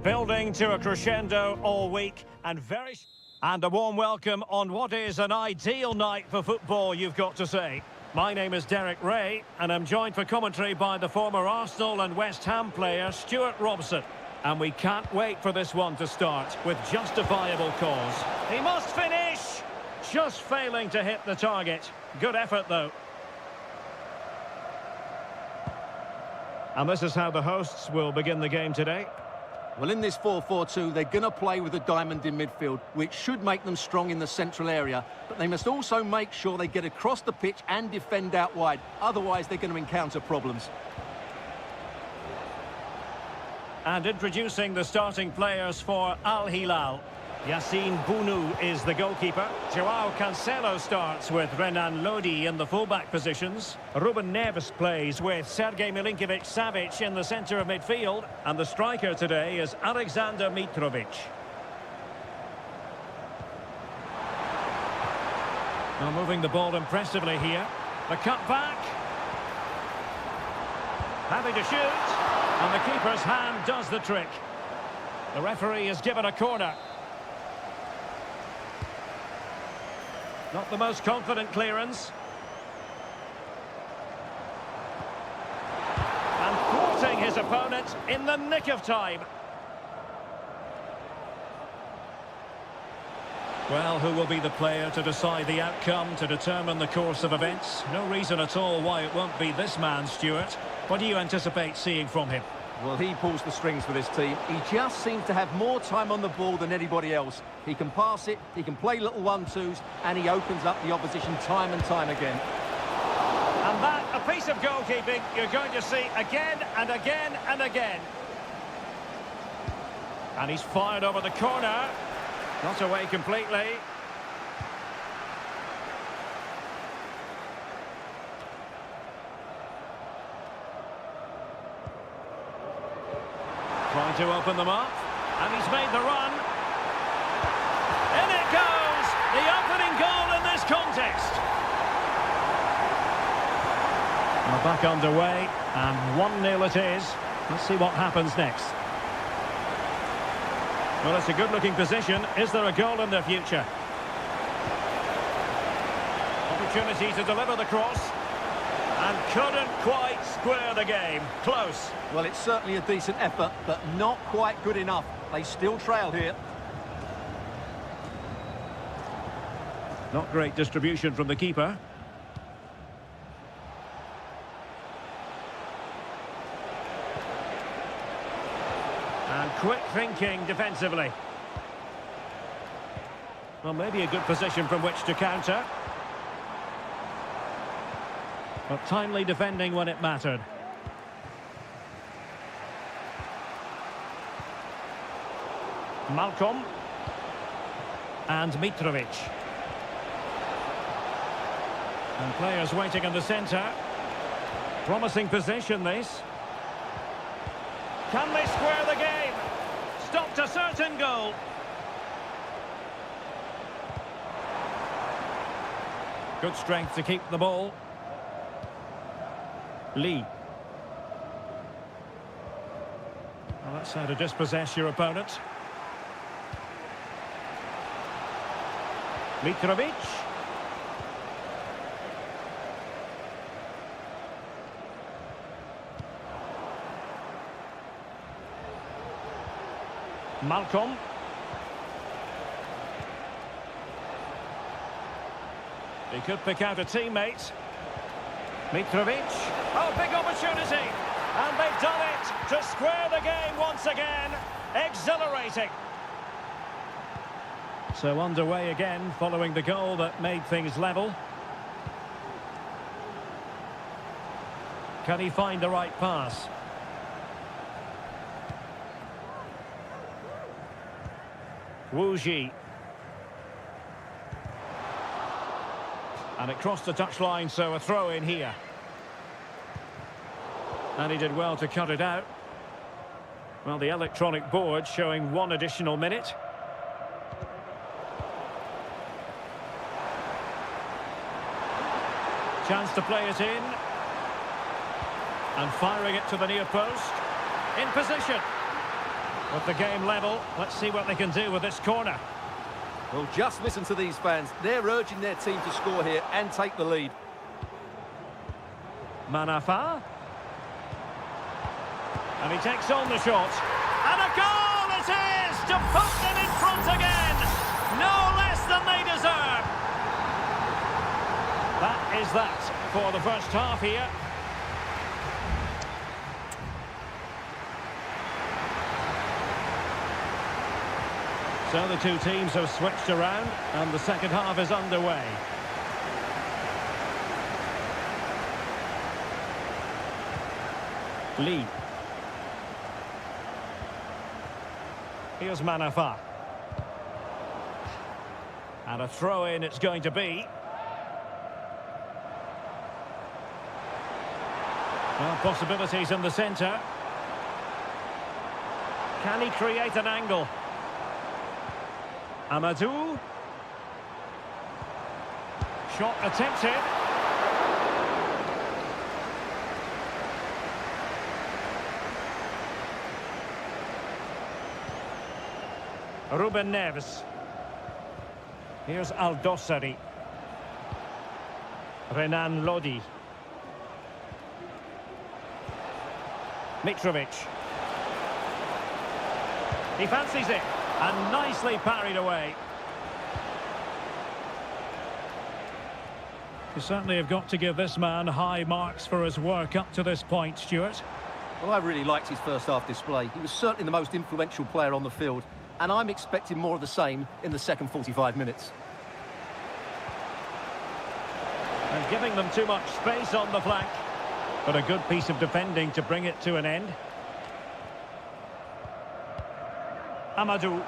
Building to a crescendo all week and a warm welcome on what is an ideal night for football, you've got to say. My name is Derek Ray and I'm joined for commentary by the former Arsenal and West Ham player Stuart Robson. And we can't wait for this one to start with justifiable cause. He must finish! Just failing to hit the target. Good effort though. And this is how the hosts will begin the game today. Well, in this 4-4-2, they're going to play with a diamond in midfield, which should make them strong in the central area. But they must also make sure they get across the pitch and defend out wide. Otherwise, they're going to encounter problems. And introducing the starting players for Al Hilal. Yassine Bounou is the goalkeeper. Joao Cancelo starts with Renan Lodi in the fullback positions. Ruben Neves plays with Sergej Milinkovic-Savic in the centre of midfield. And the striker today is Alexander Mitrovic. Now moving the ball impressively here. The cut back. Happy to shoot. And the keeper's hand does the trick. The referee has given a corner. Not the most confident clearance. And thwarting his opponent in the nick of time. Well, who will be the player to decide the outcome, to determine the course of events? No reason at all why it won't be this man, Stuart. What do you anticipate seeing from him? Well, he pulls the strings for this team. He just seems to have more time on the ball than anybody else. He can pass it, he can play little one-twos, and he opens up the opposition time and time again. And that, a piece of goalkeeping you're going to see again and again and again. And he's fired over the corner. Not away completely. Trying to open them up, and he's made the run. In it goes! The opening goal in this contest. We're back underway, and 1-0 it is. Let's see what happens next. Well, it's a good-looking position. Is there a goal in the future? Opportunity to deliver the cross. And couldn't quite square the game. Close. Well, it's certainly a decent effort, but not quite good enough. They still trail here. Not great distribution from the keeper. And quick thinking defensively. Well, maybe a good position from which to counter. But timely defending when it mattered. Malcolm. And Mitrovic. And players waiting in the centre. Promising position, this. Can they square the game? Stopped a certain goal. Good strength to keep the ball. Lee. Well, that's how to dispossess your opponent. Mitrovic. Malcolm. He could pick out a teammate. Mitrovic. Oh, big opportunity. And they've done it to square the game once again. Exhilarating. So underway again following the goal that made things level. Can he find the right pass? Wu Ji. And it crossed the touchline, so a throw in here. And he did well to cut it out. Well, the electronic board showing 1 additional minute. Chance to play it in. And firing it to the near post. In position. With the game level, let's see what they can do with this corner. Well, just listen to these fans. They're urging their team to score here and take the lead. Manafa. And he takes on the shot. And a goal it is to put them in front again. No less than they deserve. That is that for the first half here. So the two teams have switched around and the second half is underway. Lee. Here's Manafa. And a throw-in it's going to be. Well, possibilities in the centre. Can he create an angle? Amadou. Shot attempted. Ruben Neves. Here's Aldosari. Renan Lodi. Mitrovic. He fancies it. And nicely parried away. You certainly have got to give this man high marks for his work up to this point, Stuart. Well, I really liked his first half display. He was certainly the most influential player on the field. And I'm expecting more of the same in the second 45 minutes. And giving them too much space on the flank. But a good piece of defending to bring it to an end. Amadou.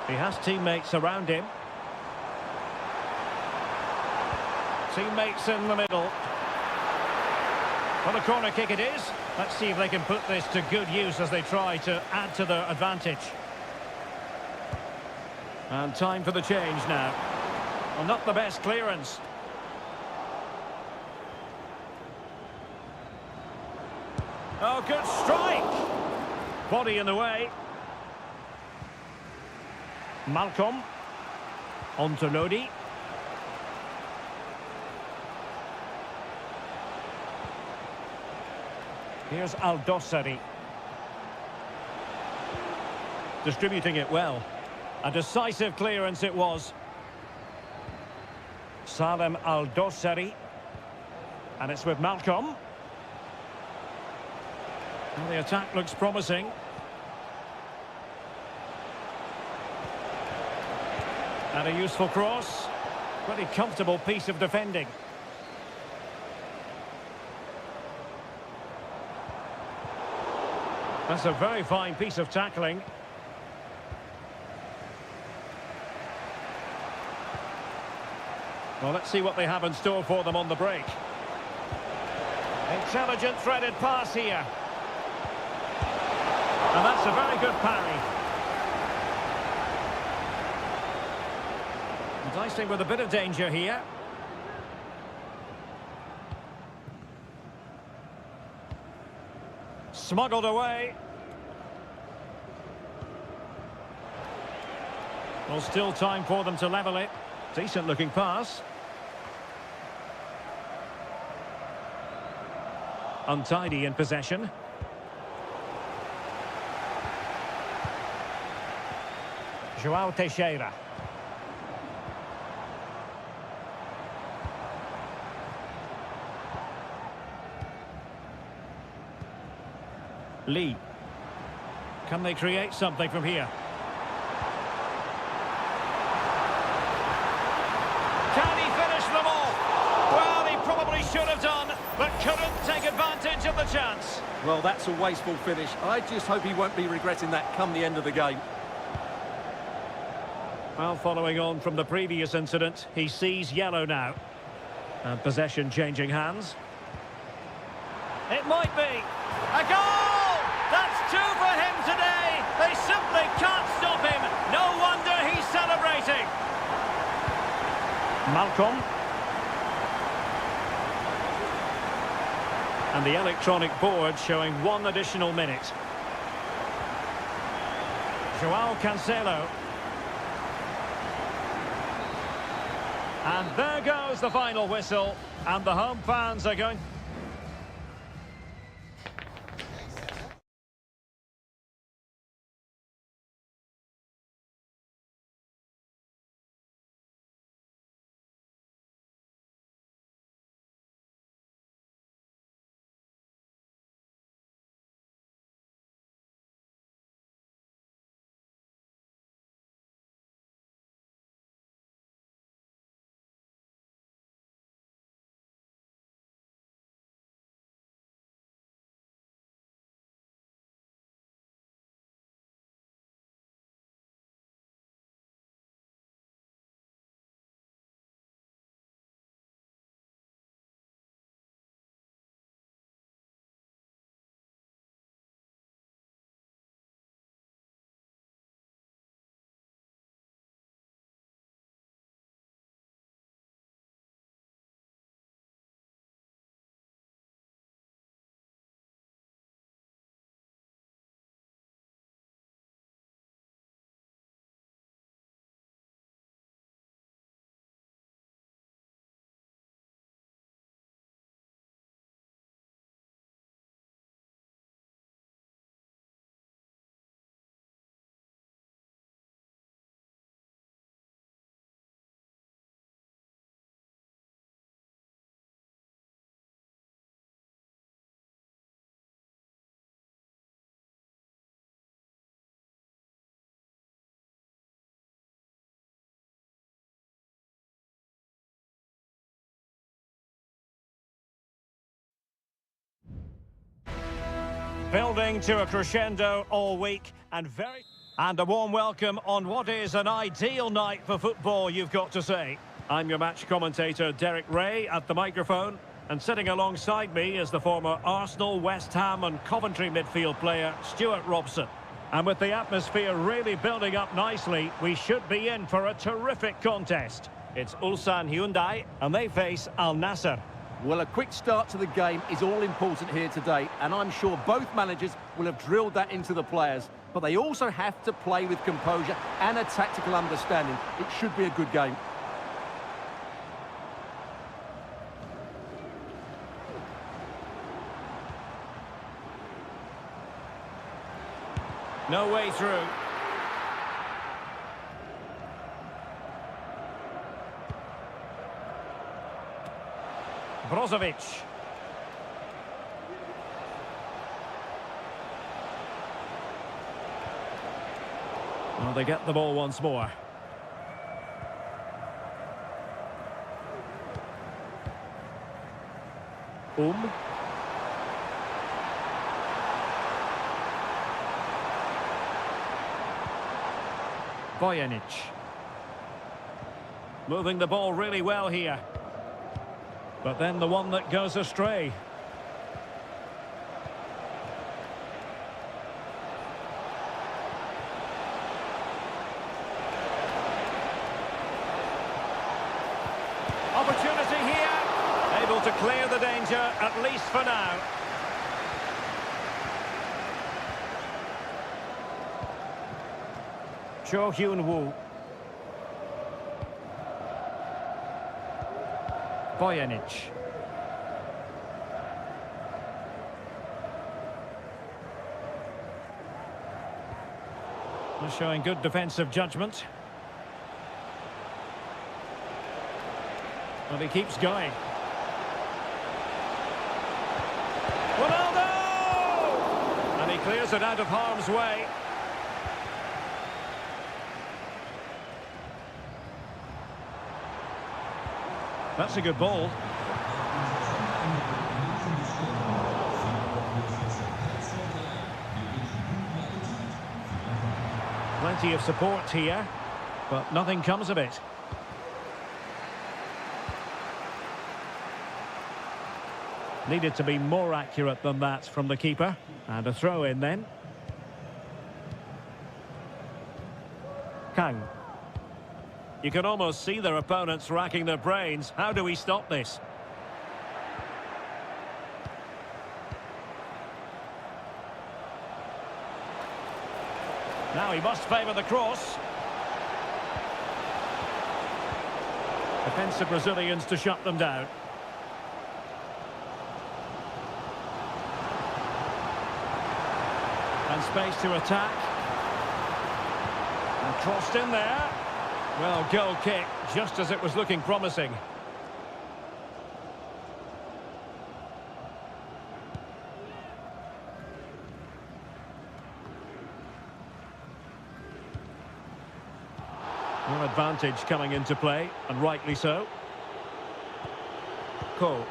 He has teammates around him. Teammates in the middle. Well, a corner kick it is. Let's see if they can put this to good use as they try to add to their advantage. And time for the change now. Well, not the best clearance. Oh, good strike! Body in the way. Malcolm. On to Lodi. Here's Aldosari. Distributing it well. A decisive clearance it was. Salem Aldosari. And it's with Malcolm. Well, the attack looks promising. And a useful cross. Pretty comfortable piece of defending. That's a very fine piece of tackling. Well, let's see what they have in store for them on the break. Intelligent threaded pass here. And that's a very good parry. Enticing with a bit of danger here. Smuggled away. Well, still time for them to level it. Decent looking pass. Untidy in possession. João Teixeira. Lee. Can they create something from here? Can he finish them off? Well, he probably should have done, but couldn't take advantage of the chance. Well, that's a wasteful finish. I just hope he won't be regretting that come the end of the game. Well, following on from the previous incident, he sees yellow now. And possession changing hands. It might be. A goal! That's two for him today. They simply can't stop him. No wonder he's celebrating. Malcolm. And the electronic board showing one additional minute. Joao Cancelo. And there goes the final whistle. And the home fans are going... Building to a crescendo all week and a warm welcome on what is an ideal night for football, you've got to say. I'm your match commentator Derek Ray at the microphone, and sitting alongside me is the former Arsenal, West Ham and Coventry midfield player Stuart Robson. And with the atmosphere really building up nicely, we should be in for a terrific contest. It's Ulsan Hyundai and they face Al Nassr. Well, a quick start to the game is all important here today, and I'm sure both managers will have drilled that into the players. But they also have to play with composure and a tactical understanding. It should be a good game. No way through. Brozovic. Well, they get the ball once more. Bojanic. Moving the ball really well here. But then the one that goes astray. Opportunity here. Able to clear the danger, at least for now. Cho Hyun-woo. Bojanic. They're showing good defensive judgment. And he keeps going. Ronaldo! And he clears it out of harm's way. That's a good ball. Plenty of support here, but nothing comes of it. Needed to be more accurate than that from the keeper. And a throw in then. Kang. You can almost see their opponents racking their brains. How do we stop this? Now he must favour the cross. Defensive Brazilians to shut them down. And space to attack. And crossed in there. Well, goal kick, just as it was looking promising. No advantage coming into play, and rightly so. Ko.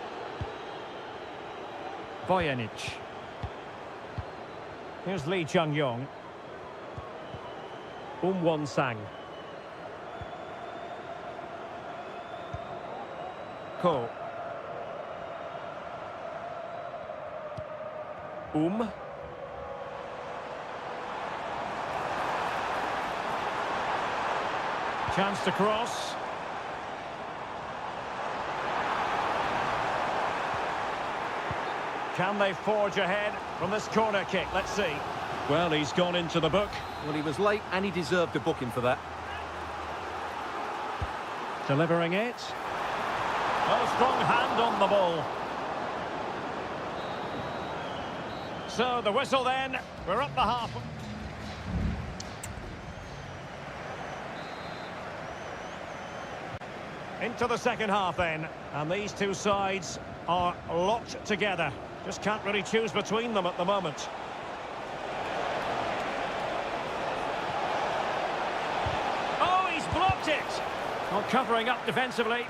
Bojanic. Here's Lee Chung-yong. Won-sang. Ko. Chance to cross. Can they forge ahead from this corner kick? Let's see. Well, he's gone into the book. Well, he was late and he deserved a booking for that. Delivering it. Oh, strong hand on the ball. So, the whistle then. We're up the half. Into the second half then. And these two sides are locked together. Just can't really choose between them at the moment. Oh, he's blocked it! Not covering up defensively.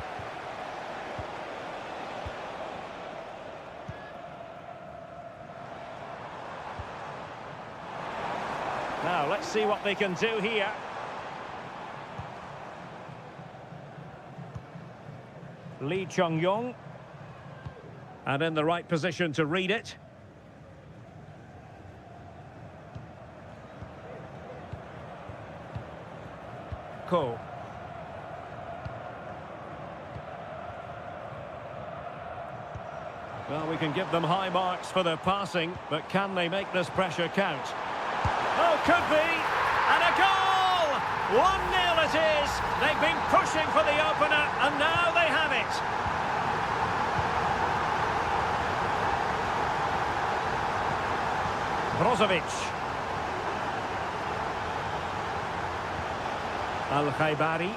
Now, let's see what they can do here. Lee Chung-yong. And in the right position to read it. Ko. Well, we can give them high marks for their passing, but can they make this pressure count? Oh, could be! And a goal! 1-0 it is! They've been pushing for the opener, and now they have it! Brozovic. Al-Khaibari.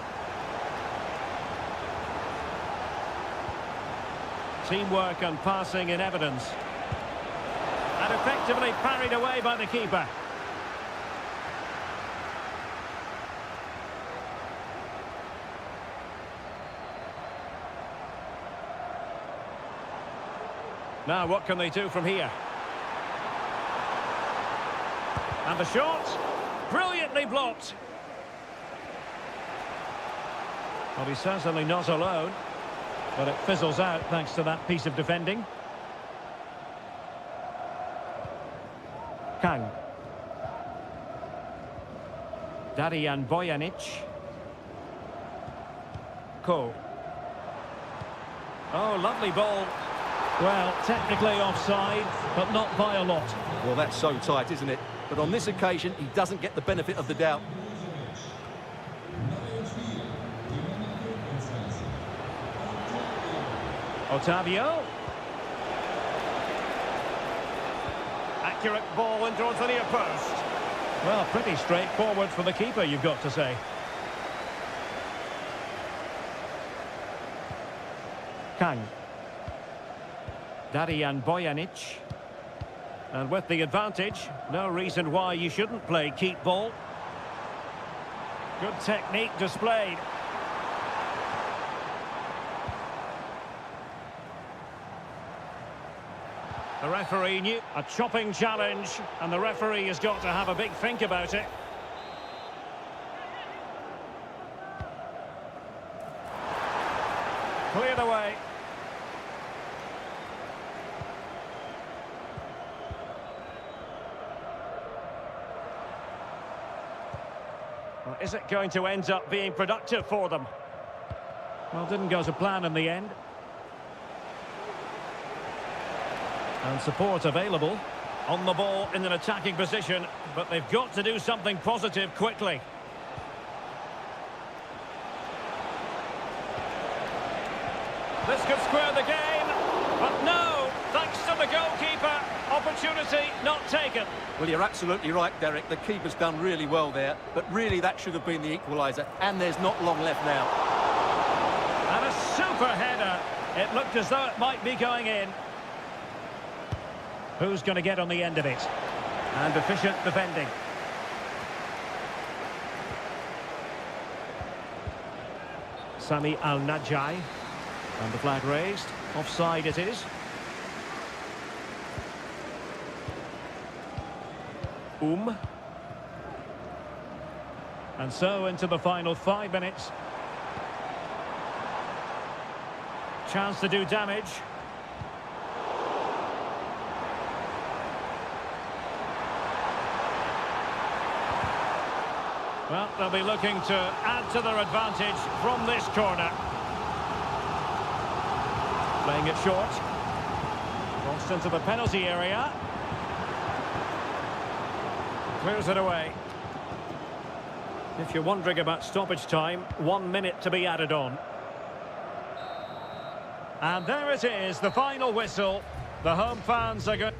Teamwork and passing in evidence. And effectively parried away by the keeper. Now, what can they do from here? And the shot, brilliantly blocked. Well, he's certainly not alone, but it fizzles out thanks to that piece of defending. Kang. Darian Bojanic. Ko. Oh, lovely ball. Well, technically offside, but not by a lot. Well, that's so tight, isn't it? But on this occasion, he doesn't get the benefit of the doubt. Otavio. Accurate ball in towards the near post. Well, pretty straightforward for the keeper, you've got to say. Kang. Darian Bojanic. And with the advantage, no reason why you shouldn't play keep ball. Good technique displayed. The referee knew a chopping challenge, and the referee has got to have a big think about it. Cleared away. Well, is it going to end up being productive for them? Well, didn't go to plan in the end. And support available. On the ball in an attacking position, but they've got to do something positive quickly. This could square the game, but no, thanks to the goalkeeper, opportunity not taken. Well, you're absolutely right, Derek. The keeper's done really well there, but really that should have been the equaliser, and there's not long left now. And a super header. It looked as though it might be going in. Who's going to get on the end of it? And efficient defending. Sami Al-Najai. And the flag raised. Offside it is. And so into the final 5 minutes. Chance to do damage. Well, they'll be looking to add to their advantage from this corner. Playing it short. Crossed into the penalty area. Clears it away. If you're wondering about stoppage time, 1 minute to be added on. And there it is, the final whistle. The home fans are good.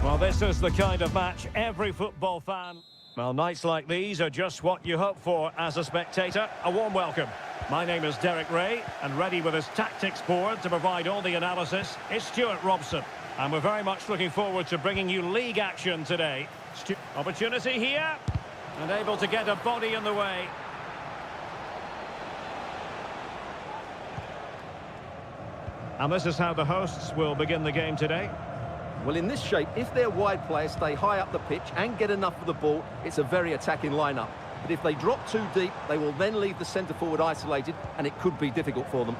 Well, this is the kind of match every football fan... Well, nights like these are just what you hope for as a spectator. A warm welcome. My name is Derek Ray, and ready with his tactics board to provide all the analysis is Stuart Robson. And we're very much looking forward to bringing you league action today. Opportunity here, and able to get a body in the way. And this is how the hosts will begin the game today. Well, in this shape, if their wide players stay high up the pitch and get enough of the ball, it's a very attacking lineup. But if they drop too deep, they will then leave the centre-forward isolated, and it could be difficult for them.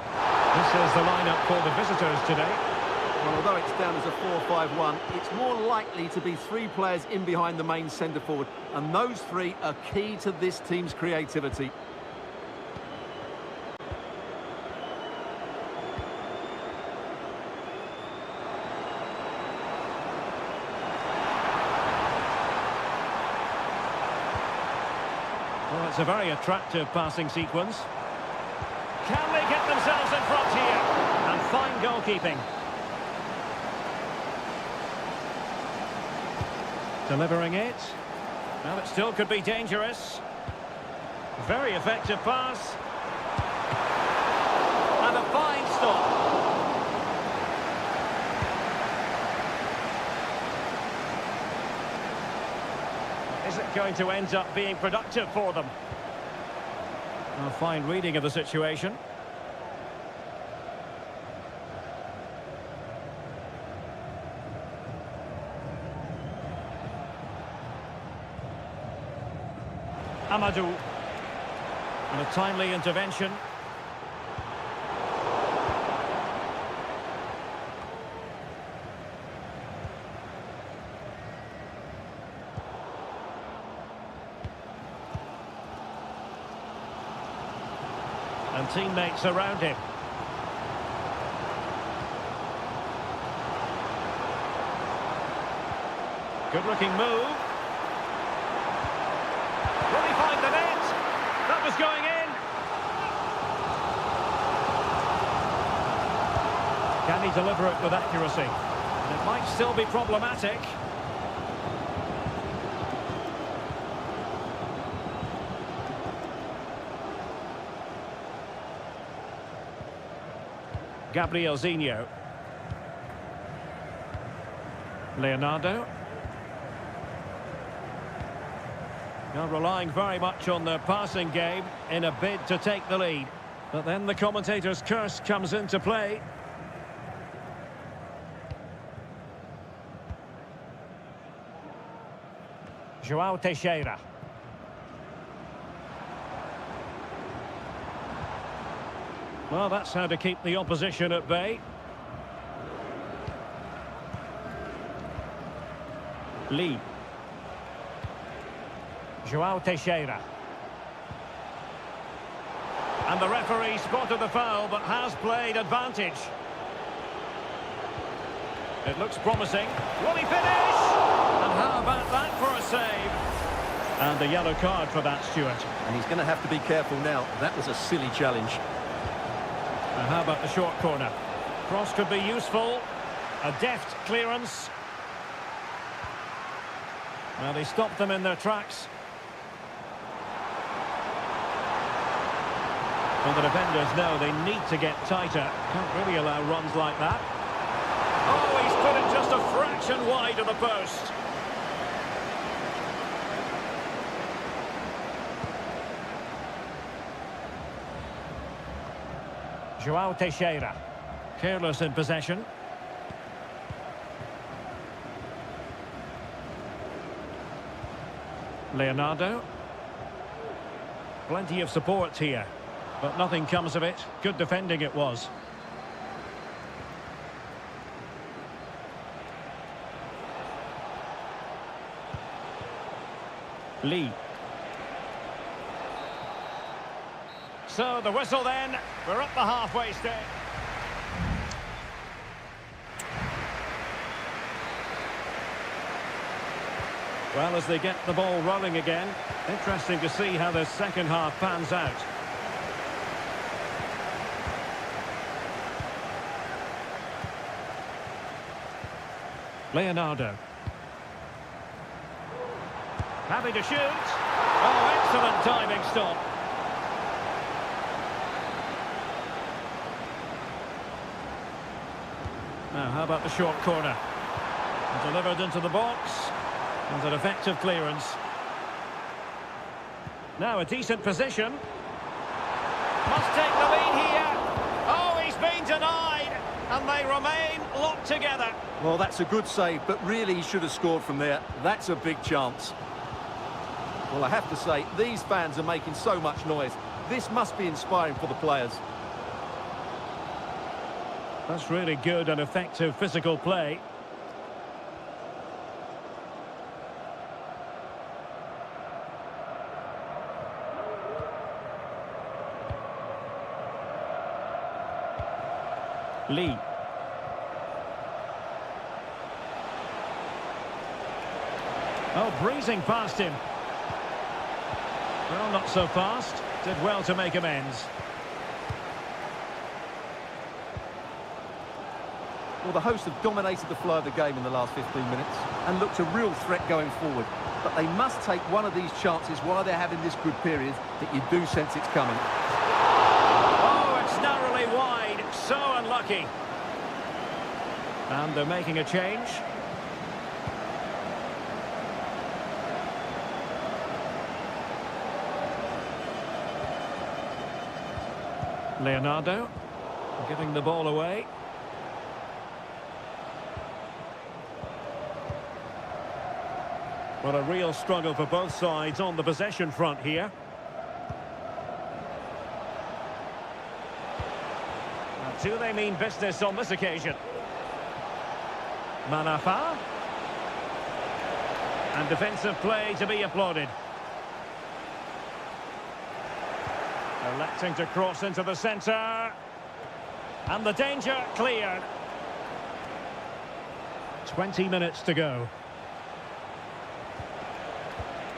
This is the lineup for the visitors today. Well, although it's down as a 4-5-1, it's more likely to be 3 players in behind the main centre-forward, and those 3 are key to this team's creativity. Well, it's a very attractive passing sequence. Can they get themselves in front here? And fine goalkeeping. Delivering it. Well, it still could be dangerous. Very effective pass. And a fine stop. Is it going to end up being productive for them? A fine reading of the situation. Amadou. And a timely intervention. And teammates around him. Good-looking move. Will he find the net? That was going in. Can he deliver it with accuracy? And it might still be problematic. Gabriel Zinho. Leonardo. Now relying very much on their passing game in a bid to take the lead. But then the commentator's curse comes into play. João Teixeira. Well, that's how to keep the opposition at bay. Lee. João Teixeira. And the referee spotted the foul, but has played advantage. It looks promising. Will he finish? And how about that for a save? And a yellow card for that, Stuart. And he's going to have to be careful now. That was a silly challenge. And how about the short corner? Cross could be useful. A deft clearance. Well, they stopped them in their tracks. Well, the defenders know they need to get tighter. Can't really allow runs like that. Oh, he's put it just a fraction wide of the post. João Teixeira. Careless in possession. Leonardo. Plenty of support here, but nothing comes of it. Good defending it was. Lee. So the whistle then. We're up the halfway stage. Well, as they get the ball rolling again, interesting to see how the second half pans out. Leonardo. Happy to shoot. Oh, excellent diving stop. Now, how about the short corner? Delivered into the box. And an effective clearance. Now a decent position. Must take the lead here. Oh, he's been denied. And they remain locked together. Well, that's a good save, but really he should have scored from there. That's a big chance. Well, I have to say, these fans are making so much noise. This must be inspiring for the players. That's really good and effective physical play. Lee. Oh, breezing past him. Well, not so fast. Did well to make amends. Well, the hosts have dominated the flow of the game in the last 15 minutes and looked a real threat going forward. But they must take one of these chances while they're having this good period that you do sense it's coming. Oh, it's narrowly wide. So unlucky. And they're making a change. Leonardo giving the ball away. Well, a real struggle for both sides on the possession front here. Now, do they mean business on this occasion? Manafa. And defensive play to be applauded. Electing to cross into the centre. And the danger cleared. 20 minutes to go.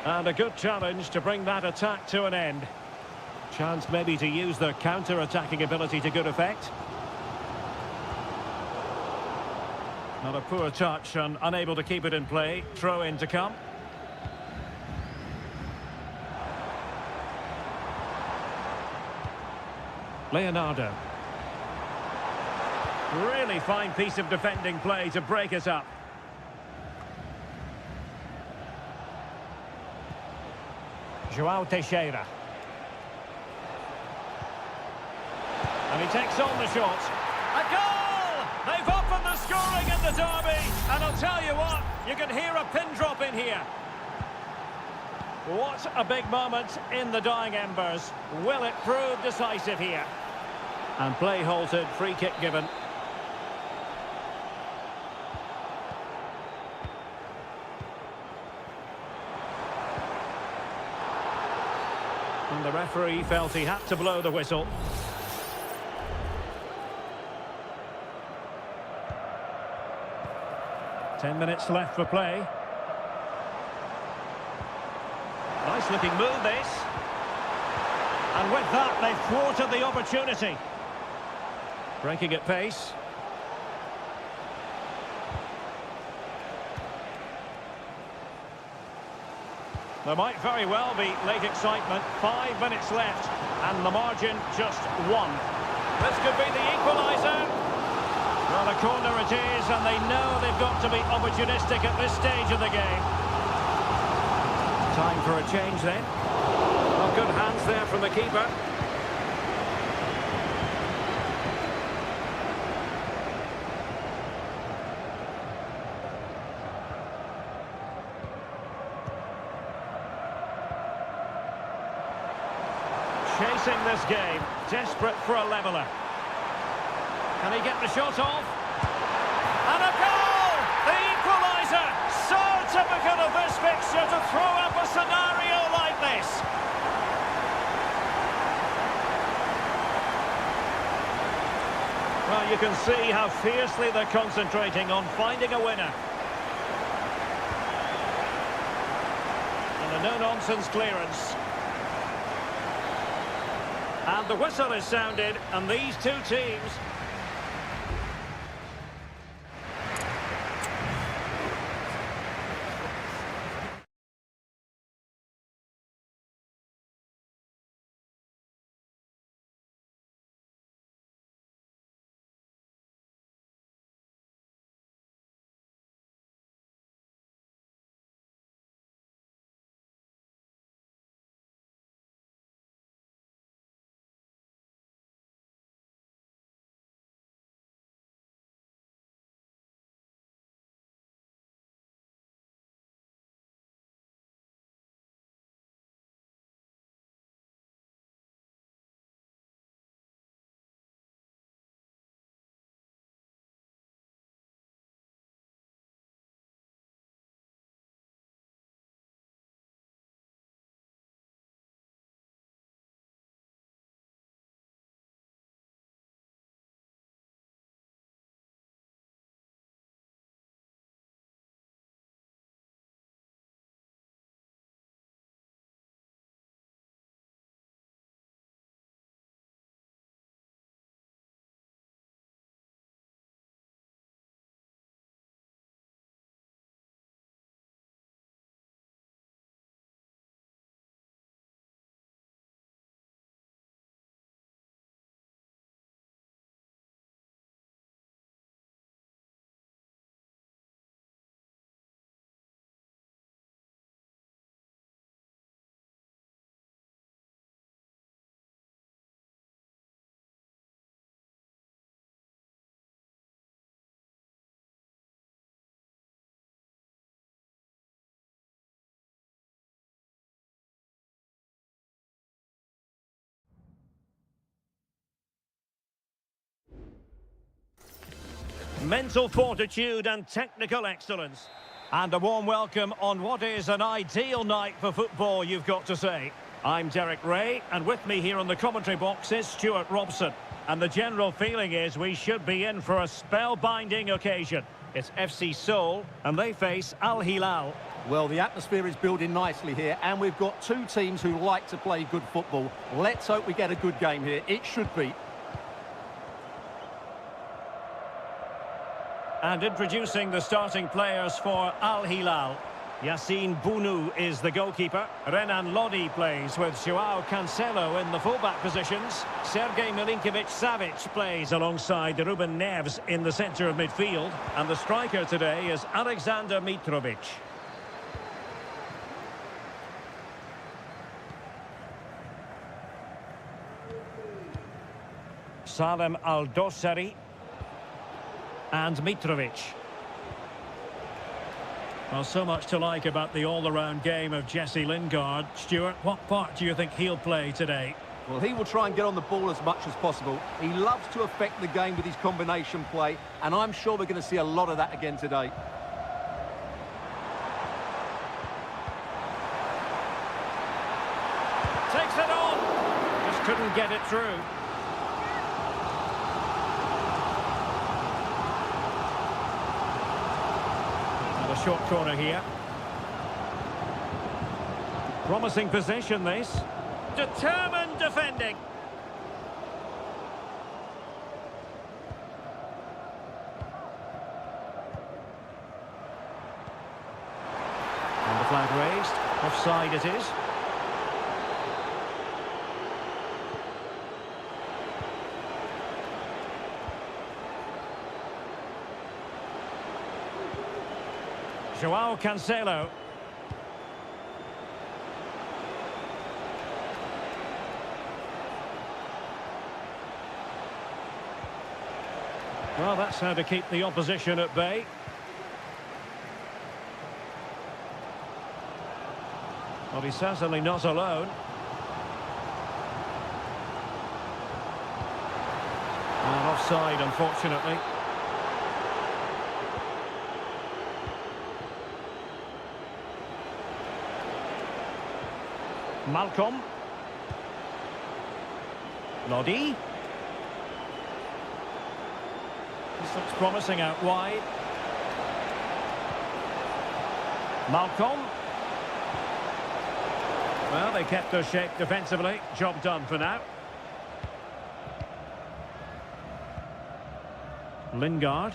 And a good challenge to bring that attack to an end. Chance maybe to use their counter-attacking ability to good effect. Not a poor touch and unable to keep it in play. Throw in to come. Leonardo. Really fine piece of defending play to break us up. João Teixeira. And he takes on the shot. A goal! They've opened the scoring in the derby. And I'll tell you what, you can hear a pin drop in here. What a big moment in the dying embers. Will it prove decisive here? And play halted, free kick given. And the referee felt he had to blow the whistle. Ten minutes left for play. Nice looking move this. And with that they've thwarted the opportunity. Breaking at pace. There might very well be late excitement. 5 minutes left, and the margin just 1. This could be the equaliser. Well, a corner it is, and they know they've got to be opportunistic at this stage of the game. Time for a change then. Well, good hands there from the keeper. Chasing this game, desperate for a leveller. Can he get the shot off? And a goal! The equaliser! So typical of this fixture to throw up a scenario like this. Well, you can see how fiercely they're concentrating on finding a winner. And a no-nonsense clearance. And the whistle is sounded, and these two teams mental fortitude and technical excellence. And a warm welcome on what is an ideal night for football, you've got to say. I'm Derek Ray, and with me here on the commentary box is Stuart Robson. And the general feeling is we should be in for a spellbinding occasion. It's FC Seoul, and they face Al Hilal. Well, the atmosphere is building nicely here, and we've got two teams who like to play good football. Let's hope we get a good game here. It should be. And introducing the starting players for Al Hilal. Yassine Bounou is the goalkeeper. Renan Lodi plays with Joao Cancelo in the fullback positions. Sergej Milinkovic-Savic plays alongside Ruben Neves in the centre of midfield. And the striker today is Alexander Mitrovic. Salem Al-Dossari and Mitrovic. Well, so much to like about the all-around game of Jesse Lingard. Stuart, what part do you think he'll play today? Well, he will try and get on the ball as much as possible. He loves to affect the game with his combination play, and I'm sure we're going to see a lot of that again today. Takes it on! Just couldn't get it through. Short corner here. Promising possession, this. Determined defending. And the flag raised. Offside it is. Joao Cancelo. Well, that's how to keep the opposition at bay. Well, he's certainly not alone. And offside, unfortunately. Malcolm. Lodi. This looks promising out wide. Malcolm. Well, they kept their shape defensively. Job done for now. Lingard.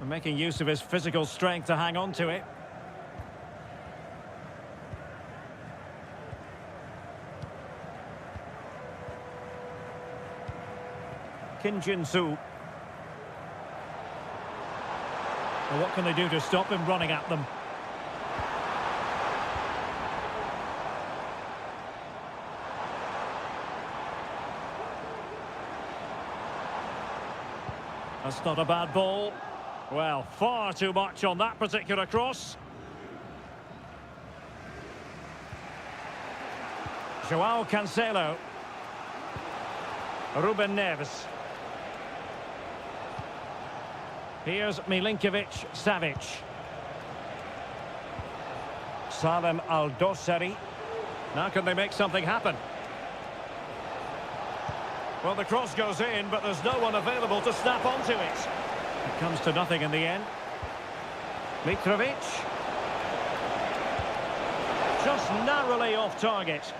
Making use of his physical strength to hang on to it. Kim Jin-soo. Well, what can they do to stop him running at them? That's not a bad ball. Well, far too much on that particular cross. Joao Cancelo. Ruben Neves. Here's Milinkovic-Savic. Salem Al-Dossari. Now can they make something happen? Well, the cross goes in, but there's no one available to snap onto it. It comes to nothing in the end. Mitrovic. Just narrowly off target.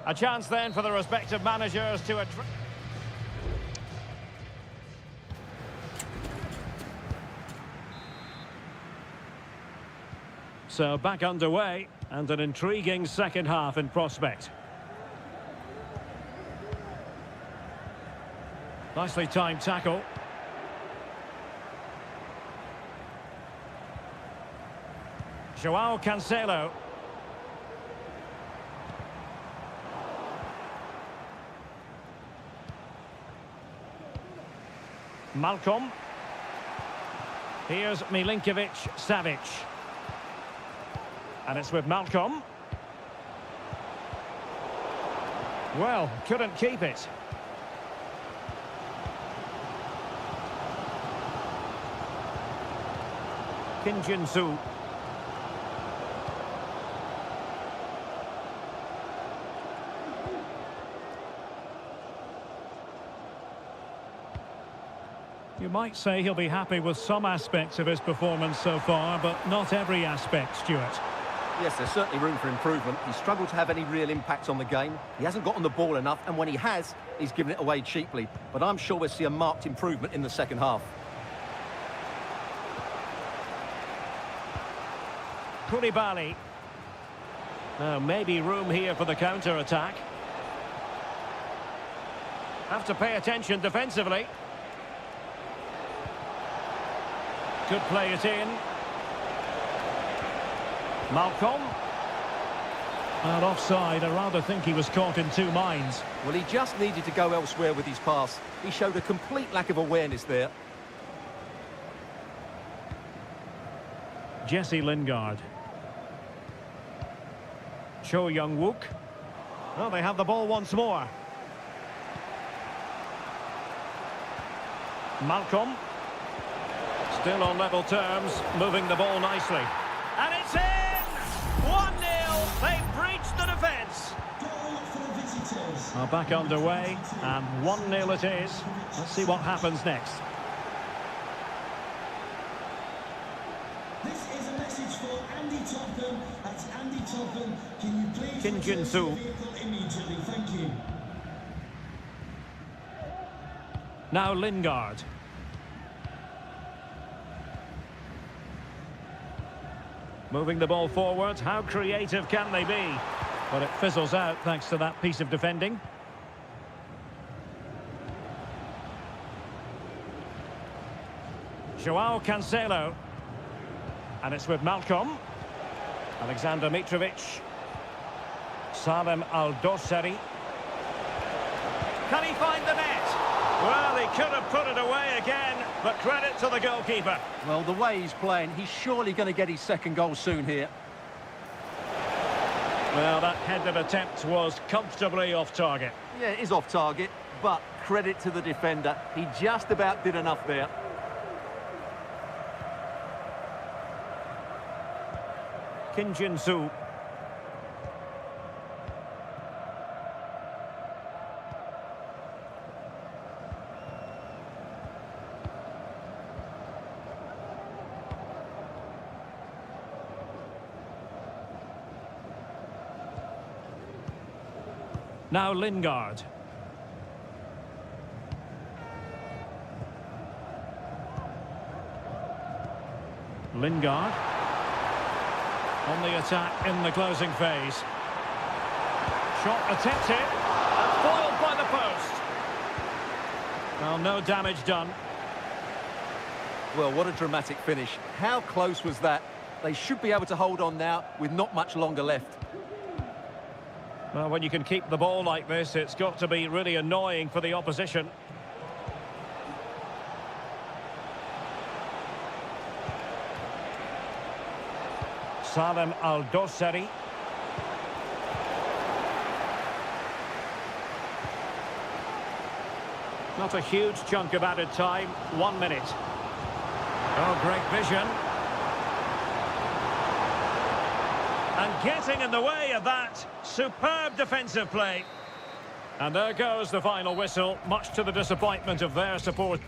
A chance then for the respective managers to... So back underway, and an intriguing second half in prospect. Nicely timed tackle. Joao Cancelo. Malcolm. Here's Milinkovic-Savic. And it's with Malcolm. Well, couldn't keep it. Kim Jin-soo. You might say he'll be happy with some aspects of his performance so far, but not every aspect, Stuart. Yes, there's certainly room for improvement. He's struggled to have any real impact on the game. He hasn't got on the ball enough, and when he has, he's given it away cheaply. But I'm sure we'll see a marked improvement in the second half. Koulibaly. Now, maybe room here for the counter-attack. Have to pay attention defensively. Could play it in. Malcolm. And offside. I rather think he was caught in two minds. Well, he just needed to go elsewhere with his pass. He showed a complete lack of awareness there. Jesse Lingard. Cho Young-wook. Oh, they have the ball once more. Malcolm. Still on level terms, moving the ball nicely. And it's in! 1-0. They've breached the defence. Are back underway, and 1-0 it is. Let's see what happens next. This is a message for Andy Topham. That's Andy Topham. Can you please Kim Jin-soo. immediately? Thank you. Now Lingard. Moving the ball forward. How creative can they be? But it fizzles out thanks to that piece of defending. Joao Cancelo. And it's with Malcolm. Alexander Mitrovic. Salem Al-Dossari. Can he find the net? Well, he could have put it away again, but credit to the goalkeeper. Well, the way he's playing, he's surely going to get his second goal soon here. Well, that headed attempt was comfortably off target. Yeah, it is off target, but credit to the defender. He just about did enough there. Kim Jin-soo. Now Lingard. Lingard. On the attack in the closing phase. Shot attempted. And foiled by the post. Well, no damage done. Well, what a dramatic finish. How close was that? They should be able to hold on now with not much longer left. Well, when you can keep the ball like this, it's got to be really annoying for the opposition. Salem Al-Dossari. Not a huge chunk of added time. 1 minute. Oh, great vision. And getting in the way of that, superb defensive play. And there goes the final whistle, much to the disappointment of their support.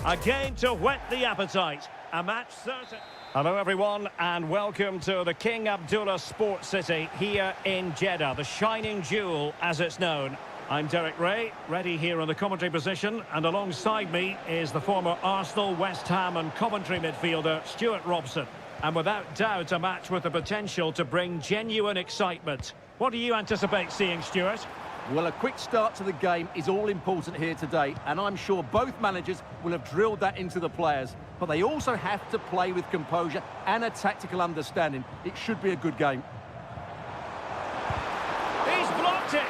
A game to whet the appetite. A match certain. Hello everyone and welcome to the King Abdullah Sports City here in Jeddah, the shining jewel as it's known. I'm Derek Ray, ready here in the commentary position, and alongside me is the former Arsenal, West Ham and Coventry midfielder Stuart Robson. And without doubt a match with the potential to bring genuine excitement. What do you anticipate seeing, Stuart? Well, a quick start to the game is all important here today, and I'm sure both managers will have drilled that into the players. But they also have to play with composure and a tactical understanding. It should be a good game. He's blocked it!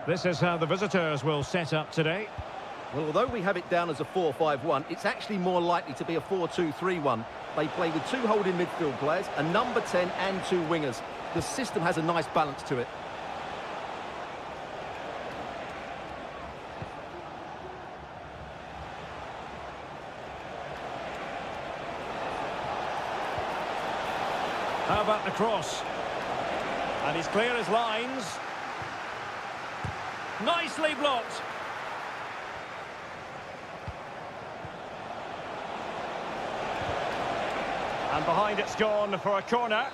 This is how the visitors will set up today. Well, although we have it down as a 4-5-1, it's actually more likely to be a 4-2-3-1. They play with two holding midfield players, a number 10 and two wingers. The system has a nice balance to it. How about the cross? And he's clear his lines. Nicely blocked. And behind it's gone for a corner.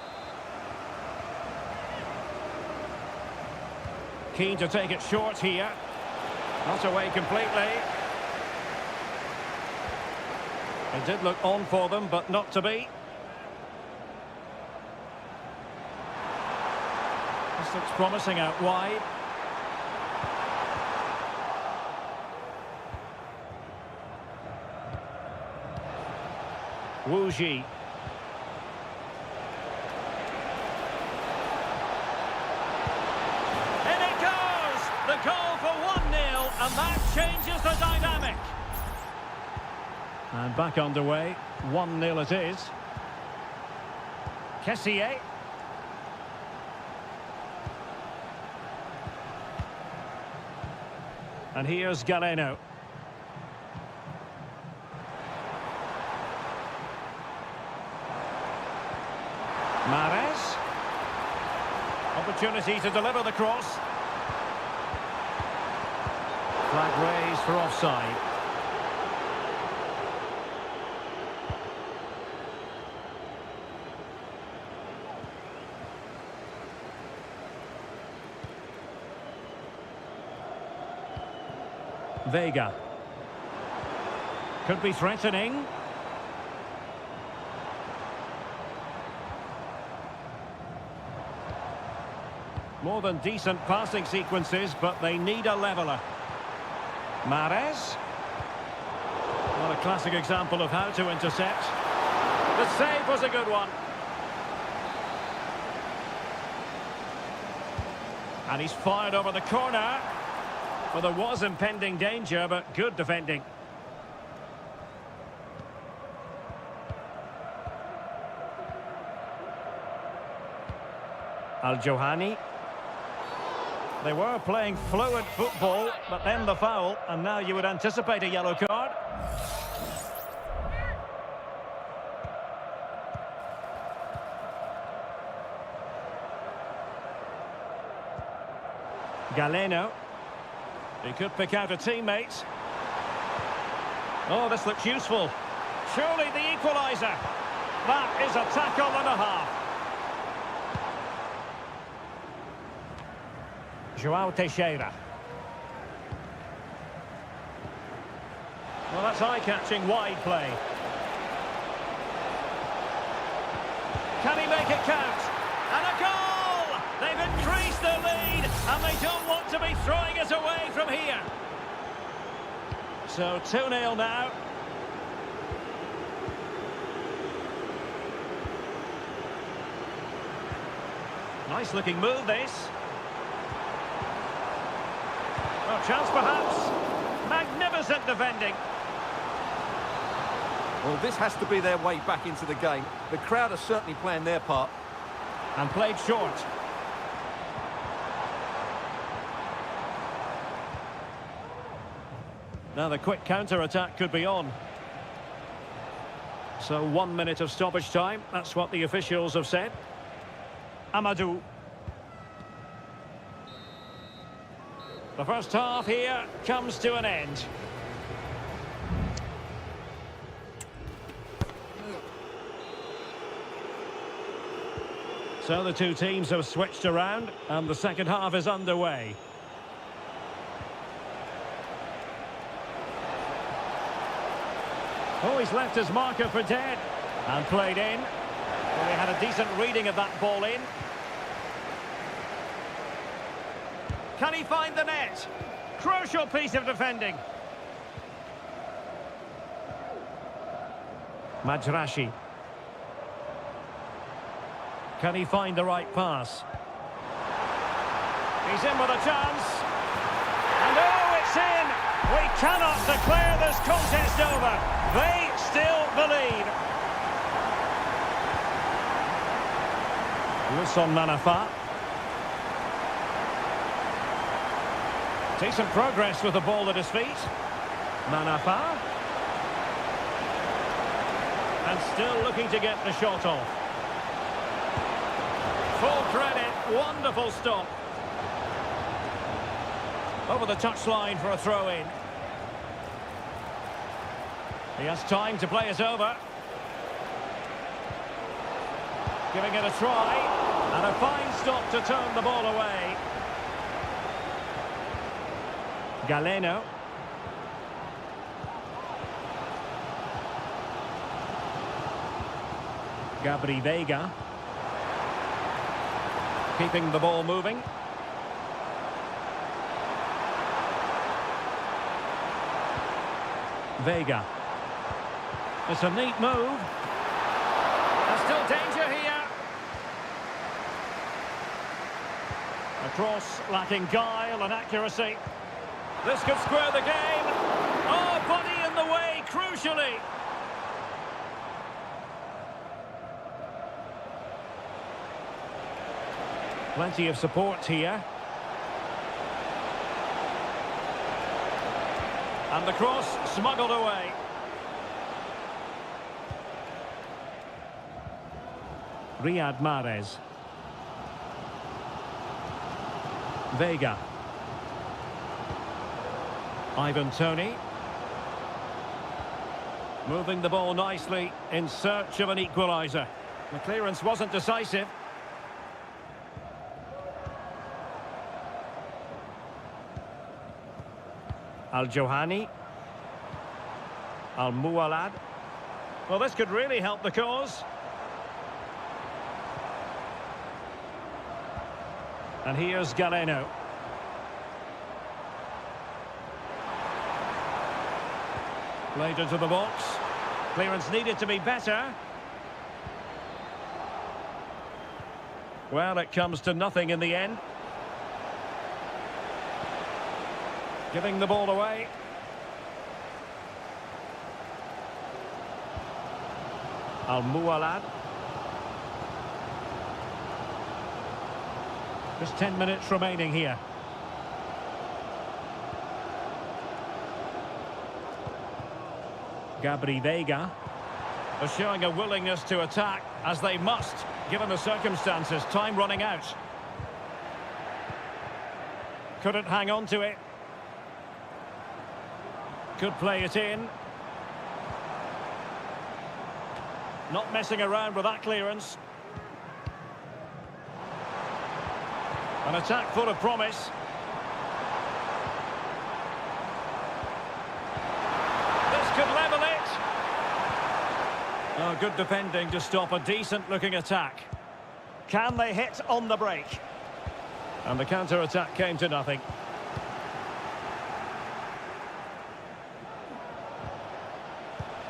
Keen to take it short here. Not away completely. It did look on for them, but not to be. This looks promising out wide. Wu Ji. The goal for 1-0, and that changes the dynamic. And back underway, 1-0 it is. Kessié. And here's Galeno. Mahrez. Opportunity to deliver the cross. Flag raised for offside. Vega. Could be threatening. More than decent passing sequences, but they need a leveller. Mahrez. Well, a classic example of how to intercept. The save was a good one. And he's fired over the corner. Well, there was impending danger, but good defending. Al-Johani. They were playing fluid football, but then the foul, and now you would anticipate a yellow card. Galeno. He could pick out a teammate. Oh, this looks useful. Surely the equaliser. That is a tackle and a half. João Teixeira. Well, that's eye-catching wide play. Can he make it count? And a goal! They've increased their lead, and they don't want to be throwing it away from here. So 2-0 now. Nice looking move, this. Well, chance perhaps. Magnificent defending. Well, this has to be their way back into the game. The crowd are certainly playing their part. And played short. Now the quick counter-attack could be on. So 1 minute of stoppage time. That's what the officials have said. Amadou. The first half here comes to an end. So the two teams have switched around and the second half is underway. Oh, he's left his marker for dead and played in. Well, he had a decent reading of that ball in. Can he find the net? Crucial piece of defending. Majrashi. Can he find the right pass? He's in with a chance. And oh, it's in! We cannot declare this contest over. They still believe. Wilson Manafa. Decent progress with the ball at his feet. Manafa. And still looking to get the shot off. Full credit, wonderful stop. Over the touchline for a throw-in. He has time to play it over. Giving it a try. And a fine stop to turn the ball away. Galeno. Gabri Veiga. Keeping the ball moving. Veiga. It's a neat move. There's still danger here. A cross lacking guile and accuracy. This could square the game. Oh, body in the way, crucially. Plenty of support here. And the cross smuggled away. Riyad Mahrez. Veiga. Ivan Toney. Moving the ball nicely in search of an equaliser. The clearance wasn't decisive. Al-Johani. Al-Mualad. Well, this could really help the cause. And here's Galeno. Played into the box. Clearance needed to be better. Well, it comes to nothing in the end. Giving the ball away. Al-Mualad. Just 10 minutes remaining here. Gabri Veiga are showing a willingness to attack, as they must, given the circumstances. Time running out. Couldn't hang on to it. Could play it in. Not messing around with that clearance. An attack full of promise. This could level it. Oh, good defending to stop a decent-looking attack. Can they hit on the break? And the counter-attack came to nothing.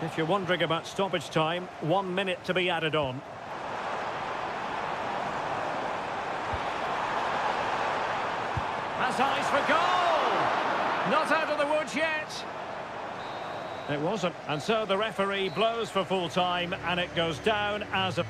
If you're wondering about stoppage time, 1 minute to be added on. Has eyes for goal! Not out of the woods yet. It wasn't. And so the referee blows for full time, and it goes down as a...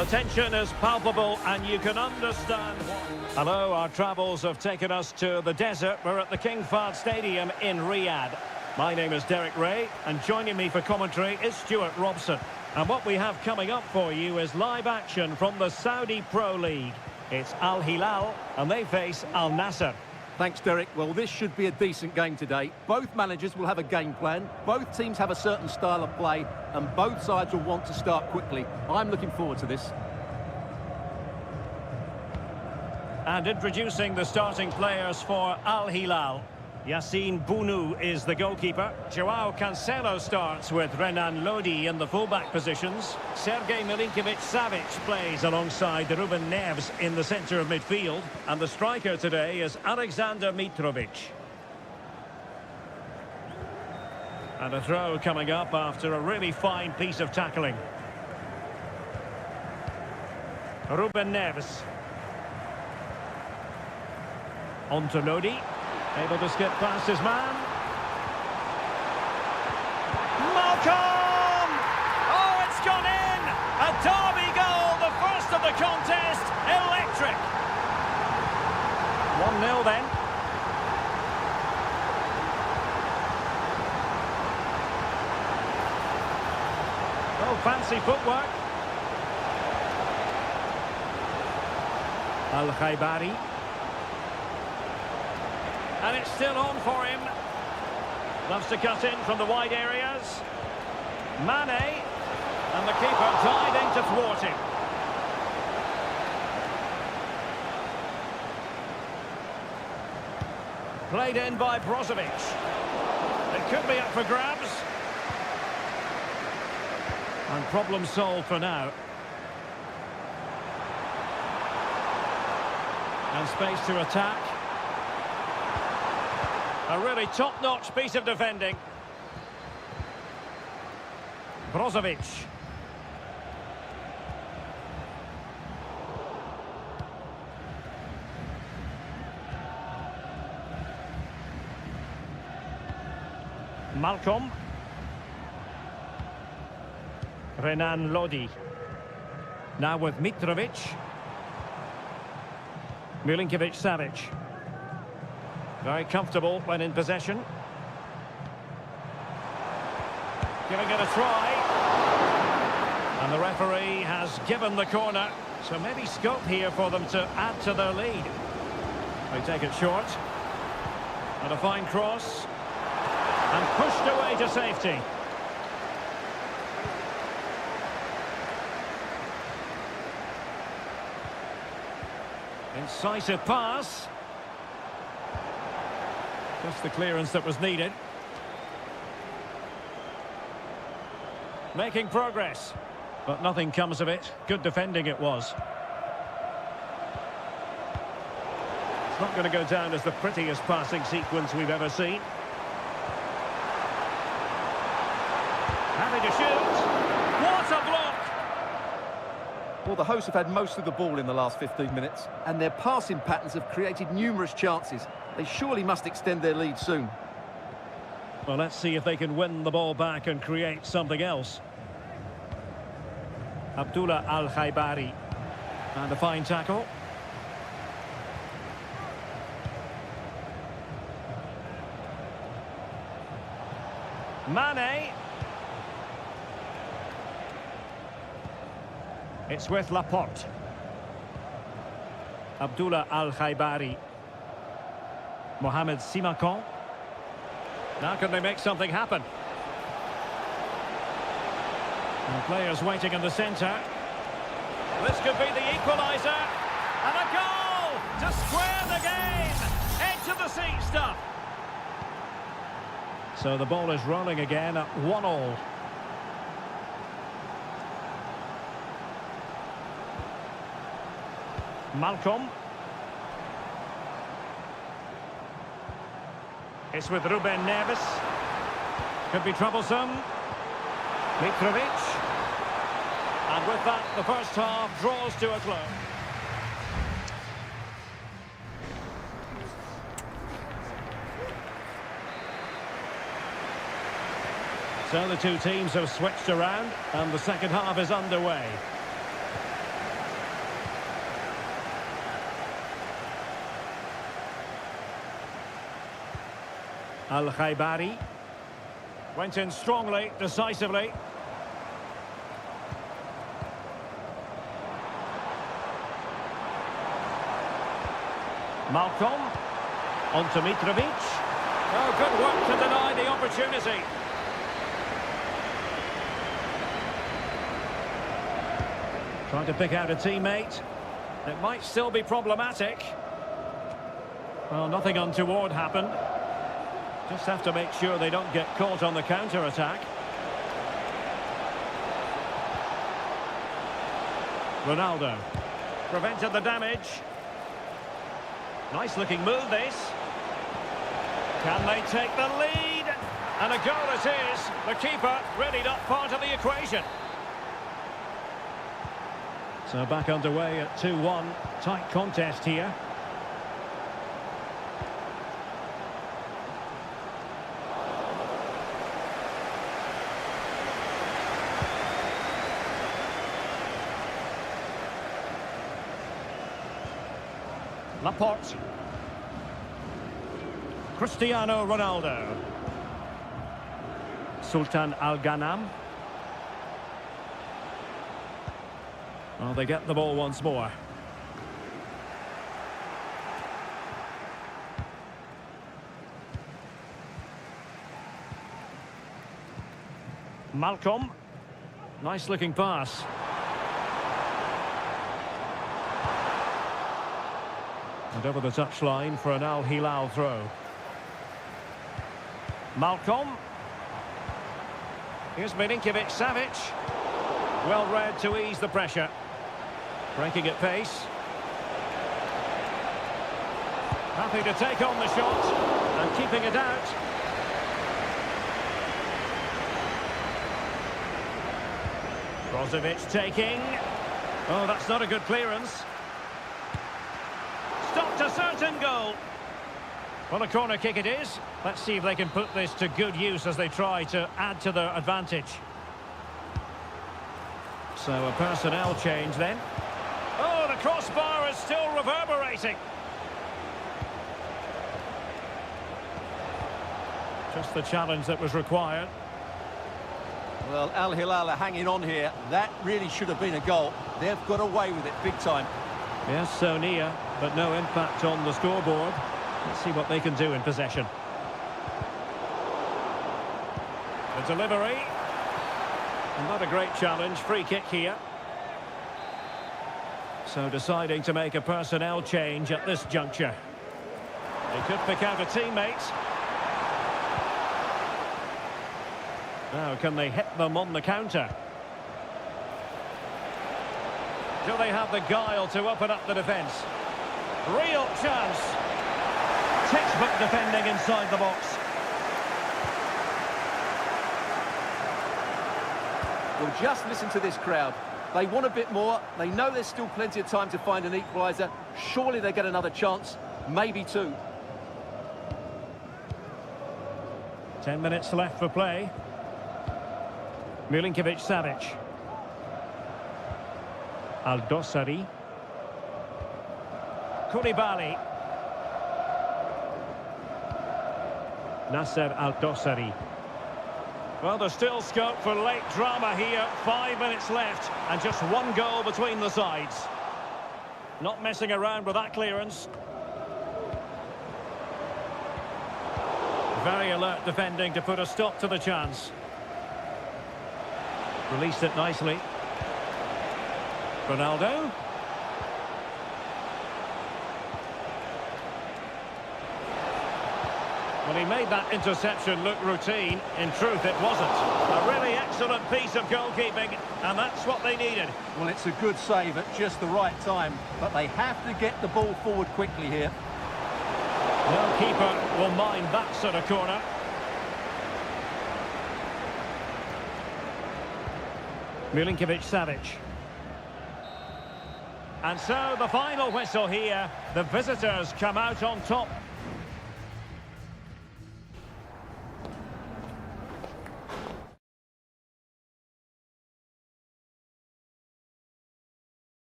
The tension is palpable and you can understand why. Hello, our travels have taken us to the desert. We're at the King Fahd Stadium in Riyadh. My name is Derek Ray, and joining me for commentary is Stuart Robson. And what we have coming up for you is live action from the Saudi Pro League. It's Al Hilal, and they face Al Nassr. Thanks, Derek. Well, this should be a decent game today. Both managers will have a game plan. Both teams have a certain style of play, and both sides will want to start quickly. I'm looking forward to this. And introducing the starting players for Al Hilal. Yassine Bounou is the goalkeeper. Joao Cancelo starts with Renan Lodi in the fullback positions. Sergej Milinkovic-Savic plays alongside Ruben Neves in the centre of midfield. And the striker today is Alexander Mitrovic. And a throw coming up after a really fine piece of tackling. Ruben Neves. On to Lodi. Able to skip past his man. Malcolm! Oh, it's gone in! A derby goal, the first of the contest. Electric. 1-0 then. Oh, fancy footwork. Al-Khaibari. And it's still on for him. Loves to cut in from the wide areas. Mane. And the keeper diving to thwart him. Played in by Brozovic. It could be up for grabs. And problem solved for now. And space to attack. A really top-notch piece of defending. Brozovic. Malcolm. Renan Lodi. Now with Mitrovic. Milinkovic-Savic. Very comfortable when in possession. Giving it a try. And the referee has given the corner. So maybe scope here for them to add to their lead. They take it short. And a fine cross. And pushed away to safety. Incisive pass. Just the clearance that was needed. Making progress, but nothing comes of it. Good defending it was. It's not going to go down as the prettiest passing sequence we've ever seen. Having to shoot. What a block! Well, the hosts have had most of the ball in the last 15 minutes, and their passing patterns have created numerous chances. They surely must extend their lead soon. Well, let's see if they can win the ball back and create something else. Abdullah Al-Khaibari. And a fine tackle. Mane. It's with Laporte. Abdullah Al-Khaibari. Mohamed Simakon. Now can they make something happen? And players waiting in the centre. This could be the equaliser. And a goal to square the game. Edge of the seat stuff. So the ball is rolling again at 1-1. Malcolm. It's with Ruben Neves. Could be troublesome. Mitrovic. And with that, the first half draws to a close. So the two teams have switched around, and the second half is underway. Al-Khaibari. Went in strongly, decisively. Malcolm. On to Mitrovic. Oh, good work to deny the opportunity. Trying to pick out a teammate. It might still be problematic. Well, nothing untoward happened. Just have to make sure they don't get caught on the counter-attack. Ronaldo. Prevented the damage. Nice looking move, this. Can they take the lead? And a goal it is. The keeper really not part of the equation. So back underway at 2-1. Tight contest here. Laporte. Cristiano Ronaldo. Sultan Al-Ghanam. Well, they get the ball once more. Malcolm. Nice looking pass. And over the touchline for an Al Hilal throw. Malcolm. Here's Milinkovic-Savic. Well read to ease the pressure. Breaking at pace. Happy to take on the shot and keeping it out. Brozovic taking. Oh, that's not a good clearance. Stopped a certain goal. Well, a corner kick it is. Let's see if they can put this to good use as they try to add to their advantage. So a personnel change then. Oh, the crossbar is still reverberating. Just the challenge that was required. Well, Al Hilal are hanging on here. That really should have been a goal. They've got away with it big time. Yes, so near, but no impact on the scoreboard. Let's see what they can do in possession. The delivery. And not a great challenge. Free kick here. So deciding to make a personnel change at this juncture. They could pick out a teammate. Now, can they hit them on the counter? Do they have the guile to open up the defence? Real chance. Textbook defending inside the box. Well, just listen to this crowd. They want a bit more. They know there's still plenty of time to find an equaliser. Surely they get another chance. Maybe two. 10 minutes left for play. Milinkovic-Savic. Al-Dossari. Koulibaly. Nasser Al-Dossari. Well, there's still scope for late drama here. 5 minutes left and just one goal between the sides. Not messing around with that clearance. Very alert defending to put a stop to the chance. Released it nicely. Ronaldo. Well, he made that interception look routine. In truth, it wasn't. A really excellent piece of goalkeeping, and that's what they needed. Well, it's a good save at just the right time, but they have to get the ball forward quickly here. No keeper will mind that sort of corner. Milinkovic-Savic. And so the final whistle here. The visitors come out on top.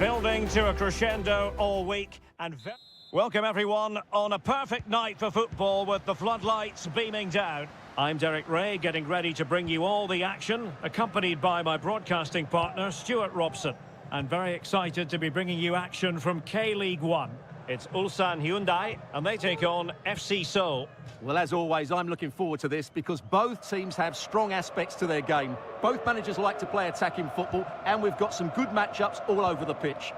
Building to a crescendo all week and welcome everyone on a perfect night for football with the floodlights beaming down. I'm Derek Ray, getting ready to bring you all the action, accompanied by my broadcasting partner, Stuart Robson. And very excited to be bringing you action from K-League 1. It's Ulsan Hyundai, and they take on FC Seoul. Well, as always, I'm looking forward to this because both teams have strong aspects to their game. Both managers like to play attacking football, and we've got some good matchups all over the pitch.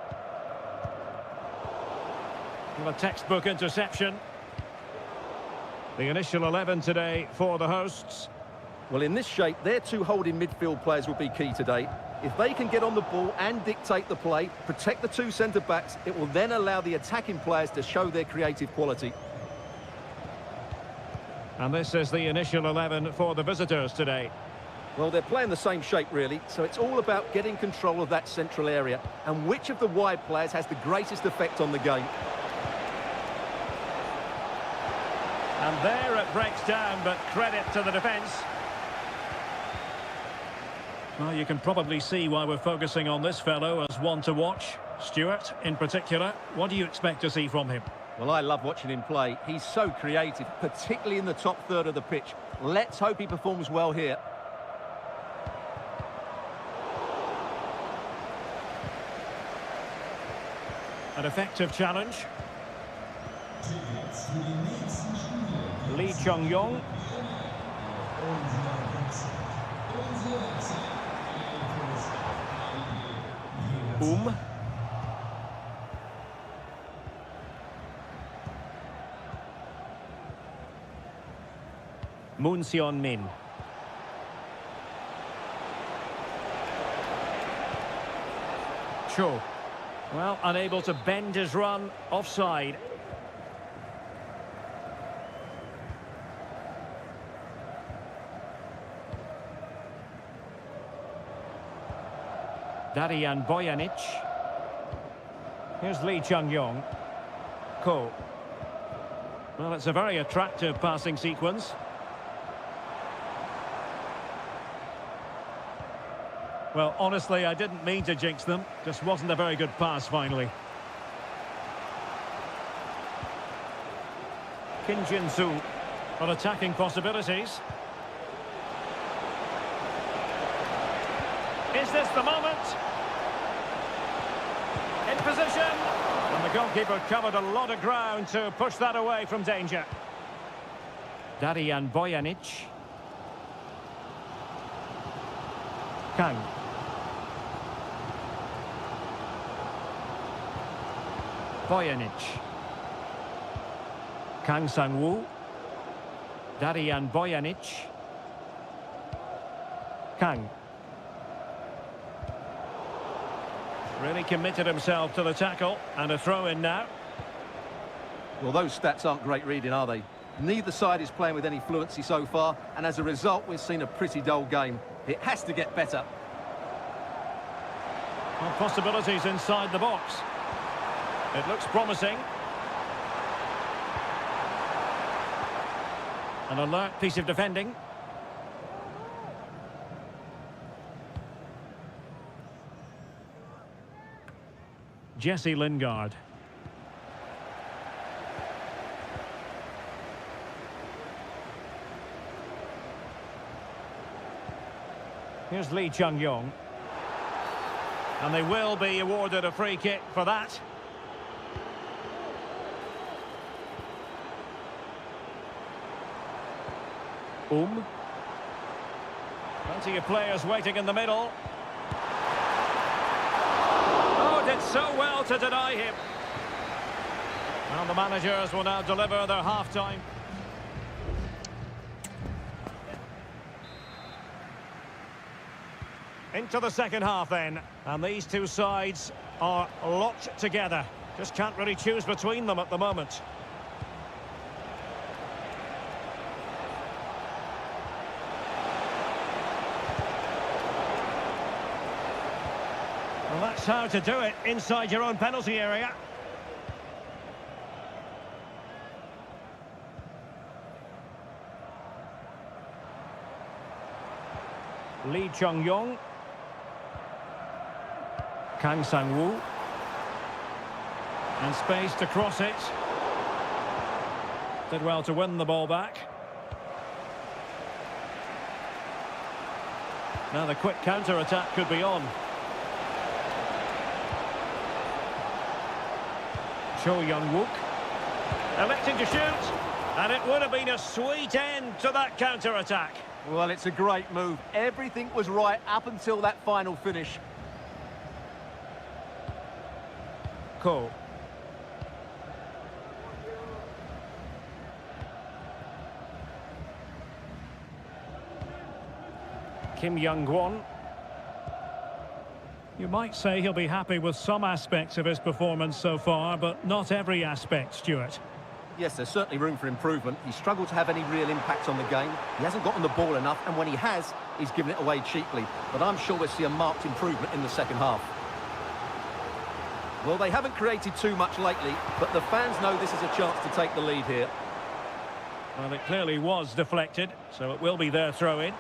Well, a textbook interception. The initial 11 today for the hosts. Well, in this shape, their two holding midfield players will be key today. If they can get on the ball and dictate the play, protect the two centre-backs, it will then allow the attacking players to show their creative quality. And this is the initial 11 for the visitors today. Well, they're playing the same shape, really, so it's all about getting control of that central area and which of the wide players has the greatest effect on the game. And there it breaks down, but credit to the defence. Well, you can probably see why we're focusing on this fellow as one to watch. Stuart, in particular, what do you expect to see from him? Well, I love watching him play. He's so creative, particularly in the top third of the pitch. Let's hope he performs well here. An effective challenge. Lee Chung-yong. Moon Seon-min. Cho. Well, unable to bend his run, offside. Darian Bojanic. Here's Lee Chung-yong. Ko. Well, it's a very attractive passing sequence. Well, honestly, I didn't mean to jinx them. Just wasn't a very good pass, finally. Kim Jin-soo on attacking possibilities. Is this the moment? In position. And the goalkeeper covered a lot of ground to push that away from danger. Darian Bojanic. Kang. Bojanic. Kang Sang-woo. Darian Bojanic. Kang. Really committed himself to the tackle, and a throw-in now. Well, those stats aren't great reading, are they? Neither side is playing with any fluency so far, and as a result, we've seen a pretty dull game. It has to get better. Well, possibilities inside the box. It looks promising. An alert piece of defending. Jesse Lingard. Here's Lee Chung-yong. And they will be awarded a free kick for that. Plenty of players waiting in the middle. Oh, did so well to deny him. And the managers will now deliver their half-time. Into the second half then. And these two sides are locked together. Just can't really choose between them at the moment. Well, that's how to do it inside your own penalty area. Lee Chung-yong. Kang Sang-woo. And space to cross it. Did well to win the ball back. Now the quick counter-attack could be on. Cho Young-wook. Electing to shoot. And it would have been a sweet end to that counter-attack. Well, it's a great move. Everything was right up until that final finish. Ko. Kim Young-won. You might say he'll be happy with some aspects of his performance so far, but not every aspect, Stuart. Yes, there's certainly room for improvement. He's struggled to have any real impact on the game. He hasn't gotten the ball enough, and when he has, he's given it away cheaply. But I'm sure we'll see a marked improvement in the second half. Well, they haven't created too much lately, but the fans know this is a chance to take the lead here. Well, it clearly was deflected, so it will be their throw-in.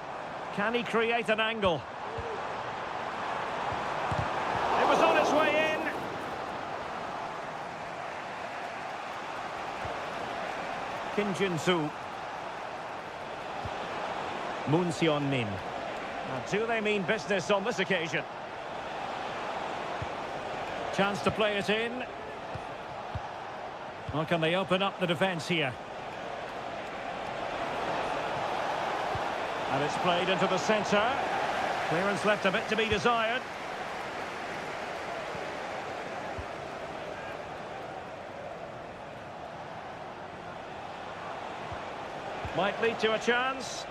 Can he create an angle? It was on its way in. Kim Jin-soo. Moon Seon-min. Now, do they mean business on this occasion? Chance to play it in. Well, can they open up the defence here? And it's played into the centre. Clearance left a bit to be desired. Might lead to a chance.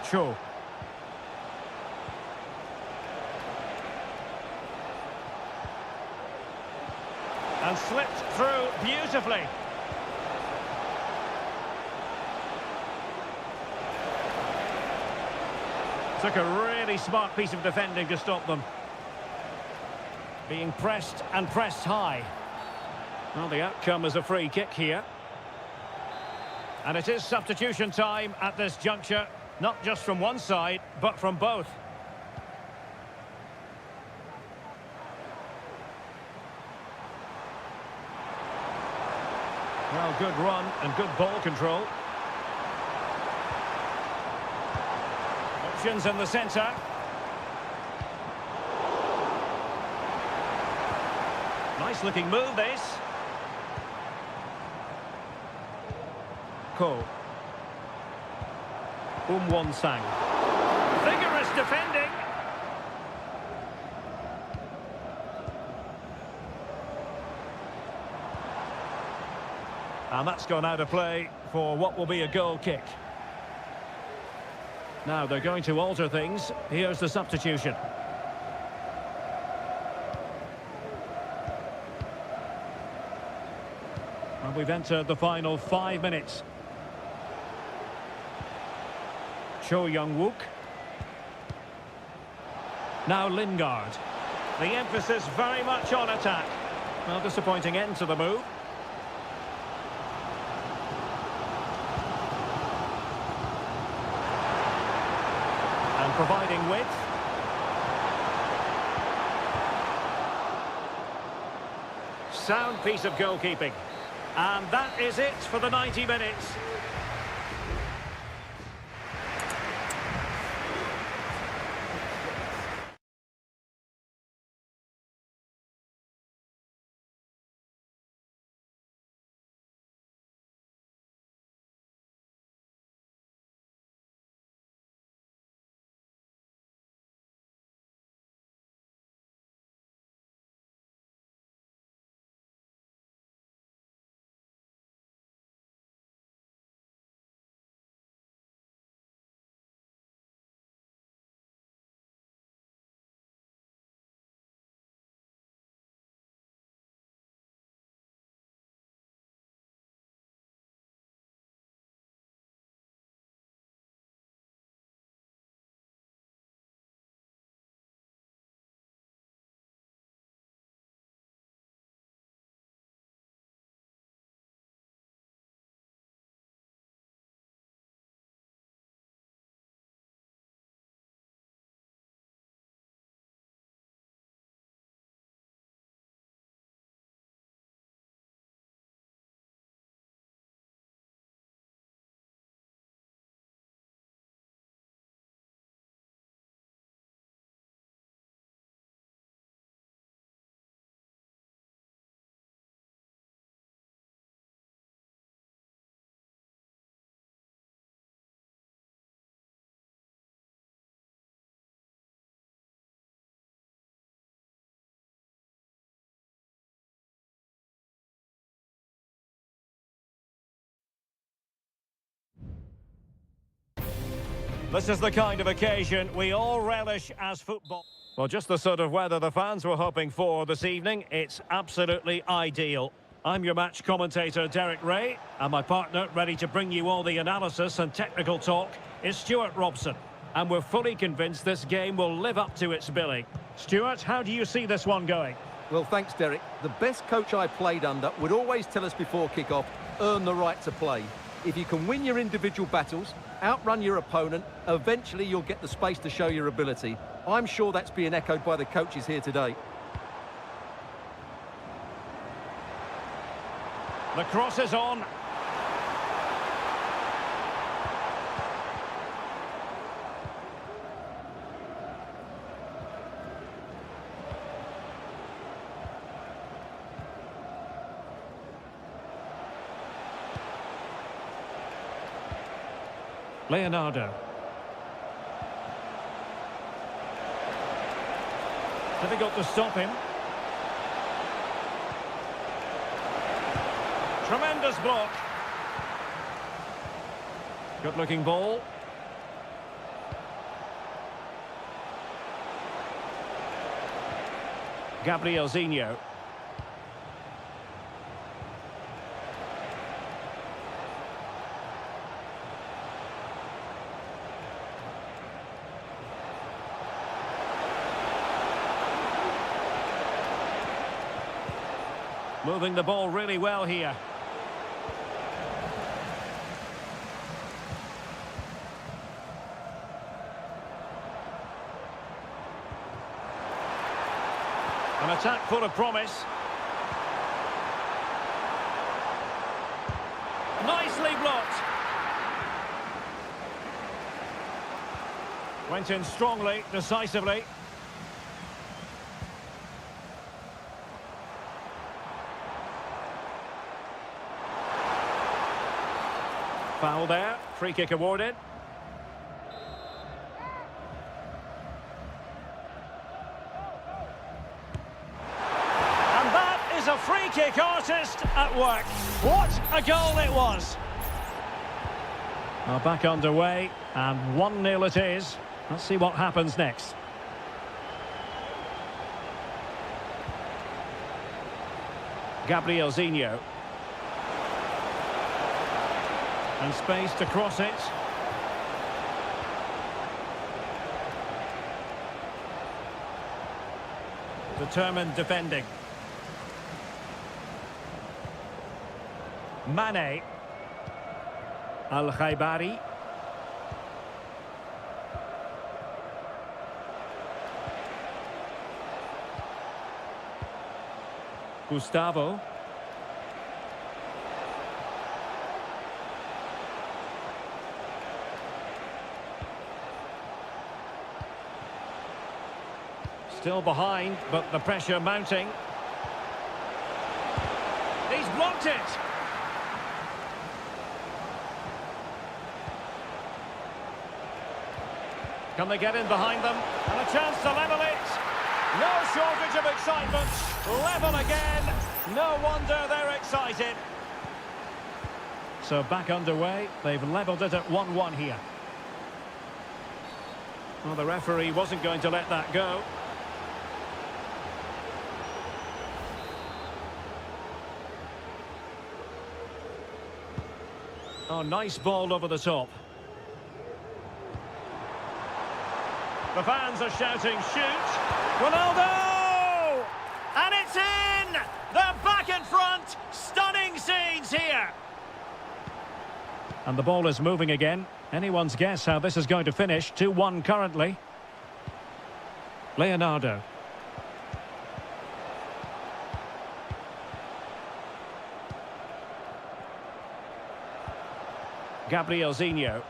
Cho. And slipped through beautifully. Took a really smart piece of defending to stop them. Being pressed and pressed high. Well, the outcome is a free kick here. And it is substitution time at this juncture. Not just from one side, but from both. Well, good run and good ball control. Options in the centre. Nice looking move, this. Ko. Won-sang. Vigorous defending. And that's gone out of play for what will be a goal kick. Now they're going to alter things. Here's the substitution. And we've entered the final 5 minutes. Cho Young-wook. Now Lingard. The emphasis very much on attack. Well, disappointing end to the move. And providing width. Sound piece of goalkeeping. And that is it for the 90 minutes. This is the kind of occasion we all relish as football. Well, just the sort of weather the fans were hoping for this evening. It's absolutely ideal. I'm your match commentator, Derek Ray, and my partner, ready to bring you all the analysis and technical talk, is Stuart Robson. And we're fully convinced this game will live up to its billing. Stuart, how do you see this one going? Well, thanks, Derek. The best coach I played under would always tell us before kick-off, earn the right to play. If you can win your individual battles, outrun your opponent, eventually you'll get the space to show your ability. I'm sure that's being echoed by the coaches here today. The cross is on. Leonardo. Difficult to stop him. Tremendous block. Good-looking ball. Gabrielzinho. Moving the ball really well here. An attack full of promise. Nicely blocked. Went in strongly, decisively. Foul there, free kick awarded. And that is a free kick artist at work. What a goal it was. Well, back underway, and 1-0 it is. Let's see what happens next. Gabrielzinho. And space to cross it. Determined defending. Mane. Al-Khaibari. Gustavo. Still behind, but the pressure mounting. He's blocked it. Can they get in behind them? And a chance to level it. No shortage of excitement. Level again. No wonder they're excited. So back underway. They've levelled it at 1-1 here. Well, the referee wasn't going to let that go. Oh, nice ball over the top. The fans are shouting, shoot! Ronaldo! And it's in! They're back in front! Stunning scenes here! And the ball is moving again. Anyone's guess how this is going to finish. 2-1 currently. Leonardo. Gabrielzinho.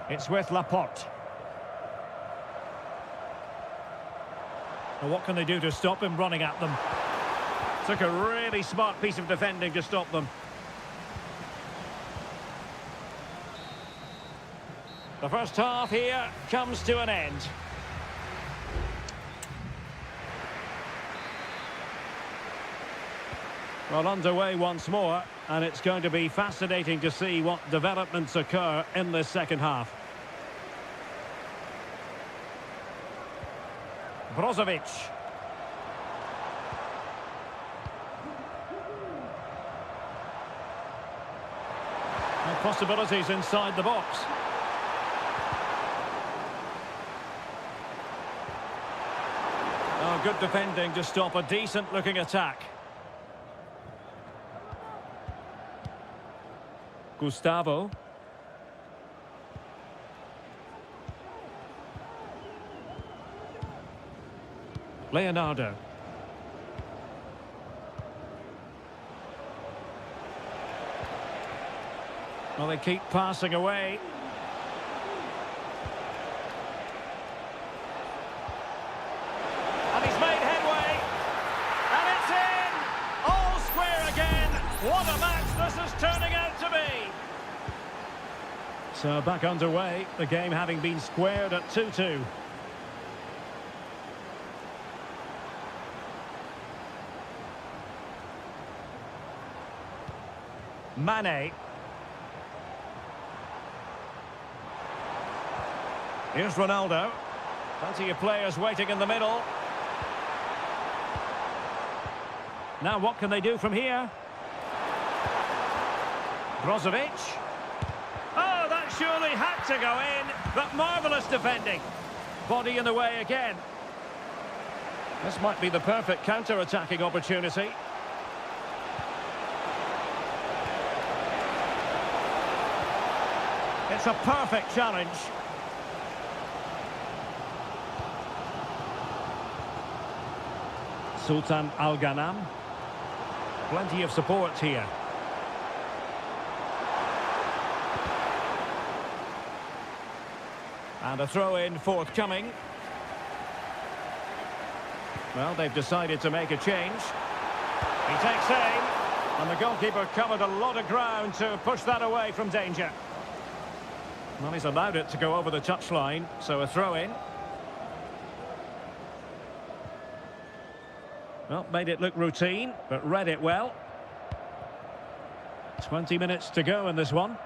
It's with Laporte. Well, what can they do to stop him running at them? Took a really smart piece of defending to stop them. The first half here comes to an end. Well, underway once more, and it's going to be fascinating to see what developments occur in this second half. Brozovic. And possibilities inside the box. Oh, good defending to stop a decent-looking attack. Gustavo. Leonardo. Well, they keep passing away. And he's made headway. And it's in! All square again. What a match this is turning out to be. So back underway, the game having been squared at 2-2. Mane. Here's Ronaldo. Plenty of players waiting in the middle. Now what can they do from here? Brozovic. Oh, that surely had to go in, but marvellous defending. Body in the way again. This might be the perfect counter-attacking opportunity. It's a perfect challenge. Sultan Al-Ghanam. Plenty of support here. And a throw-in forthcoming. Well, they've decided to make a change. He takes aim. And the goalkeeper covered a lot of ground to push that away from danger. Well, he's allowed it to go over the touchline, so a throw-in. Well, made it look routine, but read it well. 20 minutes to go in this one.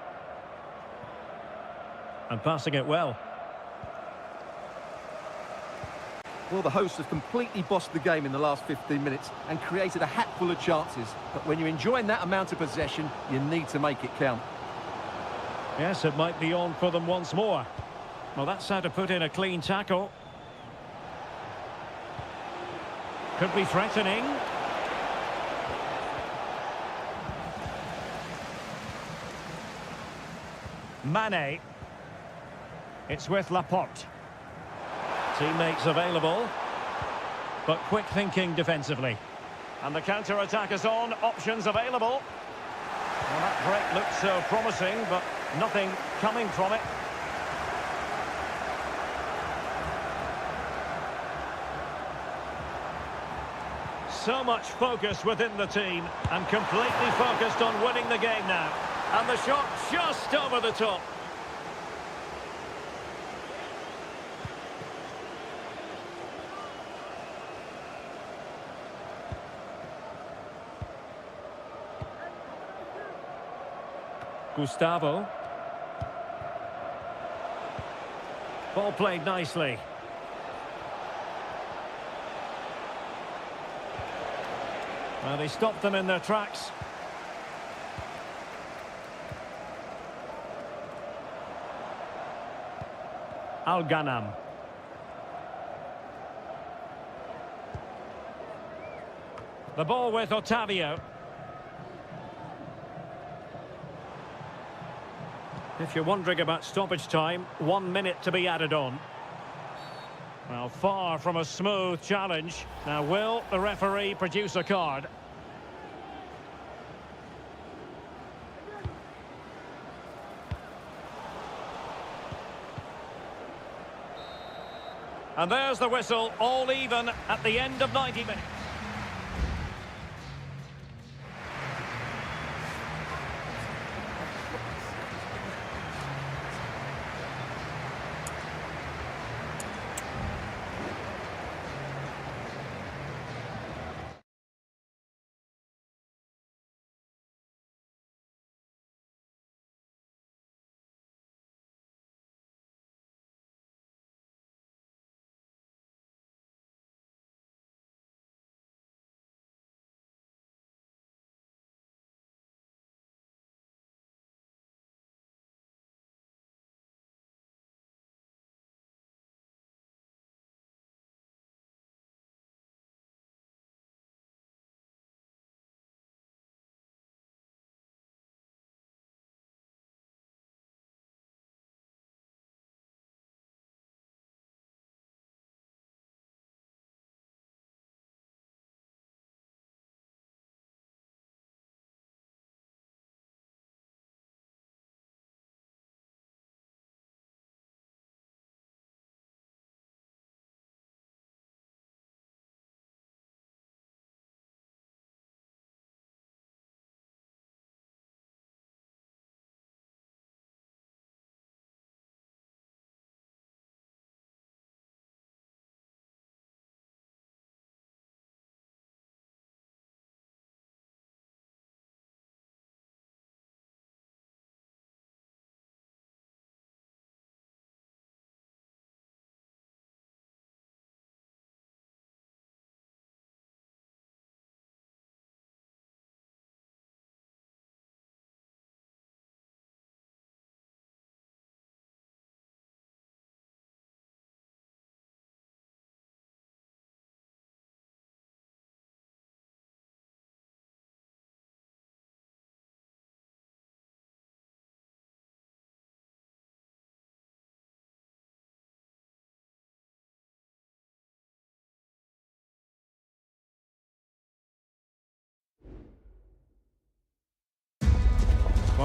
And passing it well. Well, the hosts have completely bossed the game in the last 15 minutes and created a hatful of chances. But when you're enjoying that amount of possession, you need to make it count. Yes, it might be on for them once more. Well, that's how to put in a clean tackle. Could be threatening. Mane. It's with Laporte. Teammates available, but quick thinking defensively. And the counter-attack is on, options available. Well, that break looked so promising, but nothing coming from it. So much focus within the team, and completely focused on winning the game now. And the shot just over the top. Gustavo. Ball played nicely. Well, they stopped them in their tracks. Al-Ghanam. The ball with Otavio. If you're wondering about stoppage time, 1 minute to be added on. Well, far from a smooth challenge. Now, will the referee produce a card? And there's the whistle, all even at the end of 90 minutes.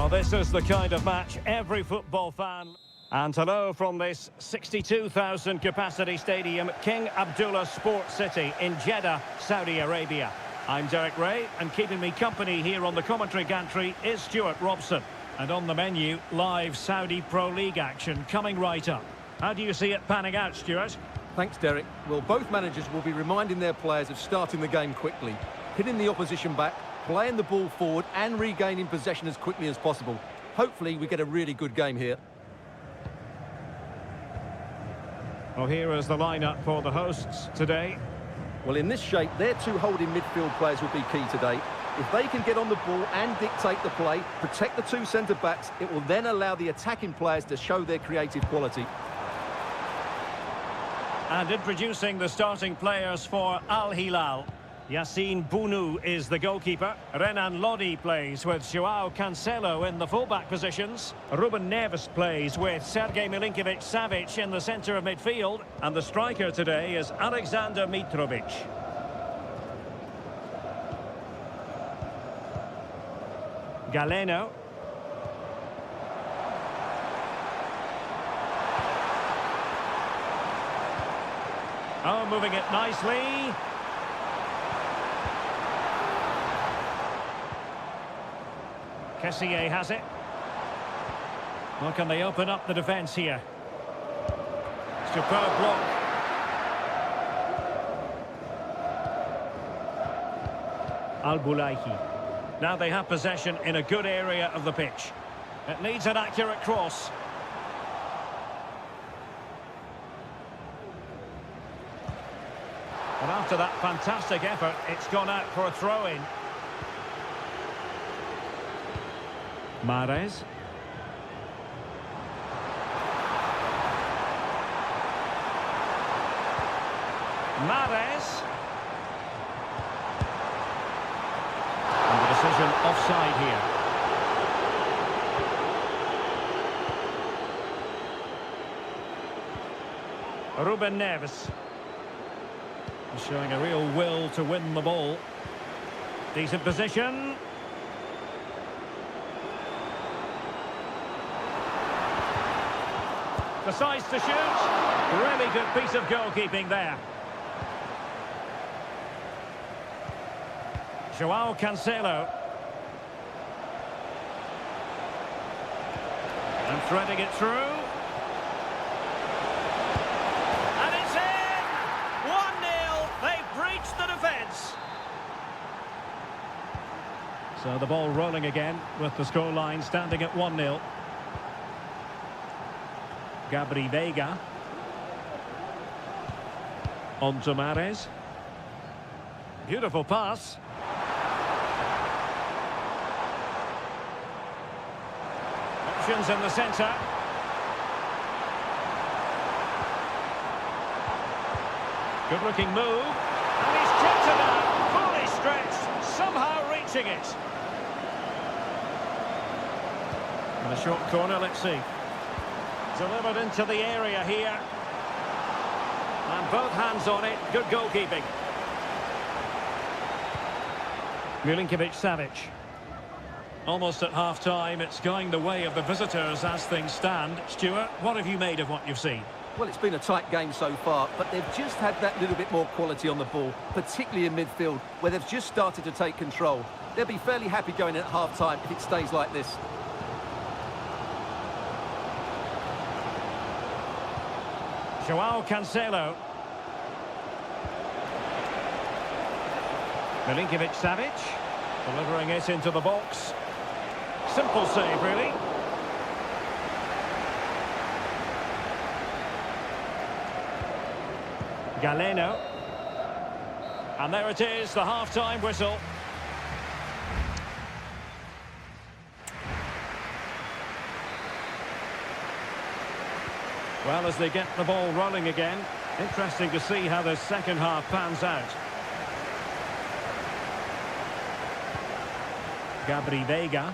Well, this is the kind of match every football fan... And hello from this 62,000 capacity stadium, King Abdullah Sports City in Jeddah, Saudi Arabia. I'm Derek Ray, and keeping me company here on the commentary gantry is Stuart Robson. And on the menu, live Saudi Pro League action coming right up. How do you see it panning out, Stuart? Thanks, Derek. Well, both managers will be reminding their players of starting the game quickly, hitting the opposition back, playing the ball forward and regaining possession as quickly as possible. Hopefully we get a really good game here. Well, here is the lineup for the hosts today. Well, in this shape, their two holding midfield players will be key today. If they can get on the ball and dictate the play, protect the two centre-backs, it will then allow the attacking players to show their creative quality. And introducing the starting players for Al Hilal. Yassine Bounou is the goalkeeper. Renan Lodi plays with Joao Cancelo in the fullback positions. Ruben Neves plays with Sergej Milinkovic-Savic in the centre of midfield. And the striker today is Alexander Mitrovic. Galeno. Oh, moving it nicely. Kessié has it. Well, can they open up the defence here? Superb block. Al-Boulahi. Now they have possession in a good area of the pitch. It needs an accurate cross. And after that fantastic effort, it's gone out for a throw-in. Mahrez. Mahrez. And the decision offside here. Ruben Neves. Showing a real will to win the ball. Decent position. Decides to shoot. Really good piece of goalkeeping there. Joao Cancelo. And threading it through. And it's in! 1-0. They've breached the defence. So the ball rolling again with the scoreline standing at 1-0. Gabri Veiga. On to Mahrez. Beautiful pass. Options in the centre. Good looking move. And he's chipped it out. Fully stretched. Somehow reaching it. And a short corner, let's see. Delivered into the area here. And both hands on it. Good goalkeeping. Milinkovic-Savic. Almost at half-time. It's going the way of the visitors as things stand. Stuart, what have you made of what you've seen? Well, it's been a tight game so far, but they've just had that little bit more quality on the ball, particularly in midfield, where they've just started to take control. They'll be fairly happy going in at half-time if it stays like this. Joao Cancelo. Milinkovic-Savic. Delivering it into the box. Simple save, really. Galeno. And there it is, the half-time whistle. Well, as they get the ball rolling again, interesting to see how the second half pans out. Gabri Veiga.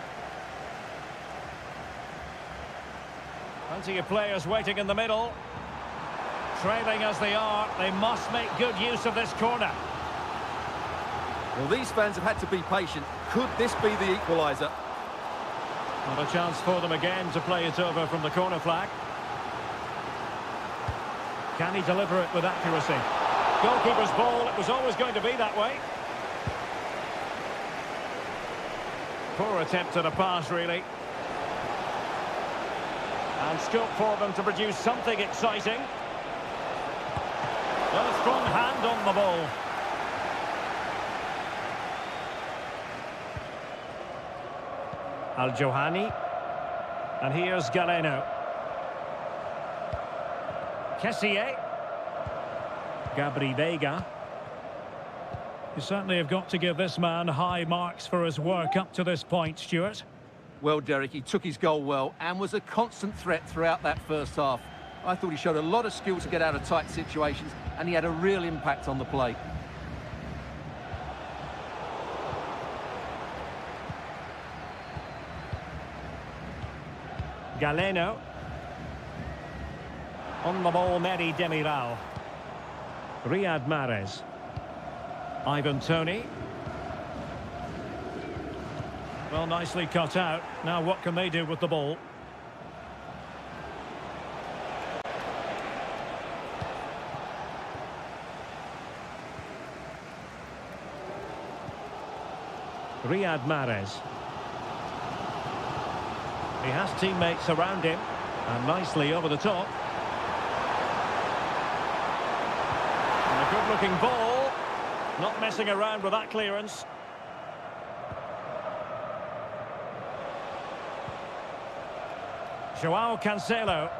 Plenty of players waiting in the middle. Trailing as they are, they must make good use of this corner. Well, these fans have had to be patient. Could this be the equaliser? Not a chance for them again to play it over from the corner flag. Can he deliver it with accuracy? Goalkeeper's ball, it was always going to be that way. Poor attempt at a pass, really. And scope for them to produce something exciting. Well, a strong hand on the ball. Al-Johani. And here's Galeno. Kessié. Gabri Veiga. You certainly have got to give this man high marks for his work up to this point, Stuart. Well, Derek, he took his goal well and was a constant threat throughout that first half. I thought he showed a lot of skill to get out of tight situations, and he had a real impact on the play. Galeno. On the ball, Meri Demiral. Riyad Mahrez. Ivan Toney. Well, nicely cut out. Now what can they do with the ball? Riyad Mahrez. He has teammates around him. And nicely over the top. And a good-looking ball. Not messing around with that clearance. Joao Cancelo.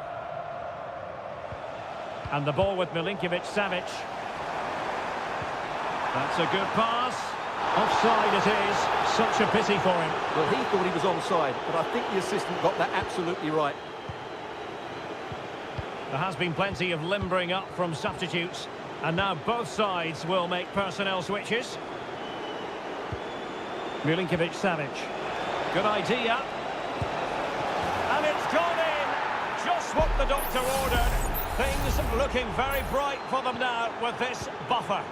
And the ball with Milinkovic-Savic. That's a good pass. Offside it is. Such a pity for him. Well, he thought he was onside, but I think the assistant got that absolutely right. There has been plenty of limbering up from substitutes. And now both sides will make personnel switches. Milinkovic-Savic. Good idea. And it's gone in. Just what the doctor ordered. Things looking very bright for them now with this buffer.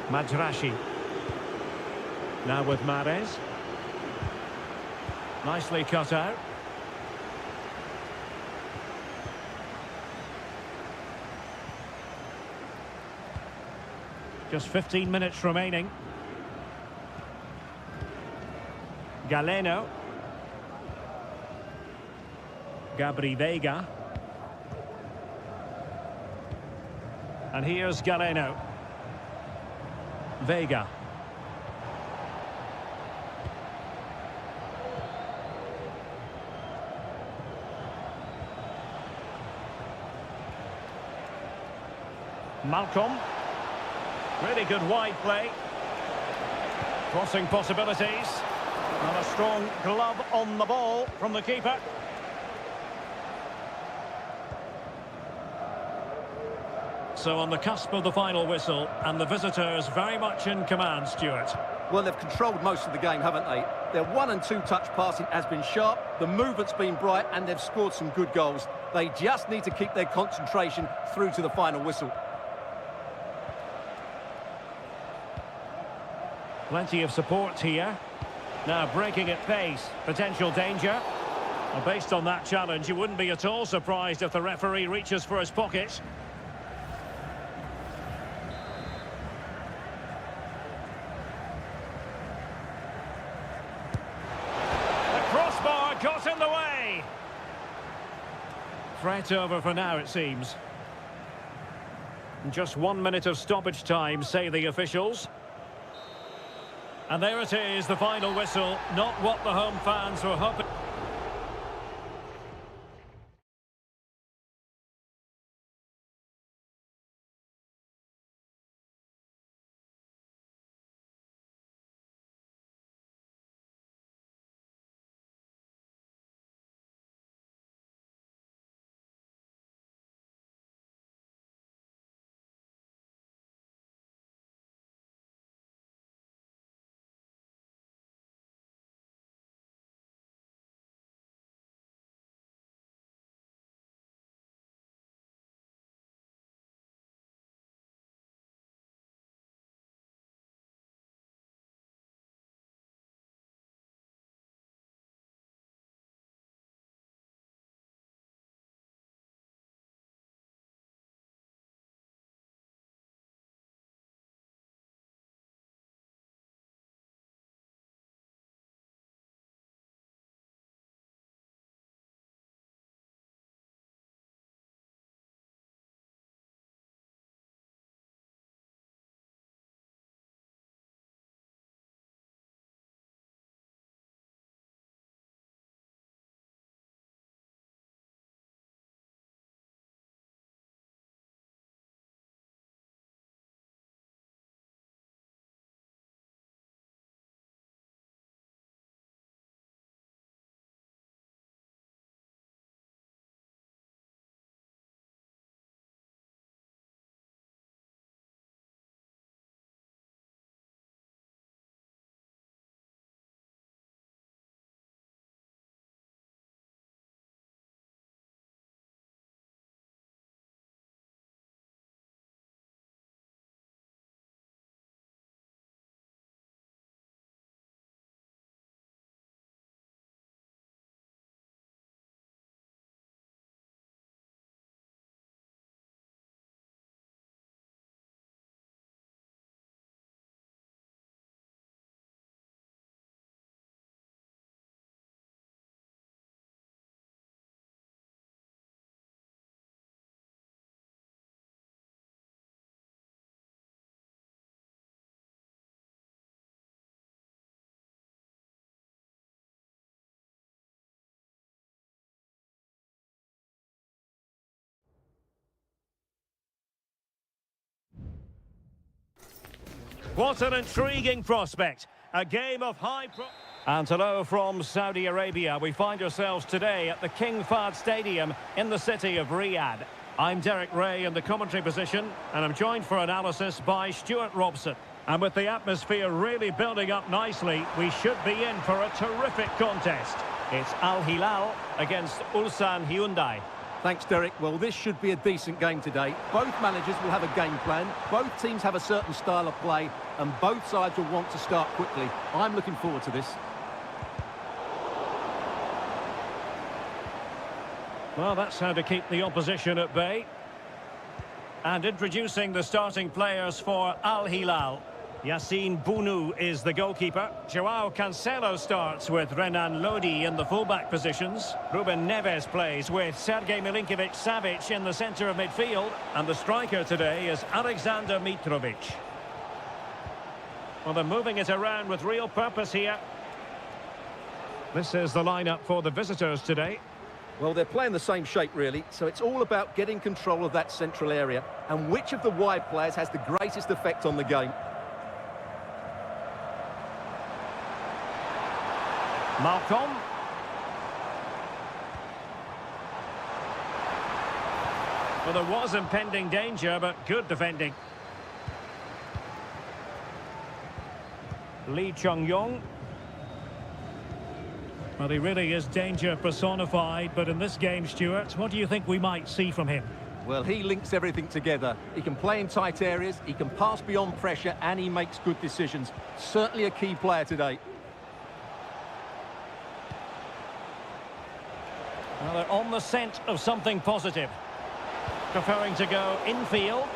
Majrashi. Now with Mahrez. Nicely cut out. Just 15 minutes remaining. Galeno. Gabri Veiga. And here's Galeno. Veiga. Malcolm. Really good wide play. Crossing possibilities. And a strong glove on the ball from the keeper. So on the cusp of the final whistle, and the visitors very much in command, Stuart. Well, they've controlled most of the game, haven't they? Their 1- and 2-touch passing has been sharp, the movement's been bright, and they've scored some good goals. They just need to keep their concentration through to the final whistle. Plenty of support here. Now breaking at pace. Potential danger. Well, based on that challenge, you wouldn't be at all surprised if the referee reaches for his pocket. The crossbar got in the way. Threat over for now, it seems. Just 1 minute of stoppage time, say the officials. And there it is, the final whistle. Not what the home fans were hoping. What an intriguing prospect. A game of And hello from Saudi Arabia. We find ourselves today at the King Fahd Stadium in the city of Riyadh. I'm Derek Ray in the commentary position, and I'm joined for analysis by Stuart Robson. And with the atmosphere really building up nicely, we should be in for a terrific contest. It's Al Hilal against Ulsan Hyundai. Thanks, Derek. Well, this should be a decent game today. Both managers will have a game plan. Both teams have a certain style of play, and both sides will want to start quickly. I'm looking forward to this. Well, that's how to keep the opposition at bay. And introducing the starting players for Al Hilal. Yassine Bounou is the goalkeeper. Joao Cancelo starts with Renan Lodi in the fullback positions. Ruben Neves plays with Sergej Milinkovic-Savic in the centre of midfield. And the striker today is Alexander Mitrovic. Well, they're moving it around with real purpose here. This is the lineup for the visitors today. Well, they're playing the same shape, really, so it's all about getting control of that central area and which of the wide players has the greatest effect on the game. Malcolm. Well, there was impending danger, but good defending. Lee Chung-yong. Well, he really is danger personified, but in this game, Stuart, what do you think we might see from him? Well, he links everything together. He can play in tight areas, he can pass beyond pressure, and he makes good decisions. Certainly a key player today. Well, they're on the scent of something positive. Preferring to go infield.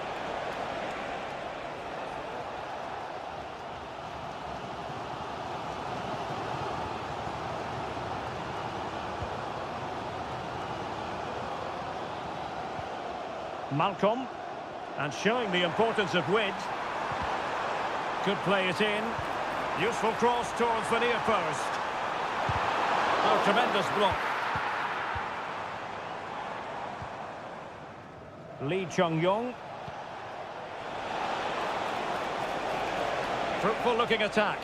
Malcolm, and showing the importance of width. Could play it in. Useful cross towards the near post. Oh, tremendous block. Lee Chung-yong. Fruitful looking attack.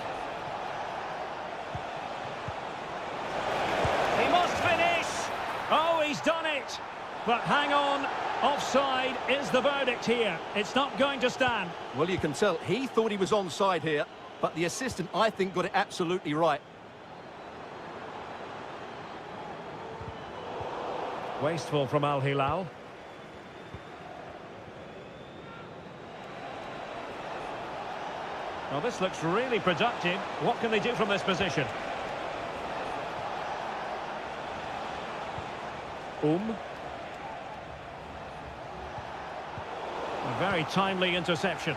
He must finish. Oh, he's done it. But hang on. Offside is the verdict here. It's not going to stand. Well, you can tell he thought he was onside here, but the assistant, I think, got it absolutely right. Wasteful from Al Hilal. Well, this looks really productive. What can they do from this position? A very timely interception.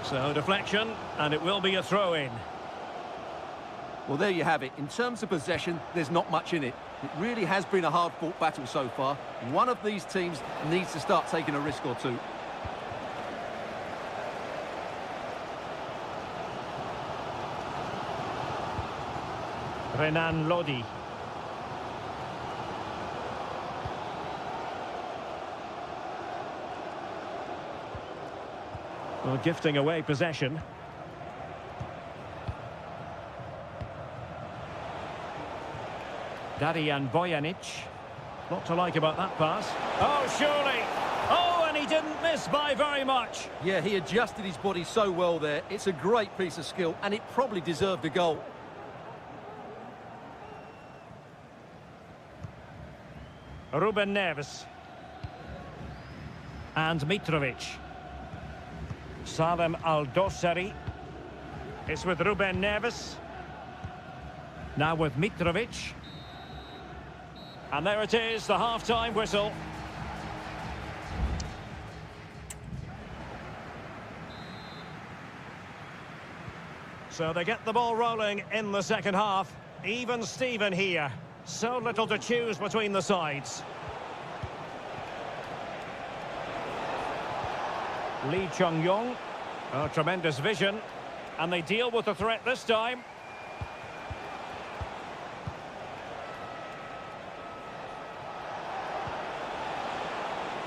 So, deflection, and it will be a throw-in. Well, there you have it. In terms of possession, there's not much in it. It really has been a hard-fought battle so far. One of these teams needs to start taking a risk or two. Renan Lodi. Well, gifting away possession. Darijan Bojanic. Not to like about that pass. Oh, surely. Oh, and he didn't miss by very much. Yeah, he adjusted his body so well there. It's a great piece of skill, and it probably deserved a goal. Ruben Neves. And Mitrovic. Salem Al-Dossari. It's with Ruben Neves. Now with Mitrovic. And there it is, the half-time whistle. So they get the ball rolling in the second half. Even Steven here. So little to choose between the sides. Lee Chung-yong. Oh, tremendous vision. And they deal with the threat this time.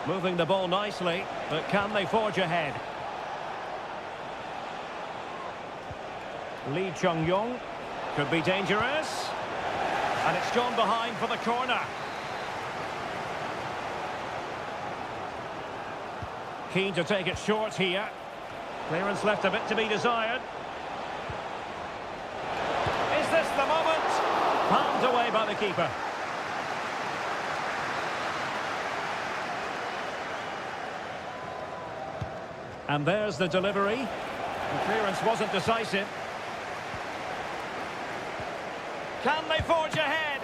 Moving the ball nicely, but can they forge ahead? Lee Chung-yong could be dangerous. And it's gone behind for the corner. Keen to take it short here. Clearance left a bit to be desired. Is this the moment? Palmed away by the keeper. And there's the delivery. The clearance wasn't decisive. Can they forge ahead?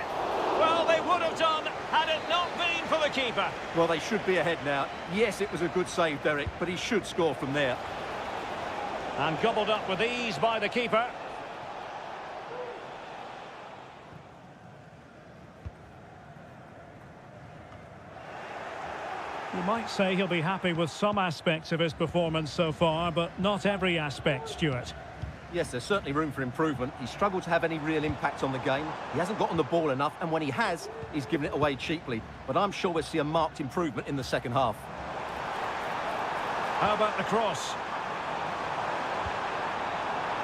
Well, they would have done had it not been for the keeper. Well, they should be ahead now. Yes, it was a good save, Derek, but he should score from there. And gobbled up with ease by the keeper. You might say he'll be happy with some aspects of his performance so far, but not every aspect, Stuart. Yes, there's certainly room for improvement. He's struggled to have any real impact on the game. He hasn't got on the ball enough, and when he has, he's given it away cheaply. But I'm sure we'll see a marked improvement in the second half. How about the cross?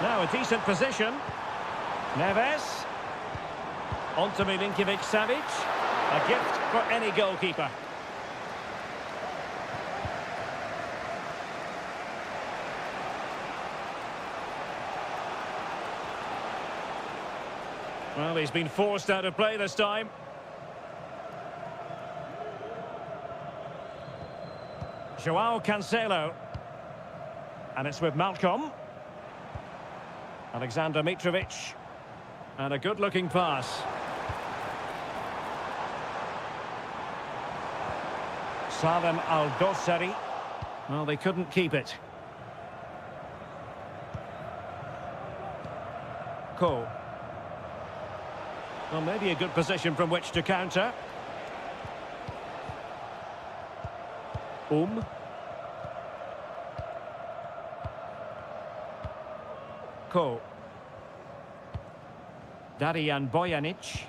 Now a decent position. Neves. On to Milinkovic-Savic. A gift for any goalkeeper. Well, he's been forced out of play this time. Joao Cancelo. And it's with Malcolm. Alexander Mitrovic. And a good-looking pass. Salem Al-Dossari. Well, they couldn't keep it. Cole. Well, maybe a good position from which to counter. Ko. Darijan Bojanic.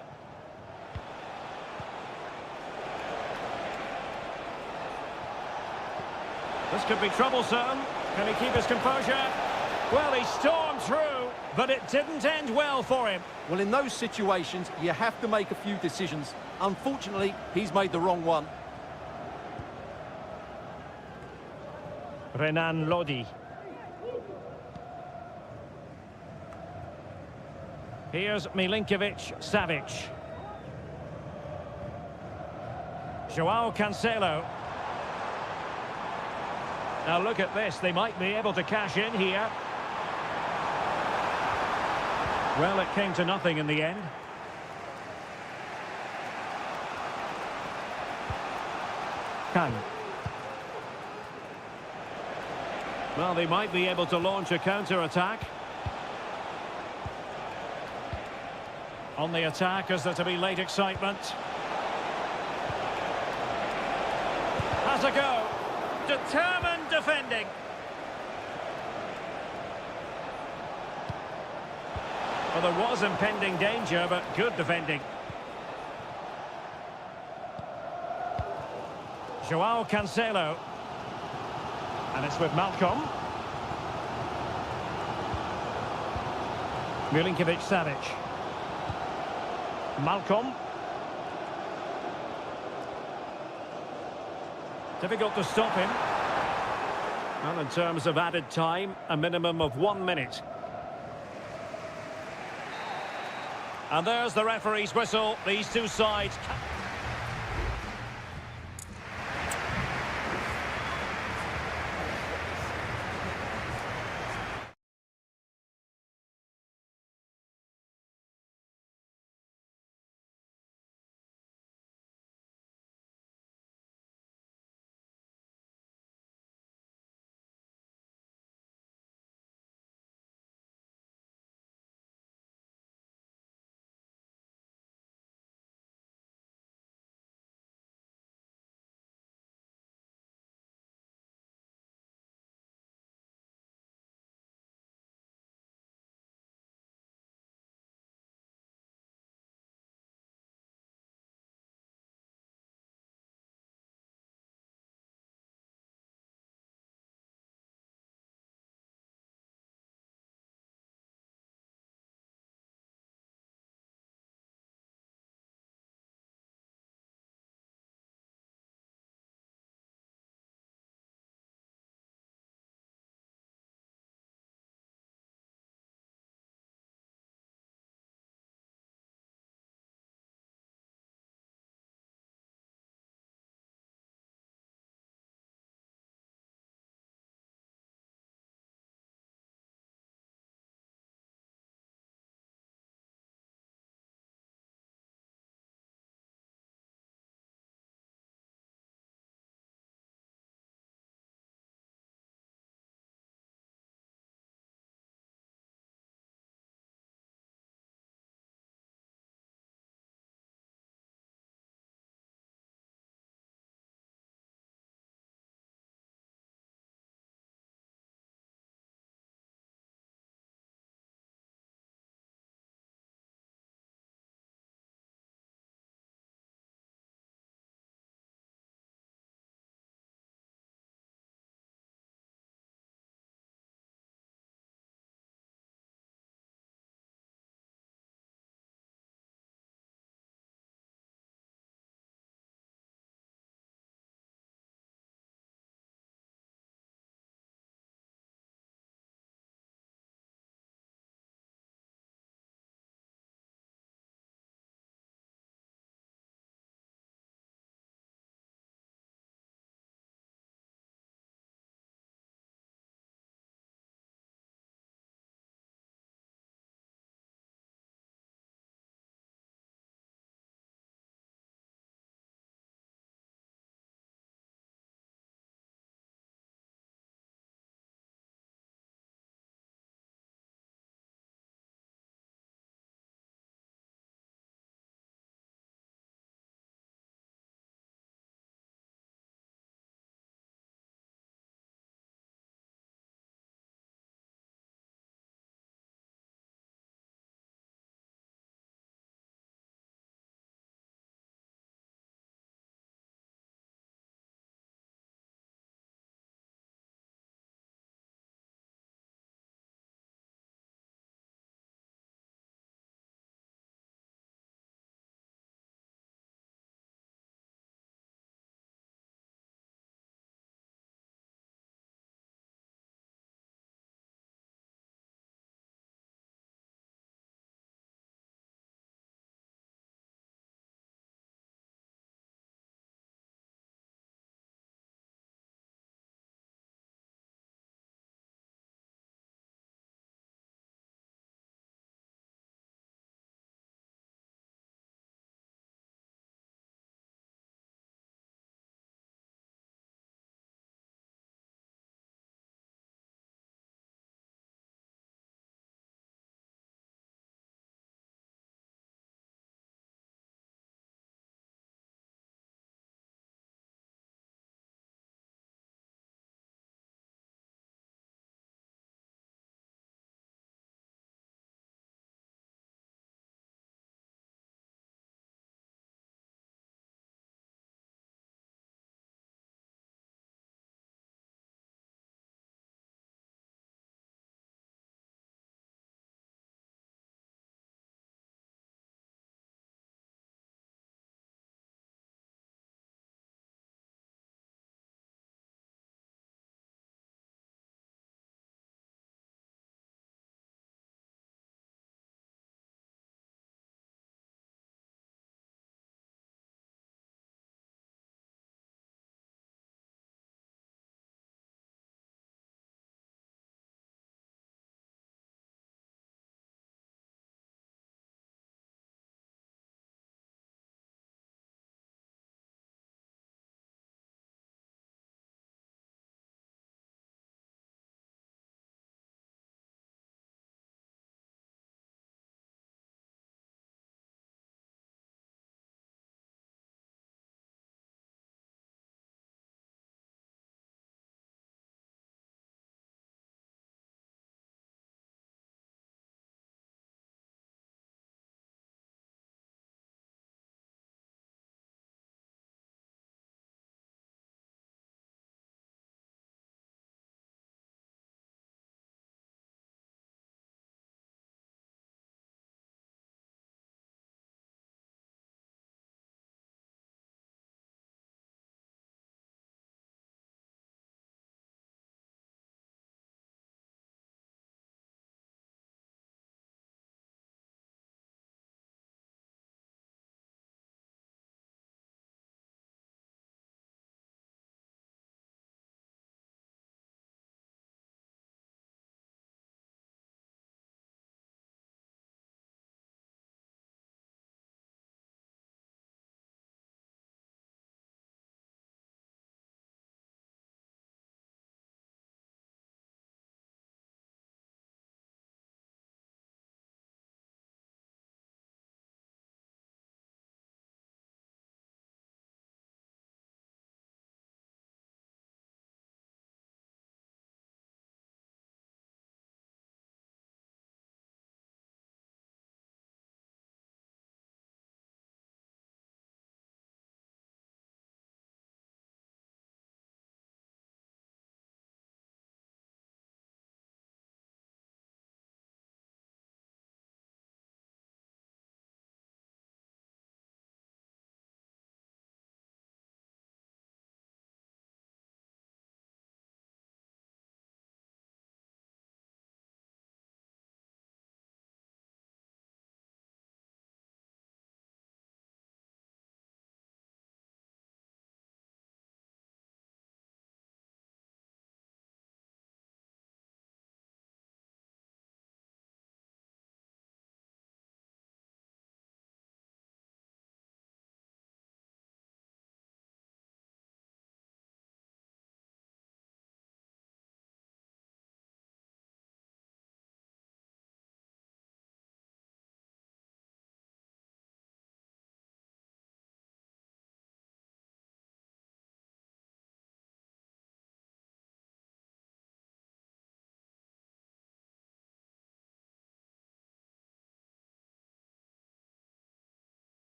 This could be troublesome. Can he keep his composure? Well, he stormed through, but it didn't end well for him. Well, in those situations, you have to make a few decisions. Unfortunately, he's made the wrong one. Renan Lodi. Here's Milinkovic-Savic. Joao Cancelo. Now look at this, they might be able to cash in here. Well, it came to nothing in the end. Kang. Well, they might be able to launch a counter-attack. On the attack, is there to be late excitement? Has a go. Determined defending. Well, there was impending danger, but good defending. Joao Cancelo. And it's with Malcolm. Milinkovic-Savic. Malcolm. Difficult to stop him. Well, in terms of added time, a minimum of 1 minute. And there's the referee's whistle. These two sides...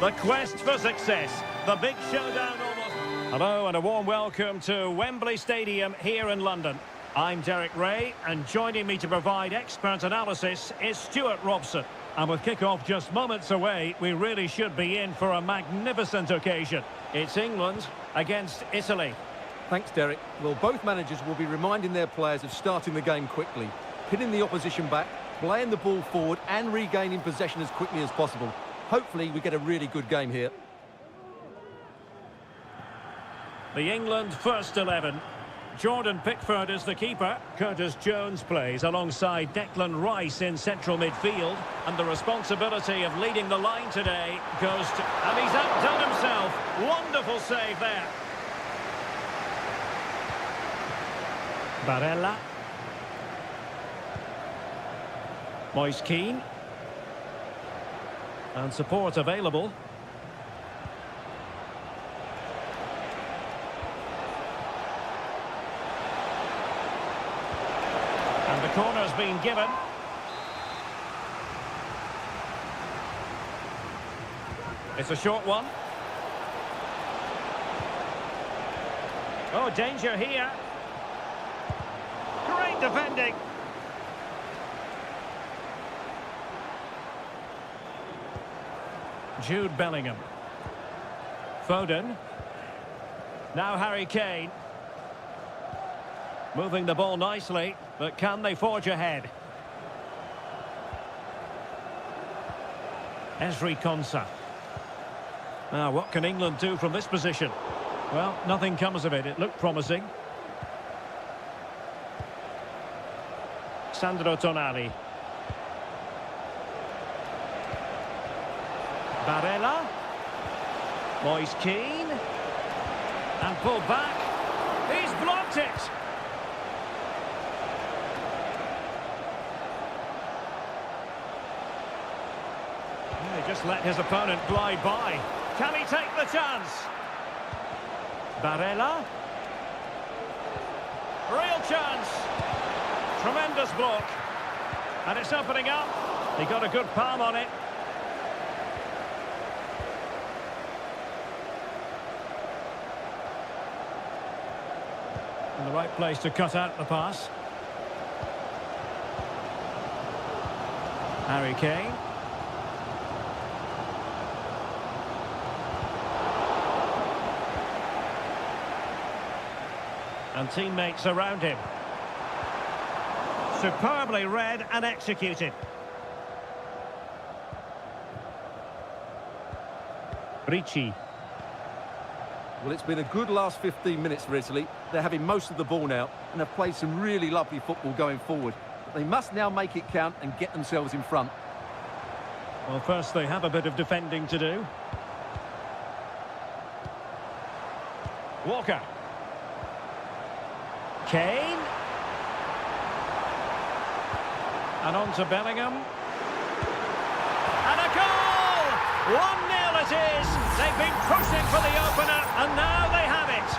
The quest for success. The big showdown almost. Hello and a warm welcome to Wembley Stadium here in London. I'm Derek Ray, and joining me to provide expert analysis is Stuart Robson. And with kick-off just moments away, we really should be in for a magnificent occasion. It's England against Italy. Thanks, Derek. Well, both managers will be reminding their players of starting the game quickly, hitting the opposition back, playing the ball forward and regaining possession as quickly as possible. Hopefully, we get a really good game here. The England first 11. Jordan Pickford is the keeper. Curtis Jones plays alongside Declan Rice in central midfield. And the responsibility of leading the line today goes to... And he's outdone himself. Wonderful save there. Barella. Moise Keane. And support available. And the corner's been given. It's a short one. Oh, danger here. Great defending. Jude Bellingham. Foden. Now Harry Kane. Moving the ball nicely, but can they forge ahead? Ezri Konsa. Now, what can England do from this position? Well, nothing comes of it. It looked promising. Sandro Tonali. Barella. Moise Keane. And pulled back. He's blocked it. He just let his opponent glide by. Can he take the chance? Barella. Real chance. Tremendous block. And it's opening up. He got a good palm on it. In the right place to cut out the pass. Harry Kane. And teammates around him. Superbly read and executed. Ricci. Well, it's been a good last 15 minutes for Italy. They're having most of the ball now and have played some really lovely football going forward. But they must now make it count and get themselves in front. Well, first they have a bit of defending to do. Walker. Kane. And on to Bellingham. And a goal! 1-0 it is. They've been pushing for the opener, and now they have it.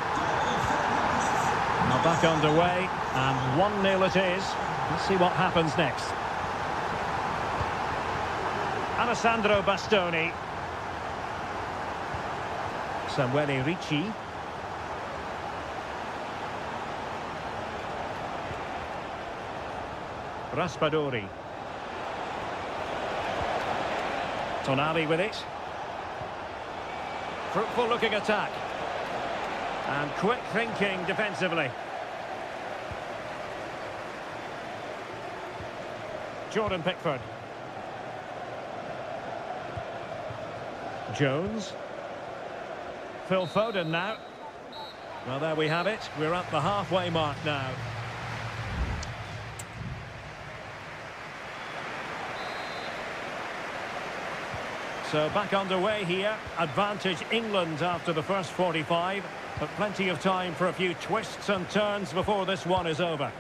Now back underway, and 1-0 it is. Let's see what happens next. Alessandro Bastoni. Samuele Ricci. Raspadori. Tonali with it. Fruitful looking attack. And quick thinking defensively. Jordan Pickford. Jones. Phil Foden now. Well, there we have it. We're at the halfway mark now. So back underway here. Advantage England after the first 45. But plenty of time for a few twists and turns before this one is over.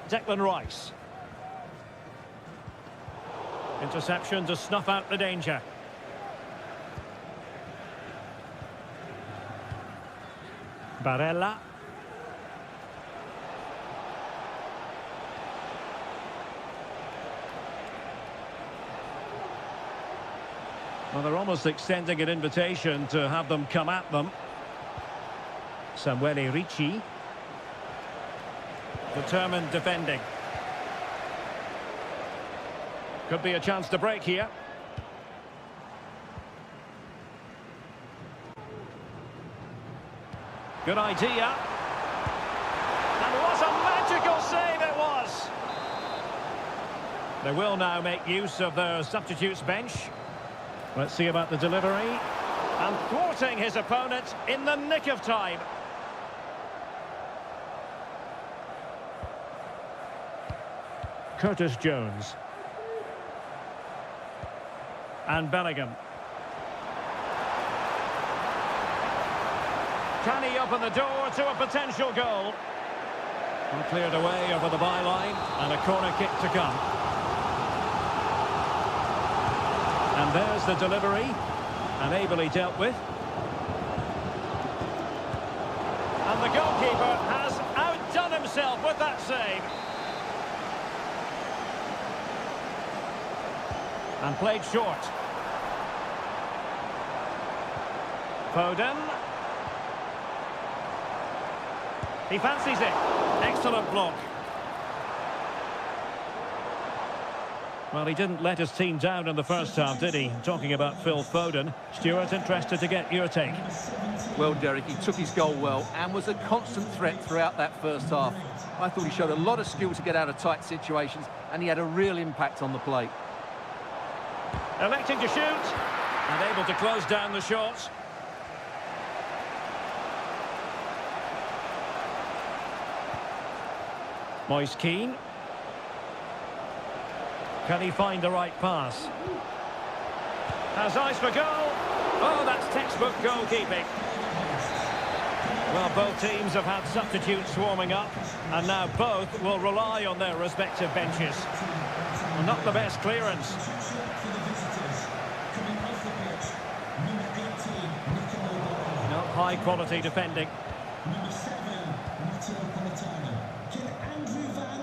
Declan Rice. Interception to snuff out the danger. Barella. Well, they're almost extending an invitation to have them come at them. Samuele Ricci. Determined defending. Could be a chance to break here. Good idea. And what a magical save it was! They will now make use of their substitutes bench. Let's see about the delivery. And thwarting his opponent in the nick of time. Curtis Jones. And Bellingham. Can he open the door to a potential goal? And cleared away over the byline, and a corner kick to come. And there's the delivery, and ably dealt with. And the goalkeeper has outdone himself with that save. And played short. Foden. He fancies it. Excellent block. Well, he didn't let his team down in the first half, did he? Talking about Phil Foden. Stuart, interested to get your take. Well, Derek, he took his goal well and was a constant threat throughout that first half. I thought he showed a lot of skill to get out of tight situations, and he had a real impact on the plate. Electing to shoot, and able to close down the shots. Moise Keane. Can he find the right pass? Has eyes for goal. Oh, that's textbook goalkeeping. Well, both teams have had substitutes warming up, and now both will rely on their respective benches. Well, not the best clearance. Not high-quality defending.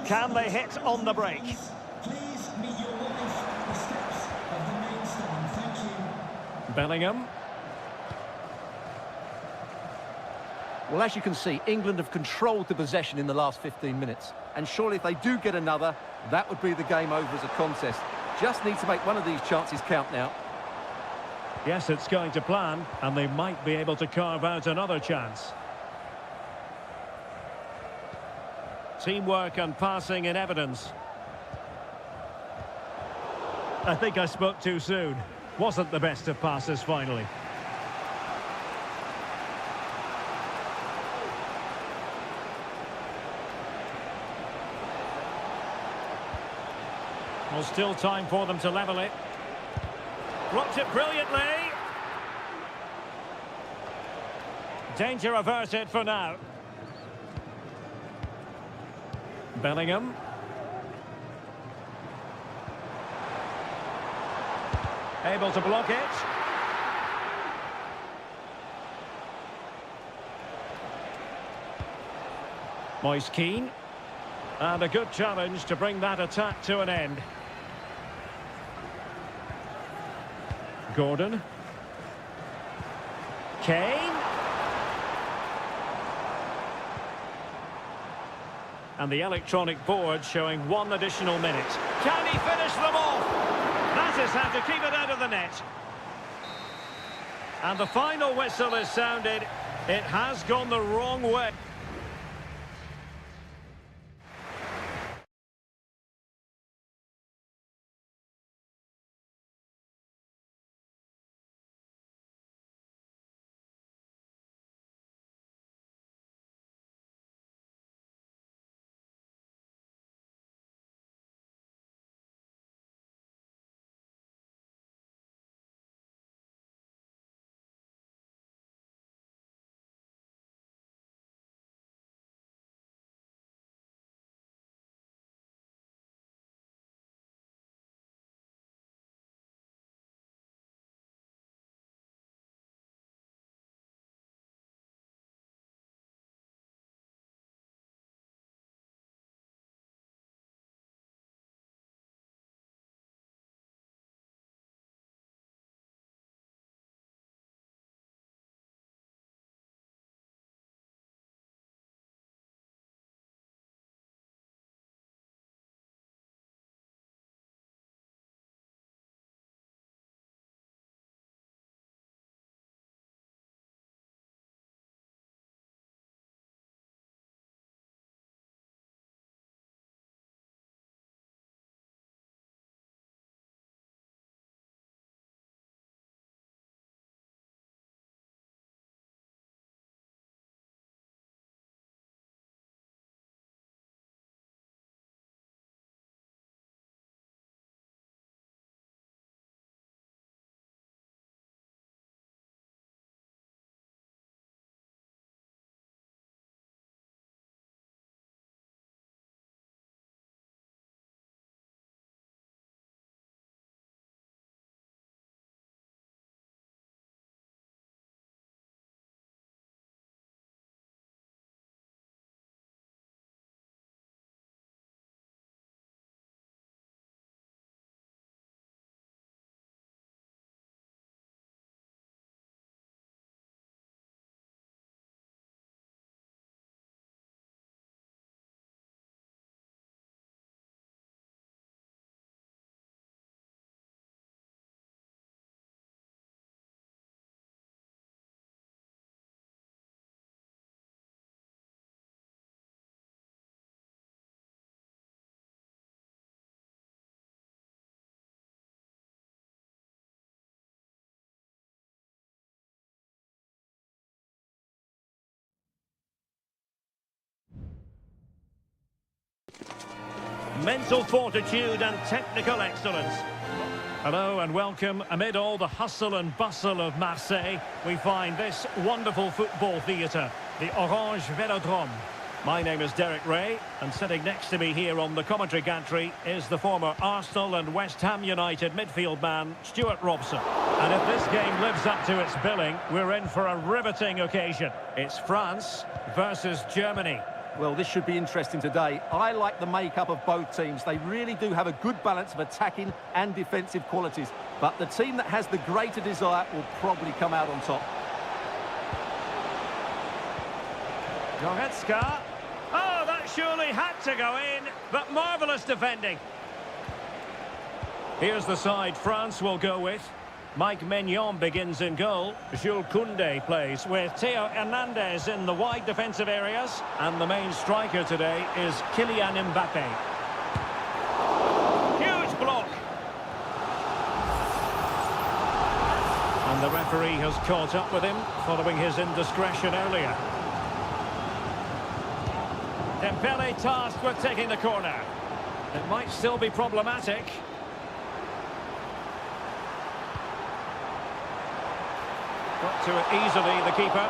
Can they hit on the break? Bellingham. Well, as you can see, England have controlled the possession in the last 15 minutes. And surely if they do get another, that would be the game over as a contest. Just need to make one of these chances count now. Yes, it's going to plan, and they might be able to carve out another chance. Teamwork and passing in evidence. I think I spoke too soon. Wasn't the best of passes finally. Well, still time for them to level it. Blocked it brilliantly. Danger averted for now. Bellingham. Able to block it. Moise Keane. And a good challenge to bring that attack to an end. Gordon. Kane. And the electronic board showing one additional minute. Can he finish them off? That is how to keep it out of the net. And the final whistle is sounded. It has gone the wrong way. mental fortitude and technical excellence. Hello and welcome. Amid all the hustle and bustle of Marseille, we find this wonderful football theatre, the Orange Velodrome. My name is Derek Ray, and sitting next to me here on the commentary gantry is the former Arsenal and West Ham United midfield man, Stuart Robson. And if this game lives up to its billing, we're in for a riveting occasion. It's France versus Germany. Well, this should be interesting today. I like the makeup of both teams. They really do have a good balance of attacking and defensive qualities. But the team that has the greater desire will probably come out on top. Goretzka. Oh, that surely had to go in, but marvellous defending. Here's the side France will go with. Mike Maignan begins in goal. Jules Koundé plays with Theo Hernandez in the wide defensive areas. And the main striker today is Kylian Mbappe. Huge block. And the referee has caught up with him following his indiscretion earlier. Dembele tasked with taking the corner. It might still be problematic. Got to it easily, the keeper.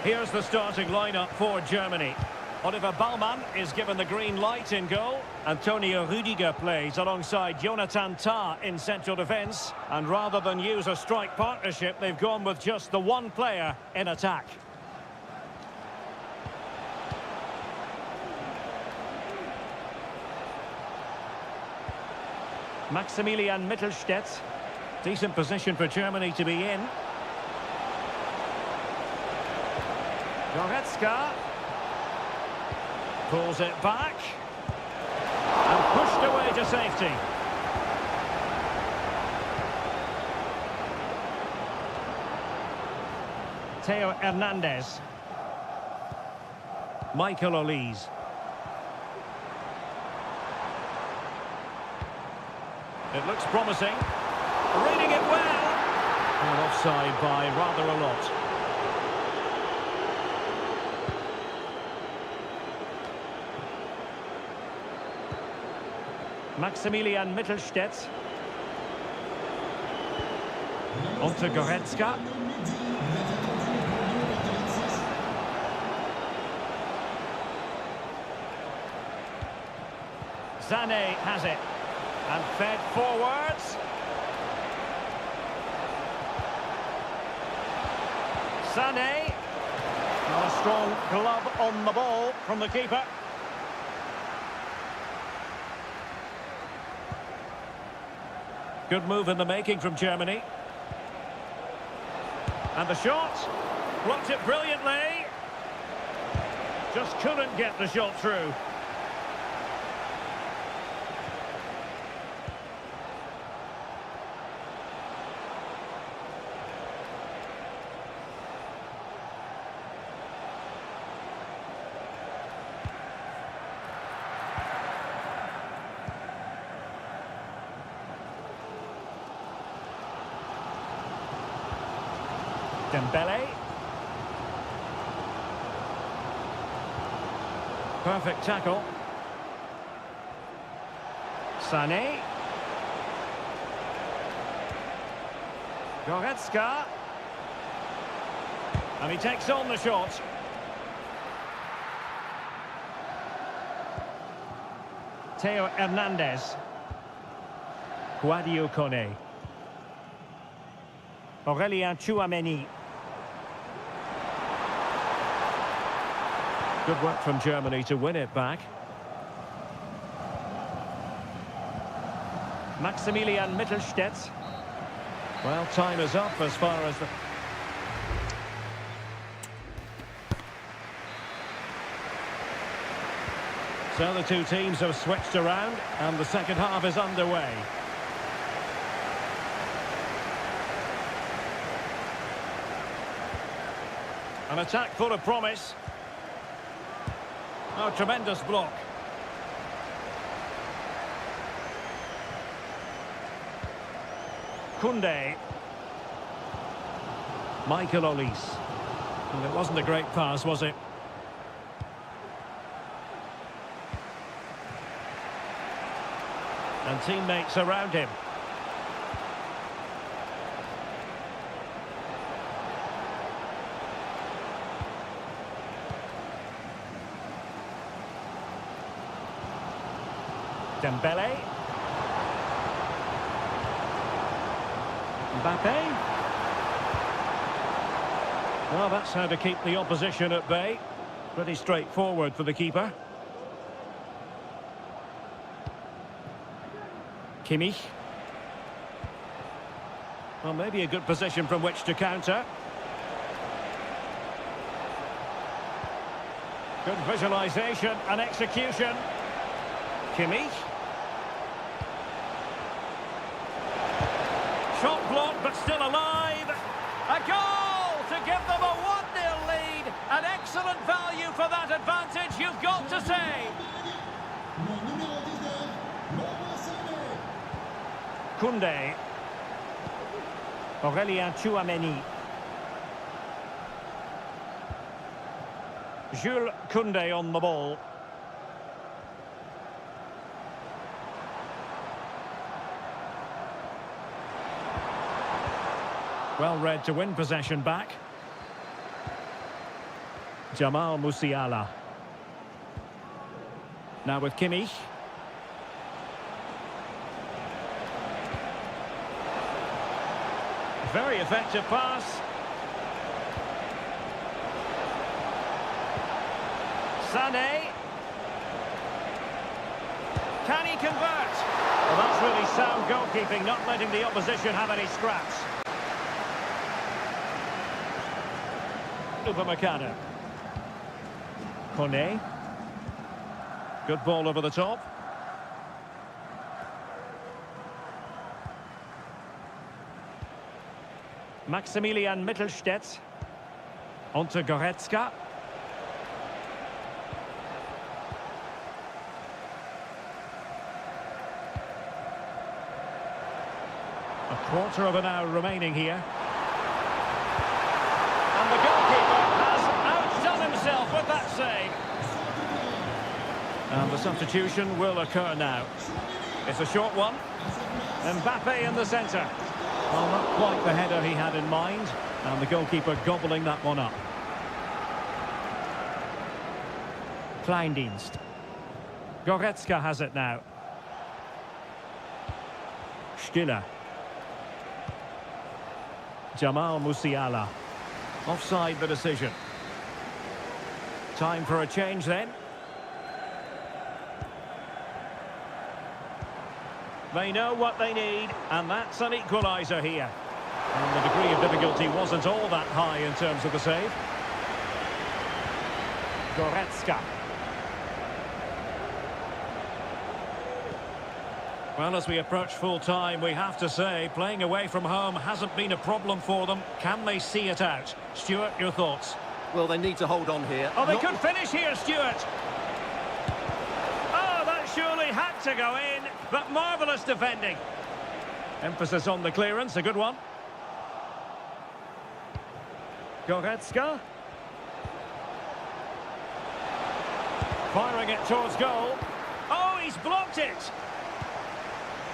Here's the starting lineup for Germany. Oliver Baumann is given the green light in goal. Antonio Rüdiger plays alongside Jonathan Tah in central defence. And rather than use a strike partnership, they've gone with just the one player in attack. Maximilian Mittelstädt. Decent position for Germany to be in. Goretzka. Pulls it back. And pushed away to safety. Theo Hernandez. Michael Olise. It looks promising. Reading it well. And offside by rather a lot. Maximilian Mittelstädt. On to Goretzka. Sané has it. And fed forwards. Sané. Not a strong glove on the ball from the keeper. Good move in the making from Germany. And the shot. Blocked it brilliantly. Just couldn't get the shot through. Dembele. Perfect tackle. Sané. Goretzka. And he takes on the shot. Theo Hernandez. Guadio Kone. Aurélien Tchouameni. Good work from Germany to win it back. Maximilian Mittelstädt. Well, time is up as far as the... So the two teams have switched around and the second half is underway. An attack full of promise. Oh, tremendous block. Koundé. Michael Olise. Well, it wasn't a great pass, was it? And teammates around him. Dembele. Mbappe. Well, that's how to keep the opposition at bay. Pretty straightforward for the keeper. Kimmich. Well, maybe a good position from which to counter. Good visualisation and execution. Kimmich. Shot blocked, but still alive. A goal to give them a 1-0 lead. An excellent value for that advantage, you've got to say. Koundé. Aurélien Tchouameni. Jules Koundé on the ball. Well read to win possession back. Jamal Musiala. Now with Kimmich. Very effective pass. Sané. Can he convert? Well, that's really sound goalkeeping, not letting the opposition have any scraps. Upamecano. Kone. Good ball over the top. Maximilian Mittelstädt. Onto Goretzka. A quarter of an hour remaining here. And the goalkeeper has outdone himself with that save. And the substitution will occur now. It's a short one. Mbappe in the centre. Well, not quite the header he had in mind. And the goalkeeper gobbling that one up. Kleindienst. Goretzka has it now. Stiller. Jamal Musiala. Offside the decision. Time for a change then. They know what they need, and that's an equaliser here. And the degree of difficulty wasn't all that high in terms of the save. Goretzka. Well, as we approach full time, we have to say, playing away from home hasn't been a problem for them. Can they see it out? Stuart, your thoughts? Well, they need to hold on here. Oh, they could finish here, Stuart. Oh, that surely had to go in, but marvellous defending. Emphasis on the clearance, a good one. Goretzka. Firing it towards goal. Oh, he's blocked it.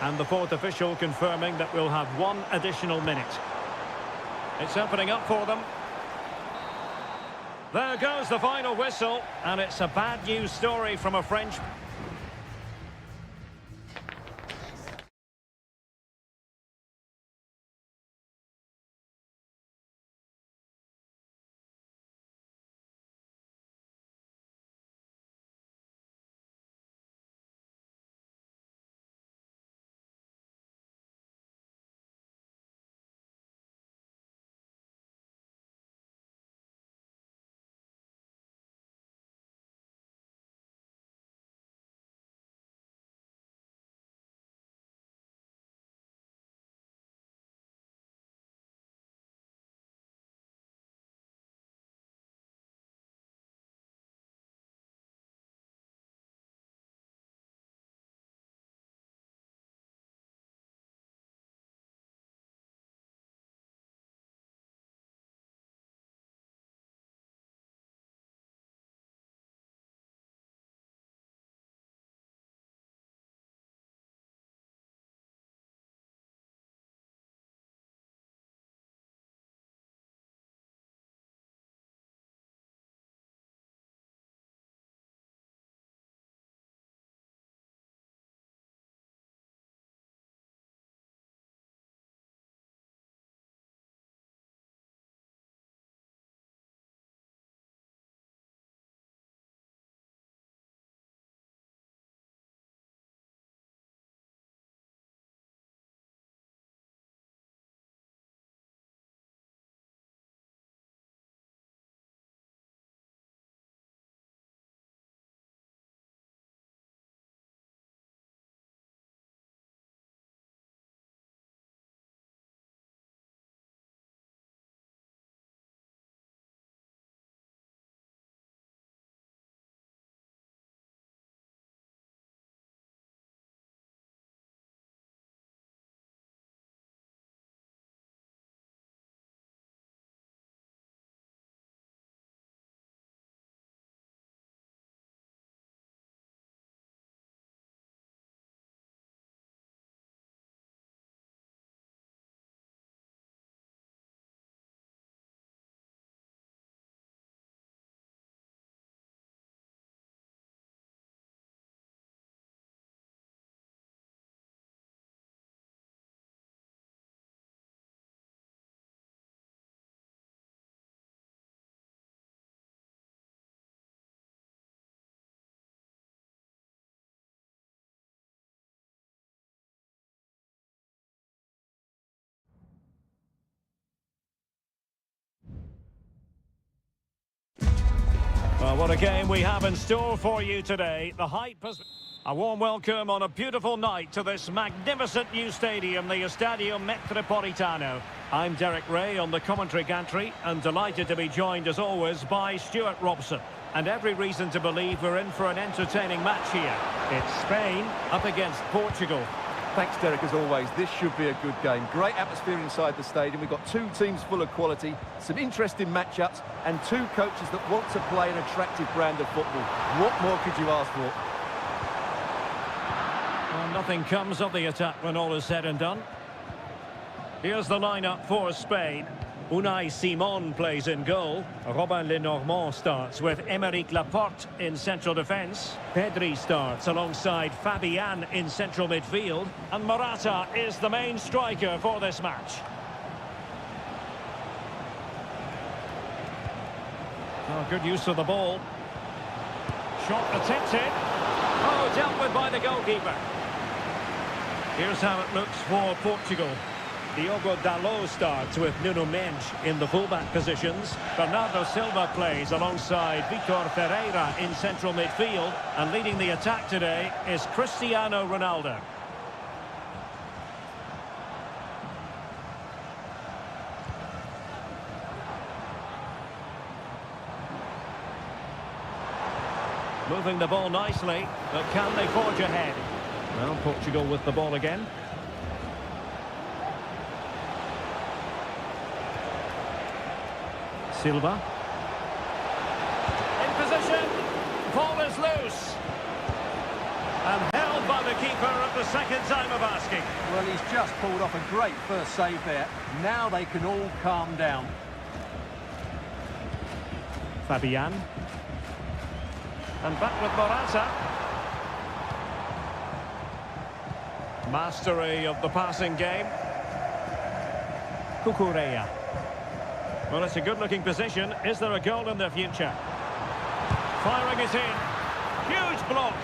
And the fourth official confirming that we'll have one additional minute. It's opening up for them. There goes the final whistle, and it's a bad news story from a French... Well, what a game we have in store for you today. The hype has... A warm welcome on a beautiful night to this magnificent new stadium, the Estadio Metropolitano. I'm Derek Ray on the commentary gantry and delighted to be joined as always by Stuart Robson. And every reason to believe we're in for an entertaining match here. It's Spain up against Portugal. Thanks, Derek, as always. This should be a good game. Great atmosphere inside the stadium. We've got two teams full of quality, some interesting matchups, and two coaches that want to play an attractive brand of football. What more could you ask for? Well, nothing comes of the attack when all is said and done. Here's the lineup for Spain. Unai Simon plays in goal. Robin Lenormand starts with Aymeric Laporte in central defence. Pedri starts alongside Fabian in central midfield. And Morata is the main striker for this match. Oh, good use of the ball. Shot attempted. Oh, dealt with by the goalkeeper. Here's how it looks for Portugal. Diogo Dalot starts with Nuno Mendes in the fullback positions. Bernardo Silva plays alongside Vitor Ferreira in central midfield. And leading the attack today is Cristiano Ronaldo. Moving the ball nicely, but can they forge ahead? Well, Portugal with the ball again. Silva. In position. Ball is loose. And held by the keeper at the second time of asking. Well, he's just pulled off a great first save there. Now they can all calm down. Fabian. And back with Morata. Mastery of the passing game. Cucurella. Well, it's a good-looking position. Is there a goal in the future? Firing it in. Huge block.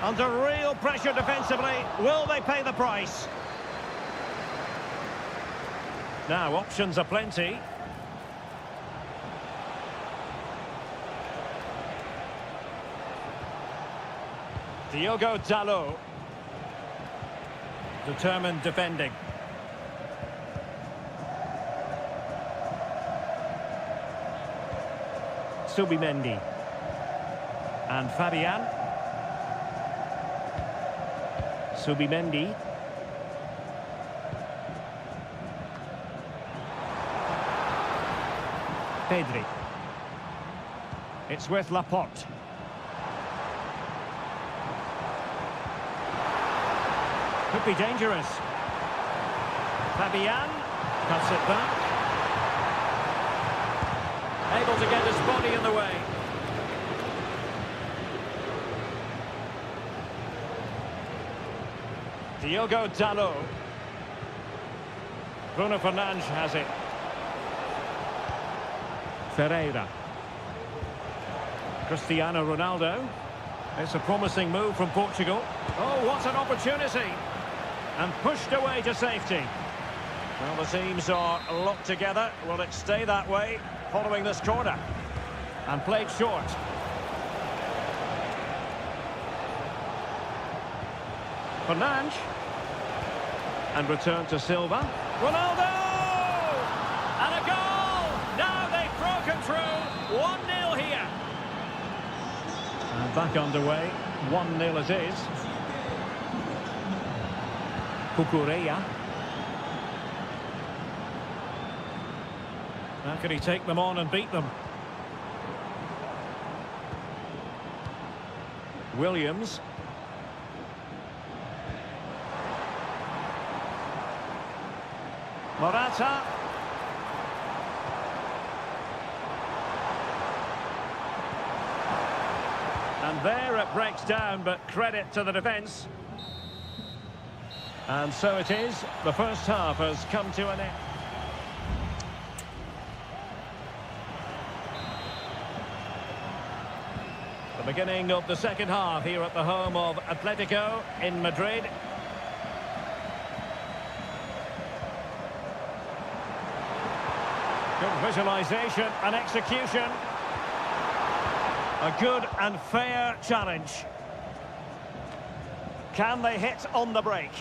Under real pressure defensively. Will they pay the price? Now, options are plenty. Diogo Dalot. Determined defending. Subimendi. And Fabian. Subimendi. Pedri. It's with Laporte. Could be dangerous. Fabian cuts it back. Able to get his body in the way. Diogo Dalot. Bruno Fernandes has it. Ferreira. Cristiano Ronaldo. It's a promising move from Portugal. Oh, what an opportunity. And pushed away to safety. Well, the teams are locked together. Will it stay that way following this corner? And played short. Fernandes. And return to Silva. Ronaldo! And a goal! Now they've broken through. 1-0 here. And back underway. 1-0 it is. Cucurella. How can he take them on and beat them? Williams. Morata. And there it breaks down, but credit to the defence. And so it is. The first half has come to an end. The beginning of the second half here at the home of Atletico in Madrid. Good visualisation and execution. A good and fair challenge. Can they hit on the break?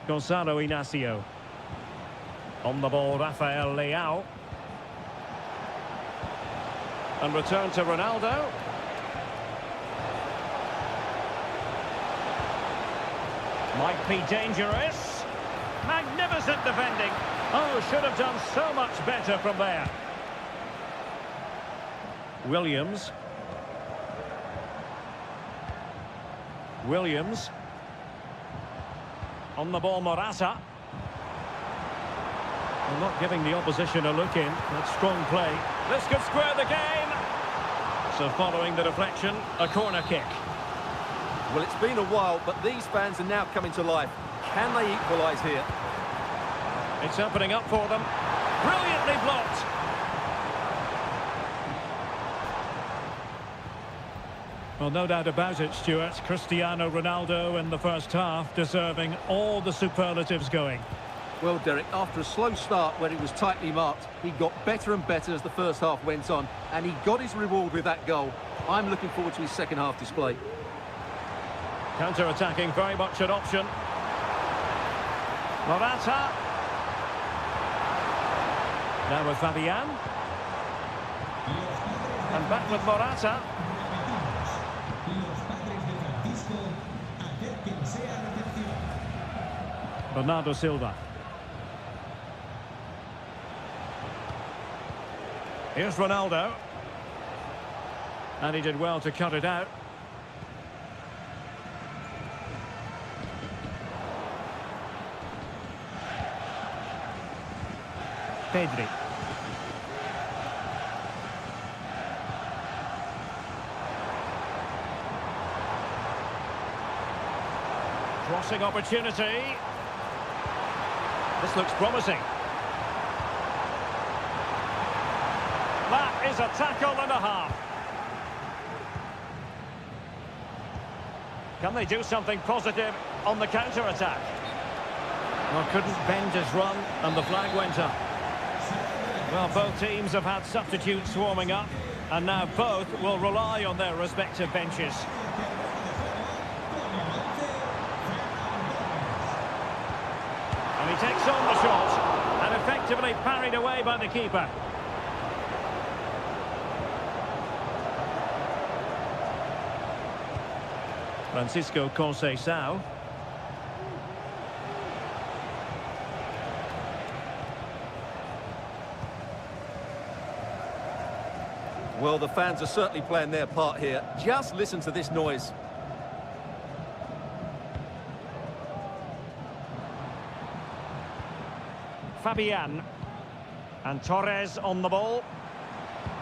Gonzalo Inacio. On the ball, Rafael Leao. And return to Ronaldo. Might be dangerous. Magnificent defending. Oh, should have done so much better from there. Williams. On the ball, Morata. Well, not giving the opposition a look in. That's strong play. This could square the game. So following the deflection, a corner kick. Well, it's been a while, but these fans are now coming to life. Can they equalise here? It's opening up for them. Brilliantly blocked. Well, no doubt about it, Stuart. Cristiano Ronaldo in the first half, deserving all the superlatives going. Well, Derek, after a slow start where he was tightly marked, he got better and better as the first half went on, and he got his reward with that goal. I'm looking forward to his second half display. Counter-attacking, very much an option. Morata. Now with Fabian. And back with Morata. Bernardo Silva. Here's Ronaldo. And he did well to cut it out. Pedri. Crossing opportunity. This looks promising. That is a tackle and a half. Can they do something positive on the counter-attack? Well, couldn't bend his run and the flag went up. Well, both teams have had substitutes warming up, and now both will rely on their respective benches. And he takes on the shot, and effectively parried away by the keeper. Francisco Conceição. Well, the fans are certainly playing their part here. Just listen to this noise. Fabian. And Torres on the ball.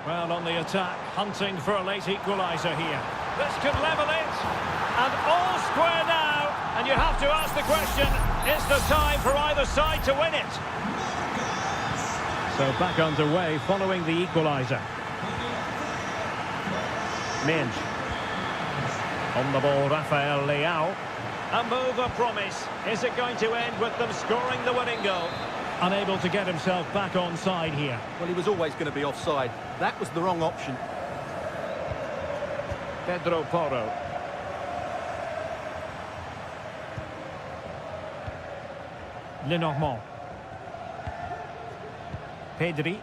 Well, on the attack, hunting for a late equaliser here. This could level it. And all square now. And you have to ask the question, is the time for either side to win it? So back underway following the equaliser. Minge. On the ball, Rafael Leao. A move of promise. Is it going to end with them scoring the winning goal? Unable to get himself back on side here. Well, he was always going to be offside. That was the wrong option. Pedro Porro. Lenormand. Pedri.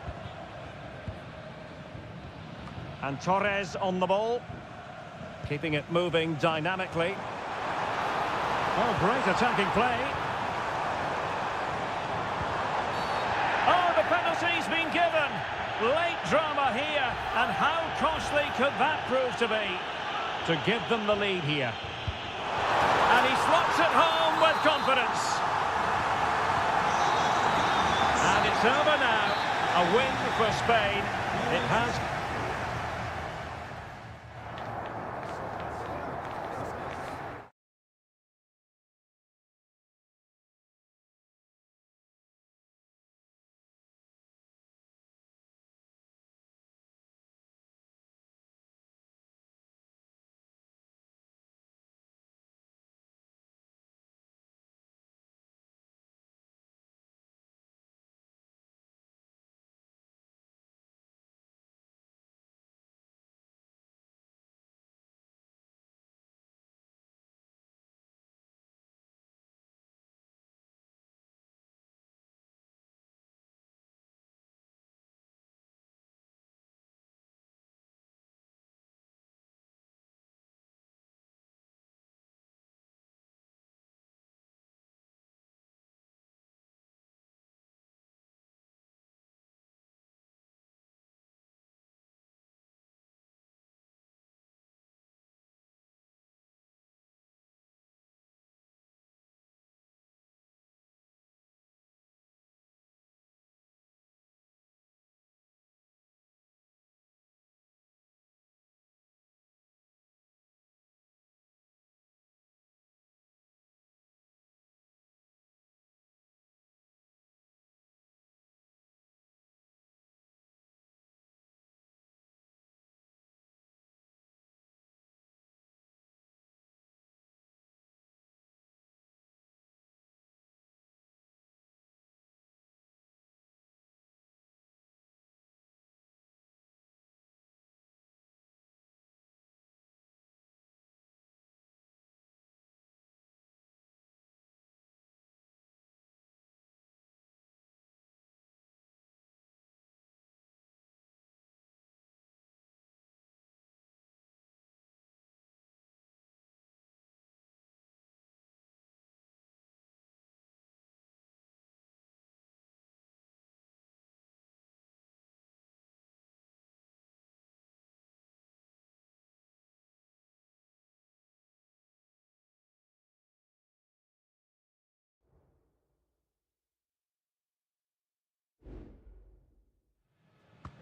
And Torres on the ball. Keeping it moving dynamically. Oh, great attacking play. Oh, the penalty's been given. Late drama here. And how costly could that prove to be? To give them the lead here. And he slots it home with confidence. And it's over now. A win for Spain. It has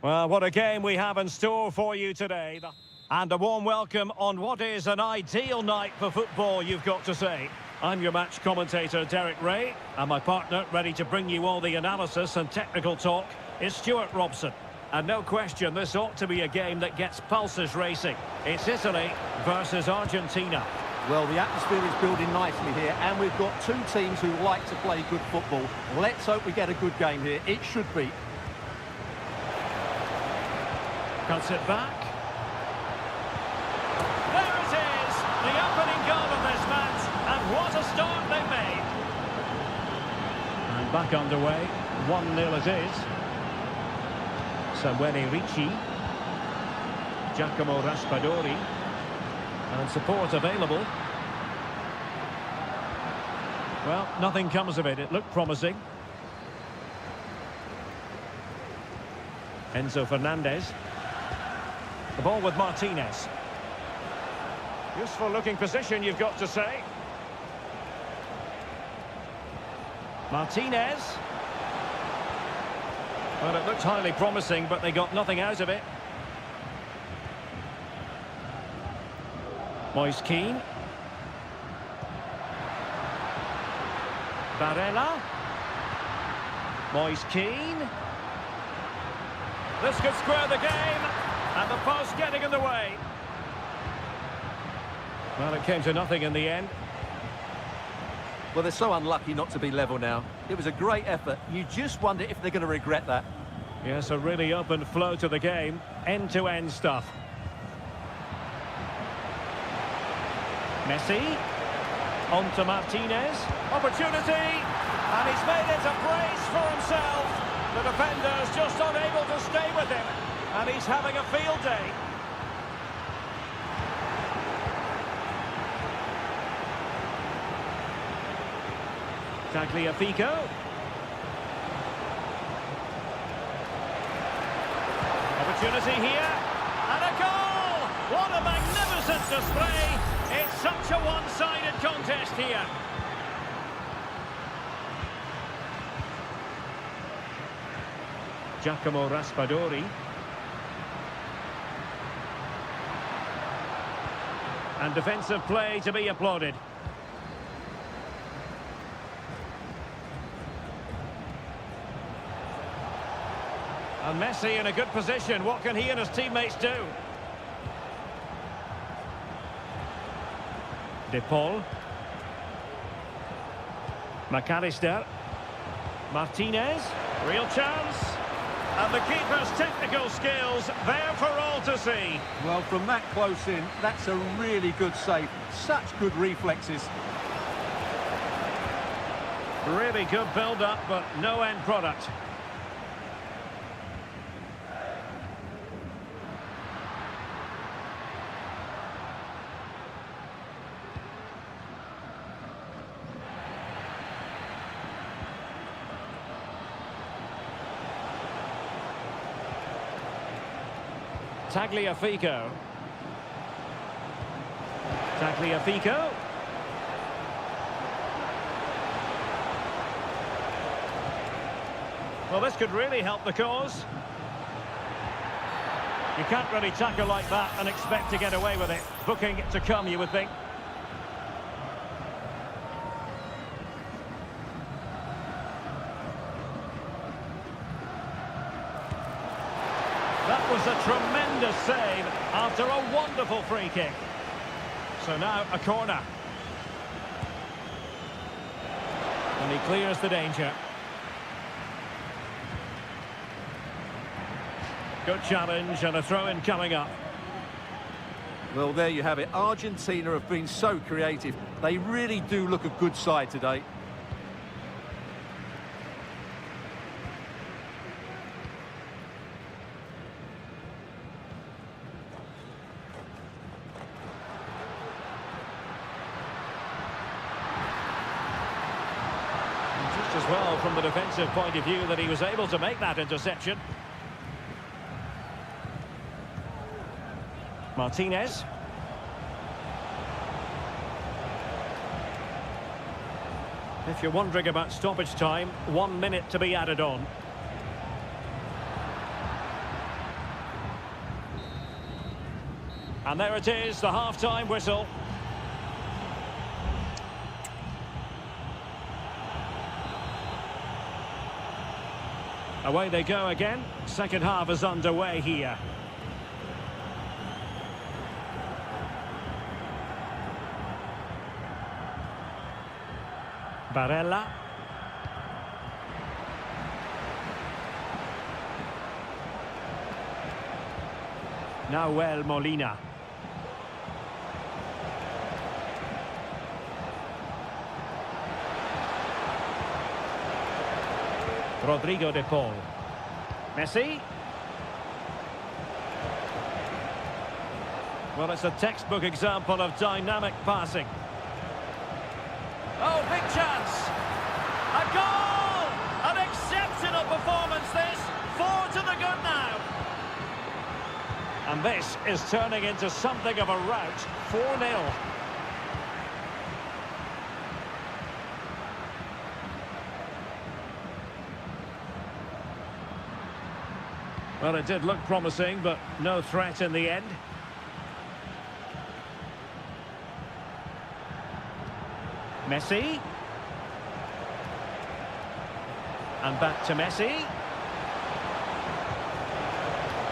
Well, what a game we have in store for you today. And a warm welcome on what is an ideal night for football, you've got to say. I'm your match commentator, Derek Ray, and my partner, ready to bring you all the analysis and technical talk, is Stuart Robson. And no question, this ought to be a game that gets pulses racing. It's Italy versus Argentina. Well, the atmosphere is building nicely here, and we've got two teams who like to play good football. Let's hope we get a good game here. It should be. Cuts it back. There it is! The opening goal of this match, and what a start they've made! And back underway, 1-0 it is. Samuele Ricci. Giacomo Raspadori. And support available. Well, nothing comes of it. It looked promising. Enzo Fernandez. The ball with Martinez. Useful looking position, you've got to say. Martinez. Well, it looked highly promising, but they got nothing out of it. Moise Kean. Barella. Moise Kean. This could square the game. And the post getting in the way. Well, it came to nothing in the end. Well, they're so unlucky not to be level now. It was a great effort. You just wonder if they're going to regret that. Yes, a really open flow to the game. End-to-end stuff. Messi. On to Martinez. Opportunity. And he's made it a brace for himself. The defender's just unable to stay with him. And he's having a field day. Tagliafico. Opportunity here. And a goal! What a magnificent display! It's such a one-sided contest here. Giacomo Raspadori. And defensive play to be applauded. And Messi in a good position. What can he and his teammates do? De Paul. McAllister. Martinez. Real chance. And the keeper's technical skills there for all to see. Well, from that close in, that's a really good save. Such good reflexes. Really good build-up, but no end product. Tagliafico. Tagliafico. Well, this could really help the cause. You can't really tackle like that and expect to get away with it. Booking to come, you would think. That was a tremendous save after a wonderful free kick. So now a corner. And he clears the danger. Good challenge and a throw-in coming up. Well, there you have it. Argentina have been so creative. They really do look a good side today. As well from the defensive point of view that he was able to make that interception. Martinez. If you're wondering about stoppage time, 1 minute to be added on. And there it is, the half-time whistle. Away they go again. Second half is underway here. Barella. Nahuel Molina. Rodrigo de Paul. Messi. Well, it's a textbook example of dynamic passing. Oh, big chance. A goal! An exceptional performance, this. 4 to the good now. And this is turning into something of a rout. 4-0. Well, it did look promising, but no threat in the end. Messi. And back to Messi.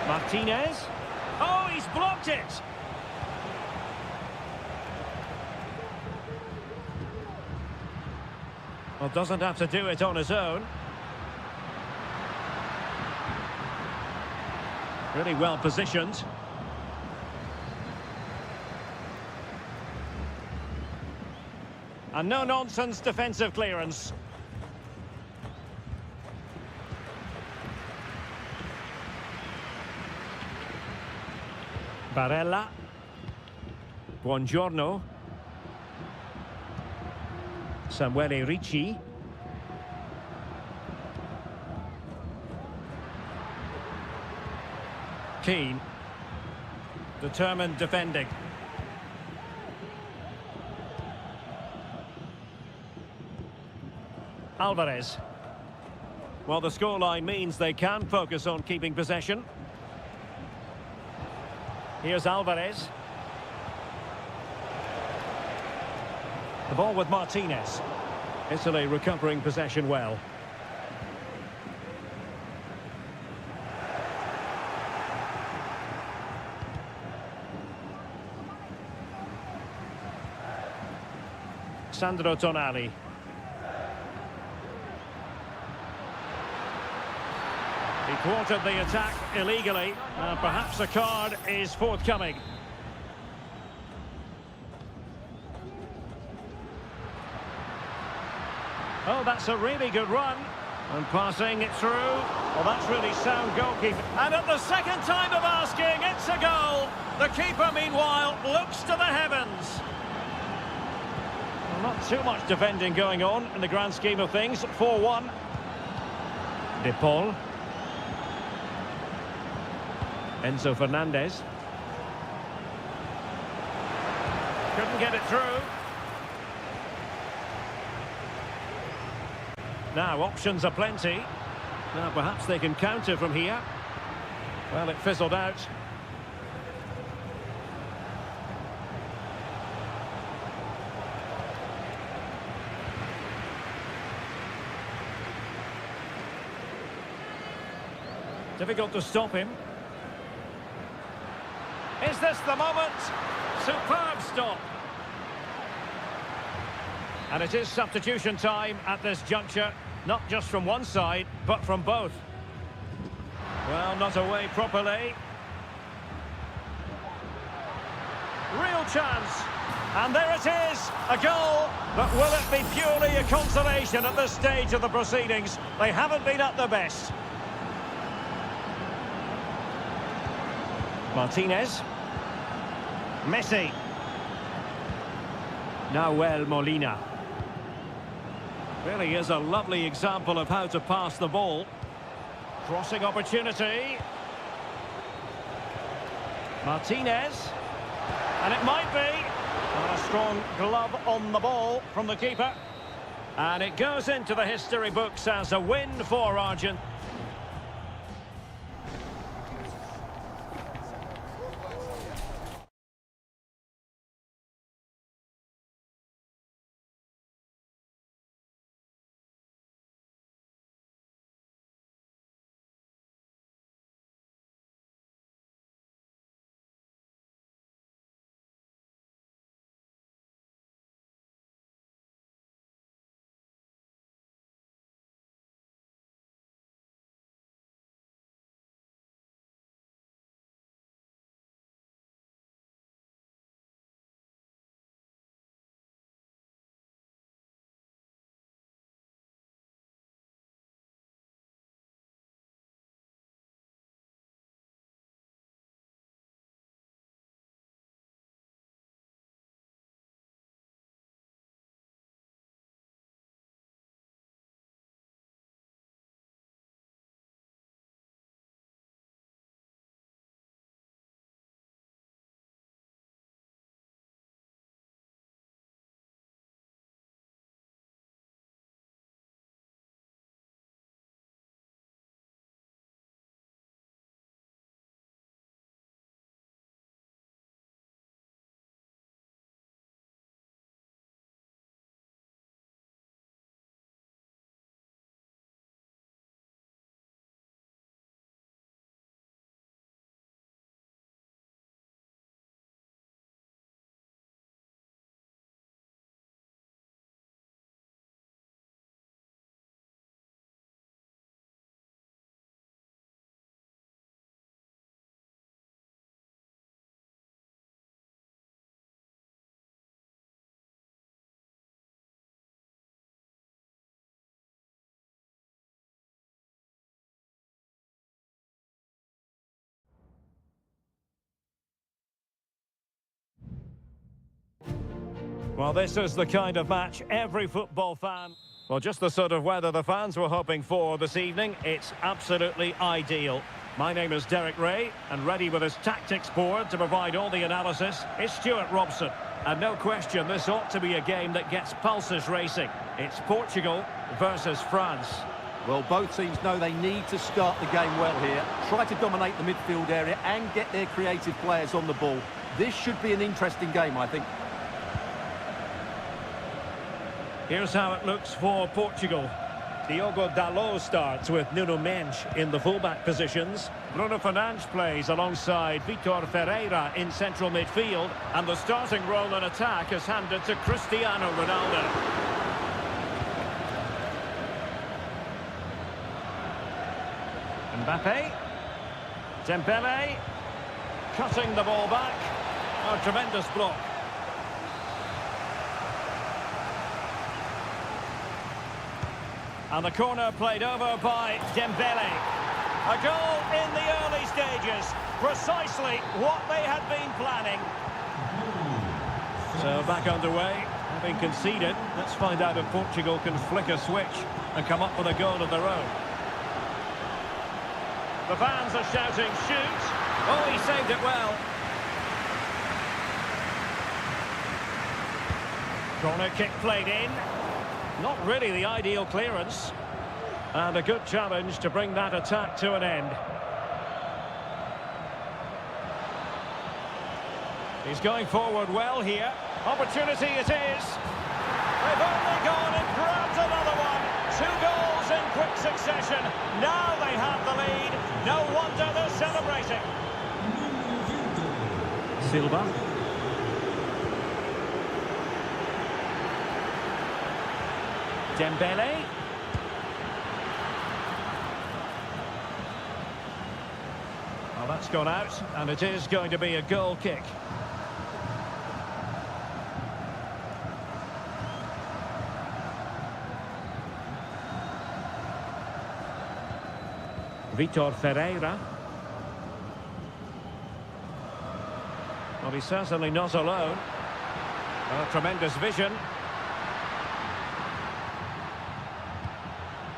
Martinez. Oh, he's blocked it! Well, doesn't have to do it on his own. Really well positioned. And no-nonsense defensive clearance. Barella. Buongiorno. Samuele Ricci. Keane. Determined defending. Alvarez. Well, the scoreline means they can focus on keeping possession. Here's Alvarez. The ball with Martinez. Italy recovering possession well. Sandro Tonali. He thwarted the attack illegally. Perhaps a card is forthcoming. Oh, that's a really good run. And passing it through. Well, that's really sound goalkeeping. And at the second time of asking, it's a goal. The keeper, meanwhile, looks to the heavens. Well, not too much defending going on in the grand scheme of things. 4-1. De Paul. Enzo Fernandez. Couldn't get it through. Now, options are plenty. Now, perhaps they can counter from here. Well, it fizzled out. Difficult to stop him. Is this the moment? Superb stop. And it is substitution time at this juncture. Not just from one side, but from both. Well, not away properly. Real chance. And there it is, a goal. But will it be purely a consolation at this stage of the proceedings? They haven't been at their best. Martinez. Messi. Nahuel Molina. Really is a lovely example of how to pass the ball. Crossing opportunity. Martinez. And it might be. And a strong glove on the ball from the keeper. And it goes into the history books as a win for Argentina. Well, this is the kind of match every football fan... Well, just the sort of weather the fans were hoping for this evening. It's absolutely ideal. My name is Derek Ray, and ready with his tactics board to provide all the analysis is Stuart Robson. And no question, this ought to be a game that gets pulses racing. It's Portugal versus France. Well, both teams know they need to start the game well here. Try to dominate the midfield area and get their creative players on the ball. This should be an interesting game, I think. Here's how it looks for Portugal. Diogo Dalot starts with Nuno Mendes in the fullback positions. Bruno Fernandes plays alongside Vitor Ferreira in central midfield. And the starting role in attack is handed to Cristiano Ronaldo. Mbappe. Dembele. Cutting the ball back. A tremendous block. And the corner played over by Dembele. A goal in the early stages. Precisely what they had been planning. So back underway, having conceded. Let's find out if Portugal can flick a switch and come up with a goal of their own. The fans are shouting, shoot. Oh, he saved it well. Corner kick played in. Not really the ideal clearance. And a good challenge to bring that attack to an end. He's going forward well here. Opportunity it is. They've only gone and grabbed another one. 2 goals in quick succession. Now they have the lead. No wonder they're celebrating. Silva. Dembele. Well, that's gone out, and it is going to be a goal kick. Vitor Ferreira. Well, he's certainly not alone. A tremendous vision.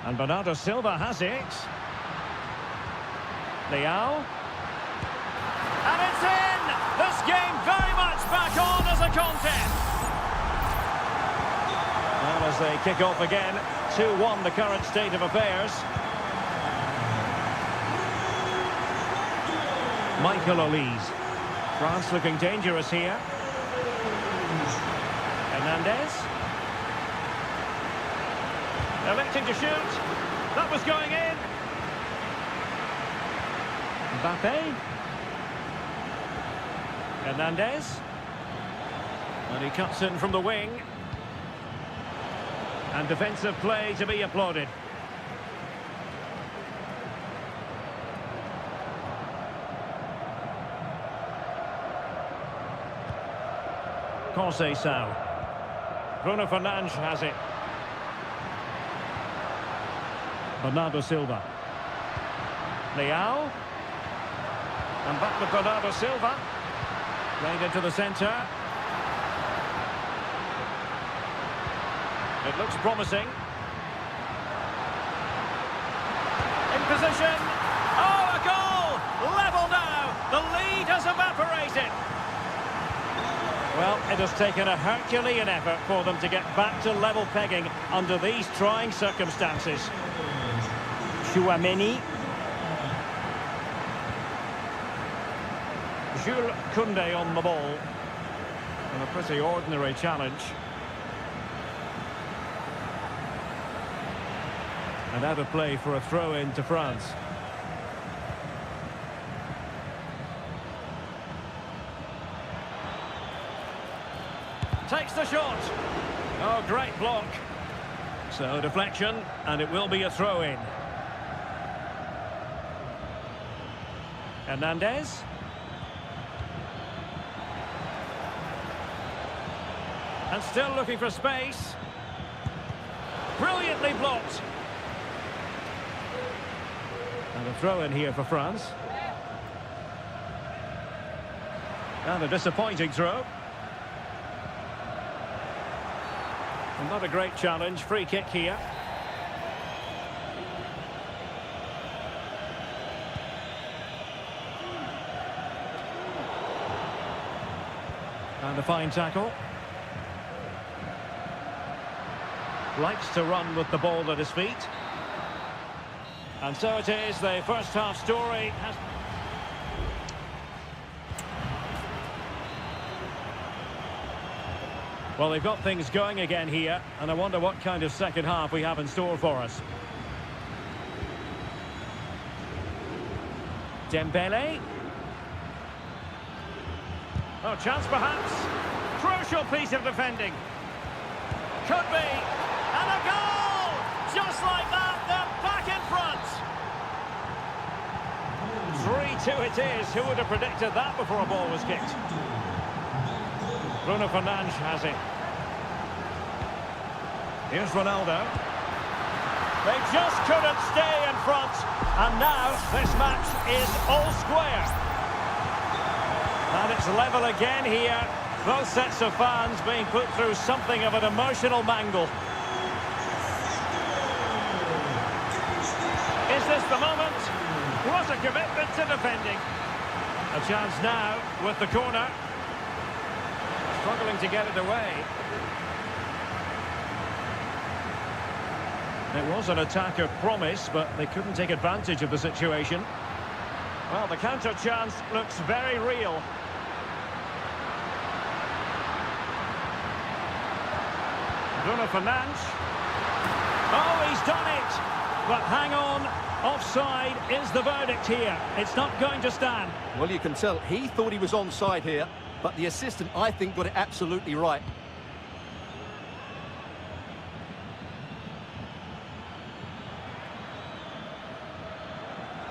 And Bernardo Silva has it. Leao. And it's in! This game very much back on as a contest. And as they kick off again, 2-1 the current state of affairs. Michael Olise. France looking dangerous here. Hernandez. Electing to shoot. That was going in. Mbappe. Hernandez. And he cuts in from the wing. And defensive play to be applauded. Conceição. Bruno Fernandes has it. Bernardo Silva. Leao. And back with Bernardo Silva. Played into the centre. It looks promising. In position. Oh, a goal! Level now. The lead has evaporated. Well, it has taken a Herculean effort for them to get back to level pegging under these trying circumstances. Chouameni. Jules Koundé on the ball. And a pretty ordinary challenge. And out of play for a throw-in to France. Takes the shot. Oh, great block. So deflection, and it will be a throw-in. Hernandez. And still looking for space. Brilliantly blocked. And a throw-in here for France. And a disappointing throw. Not a great challenge. Free kick here. And a fine tackle. Likes to run with the ball at his feet. And so it is, the first half story has... Well, they've got things going again here, and I wonder what kind of second half we have in store for us. Dembele. Oh, chance perhaps. Crucial piece of defending. Could be. And a goal! Just like that, they're back in front. 3-2 it is. Who would have predicted that before a ball was kicked? Bruno Fernandes has it. Here's Ronaldo. They just couldn't stay in front. And now this match is all square. And it's level again here. Both sets of fans being put through something of an emotional mangle. Is this the moment? What a commitment to defending. A chance now with the corner. Struggling to get it away. It was an attack of promise, but they couldn't take advantage of the situation. Well, the counter chance looks very real. Bruno Fernandes. Oh, he's done it! But hang on, offside is the verdict here. It's not going to stand. Well, you can tell he thought he was onside here, but the assistant, I think, got it absolutely right.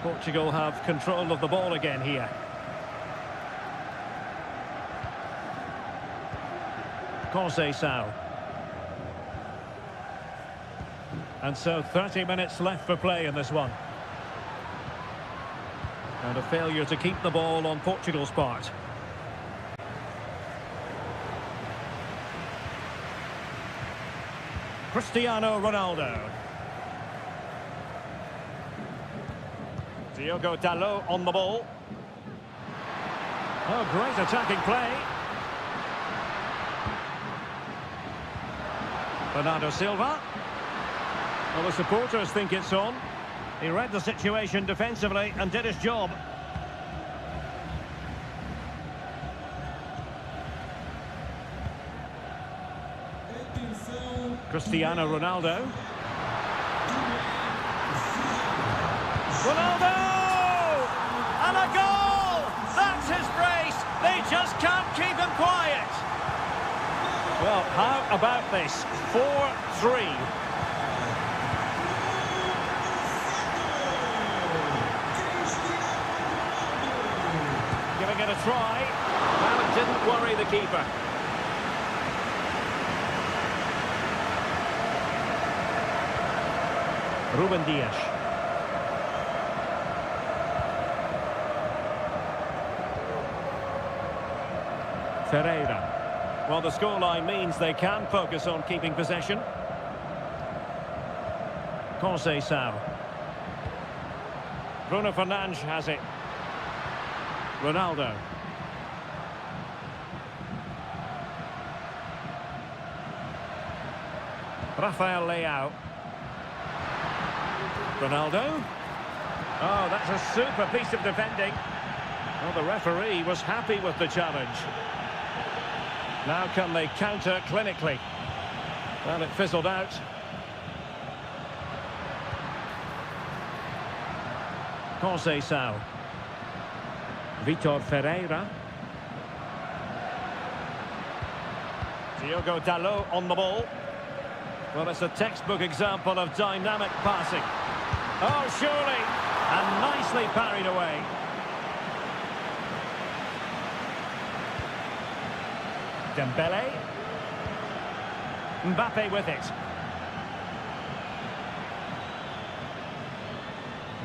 Portugal have control of the ball again here. Conceição. And so 30 minutes left for play in this one. And a failure to keep the ball on Portugal's part. Cristiano Ronaldo. Diogo Dalot on the ball. Oh, great attacking play. Bernardo Silva. Well, the supporters think it's on. He read the situation defensively and did his job. Cristiano Ronaldo. Ronaldo! And a goal! That's his brace. They just can't keep him quiet. Well, how about this? 4-3. Giving it a try. Well, it didn't worry the keeper. Ruben Dias. Ferreira. Well, the scoreline means they can focus on keeping possession. Conceição. Bruno Fernandes has it. Ronaldo. Rafael Leao. Ronaldo. Oh, that's a super piece of defending. Well, the referee was happy with the challenge. Now can they counter clinically? Well, it fizzled out. Conceição. Vitor Ferreira. Diogo Dalot on the ball. Well, it's a textbook example of dynamic passing. Oh, surely. And nicely parried away. Dembele. Mbappe with it.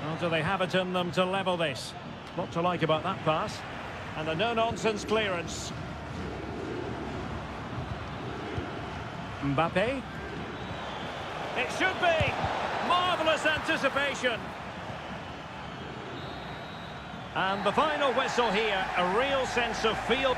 Well, do they have it in them to level this? What to like about that pass. And a no-nonsense clearance. Mbappe. It should be. Marvellous anticipation. And the final whistle here, a real sense of feel.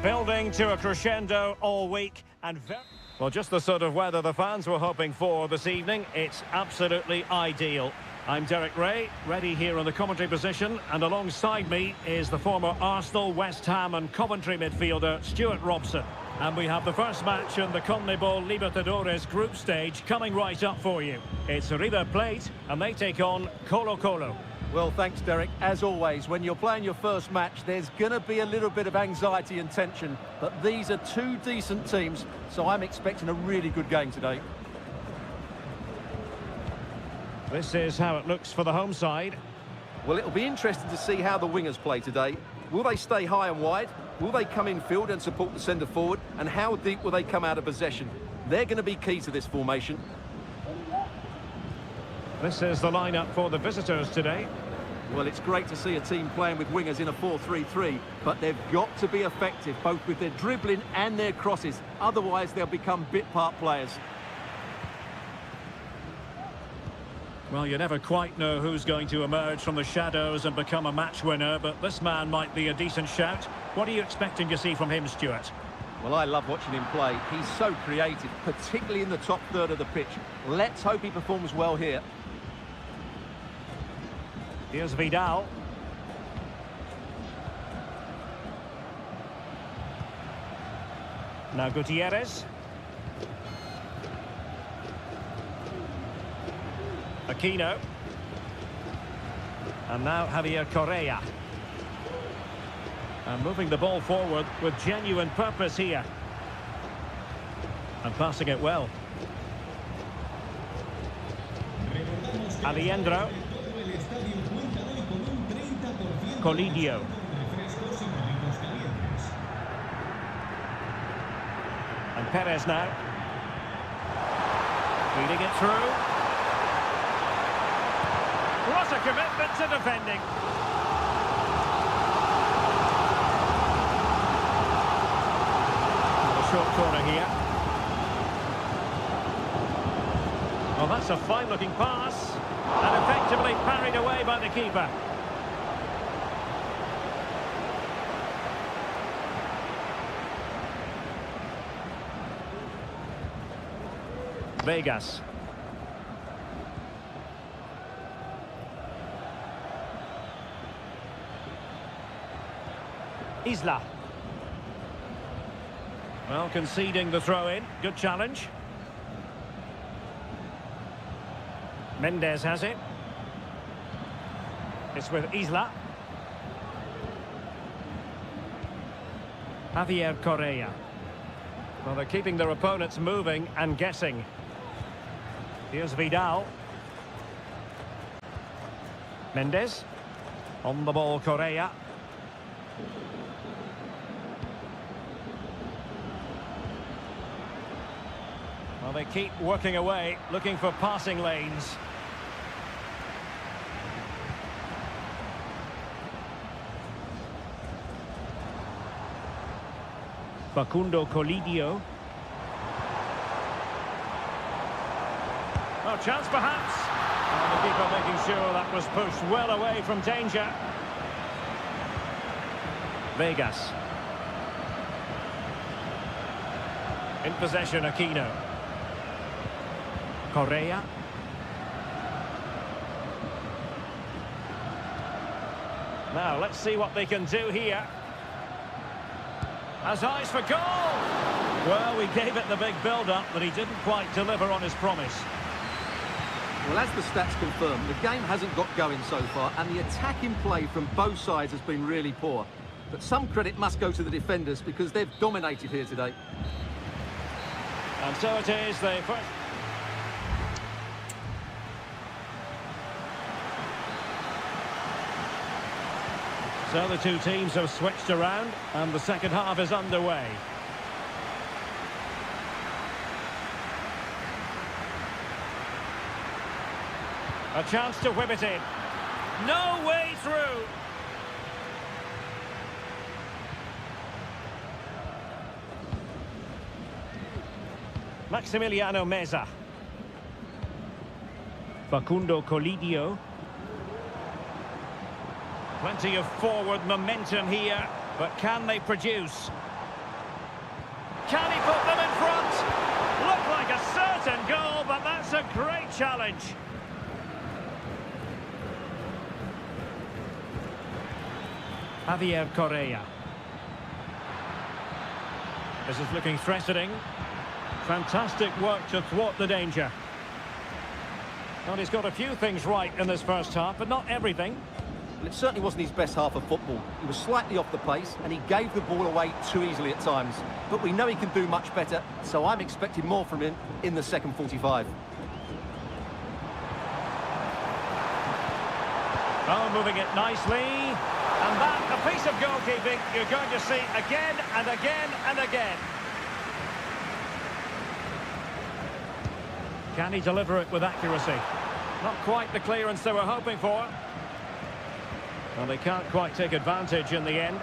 Building to a crescendo all week and well, just the sort of weather the fans were hoping for this evening. It's absolutely ideal. I'm Derek Ray, ready here on the commentary position, and alongside me is the former Arsenal, West Ham and Coventry midfielder Stuart Robson. And we have the first match in the CONMEBOL Libertadores group stage coming right up for you. It's River Plate and they take on Colo-Colo. Well, thanks, Derek. As always, when you're playing your first match, there's going to be a little bit of anxiety and tension. But these are two decent teams, so I'm expecting a really good game today. This is how it looks for the home side. Well, it'll be interesting to see how the wingers play today. Will they stay high and wide? Will they come in field and support the centre forward? And how deep will they come out of possession? They're going to be key to this formation. This is the lineup for the visitors today. Well, it's great to see a team playing with wingers in a 4-3-3, but they've got to be effective, both with their dribbling and their crosses. Otherwise, they'll become bit-part players. Well, you never quite know who's going to emerge from the shadows and become a match winner, but this man might be a decent shout. What are you expecting to see from him, Stuart? Well, I love watching him play. He's so creative, particularly in the top third of the pitch. Let's hope he performs well here. Here's Vidal. Now Gutierrez. Aquino. And now Javier Correa. And moving the ball forward with genuine purpose here. And passing it well. Alejandro. Colidio. And Perez now. Feeding it through. What a commitment to defending. A short corner here. Well, that's a fine-looking pass. And effectively parried away by the keeper. Vegas. Isla. Well, conceding the throw-in. Good challenge. Mendes has it. It's with Isla. Javier Correa. Well, they're keeping their opponents moving and guessing. Here's Vidal. Mendes. On the ball, Correa. Well, they keep working away, looking for passing lanes. Facundo Colidio. Oh, chance perhaps. And the keeper making sure that was pushed well away from danger. Vegas. In possession, Aquino. Correa. Now, let's see what they can do here. Has eyes for goal! Well, we gave it the big build-up, but he didn't quite deliver on his promise. Well, as the stats confirm, the game hasn't got going so far, and the attacking play from both sides has been really poor. But some credit must go to the defenders, because they've dominated here today. And so it is, the first... So the two teams have switched around, and the second half is underway. A chance to whip it in. No way through. Maximiliano Meza. Facundo Colidio. Plenty of forward momentum here, but can they produce? Can he put them in front? Looked like a certain goal, but that's a great challenge. Javier Correa. This is looking threatening. Fantastic work to thwart the danger. Well, he's got a few things right in this first half, but not everything. Well, it certainly wasn't his best half of football. He was slightly off the pace, and he gave the ball away too easily at times. But we know he can do much better, so I'm expecting more from him in the second 45. Oh, moving it nicely. And that, a piece of goalkeeping you're going to see again and again and again. Can he deliver it with accuracy? Not quite the clearance they were hoping for. Well, they can't quite take advantage in the end.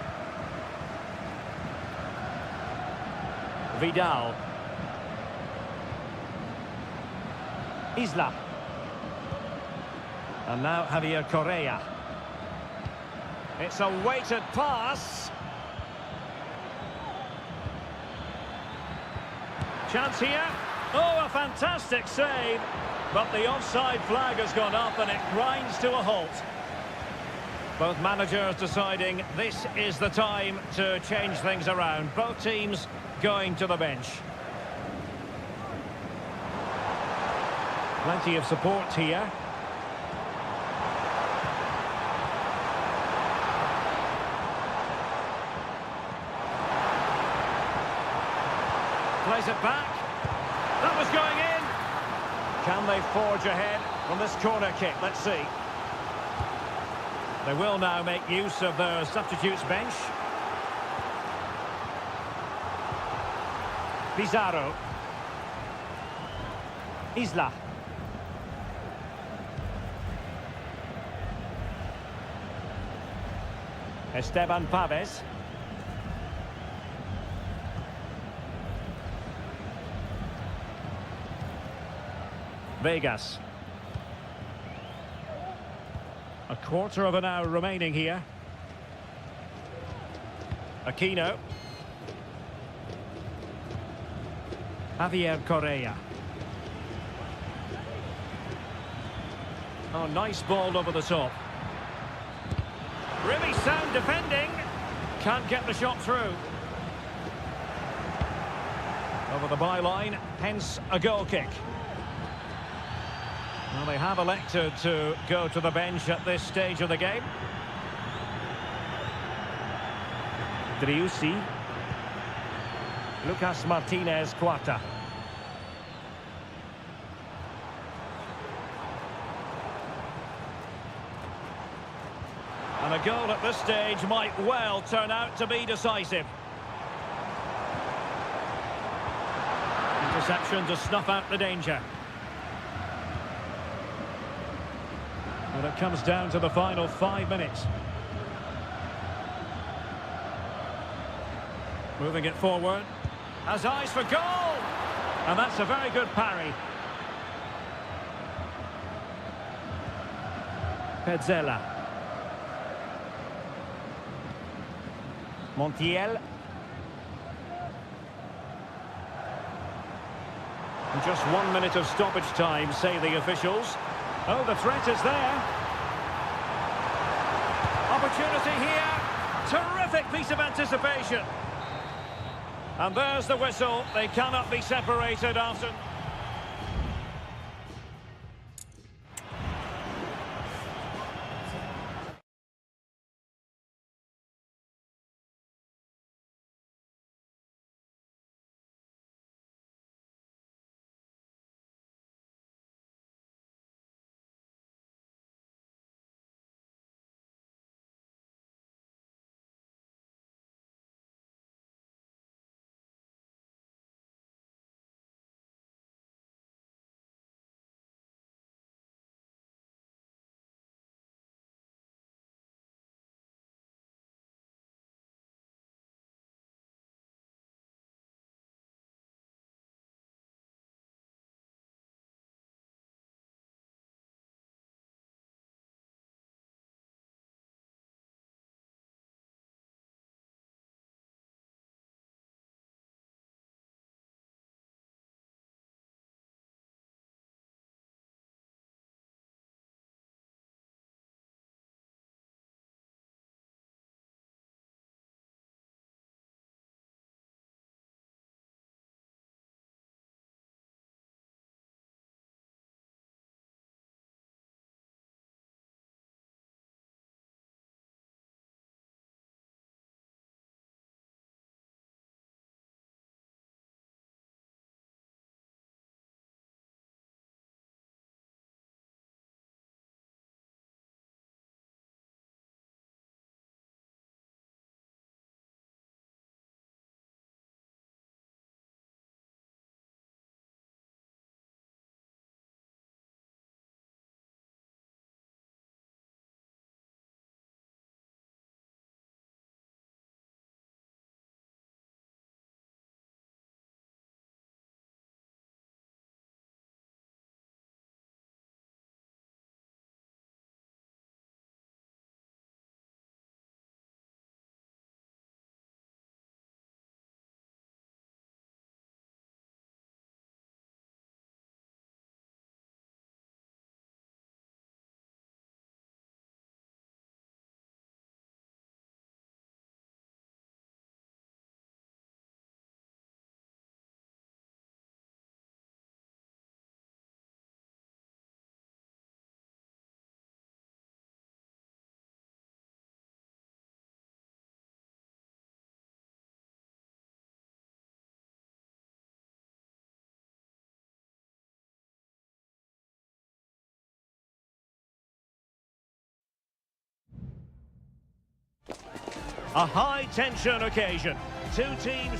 Vidal. Isla. And now Javier Correa. It's a weighted pass. Chance here. Oh, a fantastic save. But the offside flag has gone up and it grinds to a halt. Both managers deciding this is the time to change things around. Both teams going to the bench. Plenty of support here. Plays it back. That was going in. Can they forge ahead from this corner kick? Let's see. They will now make use of their substitutes bench. Pizarro. Isla. Esteban Paves. Vegas. A quarter of an hour remaining here. Aquino. Javier Correa. Oh, nice ball over the top. Really sound defending. Can't get the shot through. Over the byline, hence a goal kick. Well, they have elected to go to the bench at this stage of the game. Driussi. Lucas Martinez Quarta. And a goal at this stage might well turn out to be decisive. Interception to snuff out the danger. And it comes down to the final 5 minutes. Moving it forward. Has eyes for goal! And that's a very good parry. Petzela. Montiel. And just 1 minute of stoppage time, say the officials. Oh, the threat is there. Opportunity here. Terrific piece of anticipation. And there's the whistle. They cannot be separated after... A high-tension occasion. Two teams...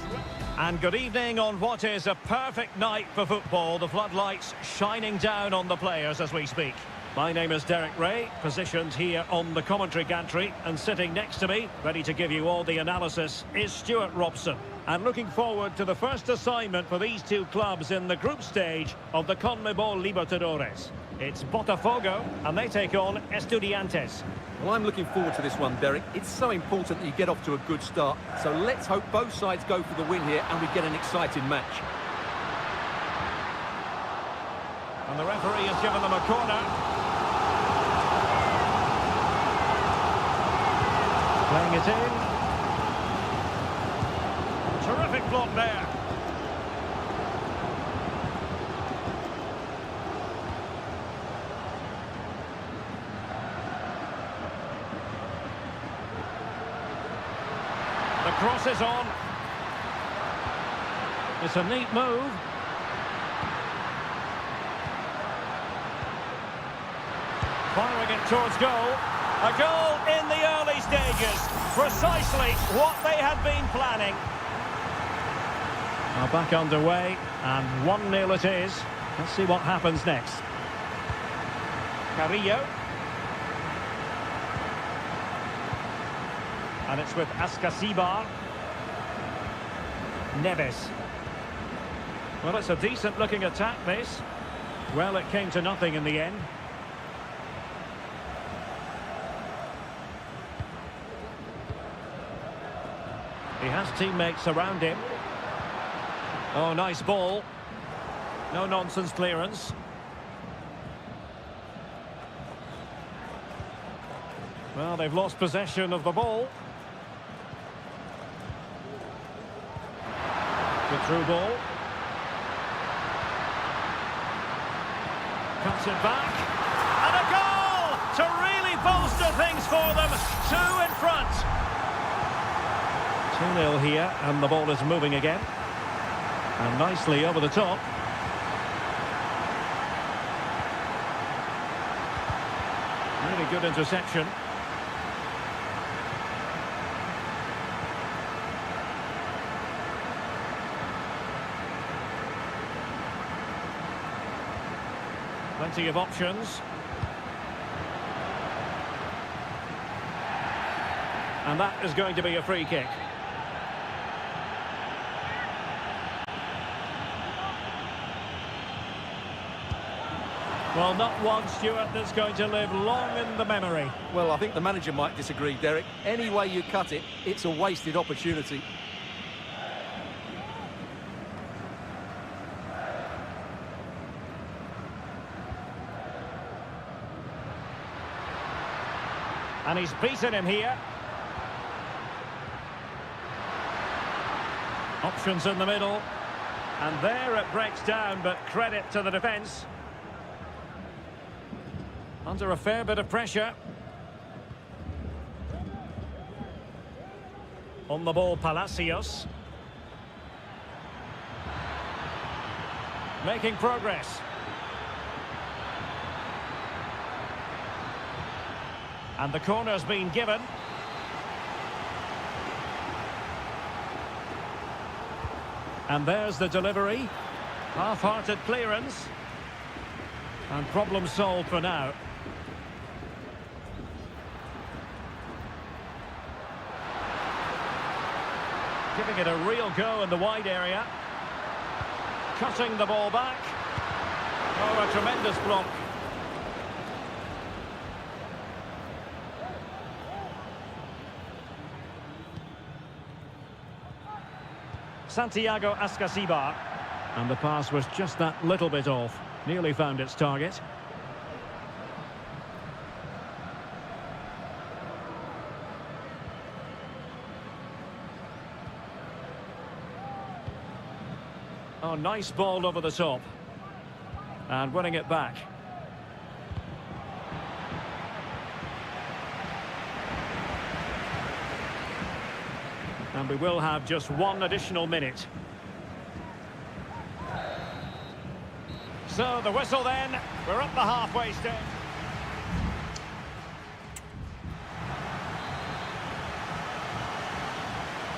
And good evening on what is a perfect night for football. The floodlights shining down on the players as we speak. My name is Derek Ray, positioned here on the commentary gantry, and sitting next to me, ready to give you all the analysis, is Stuart Robson. And looking forward to the first assignment for these two clubs in the group stage of the CONMEBOL Libertadores. It's Botafogo, and they take on Estudiantes. Well, I'm looking forward to this one, Derek. It's so important that you get off to a good start. So let's hope both sides go for the win here and we get an exciting match. And the referee has given them a corner. Playing it in. Terrific block there. crosses on. It's a neat move. Firing it towards goal. A goal in the early stages. Precisely what they had been planning. Now back underway, and 1-0 it is. Let's see what happens next. Carrillo. And it's with Ascasibar. Neves. Well, it's a decent-looking attack, this. Well, it came to nothing in the end. He has teammates around him. Oh, nice ball. No-nonsense clearance. Well, they've lost possession of the ball. The through ball. Cuts it back. And a goal to really bolster things for them. 2 in front. 2-0 here, and the ball is moving again. And nicely over the top. Really good interception. Plenty of options. And that is going to be a free kick. Well, not one, Stuart, that's going to live long in the memory. Well, I think the manager might disagree, Derek. Any way you cut it, it's a wasted opportunity. And he's beaten him here. Options in the middle. And there it breaks down, but credit to the defence. Under a fair bit of pressure. On the ball, Palacios. Making progress. And the corner's been given. And there's the delivery. Half-hearted clearance. And problem solved for now. Giving it a real go in the wide area. Cutting the ball back. Oh, a tremendous block. Santiago Ascasibar. And the pass was just that little bit off. Nearly found its target. Oh, nice ball over the top. And winning it back. And we will have just 1 additional minute. So the whistle then. We're up the halfway stage.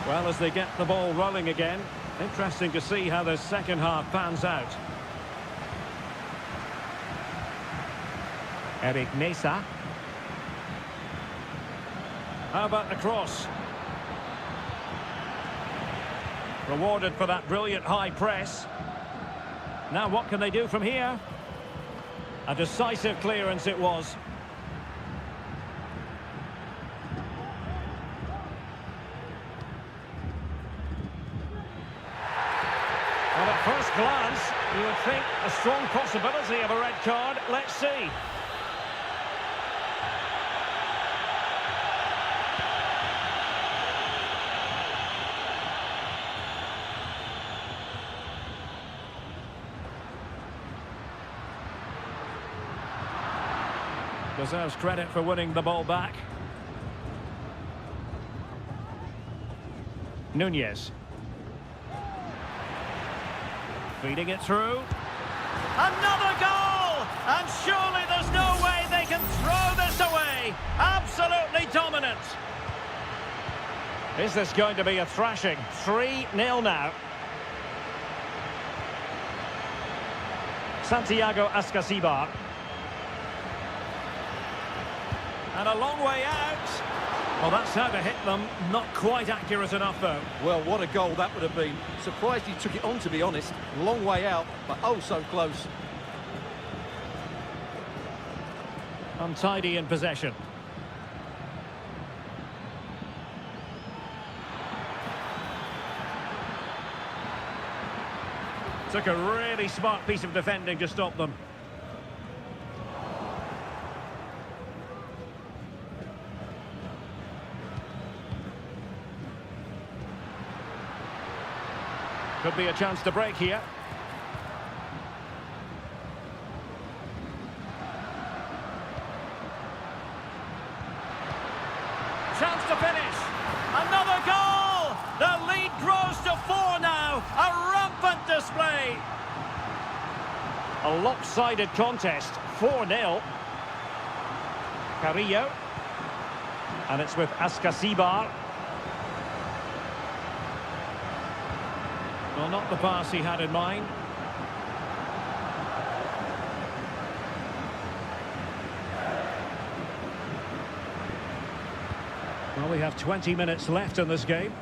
Well, as they get the ball rolling again, interesting to see how the second half pans out. Eric Nesa. How about the cross? Rewarded for that brilliant high press. Now what can they do from here? A decisive clearance it was. Well, at first glance, you would think a strong possibility of a red card. Let's see. Deserves credit for winning the ball back. Nunez. Feeding it through. Another goal! And surely there's no way they can throw this away. Absolutely dominant. Is this going to be a thrashing? 3-0 now. Santiago Ascasibar. And a long way out. Well, that's how to hit them. Not quite accurate enough, though. Well, what a goal that would have been. Surprised he took it on, to be honest. Long way out, but oh so close. Untidy in possession. Took a really smart piece of defending to stop them. Could be a chance to break here. Chance to finish. Another goal! The lead grows to 4 now. A rampant display. A lopsided contest. 4-0. Carrillo. And it's with Ascasibar. Well, not the pass he had in mind. Well, we have 20 minutes left in this game.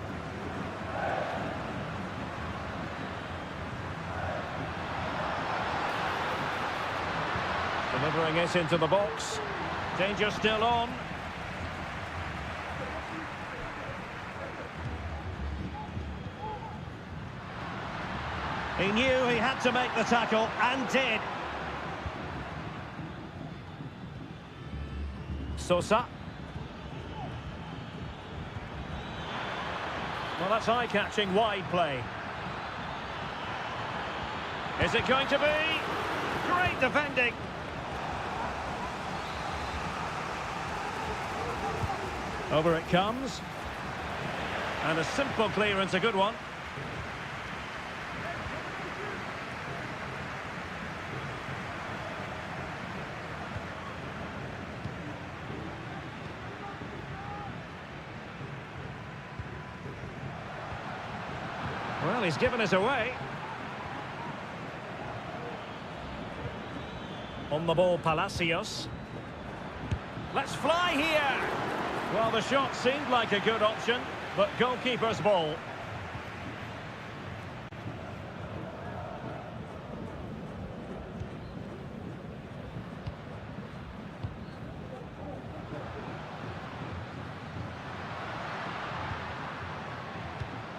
Delivering it into the box. Danger still on. He knew he had to make the tackle, and did. Sosa. Well, that's eye-catching wide play. Is it going to be? Great defending. Over it comes. And a simple clearance, a good one. Well, he's given us away. On the ball, Palacios. Let's fly here! Well, the shot seemed like a good option, but goalkeeper's ball.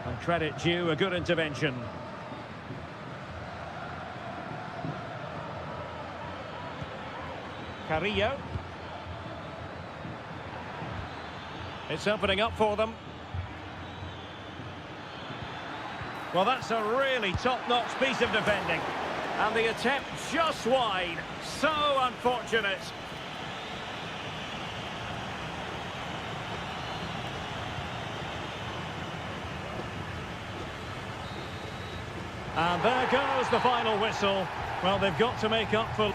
And credit due, a good intervention. Carrillo. It's opening up for them. Well, that's a really top-notch piece of defending. And the attempt just wide. So unfortunate. And there goes the final whistle. Well, they've got to make up for...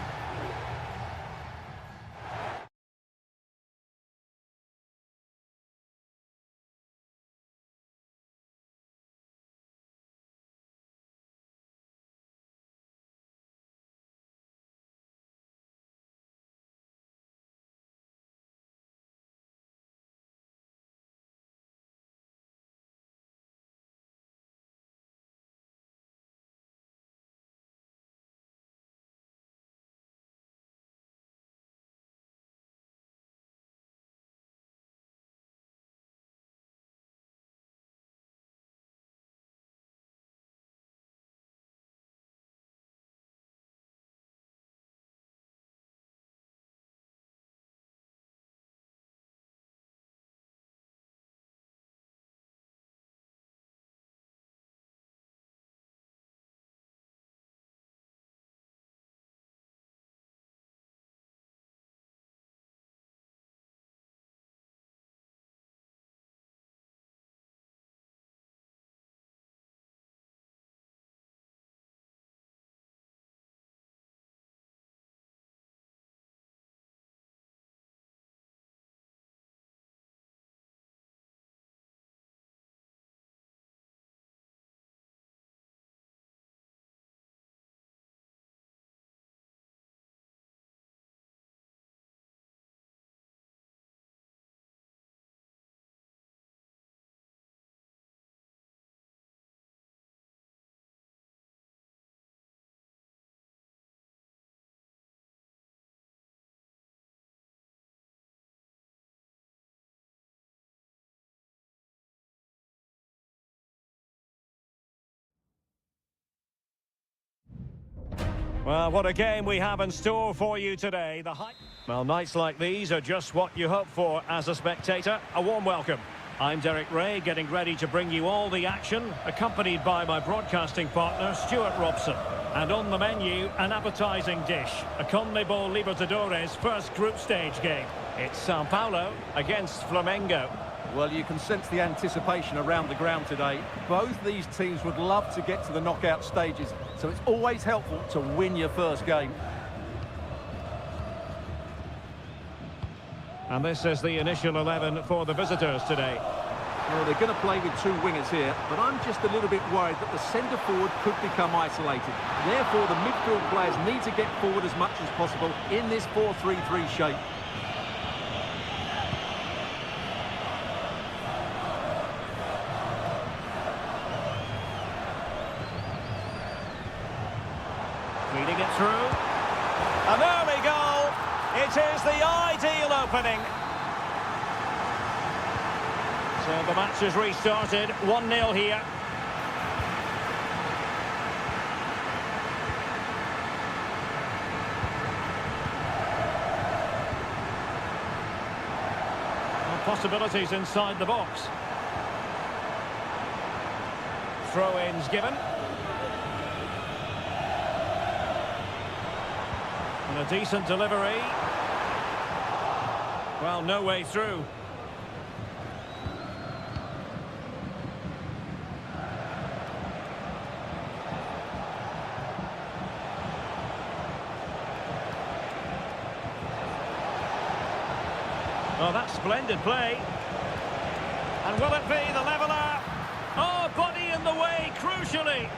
Well, what a game we have in store for you today. Well, nights like these are just what you hope for as a spectator. A warm welcome. I'm Derek Ray, getting ready to bring you all the action, accompanied by my broadcasting partner, Stuart Robson. And on the menu, an appetising dish, a CONMEBOL Libertadores first group stage game. It's Sao Paulo against Flamengo. Well, you can sense the anticipation around the ground today. Both these teams would love to get to the knockout stages, so it's always helpful to win your first game. And this is the initial 11 for the visitors today. Well, they're going to play with two wingers here, but I'm just a little bit worried that the centre forward could become isolated. Therefore, the midfield players need to get forward as much as possible in this 4-3-3 shape. Feeding it through. An early goal. It is the ideal opening. So the match has restarted. 1-0 here. Possibilities inside the box. Throw-ins given. And a decent delivery. Well, no way through. Oh, that's splendid play. And will it be the leveller? Oh, body in the way, crucially.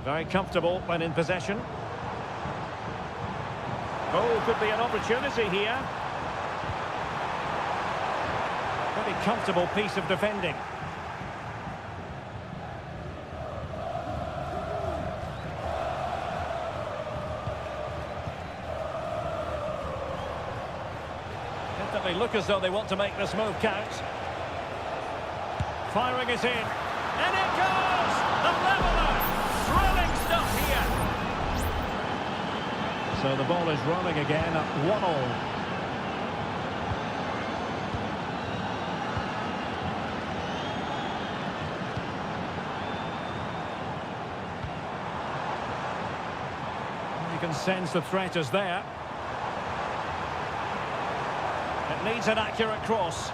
Very comfortable when in possession. Oh, could be an opportunity here. Pretty comfortable piece of defending. Definitely look as though they want to make this move count. Firing it in. And it goes! The leveller! Thrilling stuff here. So the ball is rolling again at 1-1. You can sense the threat is there. It needs an accurate cross.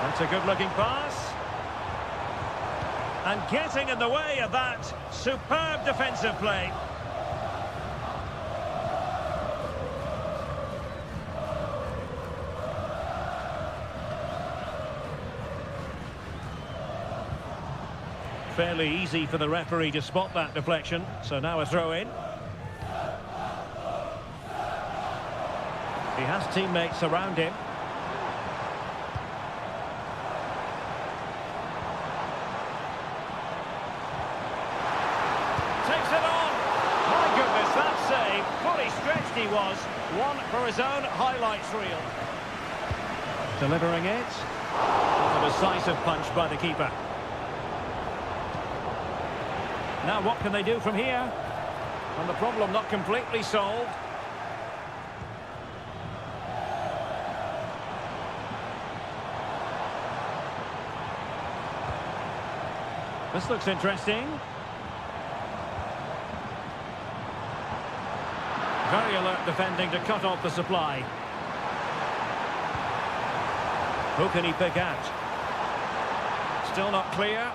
That's a good-looking pass. And getting in the way of that superb defensive play. Fairly easy for the referee to spot that deflection, so now a throw-in. He has teammates around him. Takes it on! My goodness, that save! Fully stretched he was. One for his own highlights reel. Delivering it. A decisive punch by the keeper. Now what can they do from here? And the problem not completely solved. This looks interesting. Very alert defending to cut off the supply. Who can he pick out? Still not clear.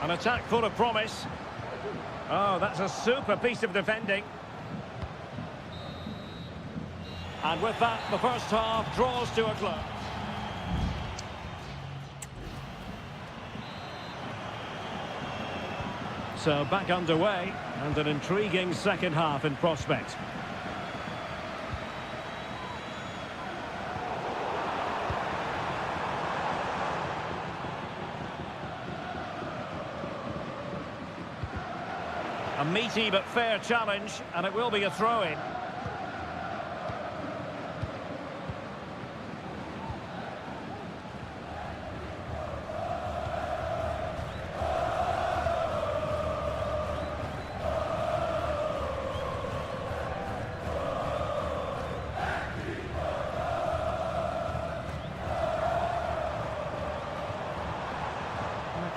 An attack full of promise. Oh, that's a super piece of defending. And with that, the first half draws to a close. So back underway, and an intriguing second half in prospect. meaty but fair challenge, and it will be a throw-in.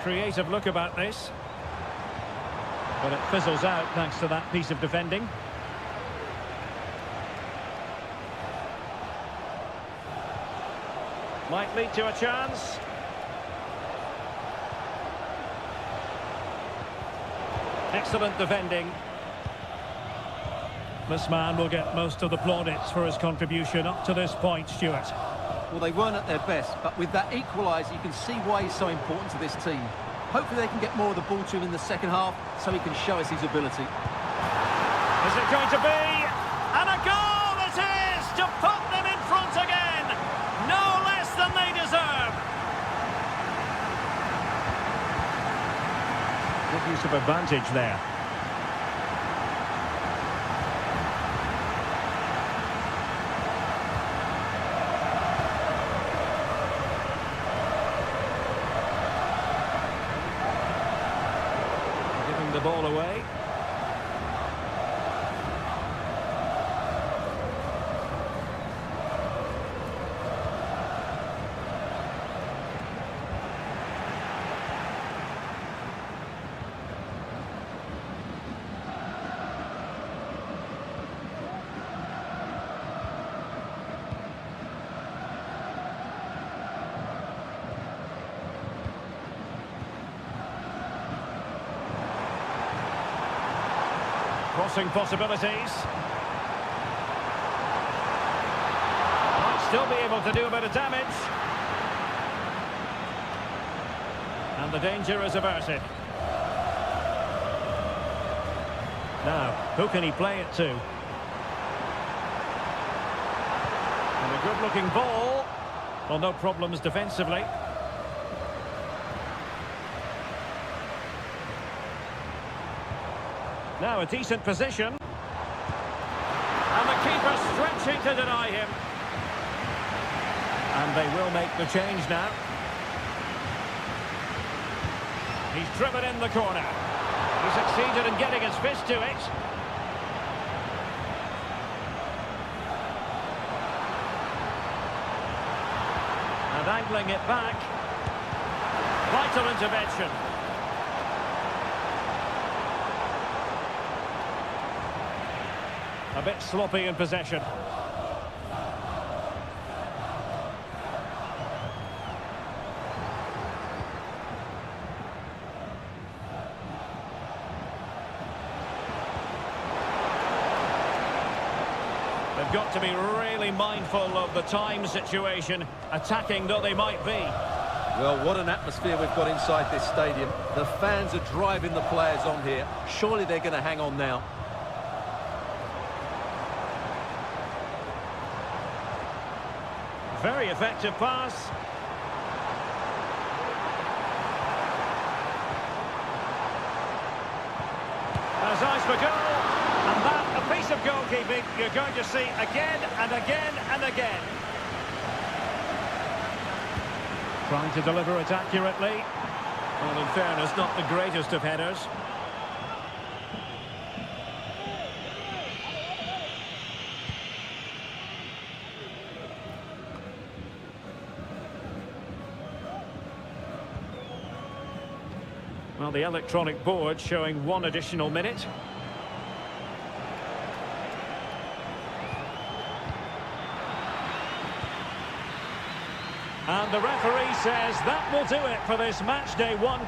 Creative look about this, but it fizzles out thanks to that piece of defending. Might lead to a chance. Excellent defending. This man will get most of the plaudits for his contribution up to this point, Stuart. Well, they weren't at their best, but with that equaliser, you can see why he's so important to this team. Hopefully they can get more of the ball to him in the second half, so he can show us his ability. Is it going to be? And a goal it is to put them in front again! No less than they deserve! Good use of advantage there. The ball away. Crossing possibilities. Might still be able to do a bit of damage. And the danger is averted. Now, who can he play it to? And a good-looking ball. Well, no problems defensively. Now a decent position. And the keeper stretching to deny him. And they will make the change now. He's driven in the corner. He succeeded in getting his fist to it. And angling it back. Vital intervention. A bit sloppy in possession. They've got to be really mindful of the time situation, attacking though they might be. Well, what an atmosphere we've got inside this stadium. The fans are driving the players on here. Surely they're going to hang on now. Very effective pass. There's eyes for goal. And that, a piece of goalkeeping you're going to see again and again and again. Trying to deliver it accurately. Well, in fairness, not the greatest of headers. Well, the electronic board showing 1 additional minute. And the referee says that will do it for this match day 1.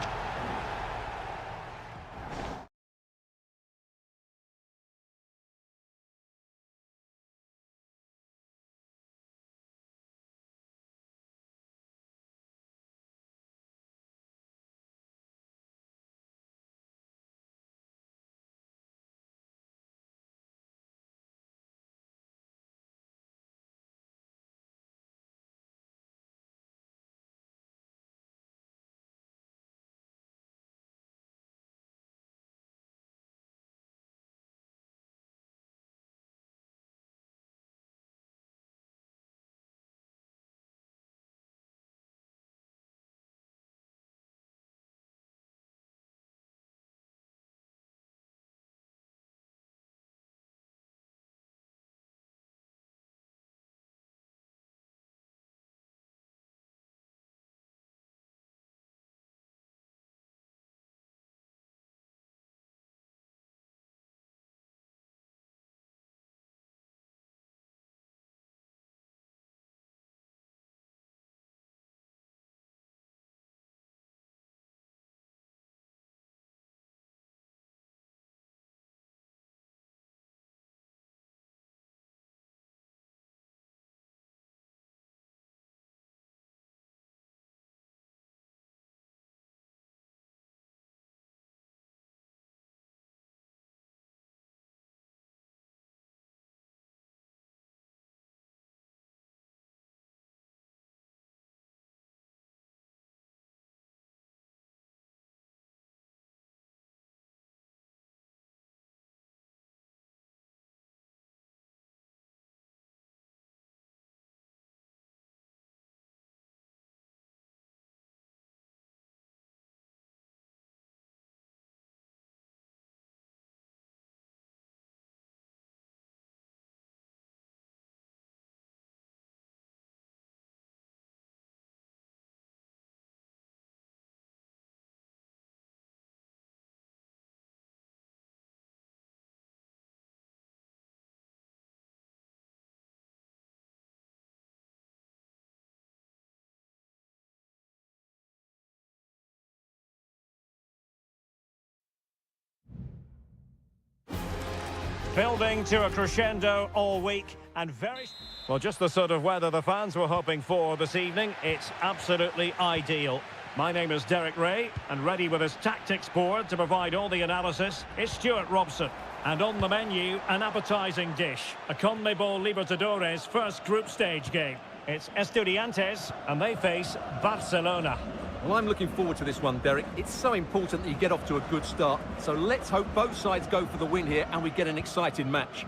Building to a crescendo all week and very... Well, just the sort of weather the fans were hoping for this evening. It's absolutely ideal. My name is Derek Ray, and ready with his tactics board to provide all the analysis is Stuart Robson. And on the menu, an appetising dish, a CONMEBOL Libertadores first group stage game. It's Estudiantes, and they face Barcelona. Well, I'm looking forward to this one, Derek. It's so important that you get off to a good start. So let's hope both sides go for the win here and we get an exciting match.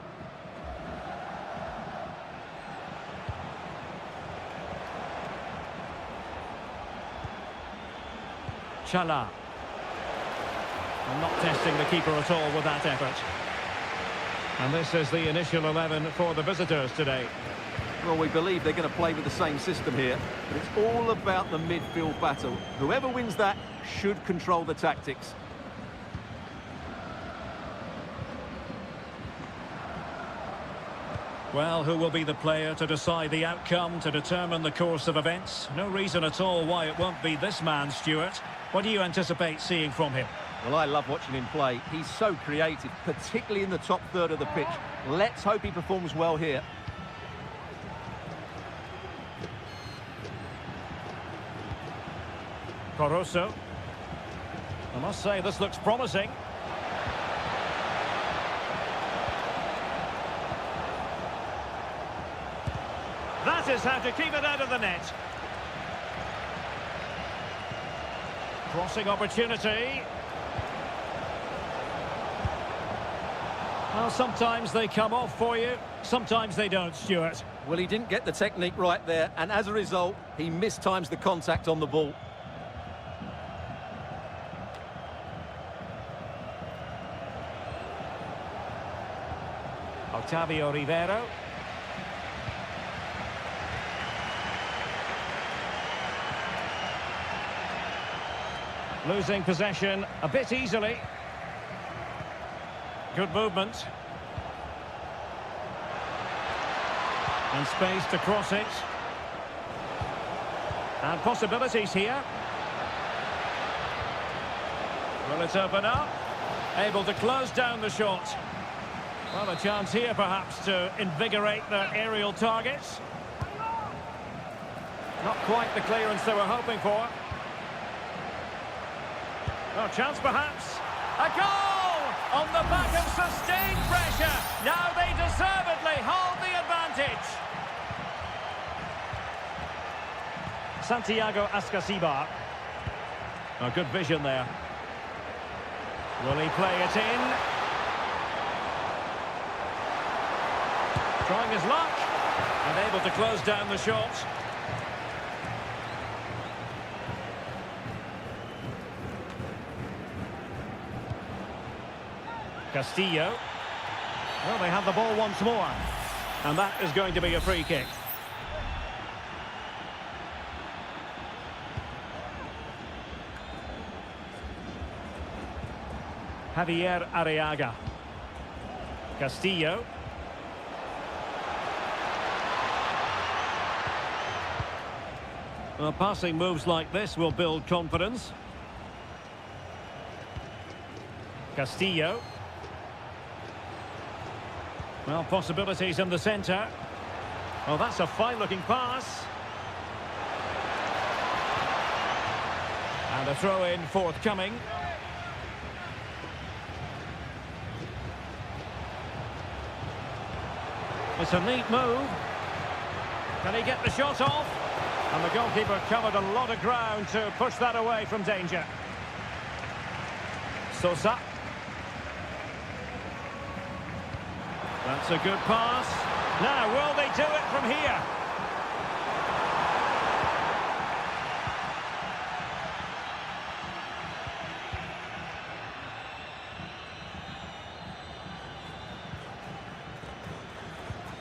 Chala. And not testing the keeper at all with that effort. And this is the initial 11 for the visitors today. Well, we believe they're going to play with the same system here, but it's all about the midfield battle. Whoever wins that should control the tactics. Well, who will be the player to decide the outcome, to determine the course of events? No reason at all why it won't be this man, Stuart. What do you anticipate seeing from him? Well, I love watching him play. He's so creative, particularly in the top third of the pitch. Let's hope he performs well here. Caruso. I must say, this looks promising. That is how to keep it out of the net. Crossing opportunity. Well, sometimes they come off for you, sometimes they don't, Stuart. Well, he didn't get the technique right there, and as a result, he mistimes the contact on the ball. Octavio Rivero. Losing possession a bit easily. Good movement. And space to cross it. And possibilities here. Will it open up? Able to close down the shot. Well, a chance here perhaps to invigorate their aerial targets. Not quite the clearance they were hoping for. Oh, chance perhaps. A goal! On the back of sustained pressure. Now they deservedly hold the advantage. Santiago Ascasibar. Oh, good vision there. Will he play it in? Trying his luck. And able to close down the shot. Castillo. Well, they have the ball once more. And that is going to be a free kick. Javier Arriaga. Castillo. Well, passing moves like this will build confidence. Castillo. Well, possibilities in the centre. Well, that's a fine-looking pass. And a throw-in forthcoming. It's a neat move. Can he get the shot off? And the goalkeeper covered a lot of ground to push that away from danger. Sosa. That's a good pass. Now, will they do it from here?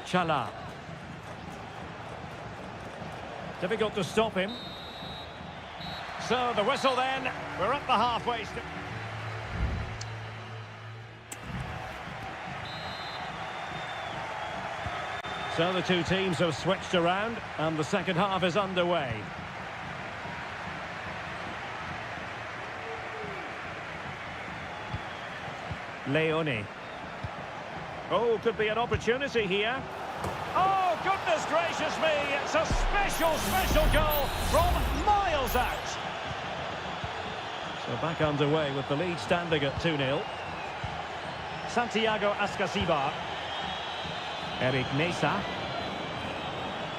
Chala. Difficult to stop him. So the whistle then. We're at the halfway stage. So the two teams have switched around and the second half is underway. Leone. Oh, could be an opportunity here. Oh, goodness gracious me! It's a special, special goal from miles out. So back underway with the lead standing at 2-0. Santiago Ascasibar. Eric Mesa.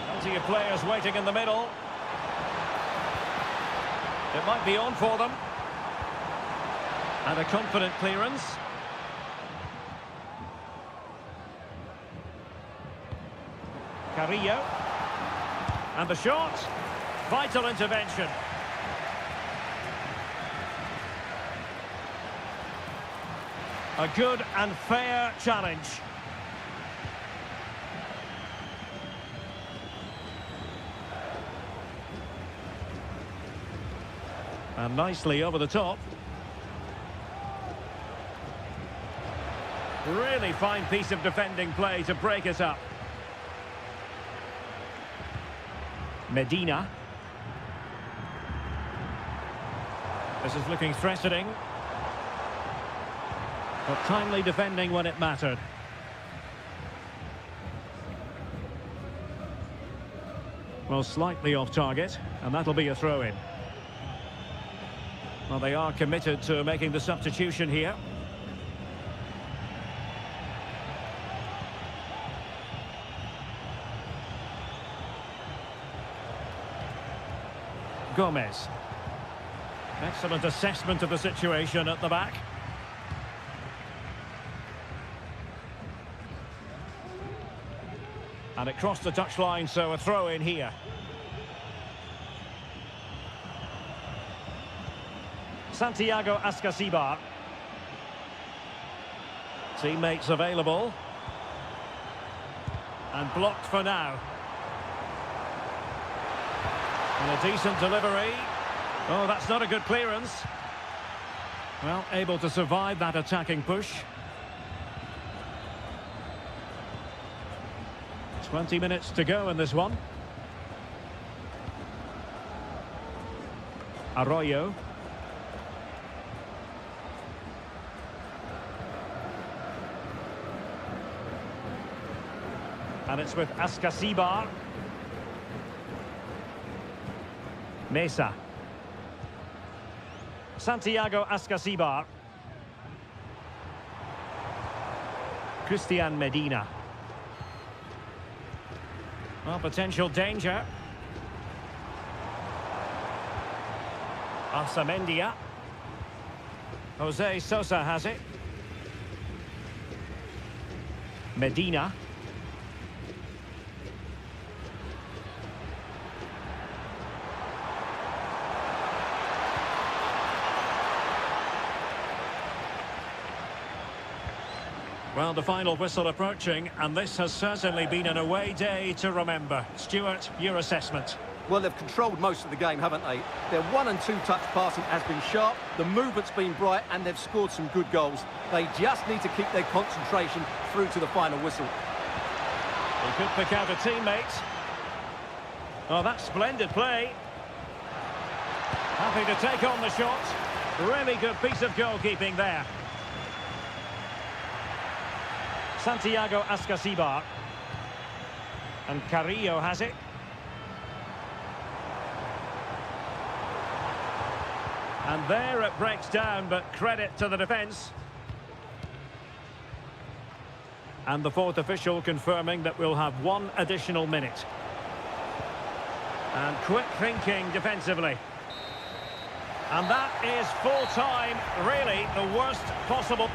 Plenty of players waiting in the middle. It might be on for them. And a confident clearance. Carrillo. And the shot. Vital intervention. A good and fair challenge. And nicely over the top. Really fine piece of defending play to break it up. Medina. This is looking threatening. But timely defending when it mattered. Well, slightly off target, and that'll be a throw-in. Well, they are committed to making the substitution here. Gomez. Excellent assessment of the situation at the back. And it crossed the touchline, so a throw in here. Santiago Ascasibar. Teammates available. And blocked for now. And a decent delivery. Oh, that's not a good clearance. Well, able to survive that attacking push. 20 minutes to go in this one. Arroyo. And it's with Ascasibar. Mesa. Santiago Ascasibar. Christian Medina. Well, potential danger. Arsamendia. Jose Sosa has it. Medina. Well, the final whistle approaching, and this has certainly been an away day to remember. Stuart, your assessment. Well, they've controlled most of the game, haven't they? Their 1- and 2-touch passing has been sharp, the movement's been bright, and they've scored some good goals. They just need to keep their concentration through to the final whistle. He could pick out a teammate. Oh, that's splendid play. Happy to take on the shot. Really good piece of goalkeeping there. Santiago Ascasibar. And Carrillo has it. And there it breaks down, but credit to the defence. And the fourth official confirming that we'll have one additional minute. And quick thinking defensively. And that is full time, really the worst possible.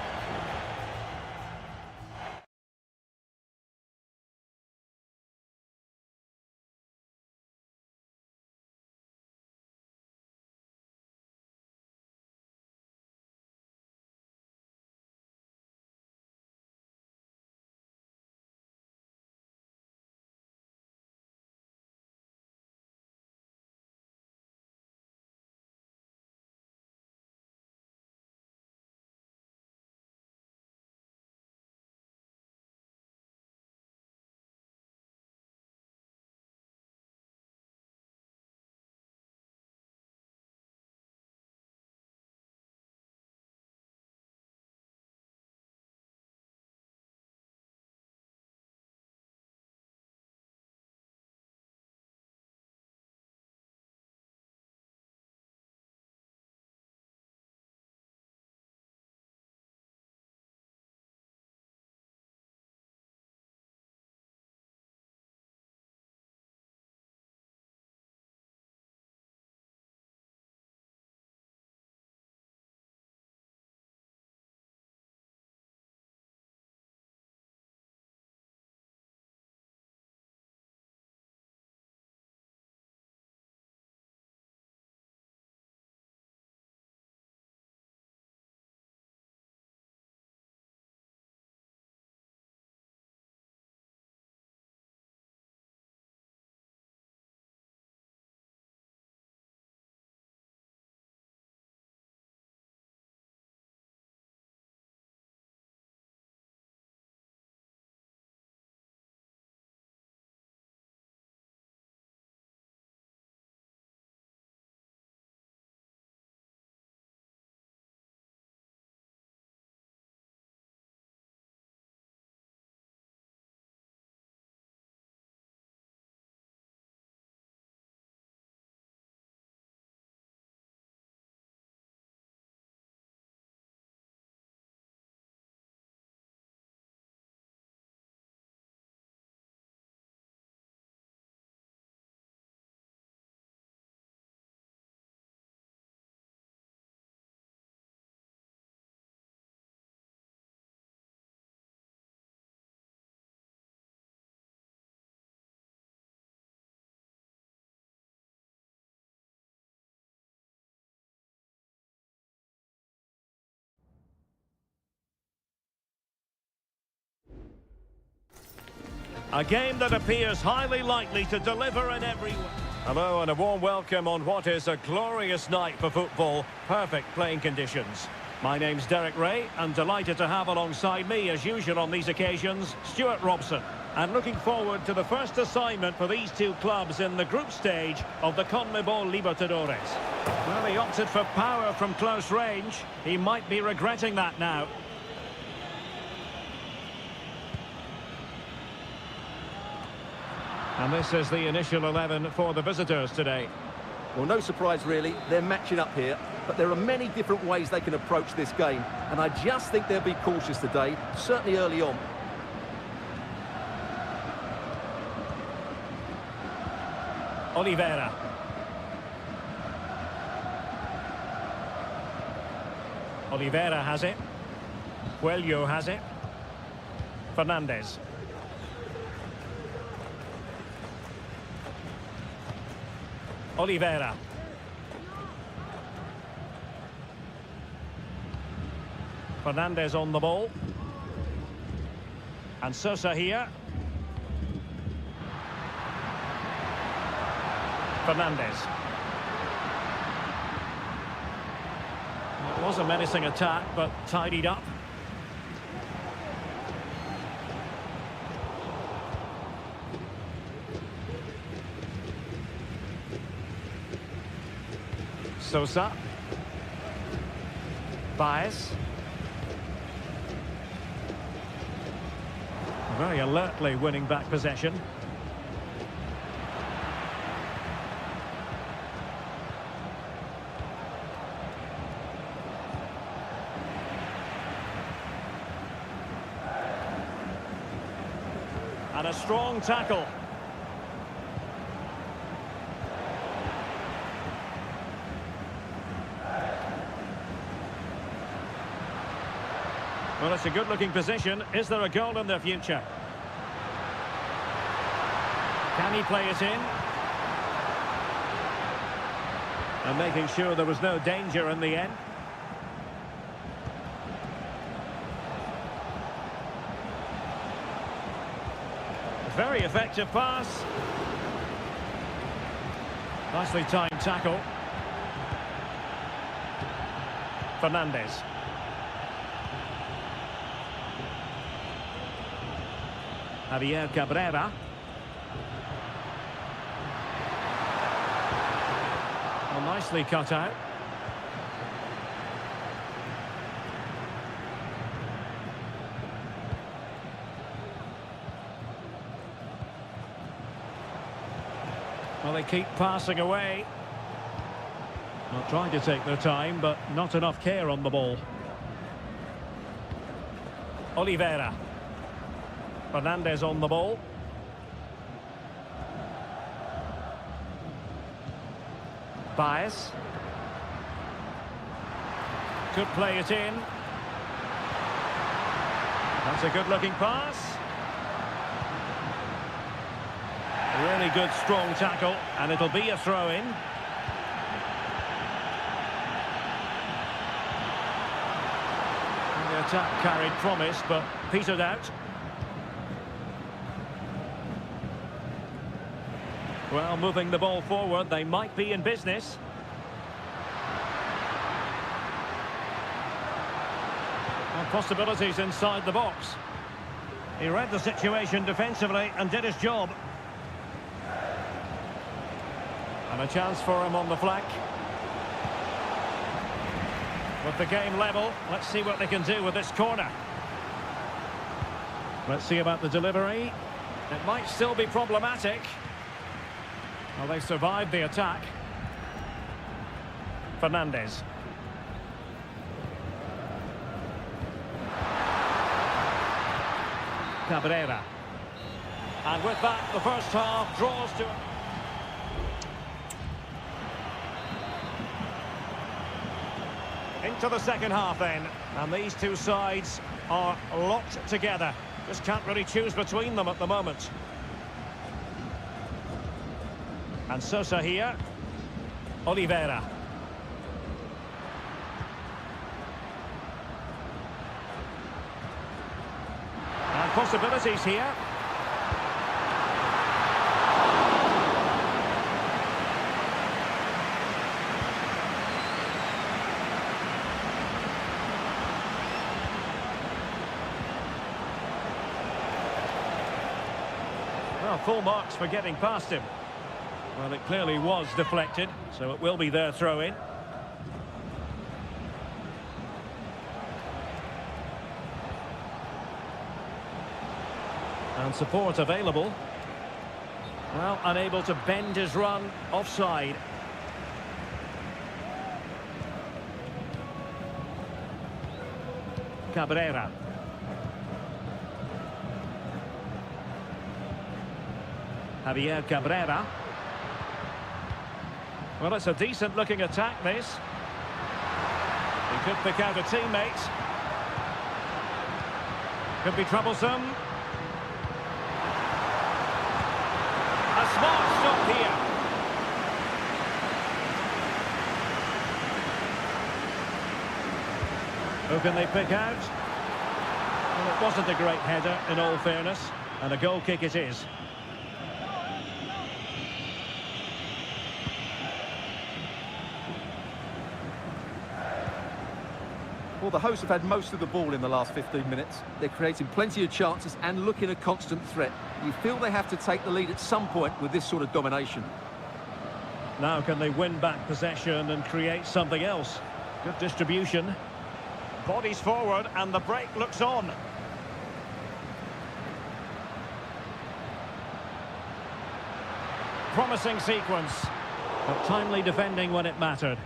A game that appears highly likely to deliver in every way. Hello and a warm welcome on what is a glorious night for football. Perfect playing conditions. My name's Derek Ray and delighted to have alongside me as usual on these occasions, Stuart Robson. And looking forward to the first assignment for these two clubs in the group stage of the CONMEBOL Libertadores. Well, he opted for power from close range. He might be regretting that now. And this is the initial 11 for the visitors today. Well, no surprise really, they're matching up here, but there are many different ways they can approach this game, and I just think they'll be cautious today, certainly early on. Oliveira. Oliveira has it. Coelho has it. Fernandez. Oliveira. Fernandez on the ball. And Sosa here. Fernandez. It was a menacing attack, but tidied up. Sosa. Baez. Very alertly winning back possession. And a strong tackle. Well, it's a good-looking position. Is there a goal in the future? Can he play it in? And making sure there was no danger in the end. Very effective pass. Nicely timed tackle. Fernandez. Javier Cabrera. Well, nicely cut out. Well, they keep passing away. Not trying to take their time, but not enough care on the ball. Oliveira. Fernandez on the ball. Baez. Could play it in. That's a good-looking pass. Really good, strong tackle, and it'll be a throw-in. The attack carried promise, but petered out. Well, moving the ball forward, they might be in business. And possibilities inside the box. He read the situation defensively and did his job. And a chance for him on the flank. With the game level, let's see what they can do with this corner. Let's see about the delivery. It might still be problematic. Well, they survived the attack. Fernandez. Cabrera. And with that, the first half draws to... Into the second half then. And these two sides are locked together. Just can't really choose between them at the moment. And Sosa here. Oliveira. And possibilities here. Well, full marks for getting past him. Well, it clearly was deflected, so it will be their throw-in. And support available. Well, unable to bend his run, offside. Cabrera. Javier Cabrera. Well, it's a decent-looking attack, this. He could pick out a teammate. Could be troublesome. A smart stop here. Who can they pick out? Well, it wasn't a great header, in all fairness, and a goal kick it is. Well, the hosts have had most of the ball in the last 15 minutes. They're creating plenty of chances and looking a constant threat. You feel they have to take the lead at some point with this sort of domination. Now can they win back possession and create something else? Good distribution. Bodies forward and the break looks on. Promising sequence, but timely defending when it mattered.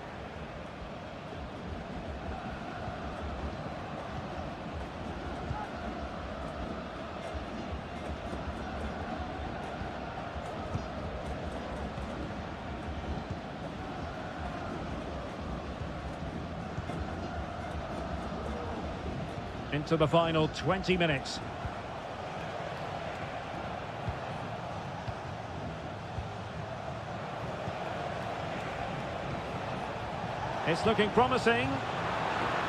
Into the final 20 minutes. It's looking promising.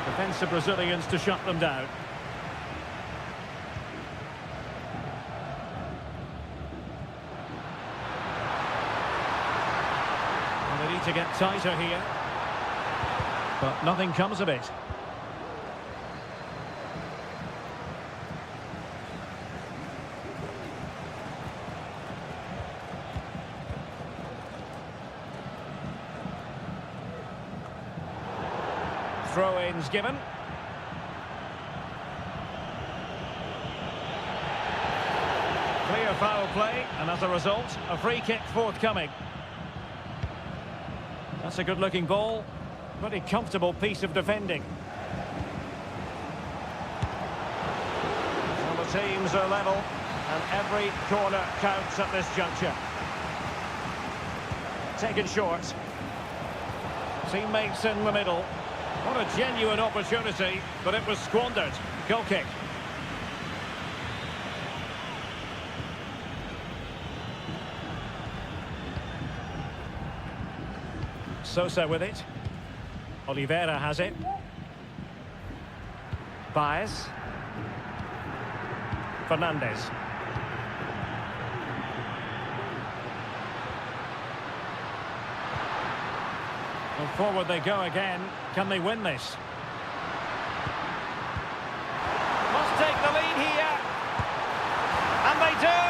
Defensive Brazilians to shut them down. And they need to get tighter here. But nothing comes of it. Throw-ins given. Clear foul play, and as a result, a free kick forthcoming. That's a good-looking ball. Pretty comfortable piece of defending. Well, the teams are level, and every corner counts at this juncture. Taken short. Teammates in the middle. What a genuine opportunity, but it was squandered. Goal kick. Sosa with it. Oliveira has it. Baez. Fernandez. And forward they go again. Can they win this? Must take the lead here. And they do!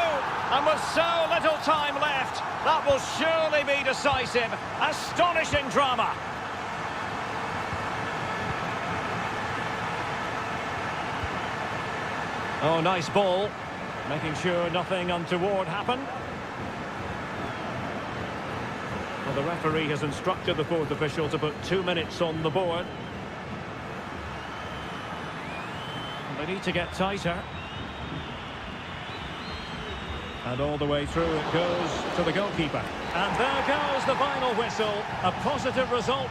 And with so little time left, that will surely be decisive. Astonishing drama. Oh, nice ball. Making sure nothing untoward happened. Well, the referee has instructed the fourth official to put 2 minutes on the board. And they need to get tighter. And all the way through it goes to the goalkeeper. And there goes the final whistle. A positive result.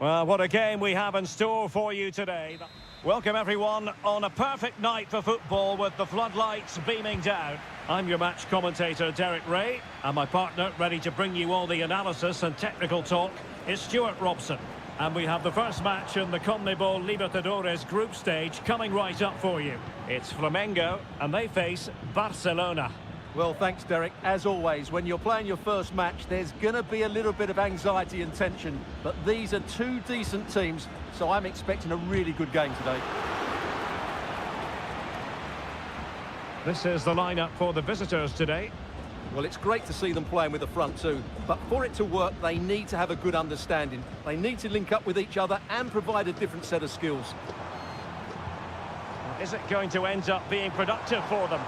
Well, what a game we have in store for you today. Welcome everyone on a perfect night for football with the floodlights beaming down. I'm your match commentator Derek Ray, and my partner ready to bring you all the analysis and technical talk is Stuart Robson. And we have the first match in the CONMEBOL Libertadores group stage coming right up for you. It's Flamengo and they face Barcelona. Well, thanks, Derek. As always, when you're playing your first match, there's going to be a little bit of anxiety and tension. But these are two decent teams, so I'm expecting a really good game today. This is the lineup for the visitors today. Well, it's great to see them playing with the front two, but for it to work, they need to have a good understanding. They need to link up with each other and provide a different set of skills. Is it going to end up being productive for them?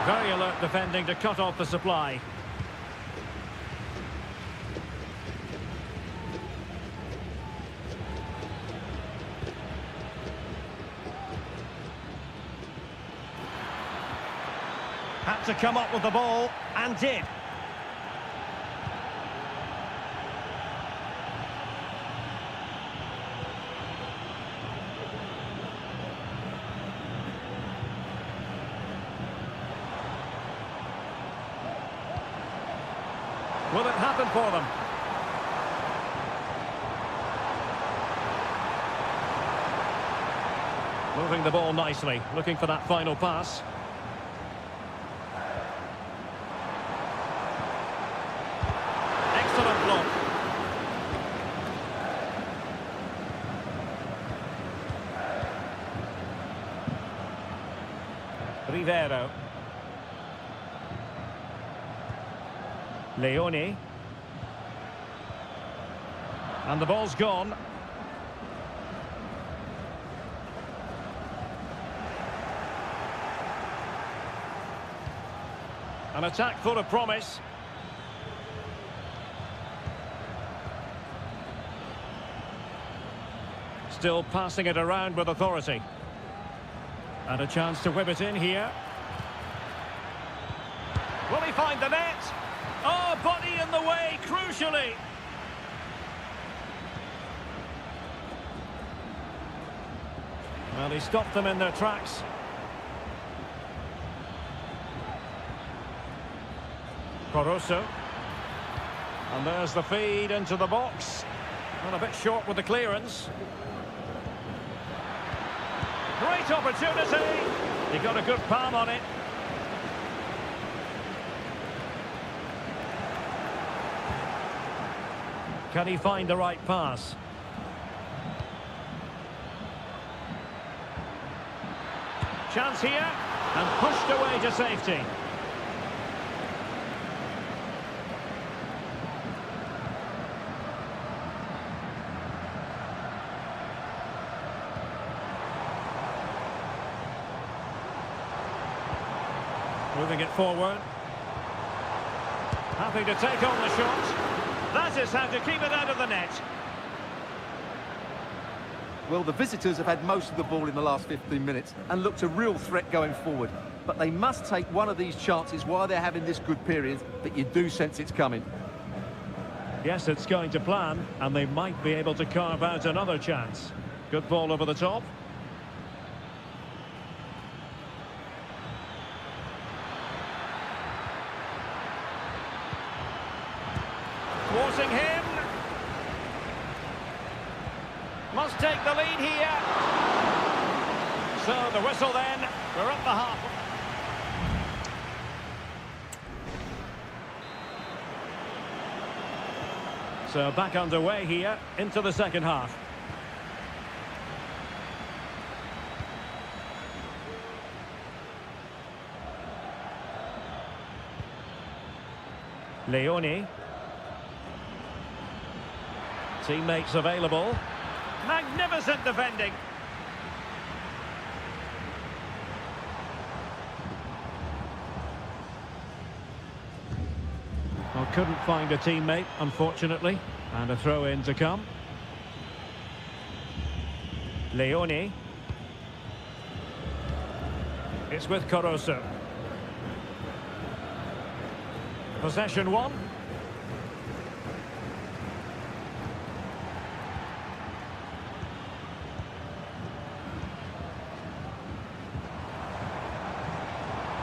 Very alert defending to cut off the supply. Had to come up with the ball, and did. Will it happen for them? Moving the ball nicely, looking for that final pass. Excellent block. Rivero. Leone. And the ball's gone. An attack full of promise. Still passing it around with authority. And a chance to whip it in here. Will he find the net? Oh, body in the way, crucially. Well, he stopped them in their tracks. Caruso. And there's the feed into the box. Well, a bit short with the clearance. Great opportunity. He got a good palm on it. Can he find the right pass? Chance here, and pushed away to safety. Moving it forward. Happy to take on the shot. That is how to keep it out of the net. Well, the visitors have had most of the ball in the last 15 minutes and looked a real threat going forward. But they must take one of these chances while they're having this good period, but you do sense it's coming. Yes, it's going to plan, and they might be able to carve out another chance. Good ball over the top. Thwarting him. Must take the lead here. So the whistle then. We're at the half. So back underway here into the second half. Leone. Teammates available. Magnificent defending. Well, couldn't find a teammate, unfortunately. And a throw-in to come. Leone. It's with Caruso. Possession one.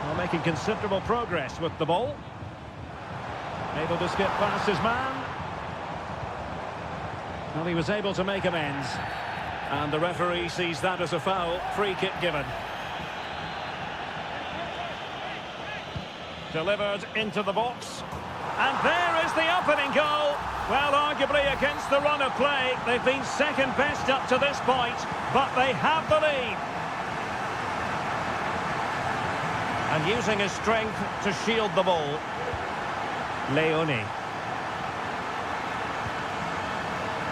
Well, making considerable progress with the ball. Able to skip past his man. Well, he was able to make amends. And the referee sees that as a foul. Free kick given. Delivered into the box. And there is the opening goal. Well, arguably against the run of play, they've been second best up to this point, but they have the lead. And using his strength to shield the ball. Leone.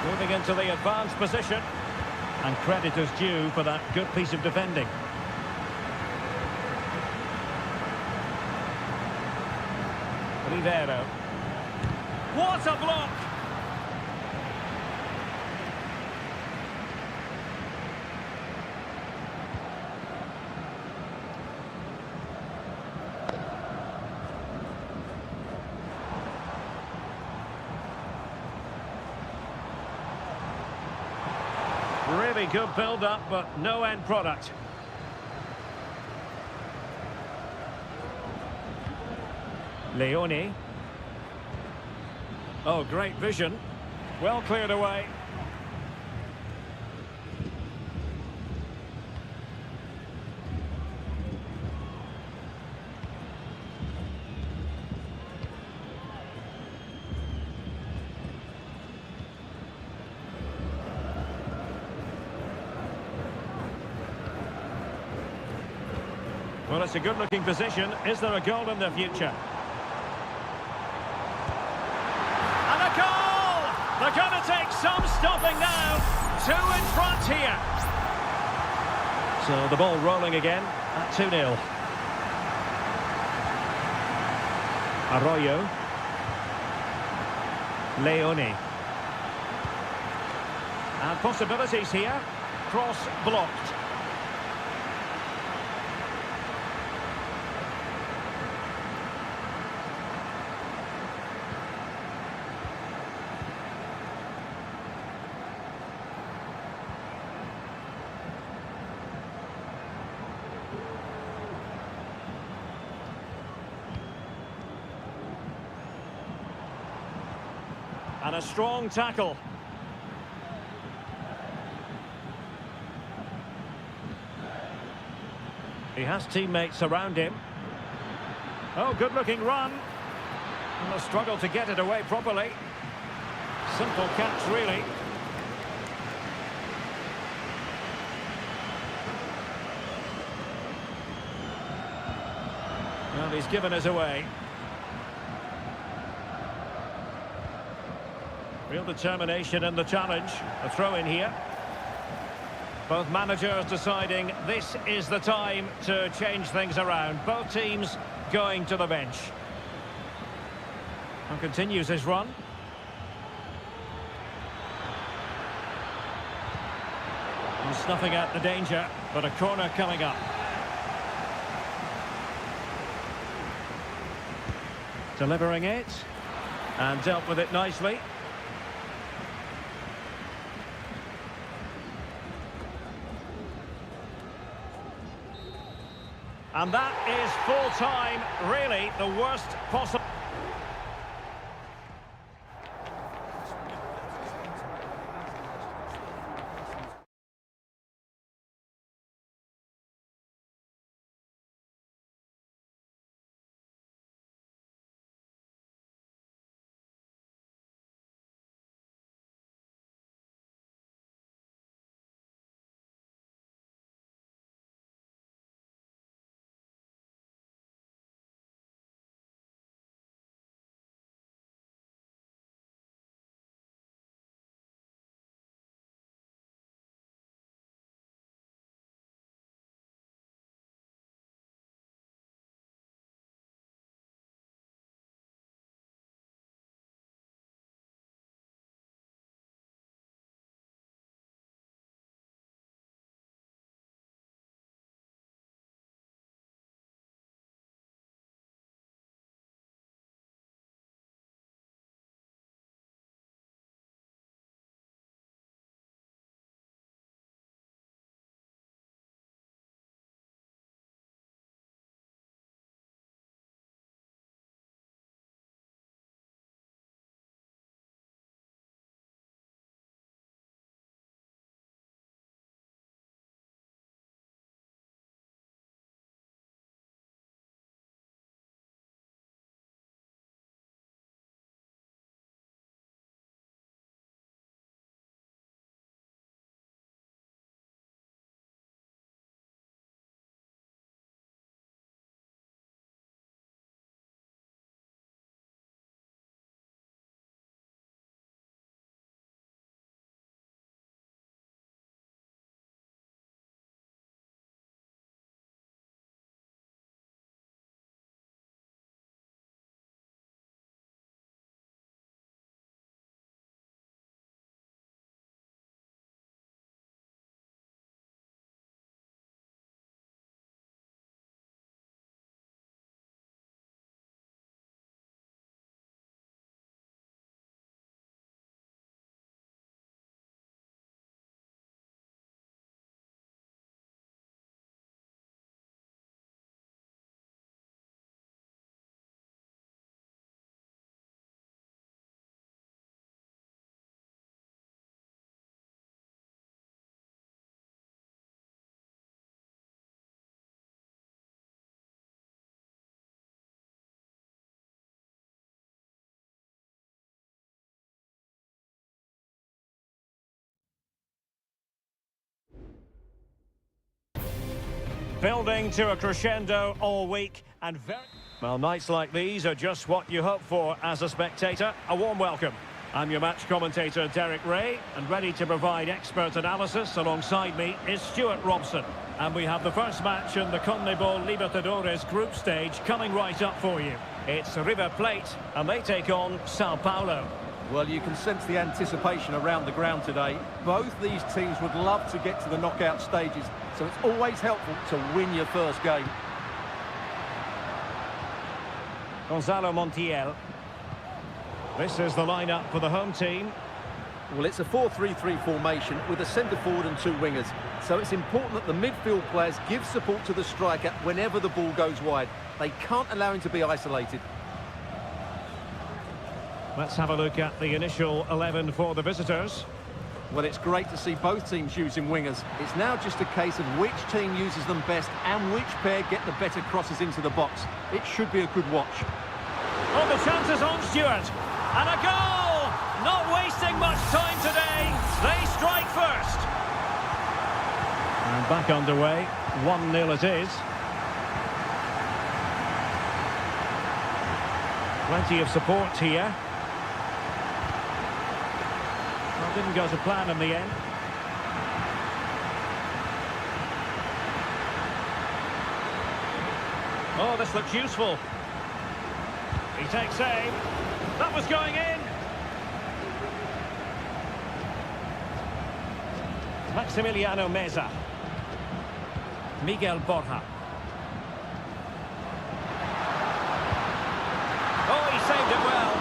Moving into the advanced position. And credit is due for that good piece of defending. Rivero. What a block! Really good build-up, but no end product. Leone. Oh, great vision. Well cleared away. Well, it's a good-looking position. Is there a goal in the future? And a goal! They're going to take some stopping now. 2 in front here. So the ball rolling again at 2-0. Arroyo. Leone. And possibilities here. Cross blocked. And a strong tackle. He has teammates around him. Oh, good-looking run. And a struggle to get it away properly. Simple catch, really. Well, he's given us away. Real determination in the challenge. A throw in here. Both managers deciding this is the time to change things around. Both teams going to the bench. And continues his run. And snuffing out the danger, but a corner coming up. Delivering it. And dealt with it nicely. And that is full time, really the worst possible. Building to a crescendo all week and very... Well, nights like these are just what you hope for as a spectator. A warm welcome. I'm your match commentator, Derek Ray, and ready to provide expert analysis alongside me is Stuart Robson. And we have the first match in the CONMEBOL Libertadores group stage coming right up for you. It's River Plate, and they take on Sao Paulo. Well, you can sense the anticipation around the ground today. Both these teams would love to get to the knockout stages, so it's always helpful to win your first game. Gonzalo Montiel. This is the lineup for the home team. Well, it's a 4-3-3 formation with a centre forward and two wingers. So it's important that the midfield players give support to the striker whenever the ball goes wide. They can't allow him to be isolated. Let's have a look at the initial 11 for the visitors. Well, it's great to see both teams using wingers. It's now just a case of which team uses them best and which pair get the better crosses into the box. It should be a good watch. Oh, the chance is on, Stuart. And a goal! Not wasting much time today. They strike first. And back underway. 1-0 it is. Plenty of support here. Well, didn't go to plan in the end. Oh, this looks useful. He takes aim. That was going in. Maximiliano Meza. Miguel Borja. Oh, he saved it well.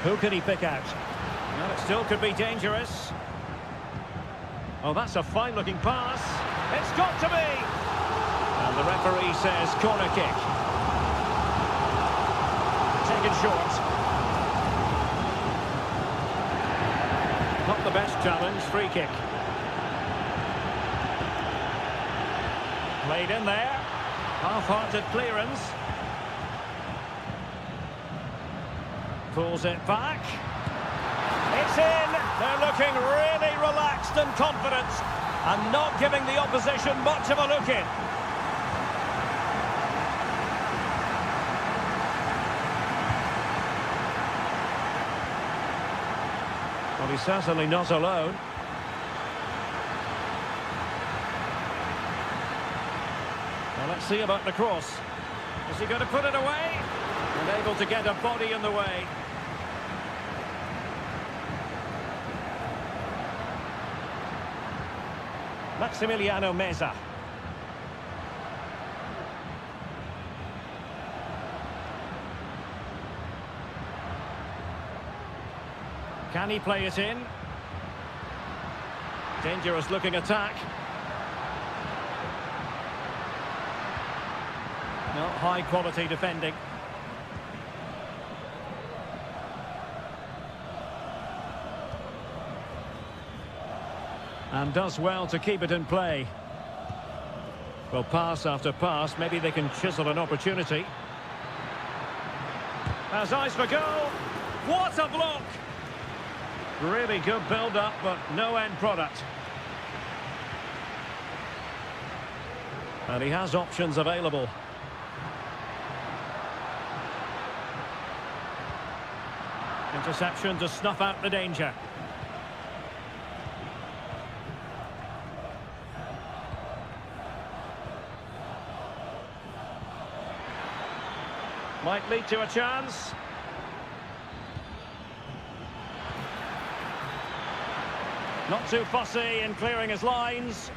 Who could he pick out? Well, it still could be dangerous. Oh, that's a fine-looking pass. It's got to be! And the referee says corner kick. Taken short. Not the best challenge, free kick. Played in there. Half-hearted clearance. Pulls it back. It's in! They're looking really relaxed and confident and not giving the opposition much of a look in. Well, he's certainly not alone. Well, let's see about the cross. Is he going to put it away? Unable to get a body in the way. Maximiliano Meza. Can he play it in? Dangerous looking attack. Not high quality defending. And does well to keep it in play. Well, pass after pass, maybe they can chisel an opportunity. Has eyes for goal. What a block! Really good build-up, but no end product. And he has options available. Interception to snuff out the danger. Might lead to a chance. Not too fussy in clearing his lines.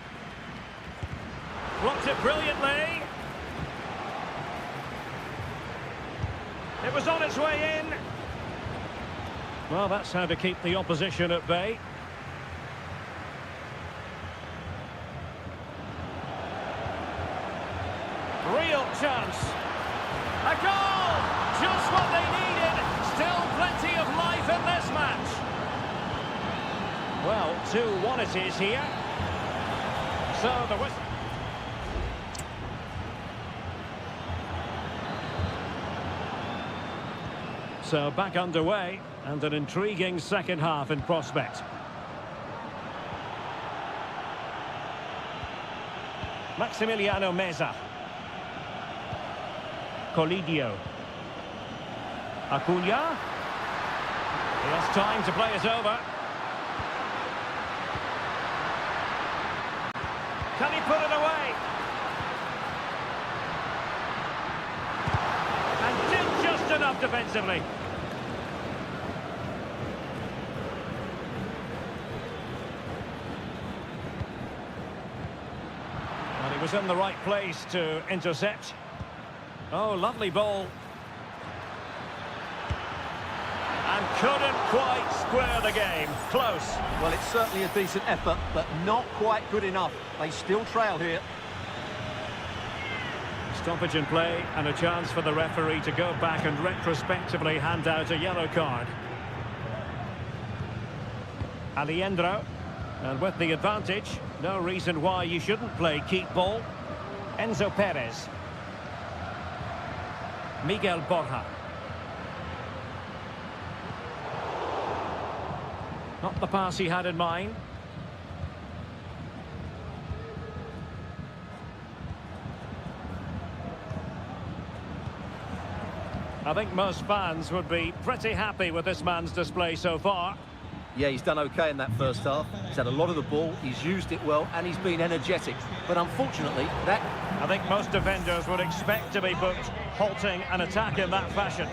Blocked it brilliantly. It was on its way in. Well, that's how to keep the opposition at bay. Real chance. A goal! Just what they needed. Still plenty of life in this match. Well, 2-1 it is here. So the whistle. So back underway, and an intriguing second half in prospect. Maximiliano Meza. Colidio. Acuna. He has time to play it over. Can he put it away? And did just enough defensively. And he was in the right place to intercept. Oh, lovely ball. And couldn't quite square the game. Close. Well, it's certainly a decent effort, but not quite good enough. They still trail here. Stoppage in play and a chance for the referee to go back and retrospectively hand out a yellow card. Alejandro, and with the advantage, no reason why you shouldn't play keep ball. Enzo Perez. Miguel Borja. Not the pass he had in mind. I think most fans would be pretty happy with this man's display so far. Yeah, he's done okay in that first half. He's had a lot of the ball, he's used it well, and he's been energetic. But unfortunately, that... I think most defenders would expect to be booked, halting an attack in that fashion.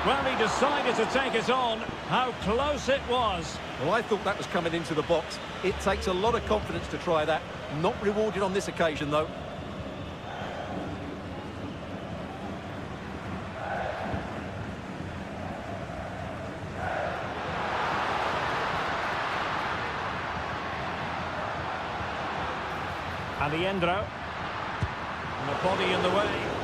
Well, he decided to take it on. How close it was. Well, I thought that was coming into the box. It takes a lot of confidence to try that. Not rewarded on this occasion, though. Alejandro. And the body in the way.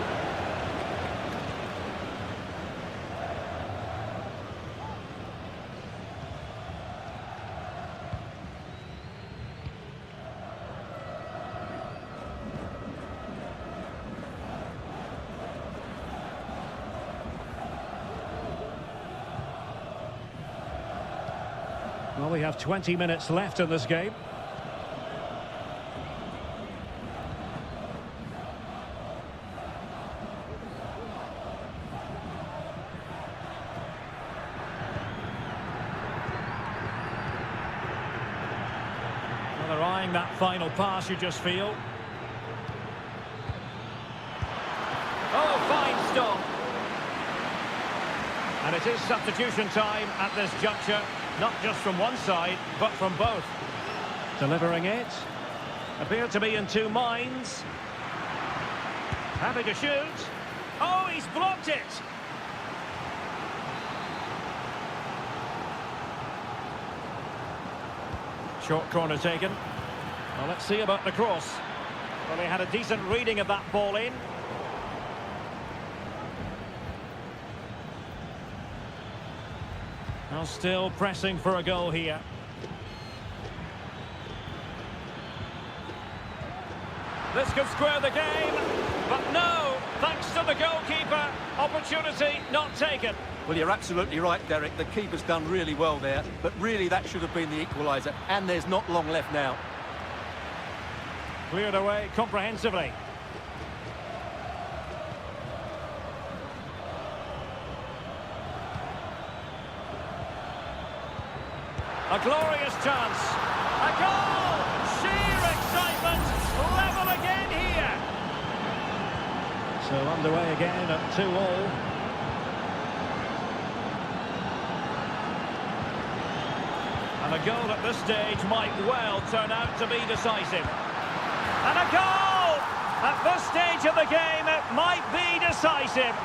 Well, we have 20 minutes left in this game. Well, they're eyeing that final pass, you just feel. Oh, fine stop. And it is substitution time at this juncture. Not just from one side, but from both. Delivering it. Appeared to be in two minds. Happy to shoot. Oh, he's blocked it. Short corner taken. Well, let's see about the cross. Well, they had a decent reading of that ball in. Now still pressing for a goal here. This could square the game, but no, thanks to the goalkeeper, opportunity not taken. Well, you're absolutely right, Derek. The keeper's done really well there, but really that should have been the equaliser, and there's not long left now. Cleared away comprehensively. A glorious chance. A goal! Sheer excitement. Level again here. So underway again at 2-2. And a goal at this stage might well turn out to be decisive. And a goal! At this stage of the game, it might be decisive.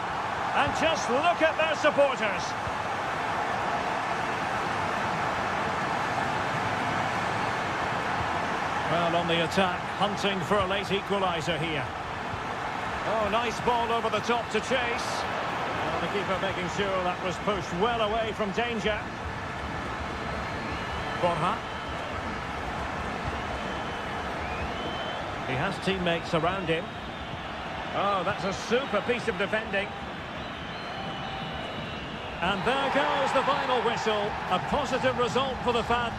And just look at their supporters. Well, on the attack, hunting for a late equaliser here. Oh, nice ball over the top to chase. Well, the keeper making sure that was pushed well away from danger. Borja. He has teammates around him. Oh, that's a super piece of defending. And there goes the final whistle. A positive result for the fan.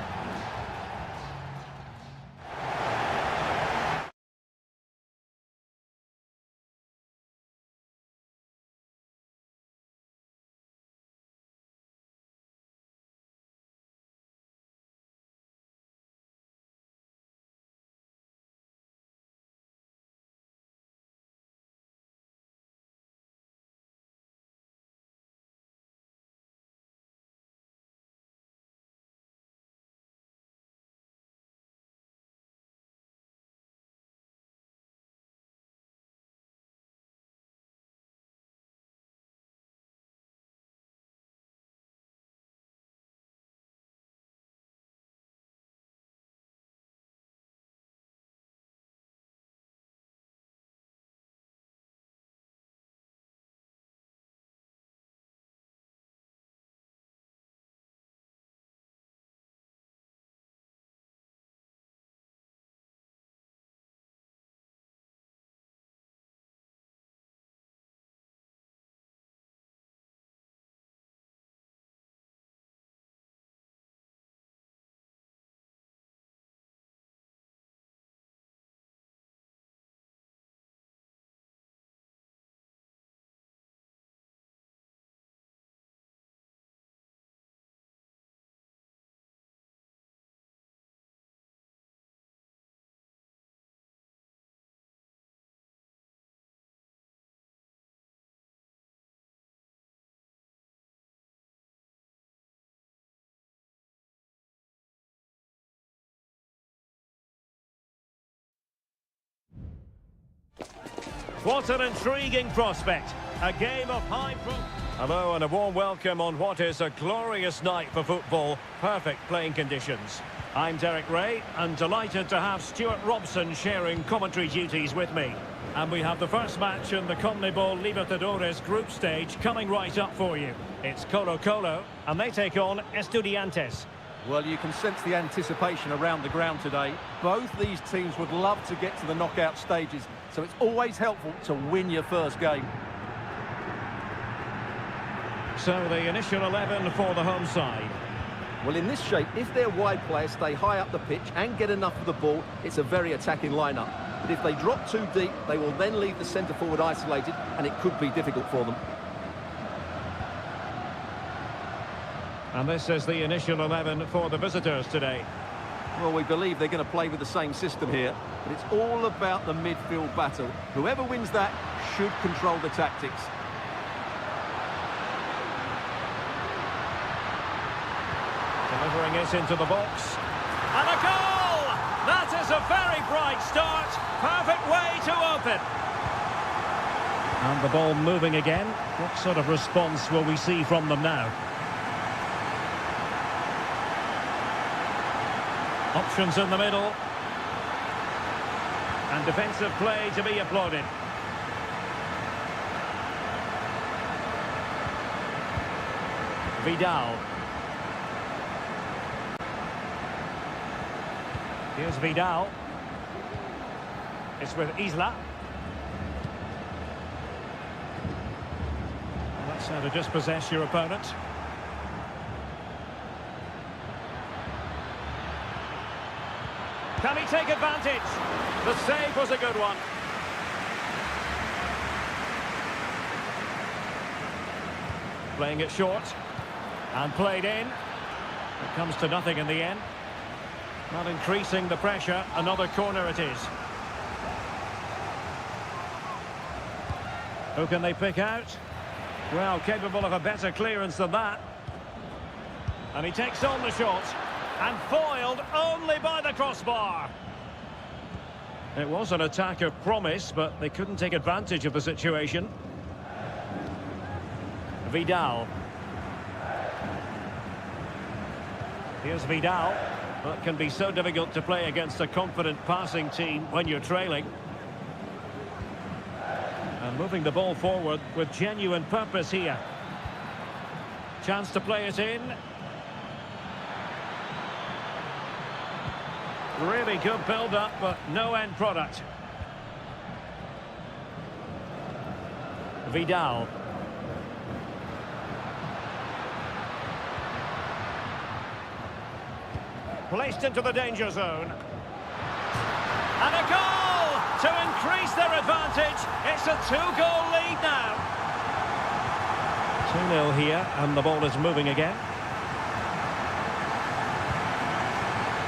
What an intriguing prospect. A game of high profile. Hello and a warm welcome on what is a glorious night for football. Perfect playing conditions. I'm Derek Ray and delighted to have Stuart Robson sharing commentary duties with me. And we have the first match in the CONMEBOL Libertadores group stage coming right up for you. It's Colo-Colo and they take on Estudiantes. Well, you can sense the anticipation around the ground today. Both these teams would love to get to the knockout stages, so it's always helpful to win your first game. So the initial 11 for the home side. Well, in this shape, if their wide players stay high up the pitch and get enough of the ball, it's a very attacking lineup. But if they drop too deep, they will then leave the centre-forward isolated, and it could be difficult for them. And this is the initial 11 for the visitors today. Well, we believe they're going to play with the same system here, but it's all about the midfield battle. Whoever wins that should control the tactics. Delivering it into the box. And a goal! That is a very bright start. Perfect way to open. And the ball moving again. What sort of response will we see from them now? Options in the middle. And defensive play to be applauded. Vidal. Here's Vidal. It's with Isla. Well, that's how to dispossess your opponent. Can he take advantage? The save was a good one. Playing it short. And played in. It comes to nothing in the end. Not increasing the pressure. Another corner it is. Who can they pick out? Well, capable of a better clearance than that. And he takes on the shot. And foiled only by the crossbar. It was an attack of promise, but they couldn't take advantage of the situation. Vidal. Here's Vidal. That can be so difficult to play against a confident passing team when you're trailing. And moving the ball forward with genuine purpose here. Chance to play it in. Really good build-up, but no end product. Vidal. Placed into the danger zone. And a goal to increase their advantage. It's a 2-goal lead now. 2-0 here, and the ball is moving again.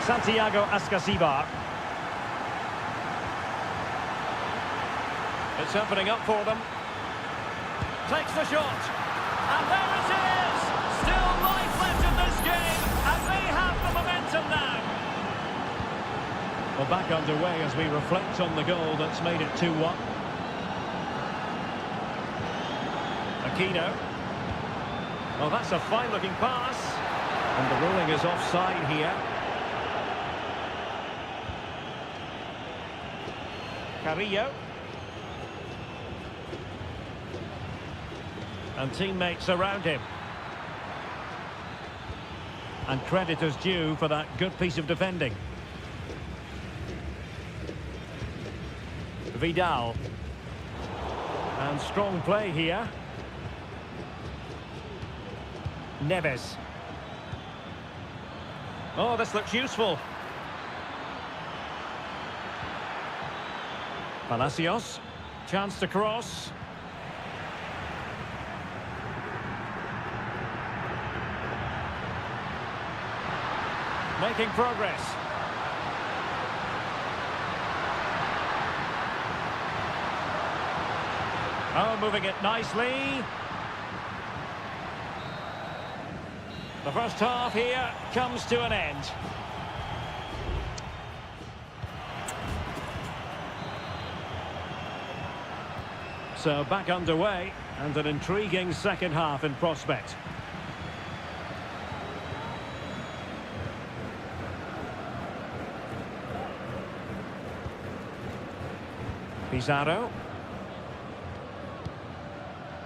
Santiago Ascasibar. It's opening up for them. Takes the shot. And there it is! Still life left in this game, and they have the momentum now. Well, back underway as we reflect on the goal that's made it 2-1. Aquino. Oh, that's a fine-looking pass. And the ruling is offside here. Carrillo. And teammates around him. And credit is due for that good piece of defending. Vidal. And strong play here. Neves. Oh, this looks useful. Palacios. Chance to cross. Making progress. Oh, moving it nicely. The first half here comes to an end. So back underway, and an intriguing second half in prospect. Pizarro.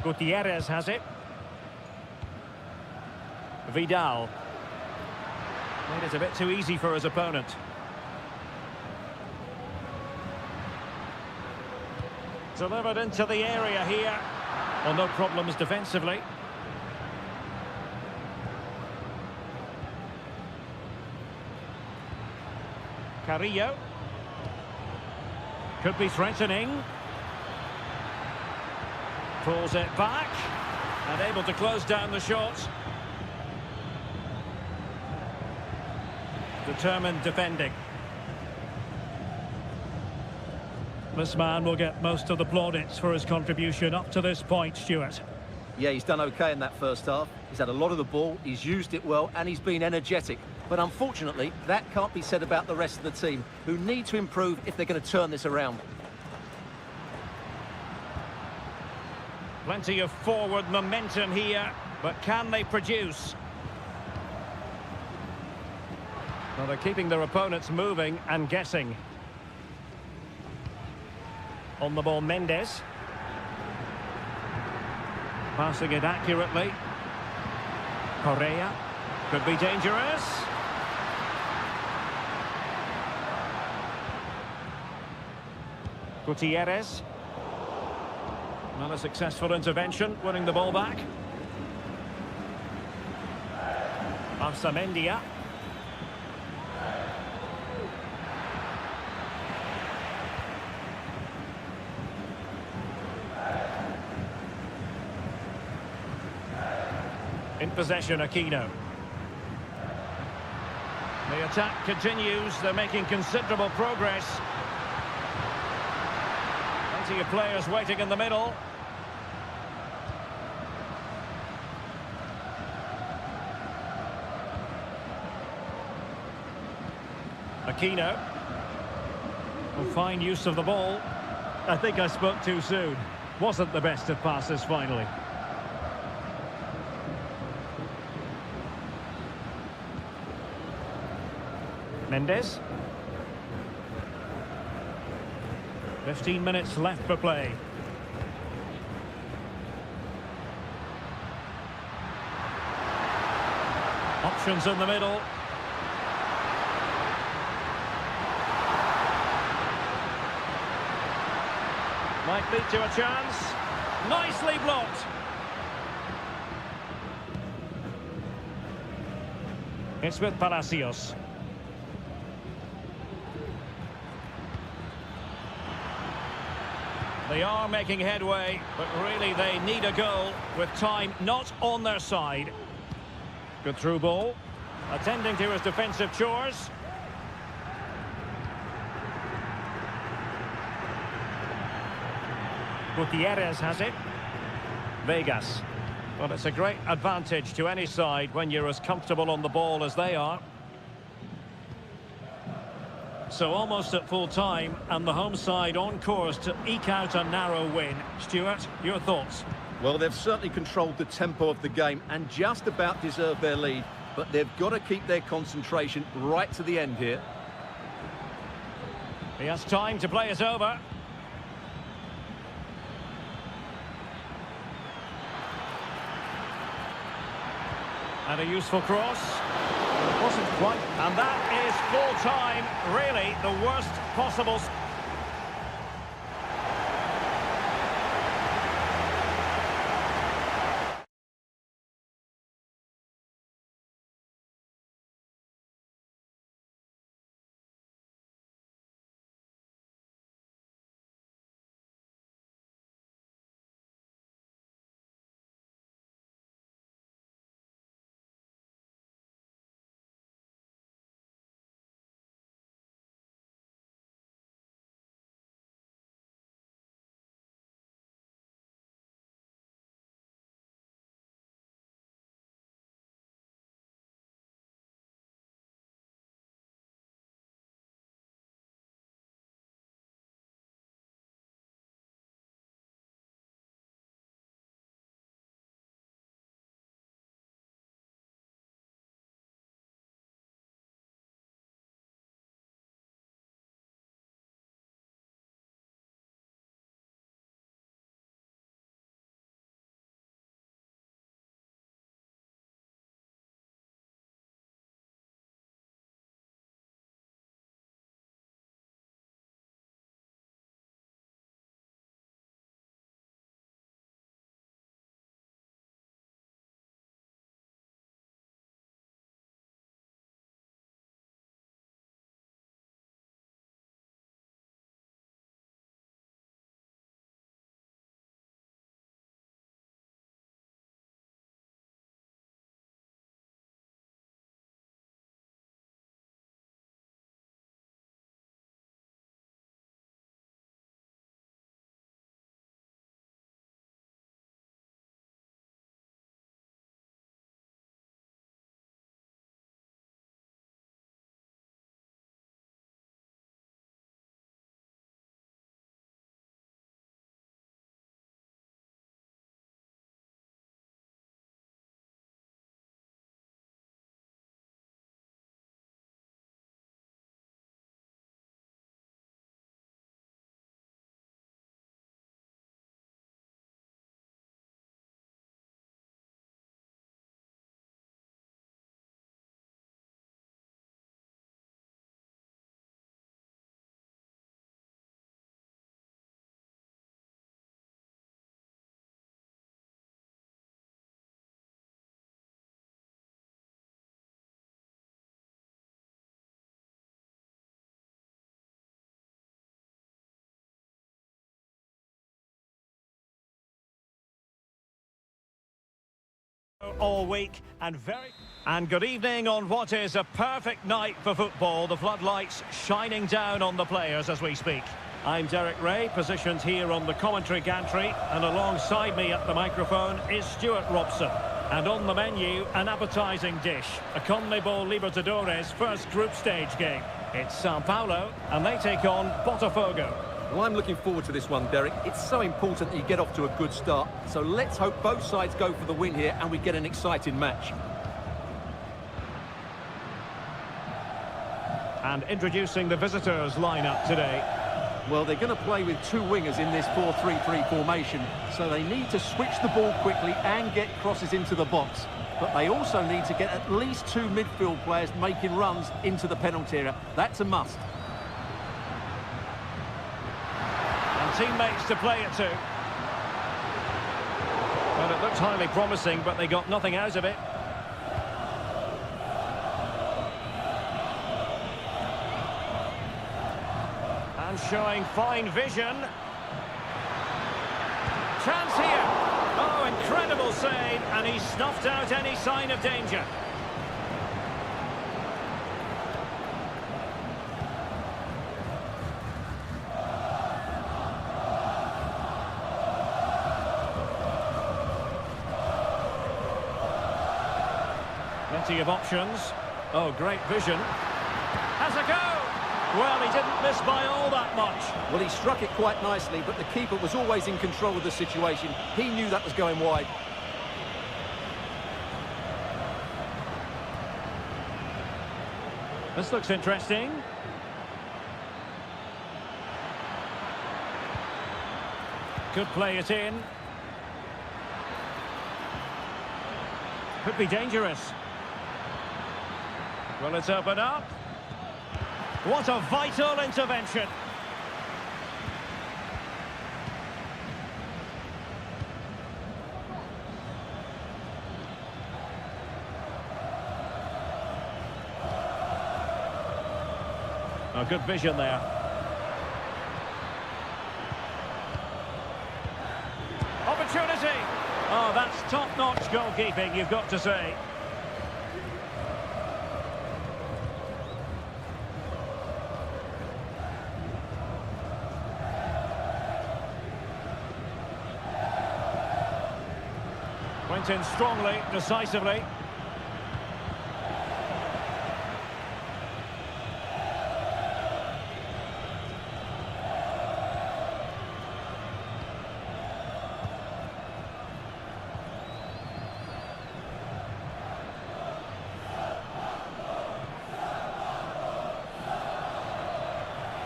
Gutierrez has it. Vidal. Made it a bit too easy for his opponent. Delivered into the area here. Well, no problems defensively. Carrillo. Could be threatening. Pulls it back. And able to close down the shot. Determined defending. This man will get most of the plaudits for his contribution up to this point, Stuart. Yeah, he's done okay in that first half. He's had a lot of the ball, he's used it well, and he's been energetic. But unfortunately, that can't be said about the rest of the team, who need to improve if they're going to turn this around. Plenty of forward momentum here, but can they produce? Well, they're keeping their opponents moving and guessing. On the ball, Mendes. Passing it accurately. Correa. Could be dangerous. Gutierrez. Not a successful intervention, winning the ball back. Arsamendia. In possession, Aquino. The attack continues. They're making considerable progress. Plenty of players waiting in the middle. Aquino. Fine use of the ball. I think I spoke too soon. Wasn't the best of passes finally. Mendes. 15 minutes left for play. Options in the middle. Might lead to a chance. Nicely blocked. It's with Palacios. They are making headway, but really they need a goal with time not on their side. Good through ball. Attending to his defensive chores. Gutierrez has it. Vegas. Well, it's a great advantage to any side when you're as comfortable on the ball as they are. So almost at full time, and the home side on course to eke out a narrow win. Stuart, your thoughts? Well, they've certainly controlled the tempo of the game and just about deserved their lead, but they've got to keep their concentration right to the end here. He has time to play it over. And a useful cross. It wasn't quite. And that is full time. Really, the worst possible. All week and good evening on what is a perfect night for football. The floodlights shining down on the players as we speak. I'm Derek Ray, positioned here on the commentary gantry, and alongside me at the microphone is Stuart Robson. And on the menu, an appetising dish, a CONMEBOL Libertadores first group stage game. It's Sao Paulo, and they take on Botafogo. Well, I'm looking forward to this one, Derek. It's so important that you get off to a good start. So let's hope both sides go for the win here and we get an exciting match. And introducing the visitors' lineup today. Well, they're going to play with two wingers in this 4-3-3 formation, so they need to switch the ball quickly and get crosses into the box. But they also need to get at least two midfield players making runs into the penalty area. That's a must. And teammates to play it to. Looked highly promising, but they got nothing out of it. And showing fine vision. Chance here. Oh, incredible save, and he snuffed out any sign of danger. Plenty of options. Oh, great vision. Has a go! Well, he didn't miss by all that much. Well, he struck it quite nicely, but the keeper was always in control of the situation. He knew that was going wide. This looks interesting. Could play it in. Could be dangerous. Will it open up? What a vital intervention. A good vision there. Opportunity. Oh, that's top-notch goalkeeping, you've got to say. Went in strongly, decisively.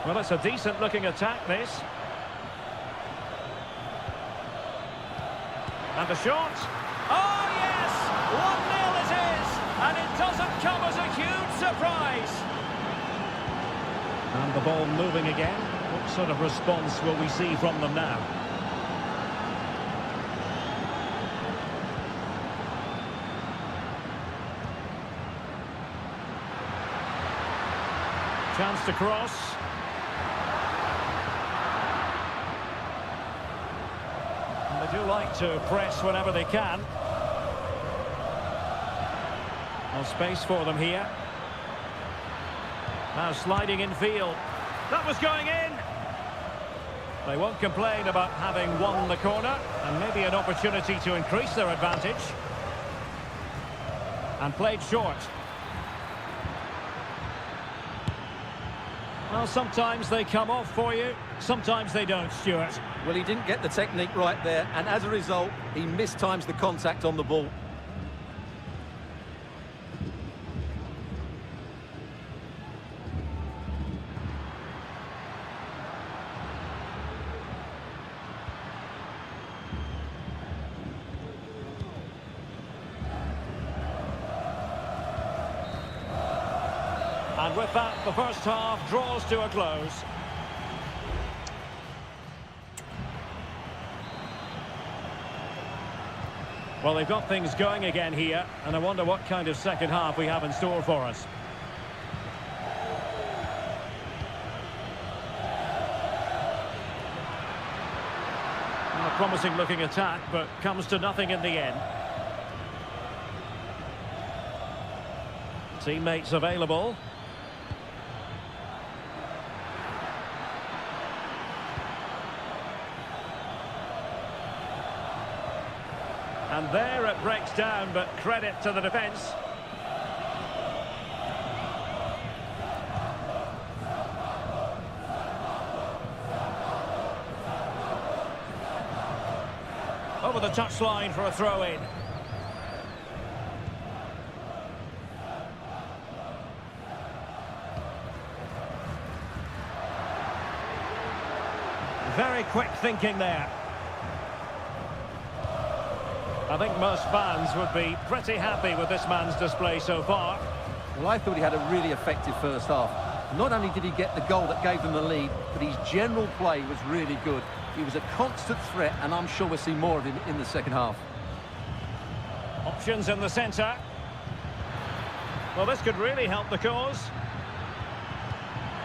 Well, it's a decent-looking attack, this. And the shot. Oh, yes! 1-0 it is! And it doesn't come as a huge surprise. And the ball moving again. What sort of response will we see from them now? Chance to cross. They do like to press whenever they can. No space for them here. Now sliding in field. That was going in. They won't complain about having won the corner, and maybe an opportunity to increase their advantage. And played short. Well, sometimes they come off for you, sometimes they don't, Stuart. Well, he didn't get the technique right there, and as a result, he mistimes the contact on the ball. And with that, the first half draws to a close. Well, they've got things going again here, and I wonder what kind of second half we have in store for us. A promising looking attack, but comes to nothing in the end. Teammates available. And there it breaks down, but credit to the defence. Over the touchline for a throw-in. Very quick thinking there. I think most fans would be pretty happy with this man's display so far. Well, I thought he had a really effective first half. Not only did he get the goal that gave them the lead, but his general play was really good. He was a constant threat, and I'm sure we'll see more of him in the second half. Options in the centre. Well, this could really help the cause.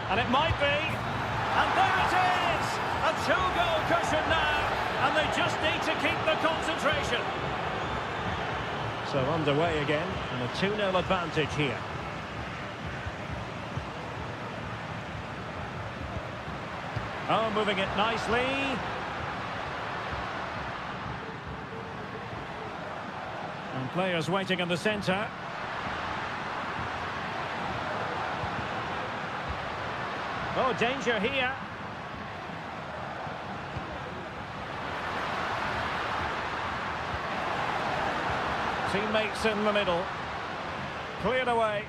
And it might be. And there it is! A two-goal cushion now. And they just need to keep the concentration. So underway again. And a 2-0 advantage here. Oh, moving it nicely. And players waiting in the centre. Oh, danger here. Teammates in the middle. Cleared away.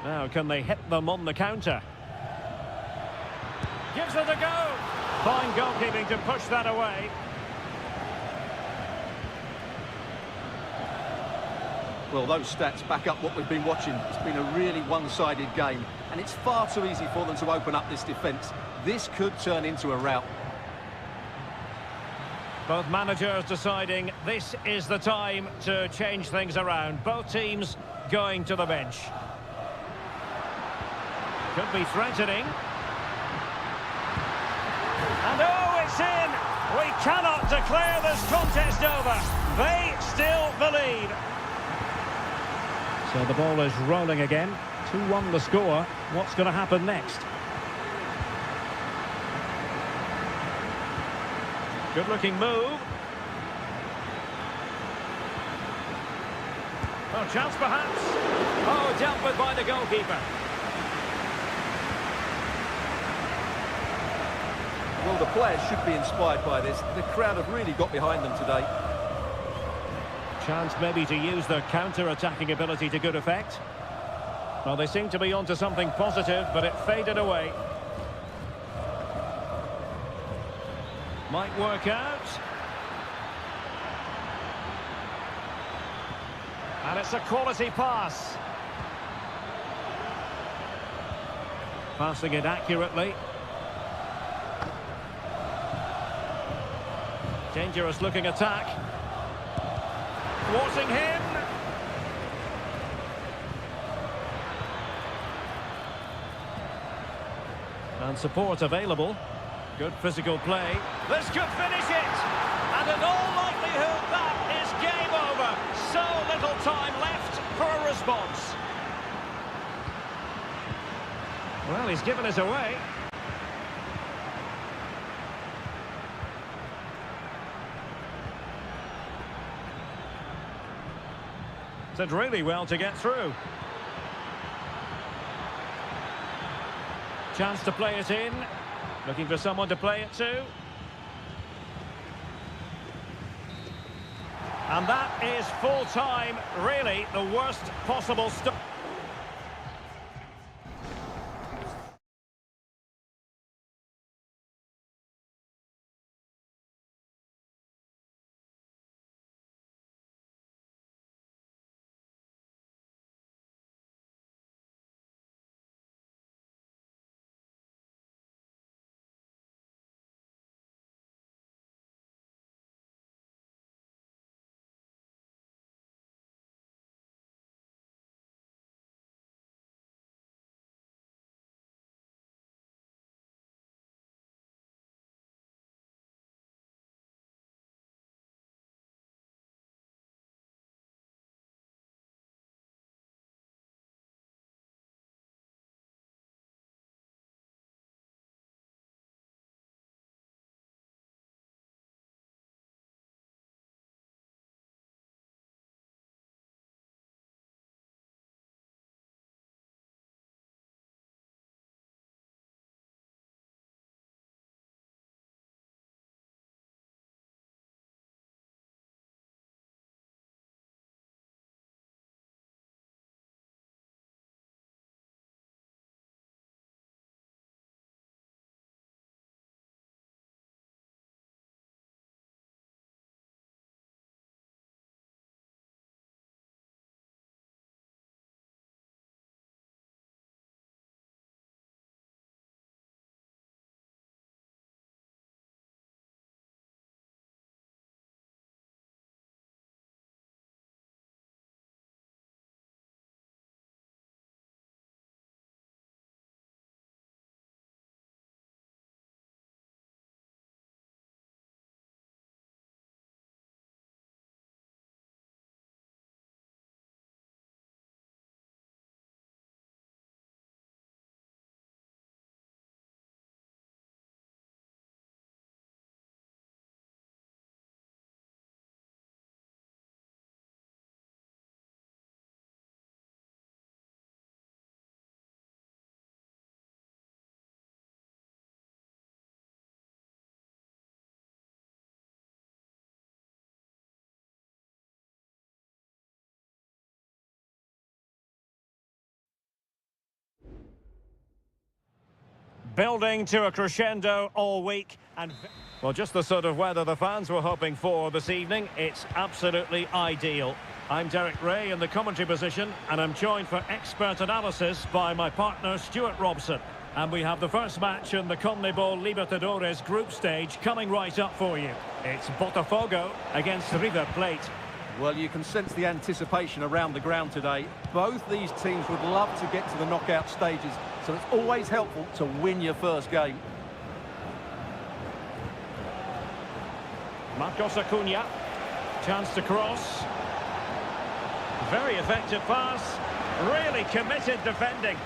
Now, can they hit them on the counter? Gives it a go. Fine goalkeeping to push that away. Well, those stats back up what we've been watching. It's been a really one-sided game, and it's far too easy for them to open up this defence. This could turn into a rout. Both managers deciding this is the time to change things around. Both teams going to the bench. Could be threatening. And oh, it's in! We cannot declare this contest over. They still believe. So the ball is rolling again. 2-1 the score. What's going to happen next? Good looking move. Oh, chance perhaps. Oh, dealt with by the goalkeeper. Well, the players should be inspired by this. The crowd have really got behind them today. Chance maybe to use their counter-attacking ability to good effect. Well, they seem to be onto something positive, but it faded away. Might work out. And it's a quality pass. Passing it accurately. Dangerous looking attack. Thwarting him. And support available. Good physical play. This could finish it. And in all likelihood, that is game over. So little time left for a response. Well, he's given us away. Did really well to get through. Chance to play it in. Looking for someone to play it to. And that is full time. Really the worst possible start. Building to a crescendo all week and... Well, just the sort of weather the fans were hoping for this evening. It's absolutely ideal. I'm Derek Ray in the commentary position, and I'm joined for expert analysis by my partner Stuart Robson. And we have the first match in the CONMEBOL Libertadores group stage coming right up for you. It's Botafogo against River Plate. Well, you can sense the anticipation around the ground today. Both these teams would love to get to the knockout stages, so it's always helpful to win your first game. Marcos Acuna, chance to cross. Very effective pass, really committed defending.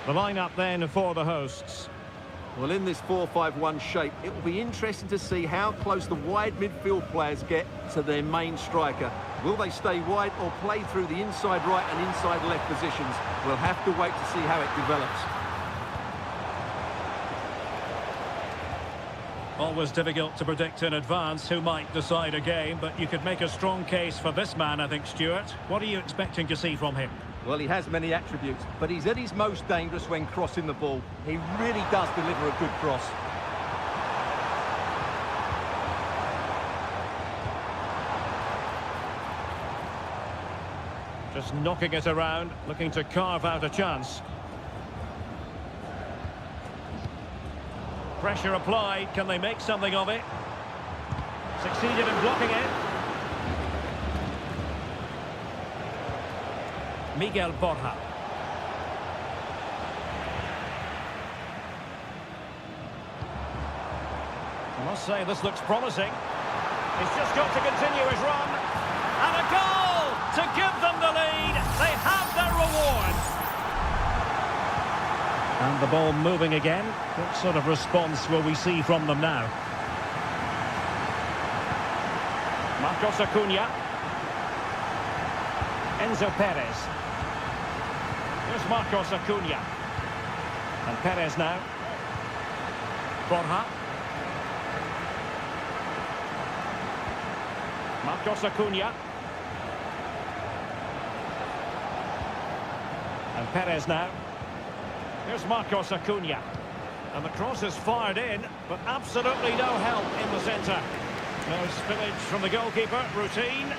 The lineup then for the hosts. Well, in this 4-5-1 shape, it will be interesting to see how close the wide midfield players get to their main striker. Will they stay wide or play through the inside right and inside left positions? We'll have to wait to see how it develops. Always difficult to predict in advance who might decide a game, but you could make a strong case for this man, I think, Stuart. What are you expecting to see from him? Well, he has many attributes, but he's at his most dangerous when crossing the ball. He really does deliver a good cross. Just knocking it around, looking to carve out a chance. Pressure applied, can they make something of it? Succeeded in blocking it. Miguel Borja. I must say this looks promising. He's just got to continue his run. And a goal to give them the lead. They have their reward. And the ball moving again. What sort of response will we see from them now? Marcos Acuna. Enzo Perez. Here's Marcos Acuna. And Perez now. Borja. Marcos Acuna. And Perez now. Here's Marcos Acuna. And the cross is fired in, but absolutely no help in the centre. No spillage from the goalkeeper. Routine.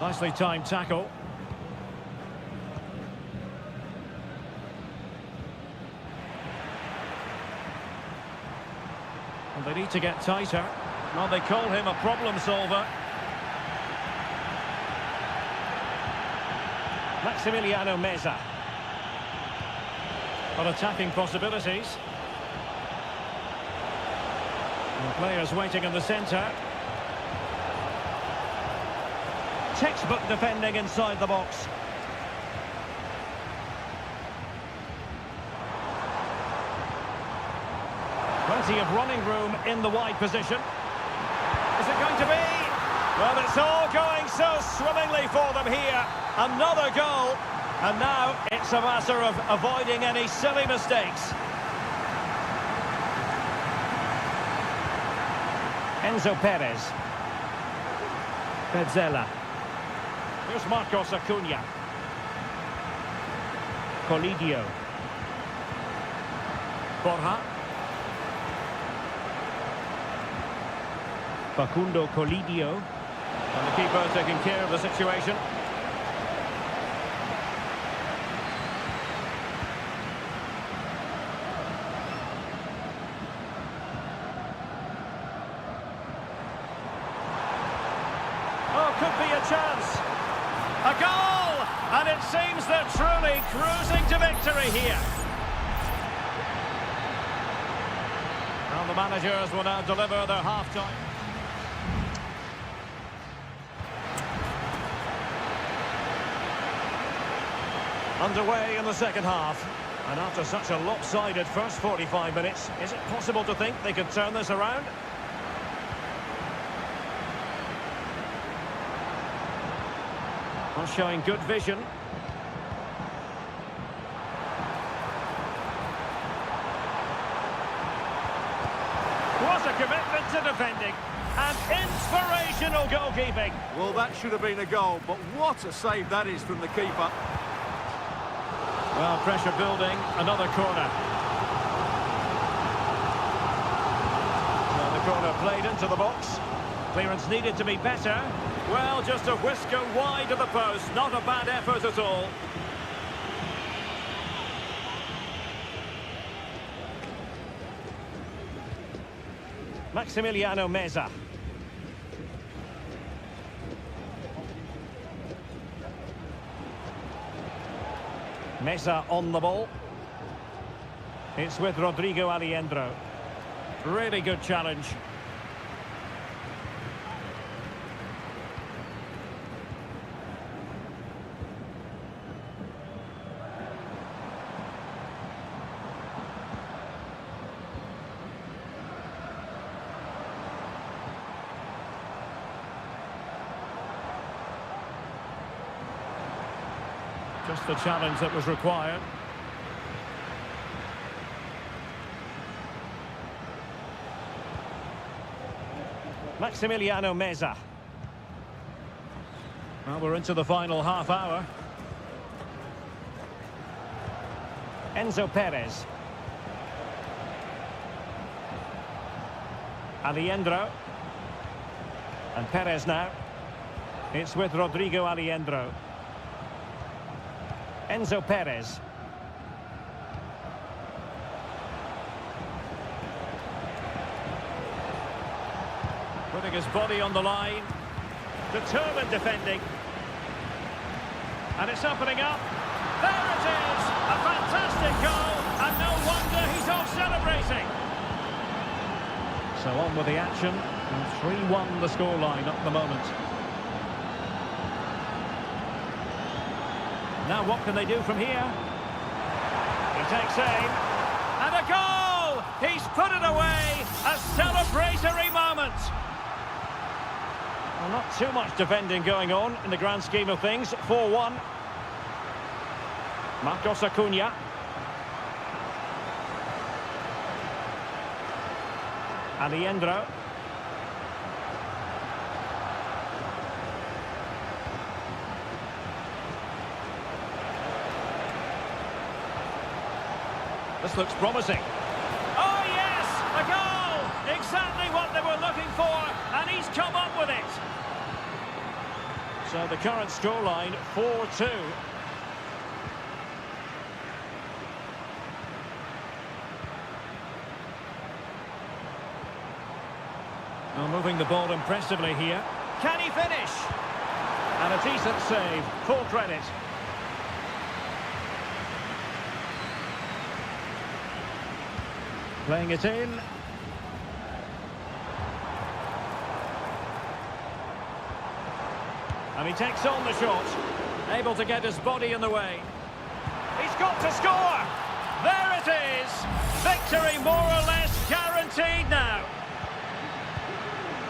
Nicely timed tackle. And they need to get tighter. Well, they call him a problem solver. Maximiliano Meza. But attacking possibilities. And players waiting in the centre. Textbook defending inside the box. Plenty of running room in the wide position. Is it going to be? Well, it's all going so swimmingly for them here. Another goal. And now it's a matter of avoiding any silly mistakes. Enzo Perez. Pezzella. Here's Marcos Acuna. Colidio. Borja. Facundo Colidio. And the keeper taking care of the situation. Oh, could be a chance. A goal! And it seems they're truly cruising to victory here. And the managers will now deliver their half-time. Underway in the second half. And after such a lopsided first 45 minutes, is it possible to think they could turn this around? Well, showing good vision. better defending and inspirational goalkeeping. Well, that should have been a goal, but what a save that is from the keeper. Well, pressure building, another corner. Well, the corner played into the box. Clearance needed to be better. Well, just a whisker wide of the post. Not a bad effort at all. Maximiliano Meza. Meza on the ball. It's with Rodrigo Aliendro. Really good challenge. Just the challenge that was required. Maximiliano Meza. Well, we're into the final half hour. Enzo Perez. Aliendro. And Perez now. It's with Rodrigo Aliendro. Enzo Perez. Putting his body on the line. Determined defending. And it's opening up. There it is! A fantastic goal, and no wonder he's off celebrating. So on with the action, and 3-1 the scoreline at the moment. Now what can they do from here? He takes aim, and a goal! He's put it away! A celebratory moment! Well, not too much defending going on in the grand scheme of things. 4-1. Marcos Acuna. Aliendro. This looks promising. Oh yes, a goal! Exactly what they were looking for, and he's come up with it. So the current scoreline, 4-2. Well, moving the ball impressively here. Can he finish? And a decent save, full credit. Playing it in. And he takes on the shot. Able to get his body in the way. He's got to score! There it is! Victory more or less guaranteed now.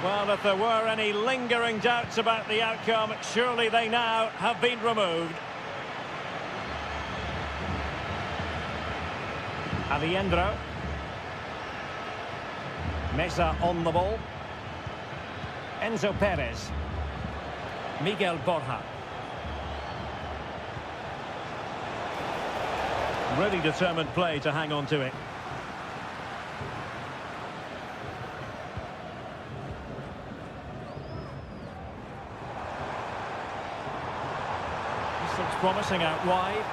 Well, if there were any lingering doubts about the outcome, surely they now have been removed. Aliendro. Meza on the ball. Enzo Perez. Miguel Borja. Really determined play to hang on to it. This looks promising out wide.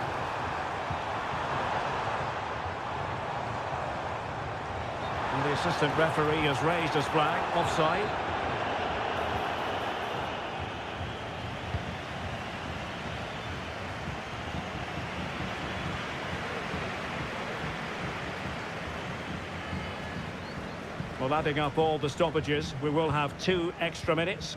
And the assistant referee has raised his flag, offside. Well, adding up all the stoppages, we will have 2 extra minutes.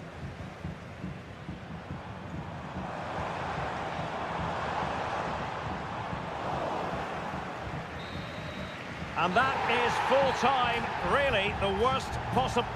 And that is full time, really the worst possible.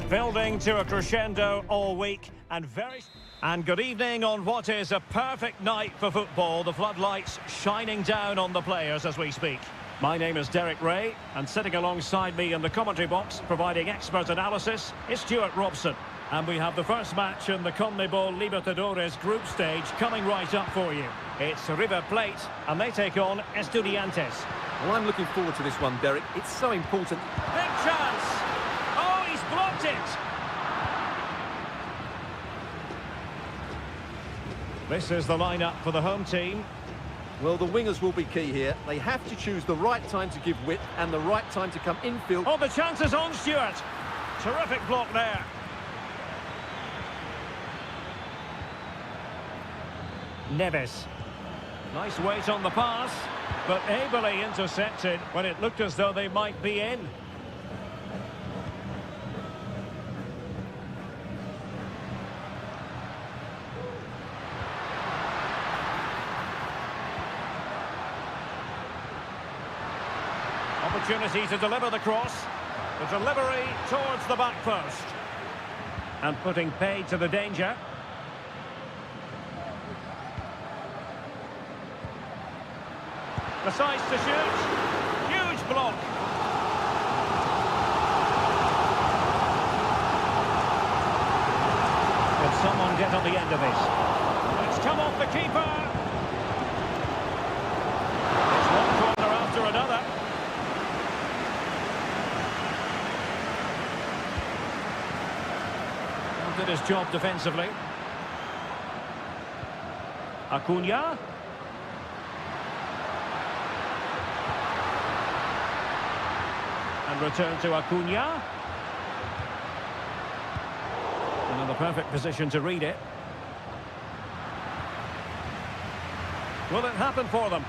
Building to a crescendo all week and good evening on what is a perfect night for football. The floodlights shining down on the players as we speak. My name is Derek Ray, and sitting alongside me in the commentary box, providing expert analysis, is Stuart Robson. And we have the first match in the CONMEBOL Libertadores group stage coming right up for you. It's River Plate, and they take on Estudiantes. Well, I'm looking forward to this one, Derek. It's so important. Big chance! Oh, he's blocked it! This is the lineup for the home team. Well, the wingers will be key here. They have to choose the right time to give width and the right time to come infield. Oh, the chance is on, Stuart. Terrific block there. Neves. Nice weight on the pass, but ably intercepted when it looked as though they might be in. Opportunity to deliver the cross. The delivery towards the back post. And putting paid to the danger. Decides to shoot. Huge block. Can someone get on the end of this? It's come off the keeper. It's one corner after another. Did his job defensively. Acuna. And return to Acuna. And in the perfect position to read it. Will it happen for them?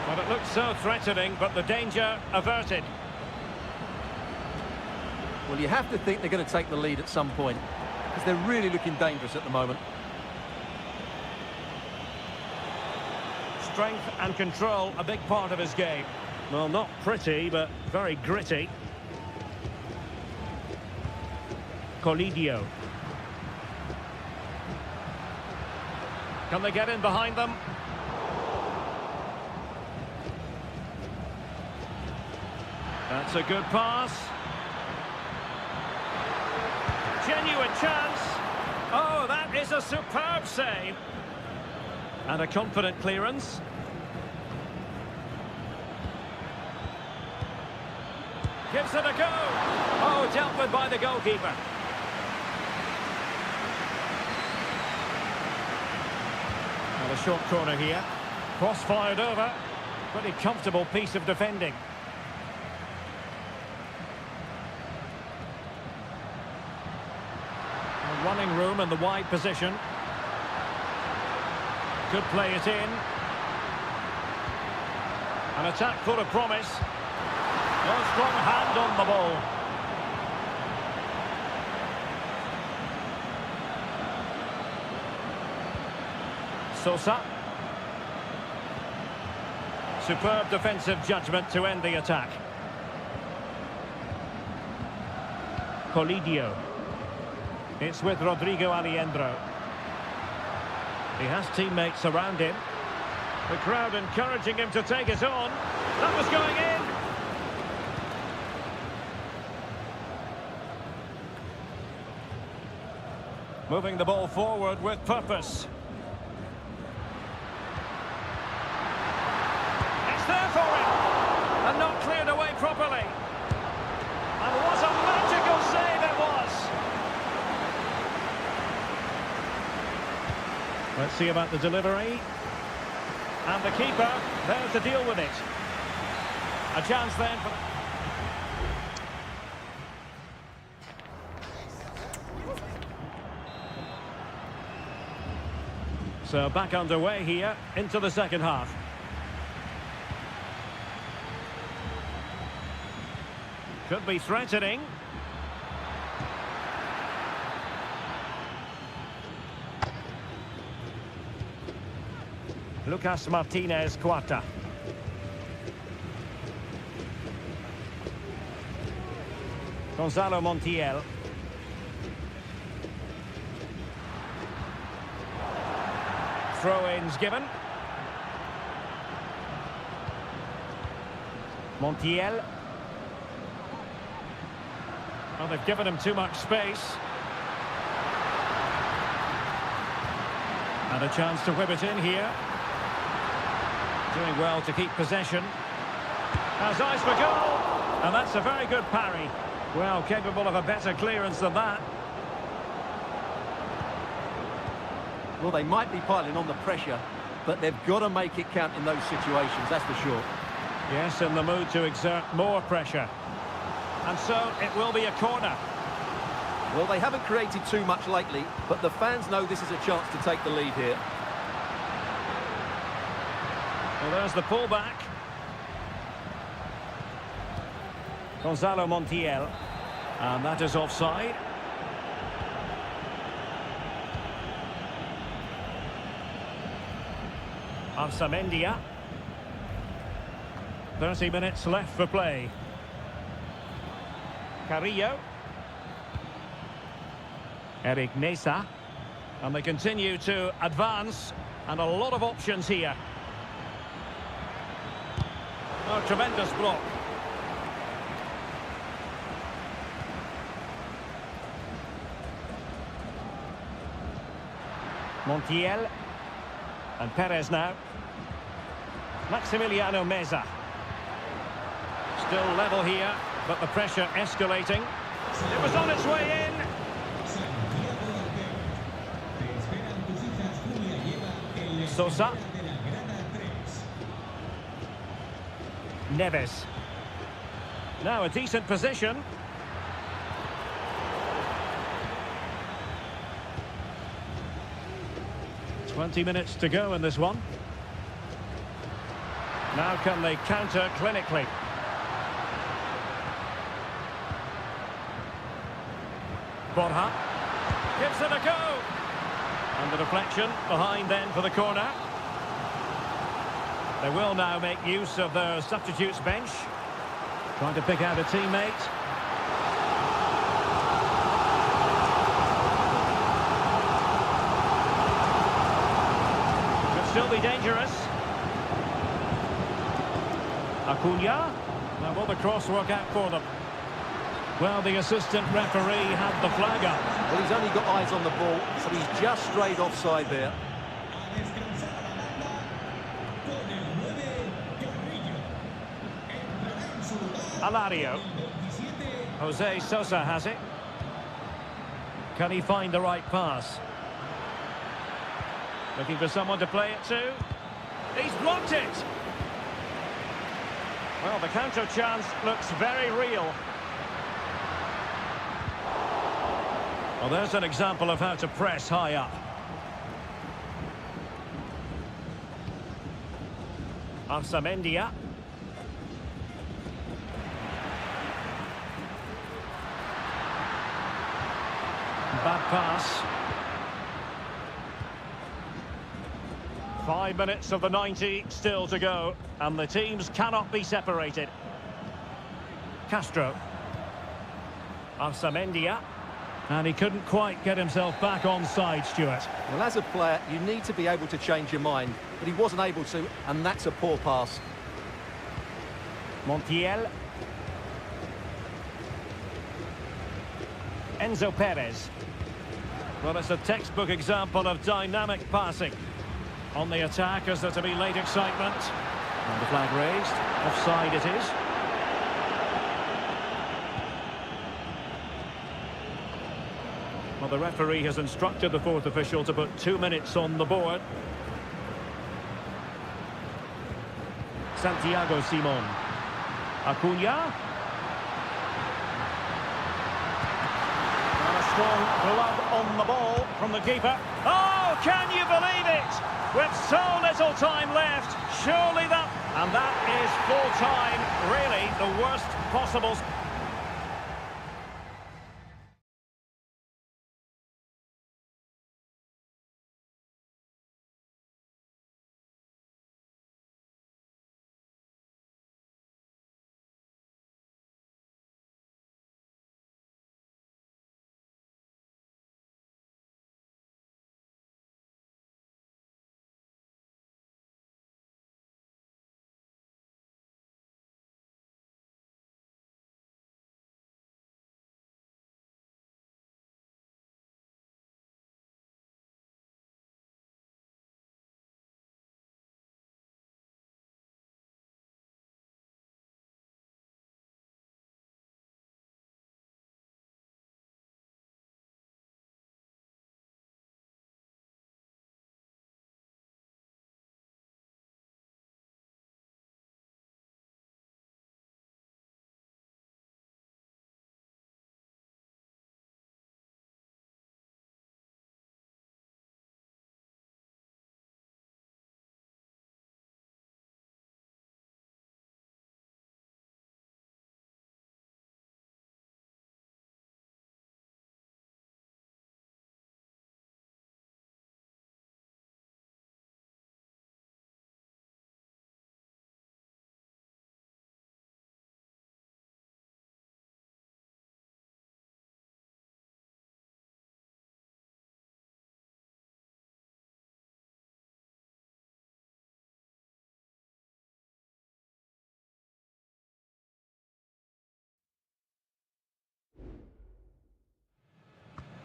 Well, it looks so threatening, but the danger averted. Well, you have to think they're going to take the lead at some point, because they're really looking dangerous at the moment. Strength and control, a big part of his game. Well, not pretty, but very gritty. Colidio. Can they get in behind them? That's a good pass. Genuine chance. Oh, that is a superb save. And a confident clearance. Gives it a go. Oh, dealt with by the goalkeeper. And a short corner here. Cross fired over. Pretty comfortable piece of defending. Running room in the wide position. Could play it in. An attack full of promise. No strong hand on the ball. Sosa. Superb defensive judgment to end the attack. Colidio. It's with Rodrigo Aliendro. He has teammates around him. The crowd encouraging him to take it on. That was going in. Moving the ball forward with purpose. It's there for him. And not cleared away properly. And what a magical save it was. Let's see about the delivery. And the keeper there to deal with it. A chance then for... So back underway here into the second half. Could be threatening. Lucas Martinez Cuarta. Gonzalo Montiel. Throw-ins given. Montiel. Well, they've given him too much space. And a chance to whip it in here. Doing well to keep possession. Has eyes for goal. And that's a very good parry. Well, capable of a better clearance than that. Well, they might be piling on the pressure, but they've got to make it count in those situations, that's for sure. Yes, in the mood to exert more pressure. And so it will be a corner. Well, they haven't created too much lately, but the fans know this is a chance to take the lead here. Well, there's the pullback. Gonzalo Montiel. And that is offside. Arsamendia. 30 minutes left for play. Carrillo. Eric Nesa. And they continue to advance. And a lot of options here. Oh, tremendous block. Montiel. And Perez now. Maximiliano Meza. Still level here, but the pressure escalating. It was on its way in. Sosa. Neves. Now a decent position. "20 minutes to go in this one. Now can they counter clinically? Borja gives it a go. And the deflection behind then for the corner. They will now make use of their substitutes bench. Trying to pick out a teammate. Could still be dangerous. Acuna. Now will the cross work out for them? Well, the assistant referee had the flag up. Well, he's only got eyes on the ball, so he's just straight offside there. Alario. Jose Sosa has it. Can he find the right pass? Looking for someone to play it to. He's blocked it. Well, the counter chance looks very real. Well, there's an example of how to press high up. Arsamendia. Bad pass. 5 minutes of the 90 still to go, and the teams cannot be separated. Castro. Arsamendia. And he couldn't quite get himself back on side, Stuart. Well, as a player, you need to be able to change your mind, but he wasn't able to, and that's a poor pass. Montiel. Enzo Perez. Well, it's a textbook example of dynamic passing. On the attack as there to be late excitement. And the flag raised. Offside it is. Well, the referee has instructed the fourth official to put 2 minutes on the board. Santiago Simon. Acuna. And a strong glove on the ball from the keeper. Oh, can you believe it? With so little time left, surely that... And that is full time, really the worst possible...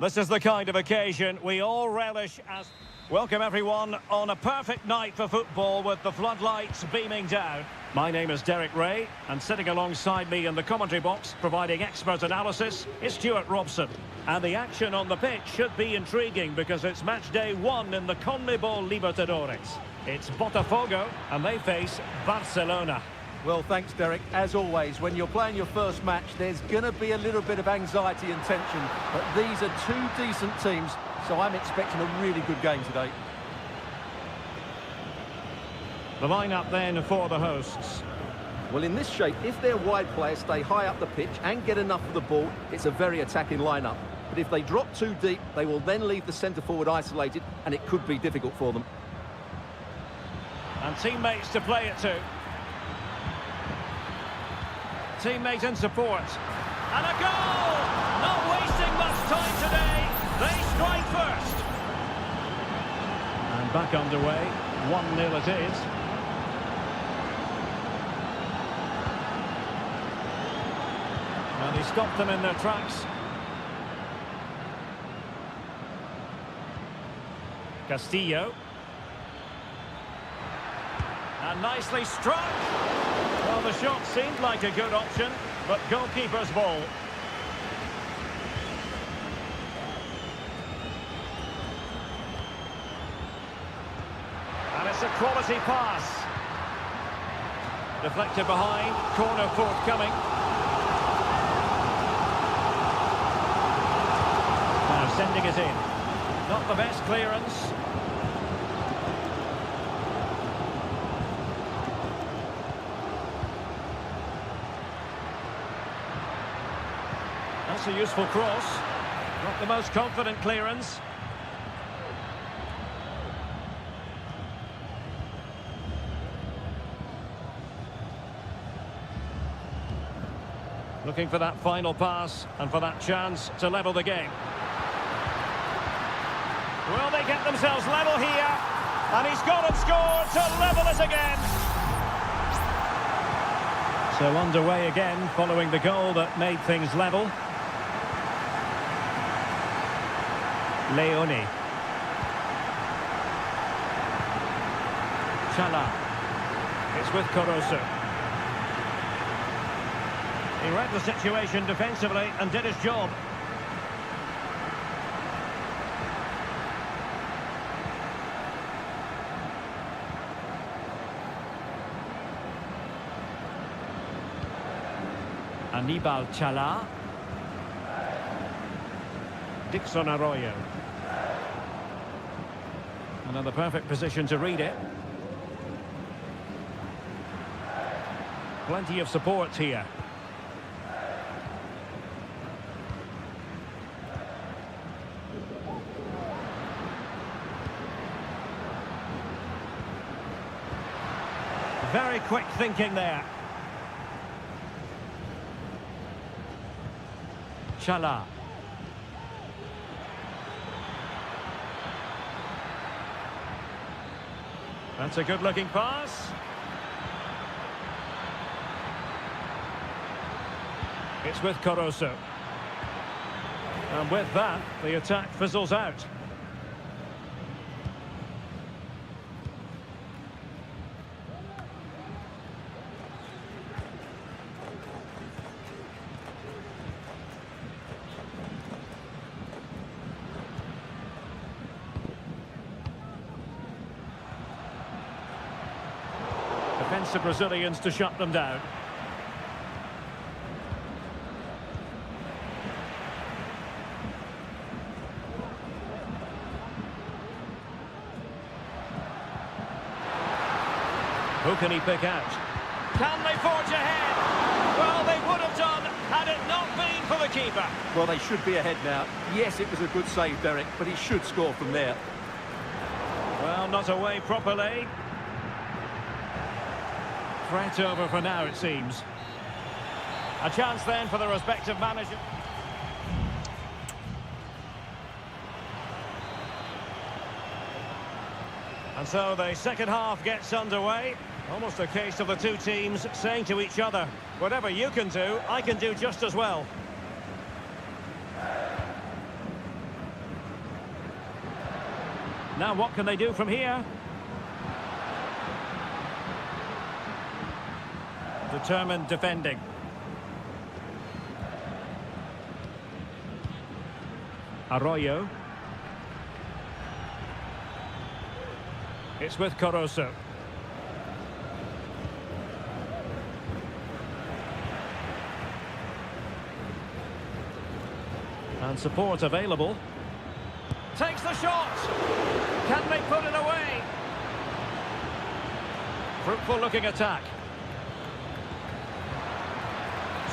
This is the kind of occasion we all relish as... Welcome everyone on a perfect night for football with the floodlights beaming down. My name is Derek Ray, and sitting alongside me in the commentary box, providing expert analysis, is Stuart Robson. And the action on the pitch should be intriguing because it's match day 1 in the CONMEBOL Libertadores. It's Botafogo, and they face Barcelona. Well, thanks, Derek. As always, when you're playing your first match, there's going to be a little bit of anxiety and tension. But these are two decent teams, so I'm expecting a really good game today. The lineup then for the hosts. Well, in this shape, if their wide players stay high up the pitch and get enough of the ball, it's a very attacking lineup. But if they drop too deep, they will then leave the centre-forward isolated, and it could be difficult for them. And teammates to play it to. Teammate in support. And a goal! Not wasting much time today. They strike first. And back underway. 1-0 it is. And he stopped them in their tracks. Castillo. And nicely struck. Well, the shot seemed like a good option, but goalkeeper's ball. And it's a quality pass. Deflected behind, corner forthcoming. Now sending it in. Not the best clearance. That's a useful cross. Not the most confident clearance. Looking for that final pass and for that chance to level the game. Will they get themselves level here? And he's gone and scored to level it again. So underway again following the goal that made things level. Leone. Chala. It's with Caruso. He read the situation defensively and did his job. Anibal Chala. Dixon Arroyo. Another perfect position to read it. Plenty of support here. Very quick thinking there. Chala. That's a good-looking pass. It's with Caruso. And with that, the attack fizzles out. Defensive Brazilians to shut them down. Who can he pick out? Can they forge ahead? Well, they would have done had it not been for the keeper. Well, they should be ahead now. Yes, it was a good save, Derek, but he should score from there. Well, not away properly. Threat over for now, it seems. A chance then for the respective manager. And so the second half gets underway. Almost a case of the two teams saying to each other, whatever you can do, I can do just as well. Now what can they do from here? Determined defending. Arroyo. It's with Caruso. And support available. Takes the shot! Can they put it away? Fruitful looking attack.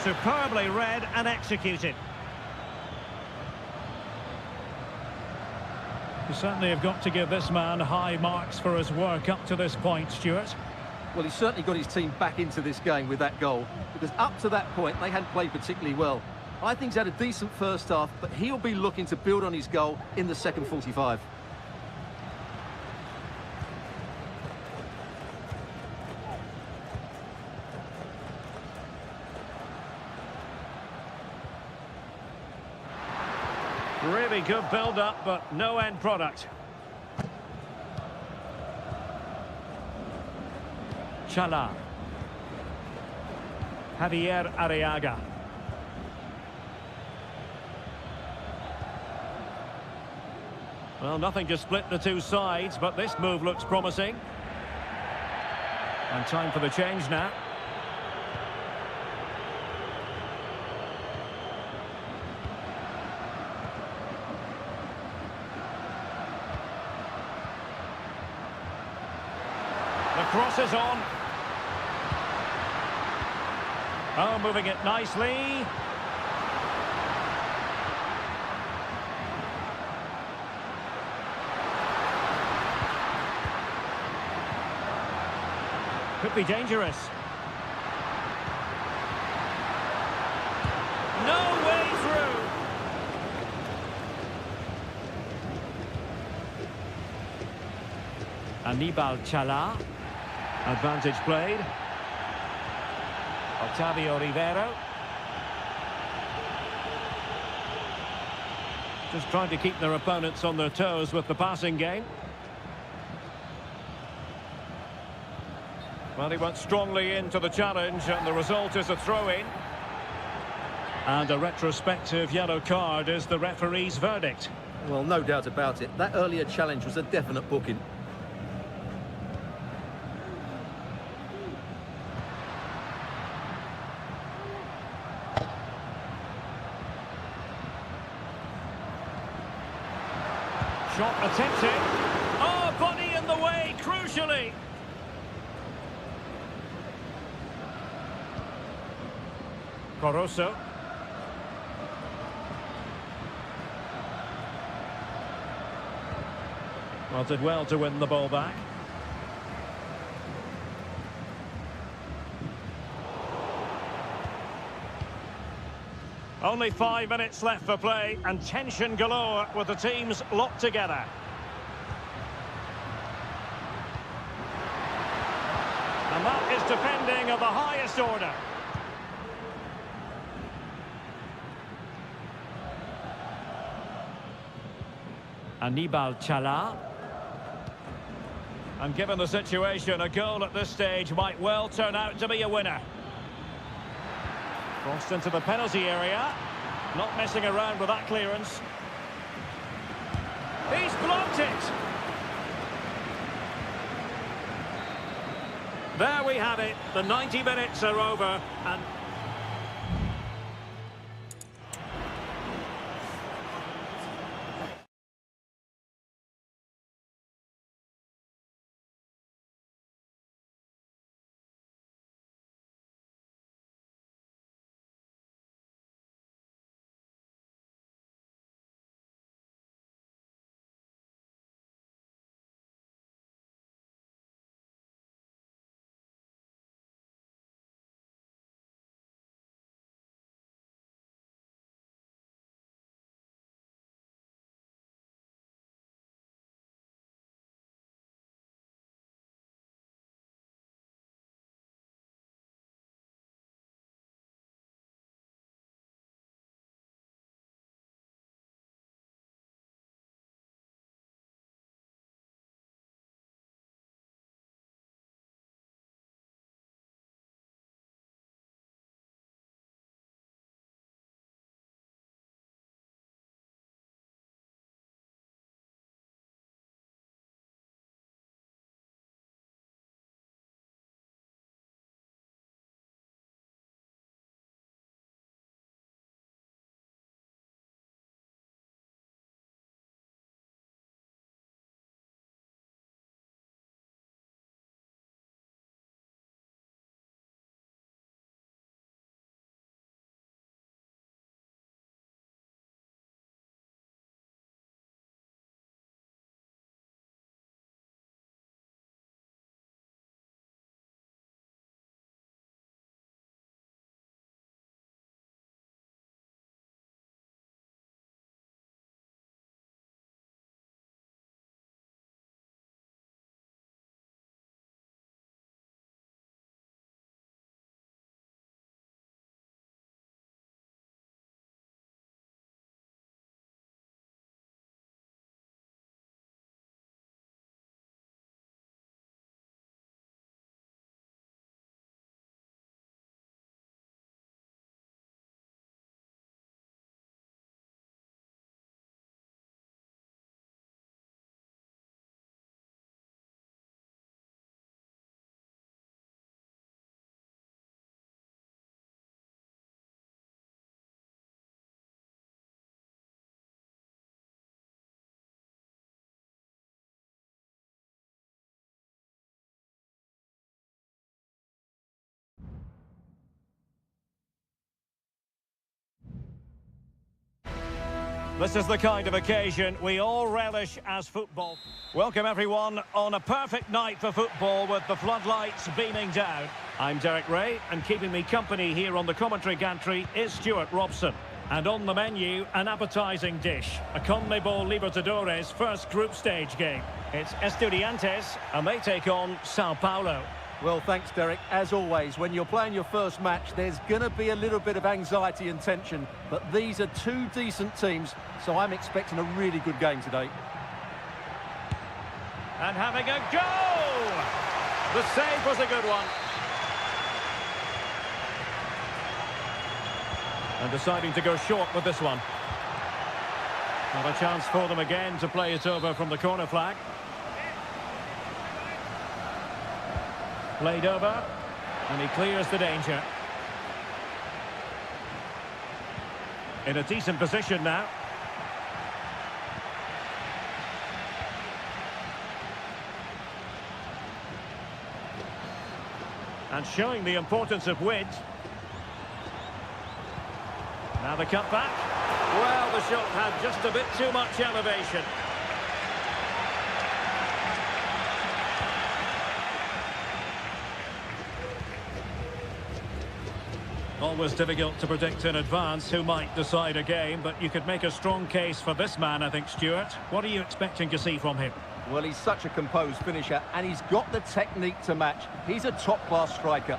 Superbly read and executed. You certainly have got to give this man high marks for his work up to this point, Stuart. Well, he's certainly got his team back into this game with that goal, because up to that point, they hadn't played particularly well. I think he's had a decent first half, but he'll be looking to build on his goal in the second 45. Really good build-up, but no end product. Chala. Javier Arriaga. Well, nothing to split the two sides, but this move looks promising. And time for the change now. The cross is on. Oh, moving it nicely. Could be dangerous. No way through. Aníbal Chala. Advantage played. Otavio Rivero. Just trying to keep their opponents on their toes with the passing game. Well, he went strongly into the challenge, and the result is a throw-in. And a retrospective yellow card is the referee's verdict. Well, no doubt about it. That earlier challenge was a definite booking. Shot attempted. Oh, body in the way, crucially. Caruso. Well, did well to win the ball back. Only 5 minutes left for play, and tension galore with the teams locked together. And that is defending of the highest order. Aníbal Chala. And given the situation, a goal at this stage might well turn out to be a winner. Crossed into the penalty area. Not messing around with that clearance. He's blocked it. There we have it. The 90 minutes are over, and This is the kind of occasion we all relish as football. Welcome everyone on a perfect night for football with the floodlights beaming down. I'm Derek Ray, and keeping me company here on the commentary gantry is Stuart Robson. And on the menu, an appetising dish, a CONMEBOL Libertadores first group stage game. It's Estudiantes, and they take on Sao Paulo. Well, thanks, Derek. As always, when you're playing your first match, there's going to be a little bit of anxiety and tension. But these are two decent teams, so I'm expecting a really good game today. And having a go! The save was a good one. And deciding to go short with this one. Not a chance for them again to play it over from the corner flag. Played over, and he clears the danger. In a decent position now. And showing the importance of width. Now the cut back. Well, the shot had just a bit too much elevation. Always difficult to predict in advance who might decide a game, but you could make a strong case for this man, I think, Stuart. What are you expecting to see from him? Well, he's such a composed finisher, and he's got the technique to match. He's a top-class striker.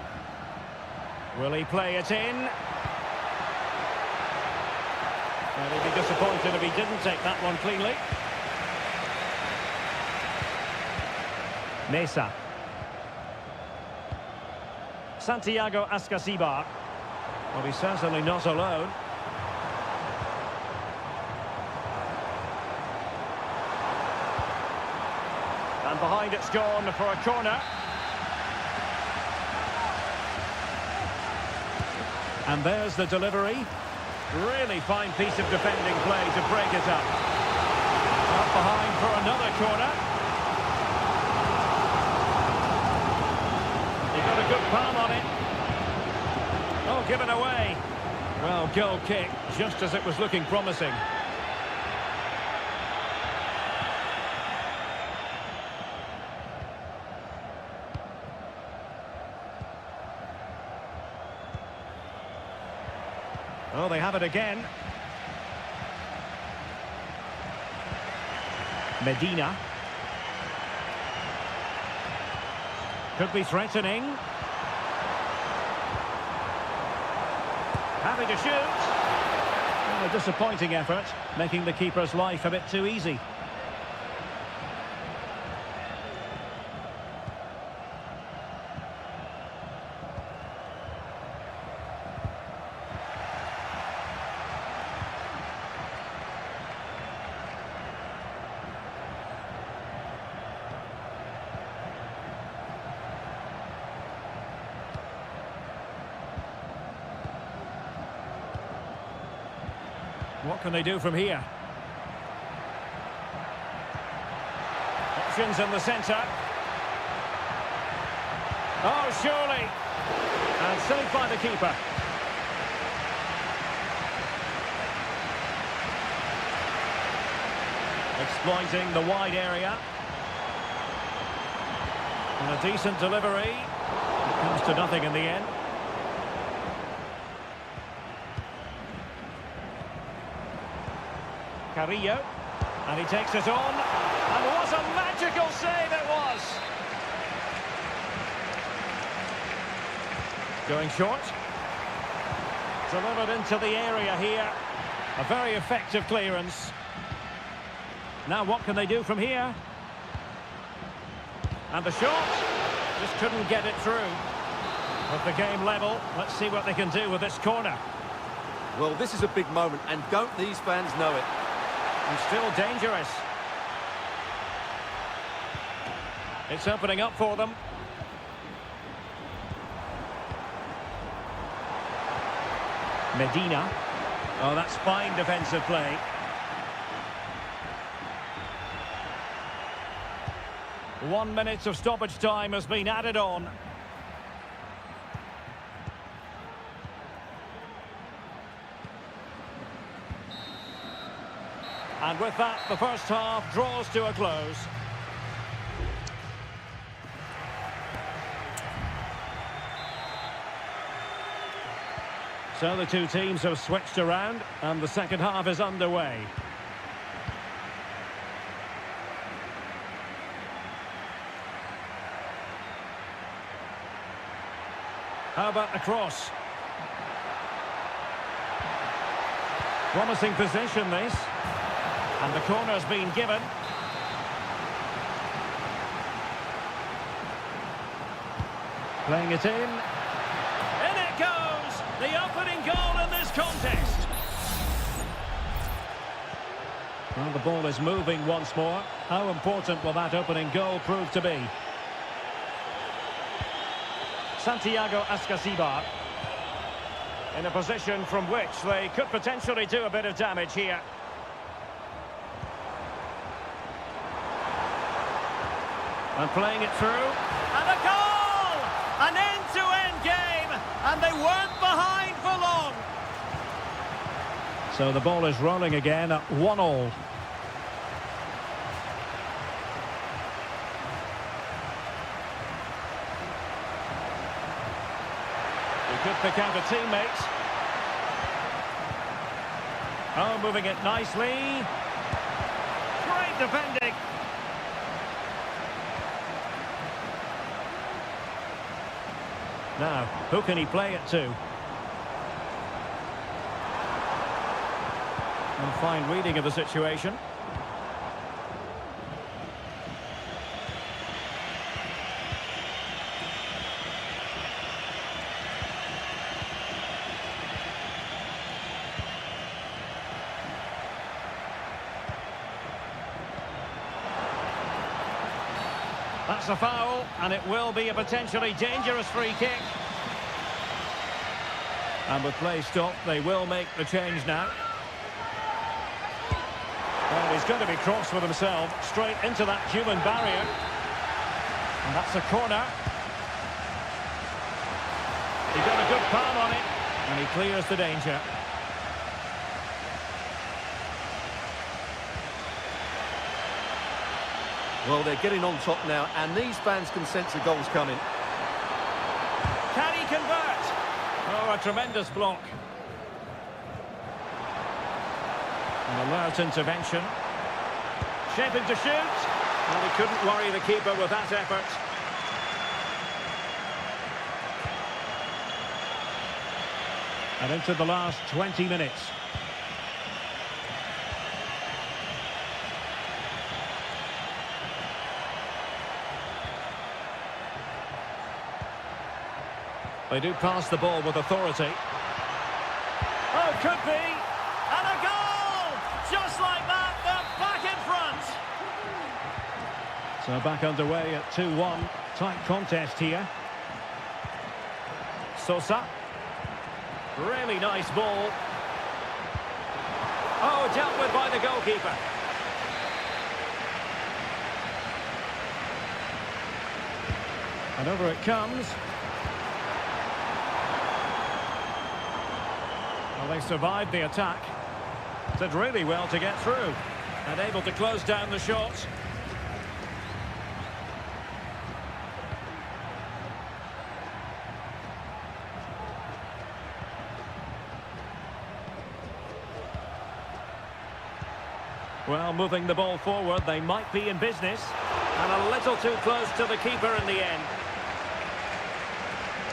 Will he play it in? Well, he'd be disappointed if he didn't take that one cleanly. Mesa. Santiago Ascasibar. Well, he's certainly not alone. And behind it's gone for a corner. And there's the delivery. Really fine piece of defending play to break it up. Up behind for another corner. He got a good palm on it. Oh, given away. Well, goal kick, just as it was looking promising. Oh, they have it again. Medina. Could be threatening. Happy to shoot. Well, a disappointing effort, making the keeper's life a bit too easy. What can they do from here? Options in the centre. Oh, surely. And saved by the keeper. Exploiting the wide area. And a decent delivery. It comes to nothing in the end. Carrillo, and he takes it on, and what a magical save it was! Going short, delivered into the area here, a very effective clearance. Now what can they do from here? And the shot, just couldn't get it through. With the game level, let's see what they can do with this corner. Well, this is a big moment, and don't these fans know it? And still dangerous. It's opening up for them. Medina. Oh, that's fine defensive play. One minute of stoppage time has been added on. And with that, the first half draws to a close. So the two teams have switched around, and the second half is underway. How about a cross? Promising position, this. And the corner's been given. Playing it in. In it goes! The opening goal in this contest. Well, the ball is moving once more. How important will that opening goal prove to be? Santiago Ascasibar. In a position from which they could potentially do a bit of damage here. And playing it through. And a goal! An end-to-end game! And they weren't behind for long. So the ball is rolling again at 1-1. Could pick out a teammate. Oh, moving it nicely. Great defending. Now, who can he play it to? And fine reading of the situation. That's a foul, and it will be a potentially dangerous free kick. And with play stopped, they will make the change now. Well, he's going to be cross with himself, straight into that human barrier. And that's a corner. He got a good palm on it, and he clears the danger. Well, they're getting on top now, and these fans can sense the goals coming. Can he convert? Oh, a tremendous block. An alert intervention. Shaping to shoot. Well, he couldn't worry the keeper with that effort. And into the last 20 minutes. They do pass the ball with authority. Oh, could be. And a goal! Just like that, they're back in front. So back underway at 2-1. Tight contest here. Sosa. Really nice ball. Oh, dealt with by the goalkeeper. And over it comes. Well, they survived the attack. Did really well to get through. And able to close down the shot. Well, moving the ball forward, they might be in business. And a little too close to the keeper in the end.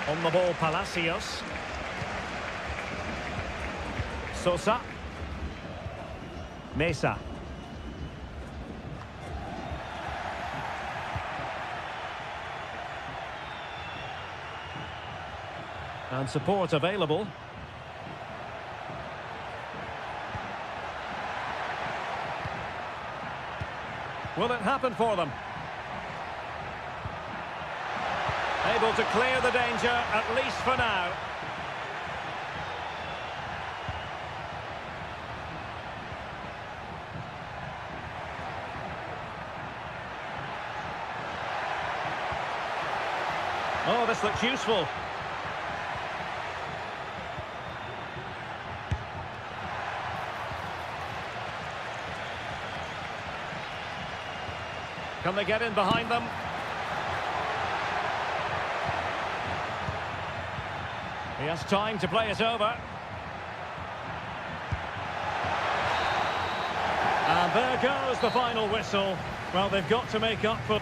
On the ball, Palacios. Sosa. Mesa. And support available. Will it happen for them? Able to clear the danger, at least for now. Oh, this looks useful. Can they get in behind them? He has time to play it over. And there goes the final whistle. Well, they've got to make up for...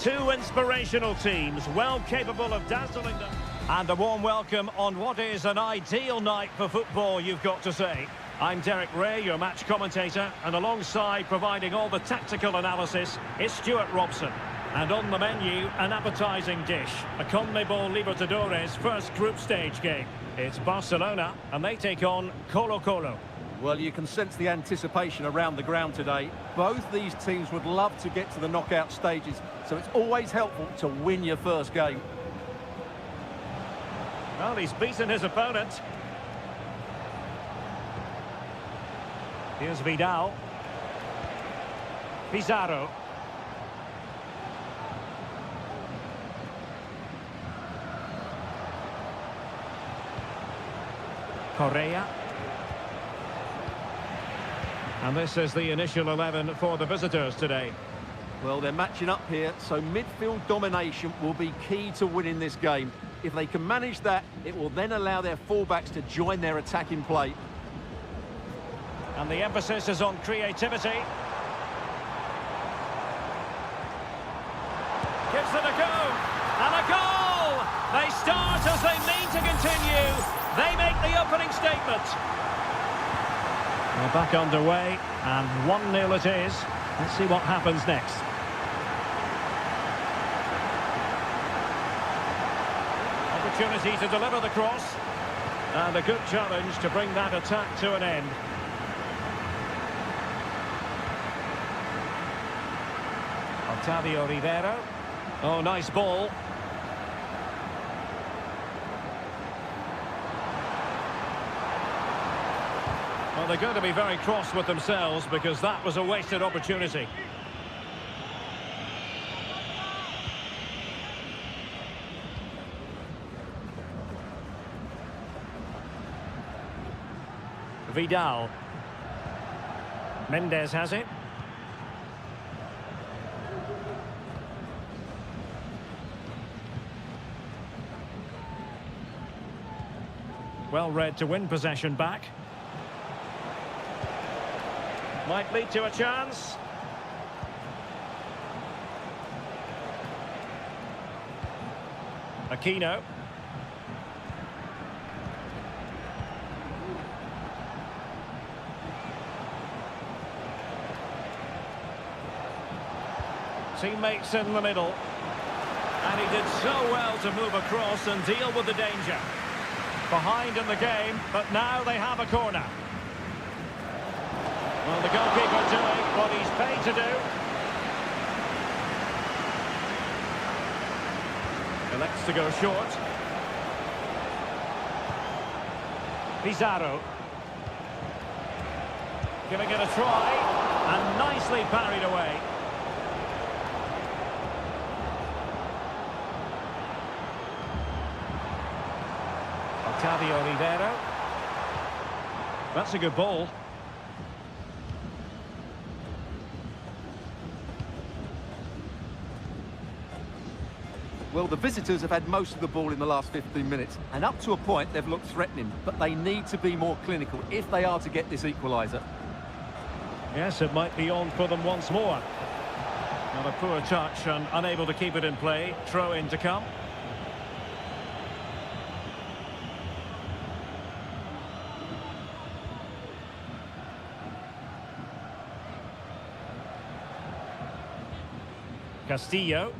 Two inspirational teams, well capable of dazzling them. And a warm welcome on what is an ideal night for football, you've got to say. I'm Derek Ray, your match commentator, and alongside providing all the tactical analysis is Stuart Robson. And on the menu, an appetising dish, a CONMEBOL Libertadores first group stage game. It's Barcelona, and they take on Colo-Colo. Well, you can sense the anticipation around the ground today. Both these teams would love to get to the knockout stages, so it's always helpful to win your first game. Well, he's beaten his opponent. Here's Vidal. Pizarro. Correa. And this is the initial 11 for the visitors today. Well, they're matching up here, so midfield domination will be key to winning this game. If they can manage that, it will then allow their fullbacks to join their attacking play. And the emphasis is on creativity. Gives it a go. And a goal! They start as they mean to continue. They make the opening statement. They're back underway, and 1-0 it is. Let's see what happens next. Opportunity to deliver the cross. And a good challenge to bring that attack to an end. Octavio Rivero. Oh, nice ball. Well, they're going to be very cross with themselves because that was a wasted opportunity. Vidal. Mendes has it. Well read to win possession back. Might lead to a chance. Aquino. Teammates in the middle. And he did so well to move across and deal with the danger. Behind in the game, but now they have a corner. Well, the goalkeeper doing what he's paid to do. Elects to go short. Pizarro. Giving it a try. And nicely parried away. Octavio Rivero. That's a good ball. Well, the visitors have had most of the ball in the last 15 minutes, and up to a point they've looked threatening, but they need to be more clinical if they are to get this equaliser. Yes, it might be on for them once more. Not a poor touch and unable to keep it in play. Throw in to come. Castillo.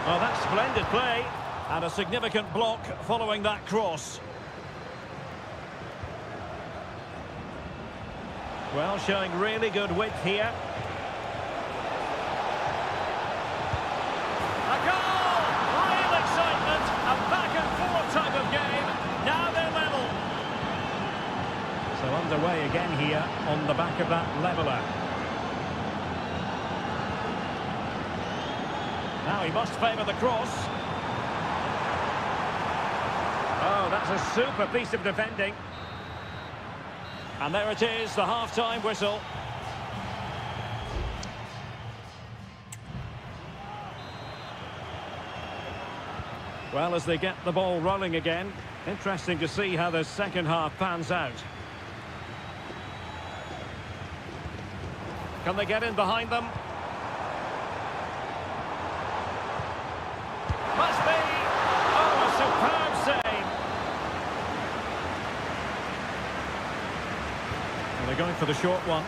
Oh, that's splendid play. And a significant block following that cross. Well, showing really good width here. A goal! Real excitement. A back-and-forth type of game. Now they're level. So underway again here on the back of that leveller. Now he must favour the cross. Oh, that's a super piece of defending. And there it is, the half-time whistle. Well, as they get the ball rolling again, interesting to see how the second half pans out. Can they get in behind them? Must be! Oh, a superb save! Well, they're going for the short one.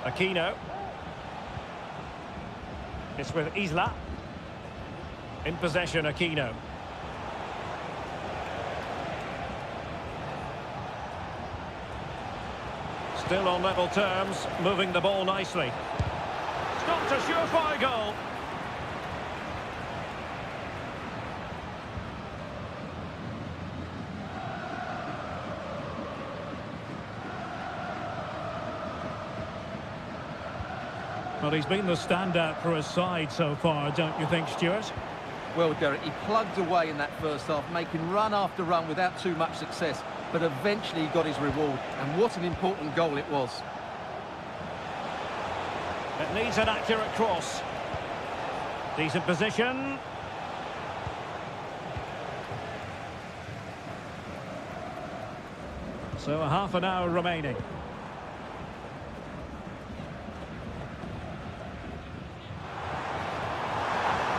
Aquino. It's with Isla. In possession, Aquino. Still on level terms, moving the ball nicely. Stopped a surefire goal. Well, he's been the standout for his side so far, don't you think, Stuart? Well, Derek, he plugged away in that first half, making run after run without too much success, but eventually he got his reward, and what an important goal it was. It needs an accurate cross. Decent position. So a half an hour remaining.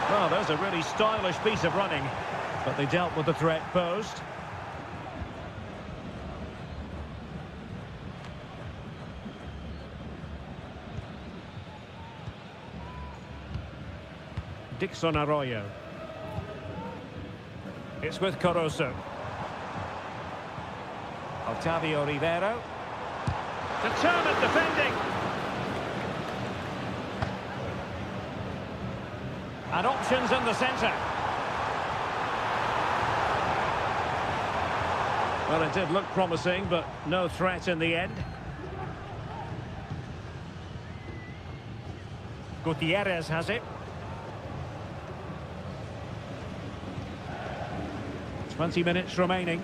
Well, there's a really stylish piece of running, but they dealt with the threat posed. Dixon Arroyo. It's with Caruso. Octavio Rivero. Determined defending. And options in the centre. Well, it did look promising, but no threat in the end. Gutierrez has it. 20 minutes remaining.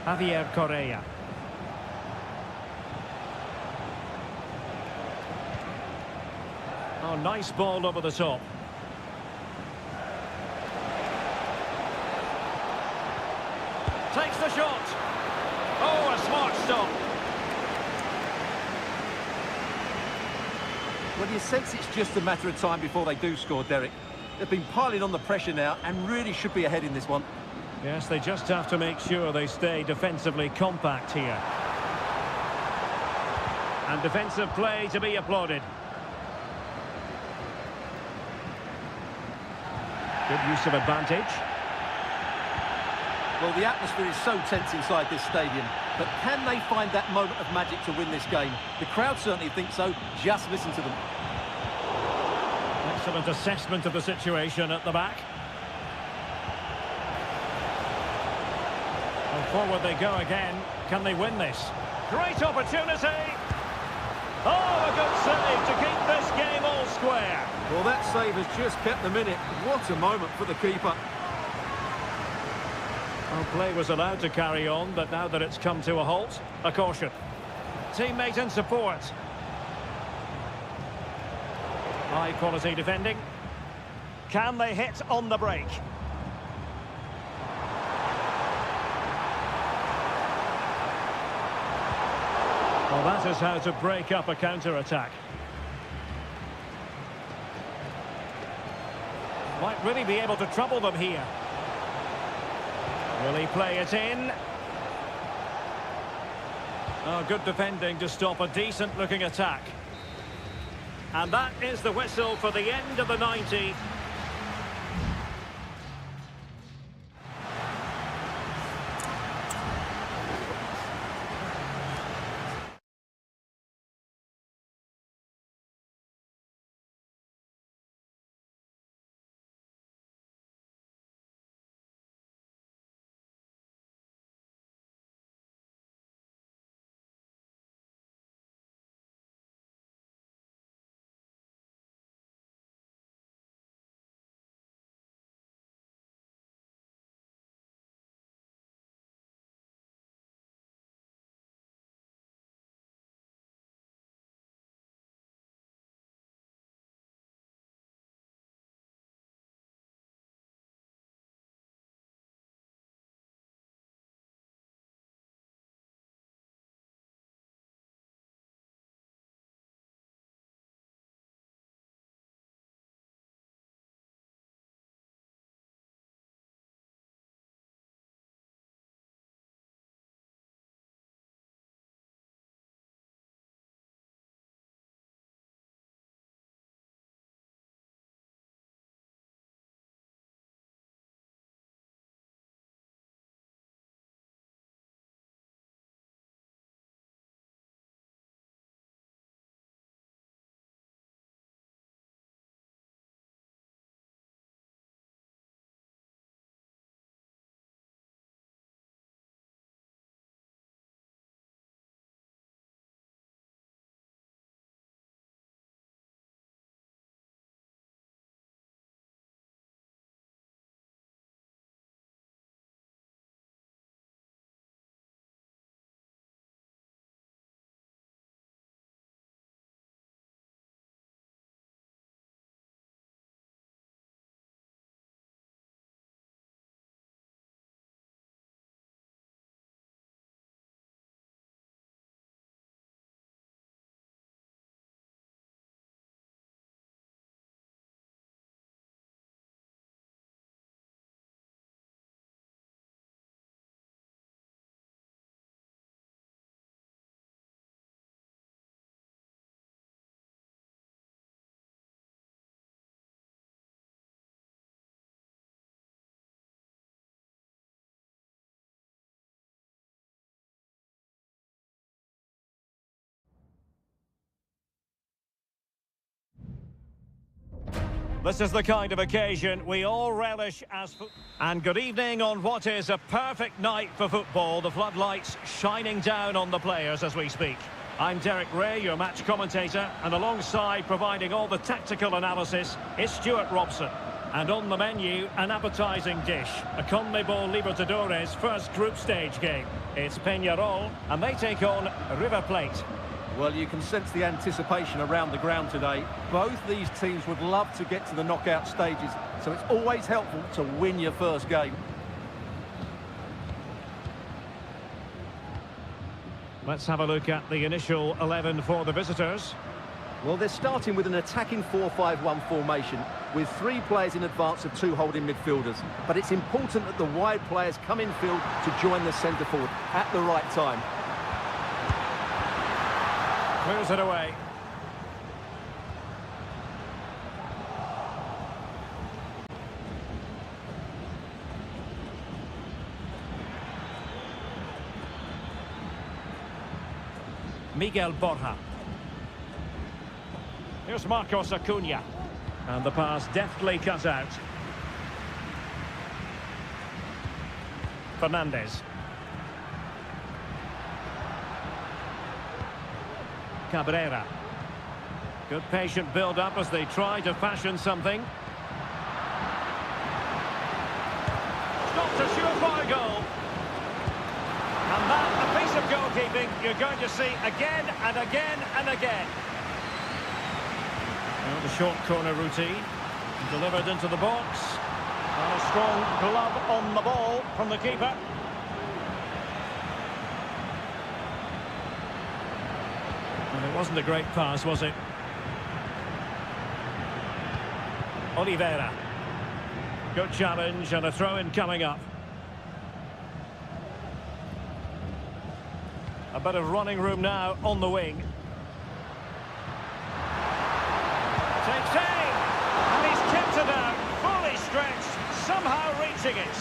Javier Correa. Oh, nice ball over the top. Takes the shot. Oh, a smart stop. Well, you sense it's just a matter of time before they do score, Derek. They've been piling on the pressure now and really should be ahead in this one. Yes, they just have to make sure they stay defensively compact here. And defensive play to be applauded. Good use of advantage. Well, the atmosphere is so tense inside this stadium, but can they find that moment of magic to win this game? The crowd certainly think so. Just listen to them. Excellent assessment of the situation at the back. And forward they go again. Can they win this? Great opportunity! Oh, a good save to keep this game all square. Well, that save has just kept them in it. What a moment for the keeper. Well, play was allowed to carry on, but now that it's come to a halt, a caution. Teammate and support. High quality defending. Can they hit on the break? Well, that is how to break up a counter-attack. Might really be able to trouble them here. Will he play it in? Oh, good defending to stop a decent-looking attack. And that is the whistle for the end of the 90. This is the kind of occasion we all relish as and good evening on what is a perfect night for football. The floodlights shining down on the players as we speak. I'm Derek Ray, your match commentator, and alongside providing all the tactical analysis is Stuart Robson. And on the menu, an appetising dish, a CONMEBOL Libertadores first group stage game. It's Peñarol, and they take on River Plate. Well, you can sense the anticipation around the ground today. Both these teams would love to get to the knockout stages, so it's always helpful to win your first game. Let's have a look at the initial 11 for the visitors. Well, they're starting with an attacking 4-5-1 formation with 3 players in advance of 2 holding midfielders. But it's important that the wide players come in field to join the centre forward at the right time. Clears it away. Miguel Borja. Here's Marcos Acuna. And the pass deftly cut out. Fernandez. Cabrera. Good patient build-up as they try to fashion something. Stopped a surefire goal. And that, a piece of goalkeeping you're going to see again and again and again. Well, the short corner routine. Delivered into the box. And a strong glove on the ball from the keeper. And it wasn't a great pass, was it? Oliveira. Good challenge and a throw-in coming up. A bit of running room now on the wing. Takes aim! And he's kept it out, fully stretched, somehow reaching it.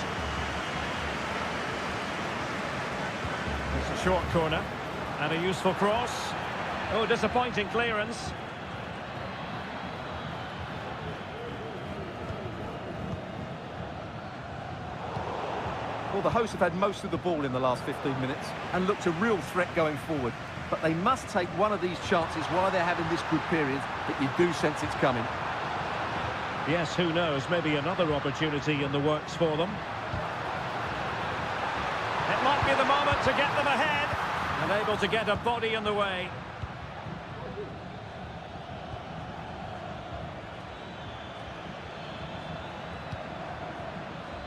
It's a short corner and a useful cross. Oh, disappointing clearance. Well, the hosts have had most of the ball in the last 15 minutes and looked a real threat going forward. But they must take one of these chances while they're having this good period that you do sense it's coming. Yes, who knows? Maybe another opportunity in the works for them. It might be the moment to get them ahead and able to get a body in the way.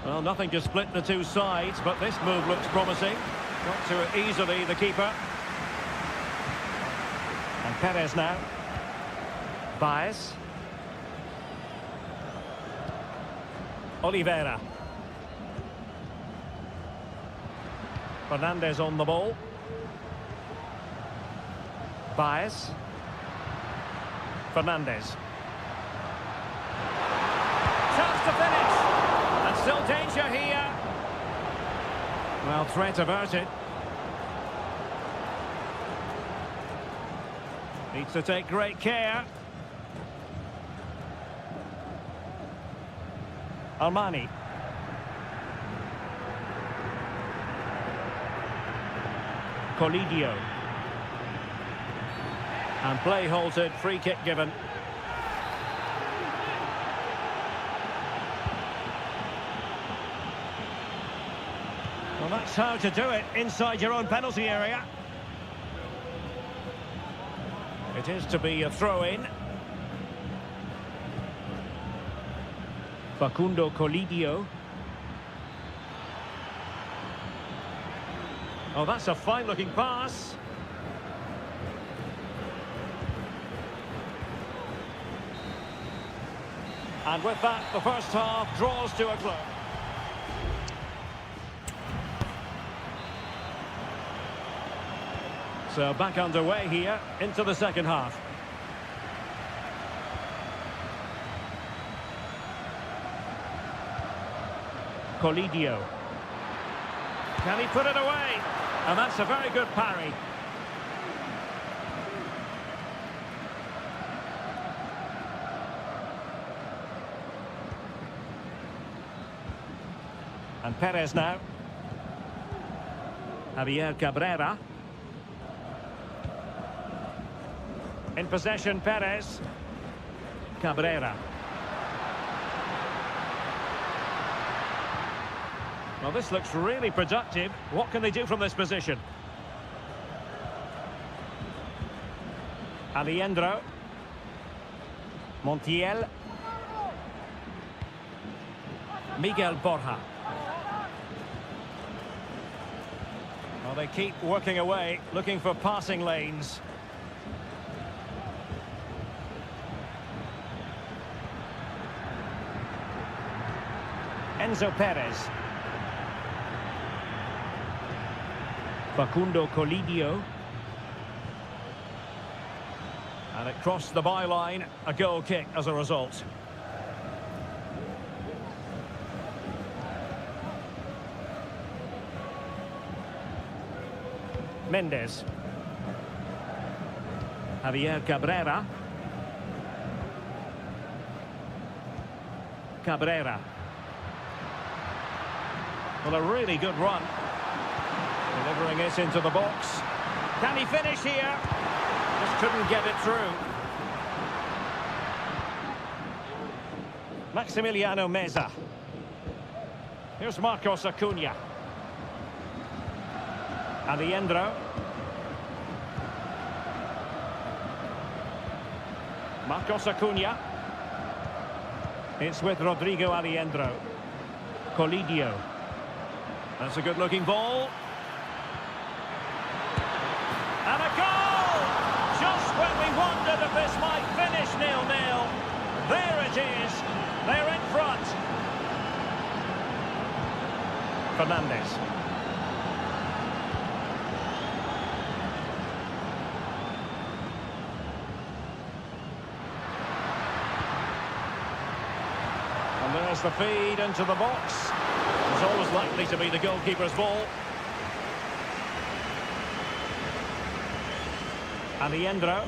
Well, nothing to split the two sides, but this move looks promising. Got to it easily, the keeper. And Perez now. Baez. Oliveira. Fernandez on the ball. Baez. Fernandez. Chance to finish. And still danger here. Well, threat averted. Needs to take great care. Armani. Colidio. And play halted, free kick given. Well, that's how to do it inside your own penalty area. It is to be a throw-in. Facundo Colidio. Oh, that's a fine-looking pass. And with that, the first half draws to a close. So back underway here into the second half. Colidio. Can he put it away? And that's a very good parry. And Perez now. Javier Cabrera. In possession, Perez. Cabrera. Well, this looks really productive. What can they do from this position? Alejandro. Montiel. Miguel Borja. Well, they keep working away, looking for passing lanes. Enzo Perez. Facundo Colidio. And it crossed the byline, a goal kick as a result. Mendes. Javier Cabrera. Cabrera. Well, a really good run. Delivering it into the box. Can he finish here? Just couldn't get it through. Maximiliano Meza. Here's Marcos Acuna. Aliendro. Marcos Acuna. It's with Rodrigo Aliendro. Colidio. That's a good-looking ball. And a goal! Just when we wondered if this might finish 0-0. There it is. They're in front. Fernandez. And there's the feed into the box. It's always likely to be the goalkeeper's ball. Aliendro.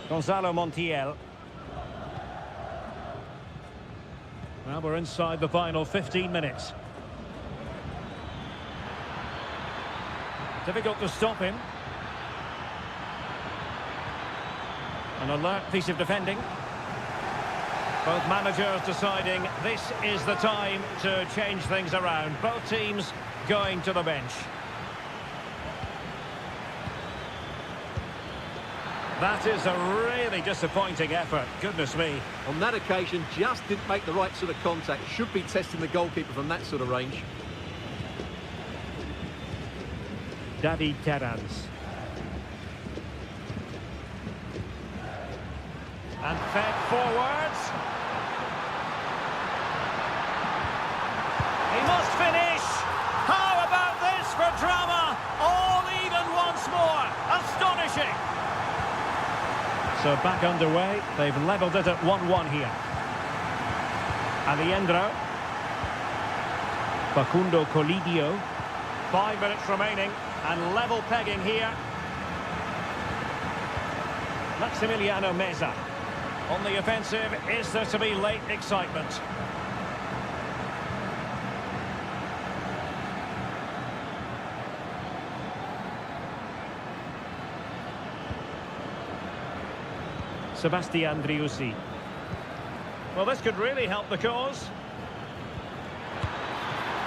Gonzalo Montiel. Well, we're inside the final 15 minutes. Difficult to stop him. An alert piece of defending. Both managers deciding this is the time to change things around. Both teams going to the bench. That is a really disappointing effort. Goodness me. On that occasion, just didn't make the right sort of contact. Should be testing the goalkeeper from that sort of range. David Terrans. And fed forwards. He must finish. How about this for drama? All even once more. Astonishing. So back underway. They've levelled it at 1-1 here. Aliendro. Facundo Colidio. 5 minutes remaining. And level pegging here. Maximiliano Meza. On the offensive, is there to be late excitement? Sebastian Driussi. Well, this could really help the cause.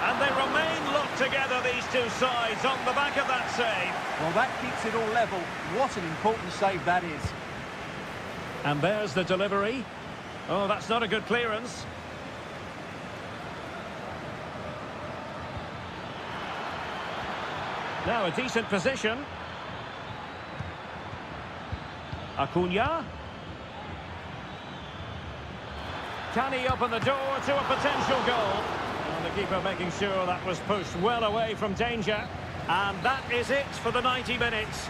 And they remain locked together, these two sides, on the back of that save. Well, that keeps it all level. What an important save that is. And there's the delivery. Oh, that's not a good clearance. Now a decent position. Acuna. Can he open the door to a potential goal? And the keeper making sure that was pushed well away from danger. And that is it for the 90 minutes.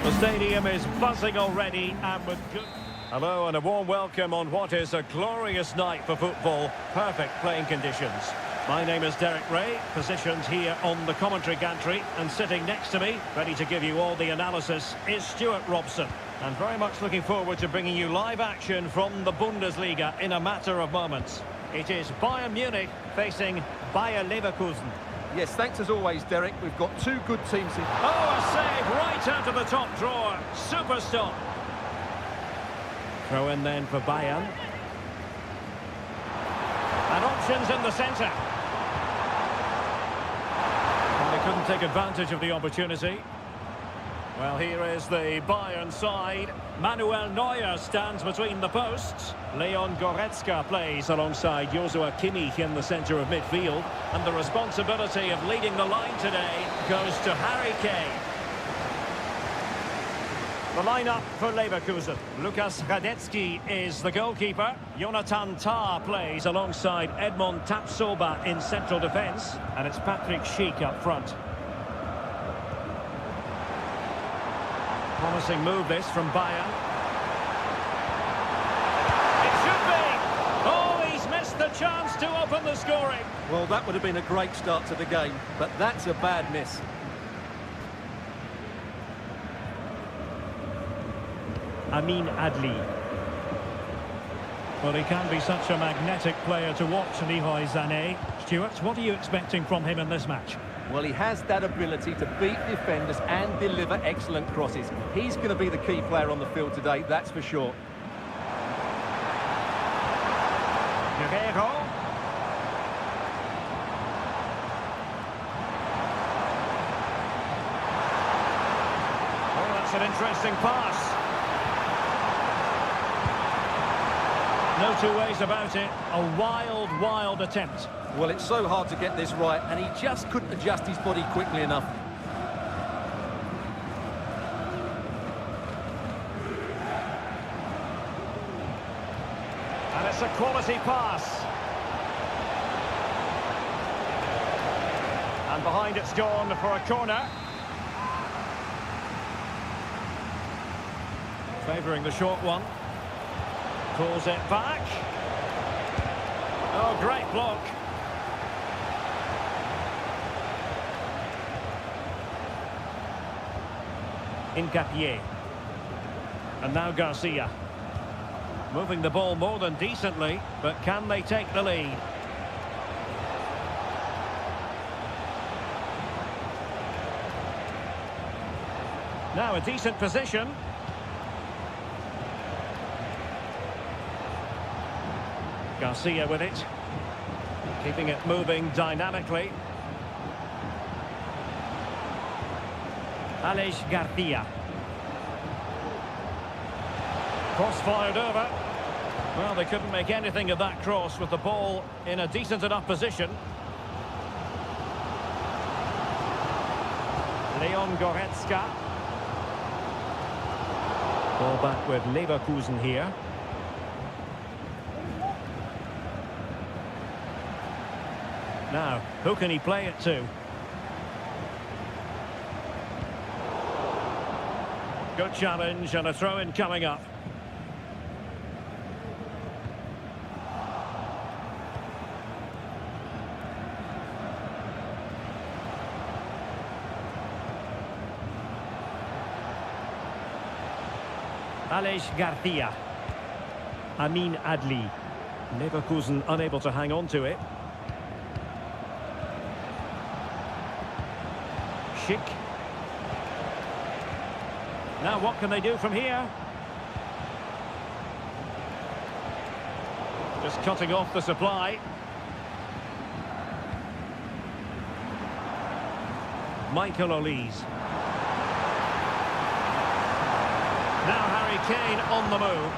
The stadium is buzzing already and with good... Hello and a warm welcome on what is a glorious night for football. Perfect playing conditions. My name is Derek Ray, positioned here on the commentary gantry, and sitting next to me, ready to give you all the analysis, is Stuart Robson. And very much looking forward to bringing you live action from the Bundesliga in a matter of moments. It is Bayern Munich facing Bayer Leverkusen. Yes, thanks as always, Derek. We've got two good teams in. Oh, a save right out of the top drawer. Super stop. Throw in then for Bayern. And options in the centre. And they couldn't take advantage of the opportunity. Well, here is the Bayern side. Manuel Neuer stands between the posts. Leon Goretzka plays alongside Joshua Kimmich in the centre of midfield. And the responsibility of leading the line today goes to Harry Kane. The lineup for Leverkusen. Lukas Radetzky is the goalkeeper. Jonathan Tah plays alongside Edmond Tapsoba in central defence. And it's Patrick Schick up front. Promising move this from Bayern. It should be! Oh, he's missed the chance to open the scoring. Well, that would have been a great start to the game, but that's a bad miss. Amin Adli. Well, he can be such a magnetic player to watch, Leroy Sané. Stuart, what are you expecting from him in this match? Well, he has that ability to beat defenders and deliver excellent crosses. He's going to be the key player on the field today, that's for sure. Guerrero. Oh, that's an interesting pass. No two ways about it. A wild, wild attempt. Well, it's so hard to get this right, and he just couldn't adjust his body quickly enough. And it's a quality pass. And behind it's gone for a corner. Favouring the short one. Pulls it back. Oh, great block. Incapié. And now Garcia. Moving the ball more than decently, but can they take the lead? Now a decent position. Garcia with it. Keeping it moving dynamically. Aleix Garcia. Cross fired over. Well, they couldn't make anything of that cross with the ball in a decent enough position. Leon Goretzka. Ball back with Leverkusen here. Now, who can he play it to? Good challenge and a throw-in coming up. Aleix Garcia. Amin Adli. Leverkusen unable to hang on to it. Schick. Now what can they do from here? Just cutting off the supply. Michael Olise. Now Harry Kane on the move.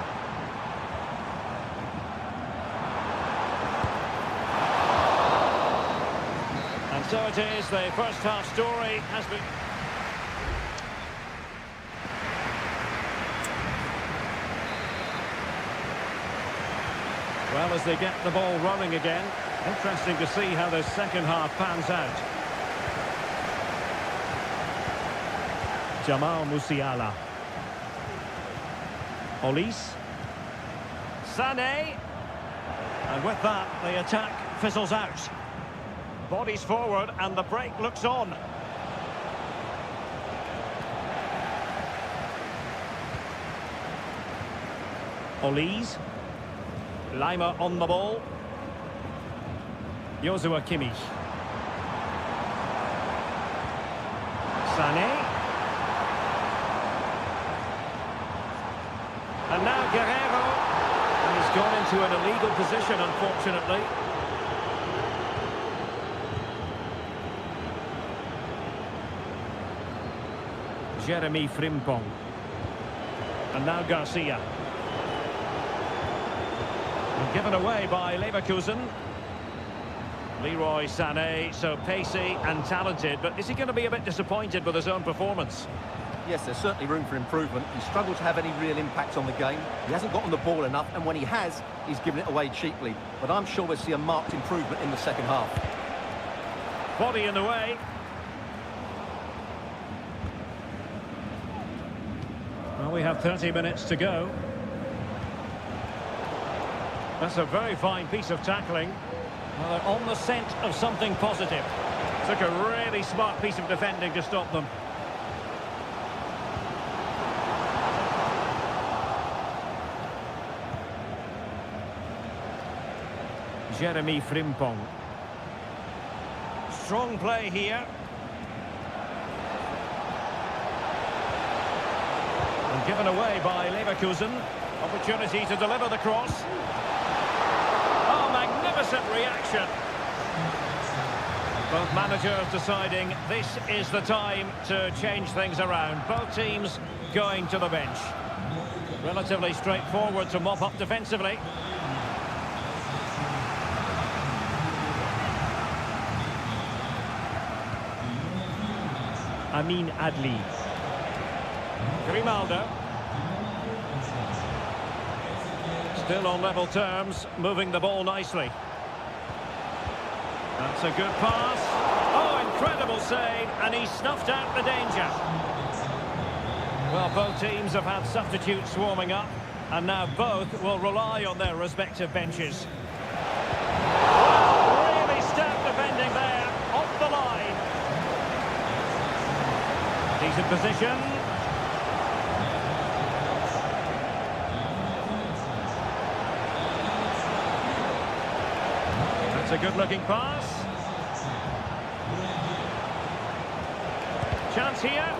And so it is, the first half story has been... Well, as they get the ball running again, interesting to see how the second half pans out. Jamal Musiala. Olise. Sané. And with that, the attack fizzles out. Bodies forward and the break looks on. Olise. Lima on the ball. Joshua Kimmich. Sané. And now Guerrero. And he's gone into an illegal position, unfortunately. Jeremy Frimpong. And now Garcia. And given away by Leverkusen. Leroy Sané, so pacey and talented, but is he going to be a bit disappointed with his own performance? Yes, there's certainly room for improvement. He struggles to have any real impact on the game. He hasn't got on the ball enough, and when he has, he's given it away cheaply. But I'm sure we'll see a marked improvement in the second half. Body in the way. Well, we have 30 minutes to go. That's a very fine piece of tackling. Well, they're on the scent of something positive. Took a really smart piece of defending to stop them. Jeremy Frimpong. Strong play here. And given away by Leverkusen. Opportunity to deliver the cross. Oh, magnificent reaction. Both managers deciding this is the time to change things around. Both teams going to the bench. Relatively straightforward to mop up defensively. Amin Adli. Grimaldo. Still on level terms, moving the ball nicely. That's a good pass. Oh, incredible save, and he snuffed out the danger. Well, both teams have had substitutes warming up, and now both will rely on their respective benches. Well, really stout defending there, off the line. Decent position. That's a good-looking pass. Chance here.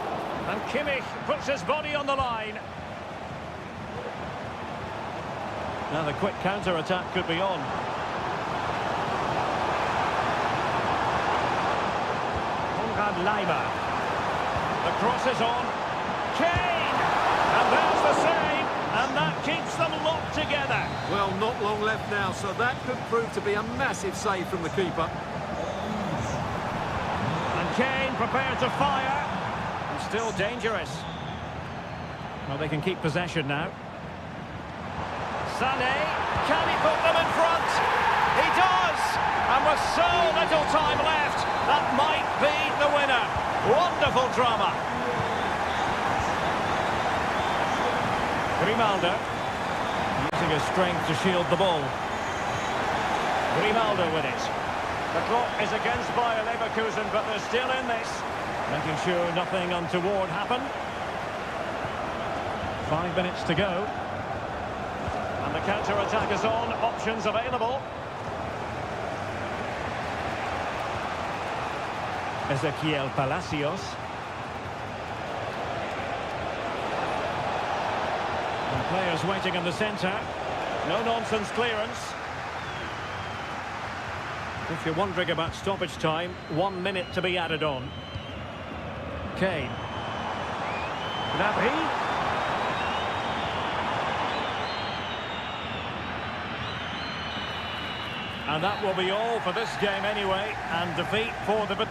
And Kimmich puts his body on the line. Now the quick counter-attack could be on. Konrad Lima. The cross is on. Kane! And there's the save. And that keeps them locked together. Well, not long left now, so that could prove to be a massive save from the keeper. And Kane prepared to fire. And still dangerous. Well, they can keep possession now. Sané, can he put them in front? He does! And with so little time left, that might be the winner. Wonderful drama. Grimaldo, using his strength to shield the ball. Grimaldo with it. The clock is against Bayer Leverkusen, but they're still in this. Making sure nothing untoward happened. 5 minutes to go. And the counter-attack is on. Options available. Ezequiel Palacios. And players waiting in the centre. No-nonsense clearance. If you're wondering about stoppage time, 1 minute to be added on. Kane. Gnabry. And that will be all for this game anyway, and defeat for the...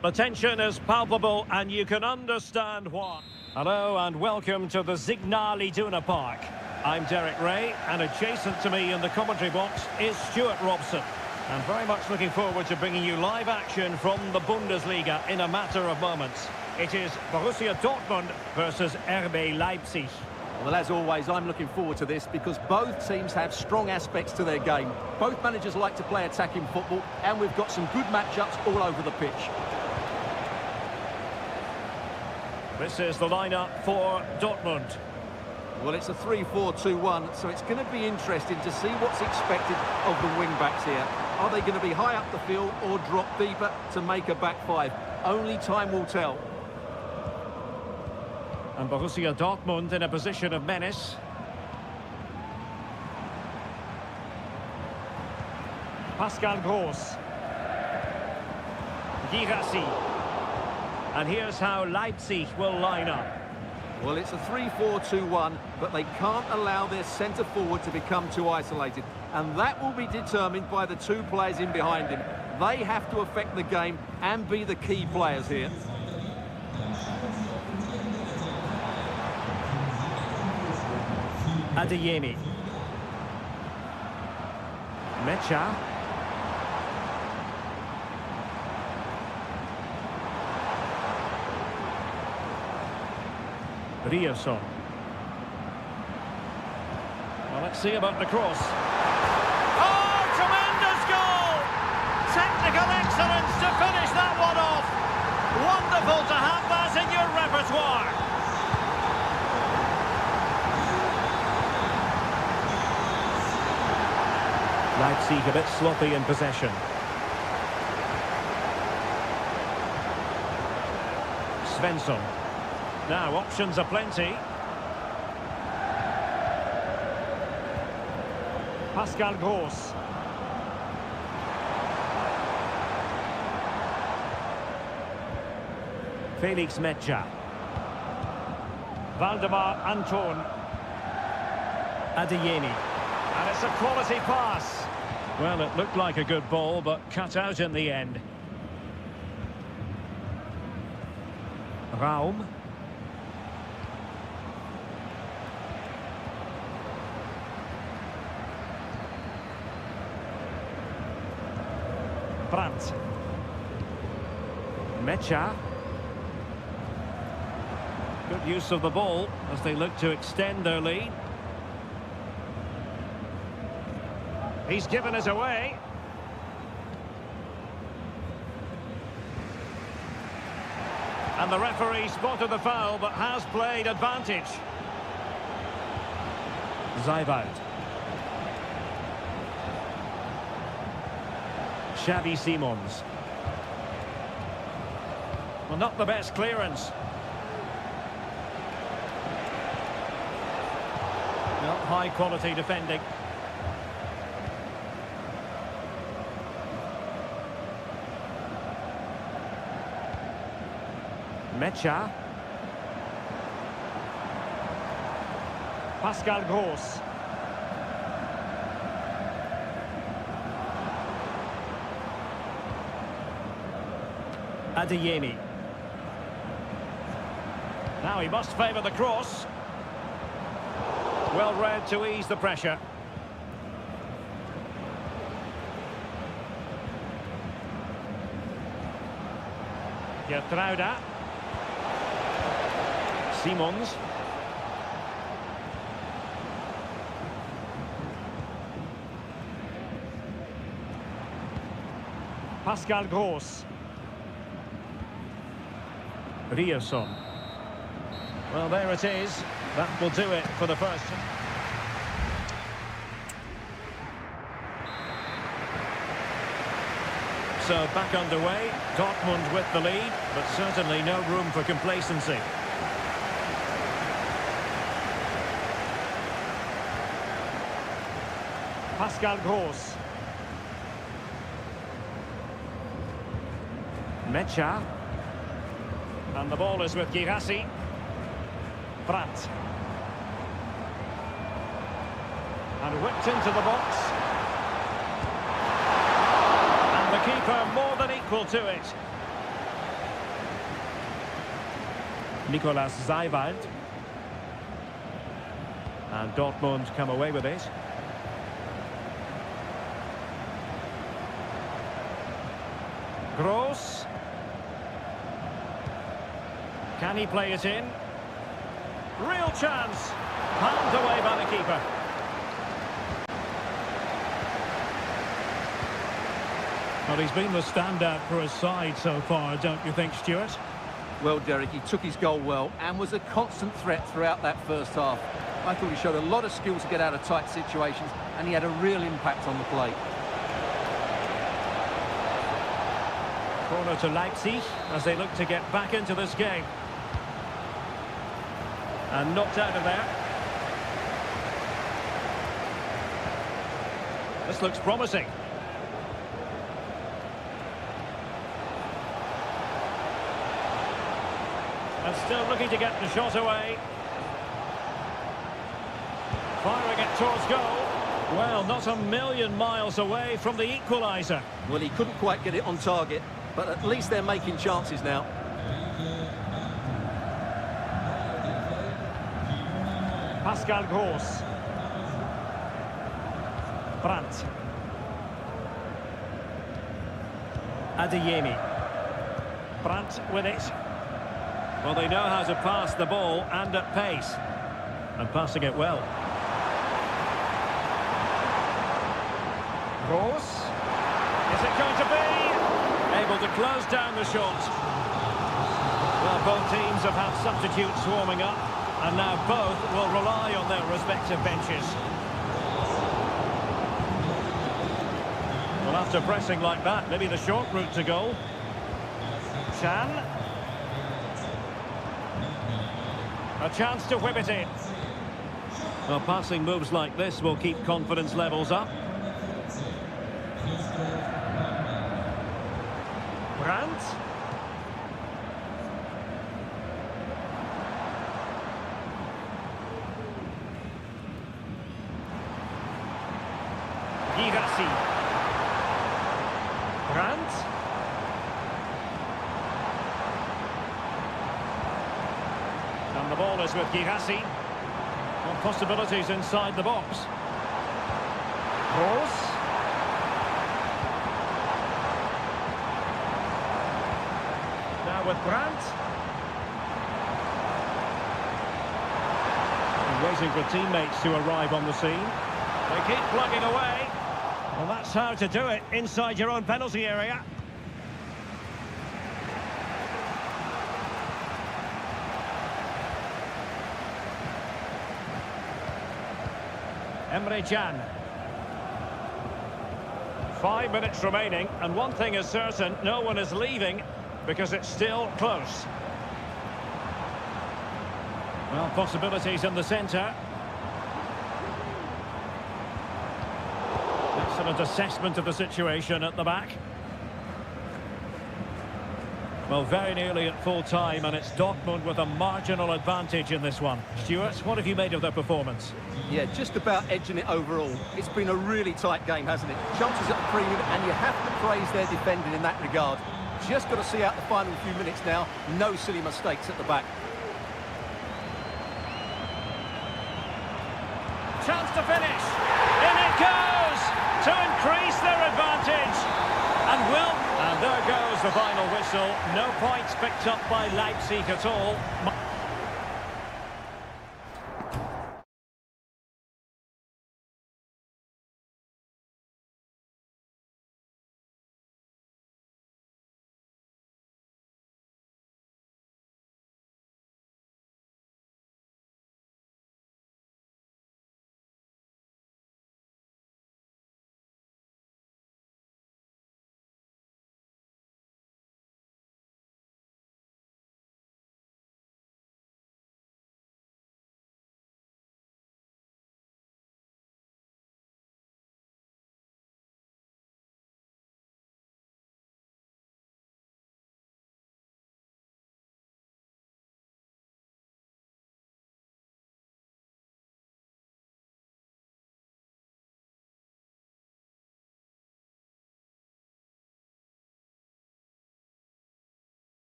The tension is palpable and you can understand why. Hello and welcome to the Signal Iduna Park. I'm Derek Ray and adjacent to me in the commentary box is Stuart Robson. And very much looking forward to bringing you live action from the Bundesliga in a matter of moments. It is Borussia Dortmund versus RB Leipzig. Well, as always, I'm looking forward to this because both teams have strong aspects to their game. Both managers like to play attacking football, and we've got some good matchups all over the pitch. This is the lineup for Dortmund. Well, it's a 3-4-2-1, so it's going to be interesting to see what's expected of the wing-backs here. Are they going to be high up the field or drop deeper to make a back five? Only time will tell. And Borussia Dortmund in a position of menace. Pascal Gross. Girassi. And here's how Leipzig will line up. Well, it's a 3-4-2-1, but they can't allow their centre-forward to become too isolated. And that will be determined by the two players in behind him. They have to affect the game and be the key players here. Adeyemi. Mecha. Rierson. Well, let's see about the cross. Oh, tremendous goal! Technical excellence to finish that one off. Wonderful to have that in your repertoire. Leipzig a bit sloppy in possession. Svensson. Now, options are plenty. Pascal Gross. Felix Mecha. Valdemar Anton. Adeyemi. And it's a quality pass. Well, it looked like a good ball, but cut out in the end. Raum. Brandt. Mecha. Good use of the ball as they look to extend their lead. He's given us away. And the referee spotted the foul but has played advantage. Zaibout. Xavi Simons. Well, not the best clearance. Not high quality defending. Mecha. Pascal Gross. Adeyemi. Now he must favour the cross. Well read to ease the pressure. Gertruida. Simons. Pascal Gross. Rierson. Well, there it is. That will do it for the first. So back underway. Dortmund with the lead, but certainly no room for complacency. Pascal Gross. Mecha. And the ball is with Girassi. Brandt. And whipped into the box. And the keeper more than equal to it. Nicolas Zeiwald. And Dortmund come away with it. Gross. Can he play it in? Real chance. Hand away by the keeper. Well, he's been the standout for his side so far, don't you think, Stuart? Well, Derek, he took his goal well and was a constant threat throughout that first half. I thought he showed a lot of skill to get out of tight situations, and he had a real impact on the play. Corner to Leipzig as they look to get back into this game. And knocked out of there. This looks promising. And still looking to get the shot away. Firing it towards goal. Well, not a million miles away from the equaliser. Well, he couldn't quite get it on target, but at least they're making chances now. Pascal Gross. Brandt. Adeyemi. Brandt with it. Well, they know how to pass the ball and at pace. And passing it well. Gross. Is it going to be? Able to close down the shot. Well, both teams have had substitutes warming up, and now both will rely on their respective benches. Well, after pressing like that, maybe the short route to goal. Chan. A chance to whip it in. Well, passing moves like this will keep confidence levels up. Brandt. Girassi. Brandt. And the ball is with Girassi. Well, possibilities inside the box. Gross. Now with Brandt. And waiting for teammates to arrive on the scene. They keep plugging away. Well, that's how to do it inside your own penalty area. Emre Can. 5 minutes remaining, and one thing is certain, no one is leaving because it's still close. Well, possibilities in the centre. Excellent assessment of the situation at the back. Well, very nearly at full time, and it's Dortmund with a marginal advantage in this one. Stuart, what have you made of their performance? Yeah, just about edging it overall. It's been a really tight game, hasn't it? Chances at the premium, and you have to praise their defending in that regard. Just got to see out the final few minutes now. No silly mistakes at the back. Chance to finish. In it goes to increase their advantage. And there goes the final whistle. No points picked up by Leipzig at all.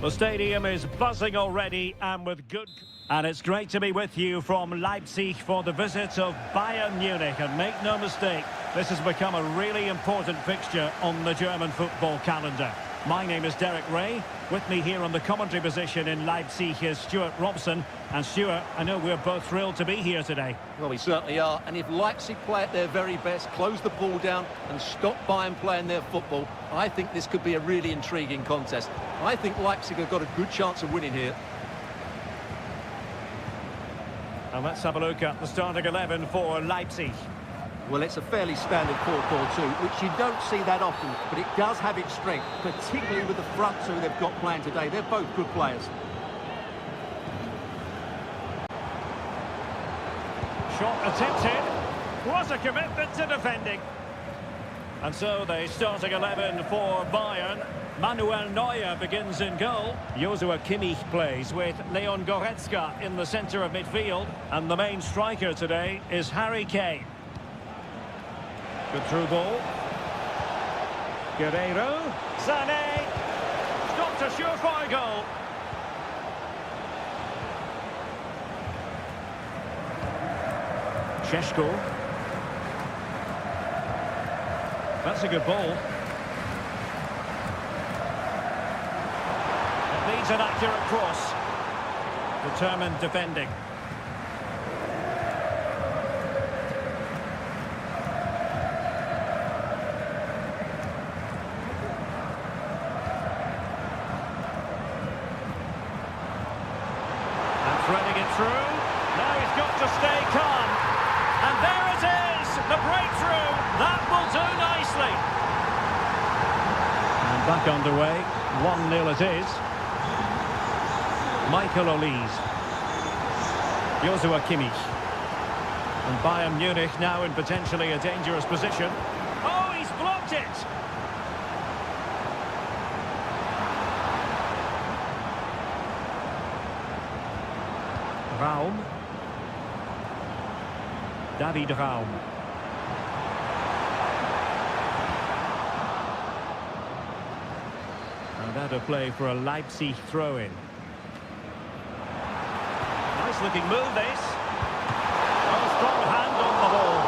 The stadium is buzzing already and with good... And it's great to be with you from Leipzig for the visit of Bayern Munich. And make no mistake, this has become a really important fixture on the German football calendar. My name is Derek Ray. With me here on the commentary position in Leipzig is Stuart Robson. And Stuart, I know we're both thrilled to be here today. Well, we certainly are. And if Leipzig play at their very best, close the ball down and stop Bayern playing their football, I think this could be a really intriguing contest. I think Leipzig have got a good chance of winning here. And let's have a look at the starting 11 for Leipzig. Well, it's a fairly standard 4-4-2, which you don't see that often, but it does have its strength, particularly with the front two they've got playing today. They're both good players. Shot attempted. What a commitment to defending. And so the starting 11 for Bayern. Manuel Neuer begins in goal. Joshua Kimmich plays with Leon Goretzka in the centre of midfield. And the main striker today is Harry Kane. Good through ball. Guerreiro. Sané. Stopped a surefire goal. Šeško. That's a good ball. It needs an accurate cross. Determined defending. And threading it through. Now he's got to stay calm. And there it is, the breakthrough. That will do nicely. And back underway, 1-0 it is. Michael Olise. Joshua Kimmich. And Bayern Munich now in potentially a dangerous position. Oh, he's blocked it! Raum. David Raum. And out of play for a Leipzig throw-in. Nice looking move this. Oh, strong hand on the ball.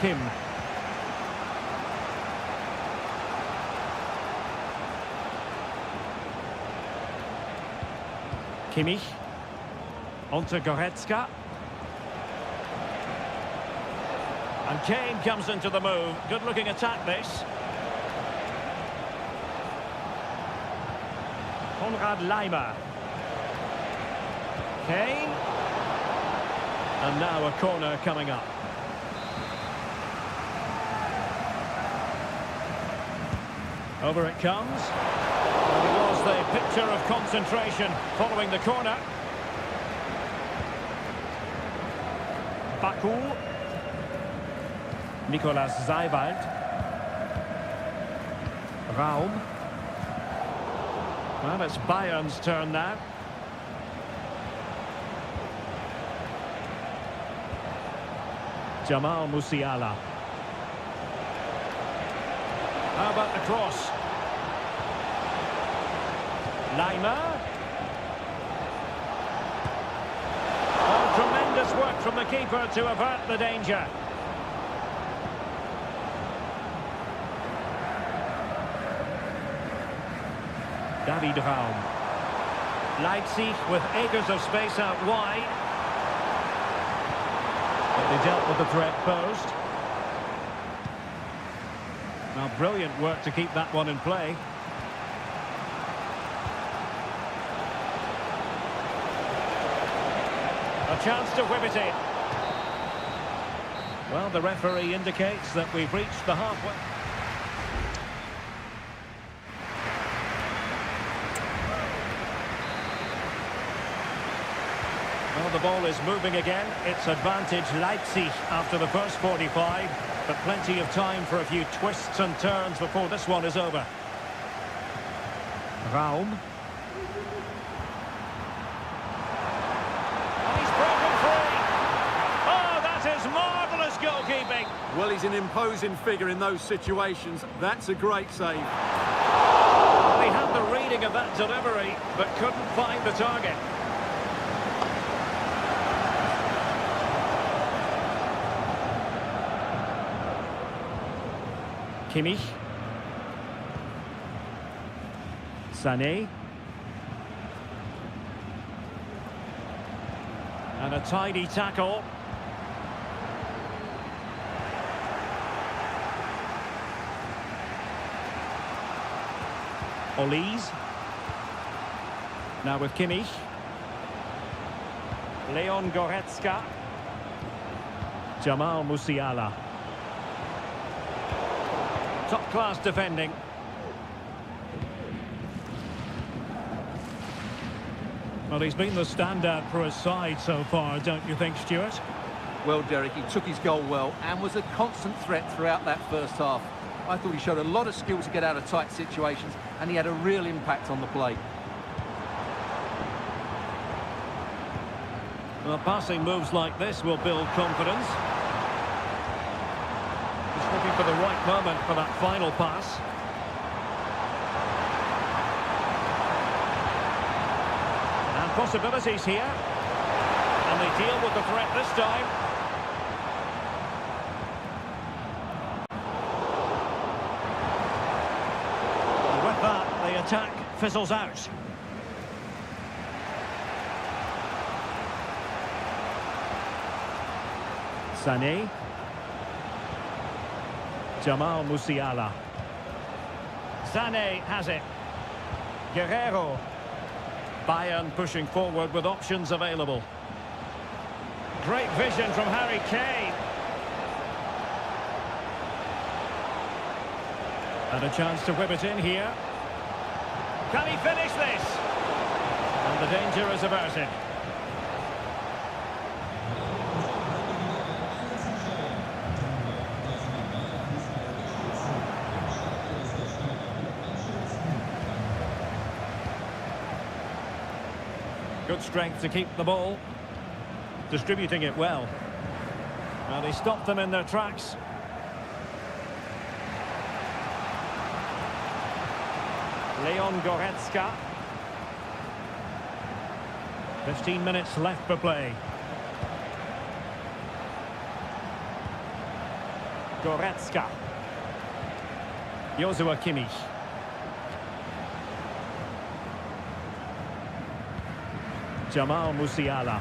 Kim. Kimmich. Onto Goretzka. And Kane comes into the move. Good looking attack this. Konrad Laimer. Kane. And now a corner coming up. Over it comes. And it was the picture of concentration following the corner. Bakul. Nicolas Zeiwald. Raum. Well, it's Bayern's turn now. Jamal Musiala. How about the cross? Laimer. Oh, tremendous work from the keeper to avert the danger. David Raum. Leipzig with acres of space out wide. But they dealt with the threat posed. Now, brilliant work to keep that one in play. A chance to whip it in. Well, the referee indicates that we've reached the halfway. Well, the ball is moving again. It's advantage Leipzig after the first 45, but plenty of time for a few twists and turns before this one is over. Raum. Oh, he's broken free. Oh, that is marvellous goalkeeping. Well, he's an imposing figure in those situations. That's a great save. Well, he had the reading of that delivery, but couldn't find the target. Kimmich. Sané. And a tidy tackle. Olise. Now with Kimmich. Leon Goretzka. Jamal Musiala. Top-class defending. Well, he's been the standout for his side so far, don't you think, Stuart? Well, Derek, he took his goal well and was a constant threat throughout that first half. I thought he showed a lot of skill to get out of tight situations, and he had a real impact on the play. Well, passing moves like this will build confidence. He's looking for the right moment for that final pass. And possibilities here. And they deal with the threat this time. And with that, the attack fizzles out. Sané. Jamal Musiala. Sané has it. Guerrero. Bayern pushing forward with options available. Great vision from Harry Kane. And a chance to whip it in here. Can he finish this? And the danger is averted. Good strength to keep the ball. Distributing it well. And he stopped them in their tracks. Leon Goretzka. 15 minutes left for play. Goretzka. Joshua Kimmich. Jamal Musiala.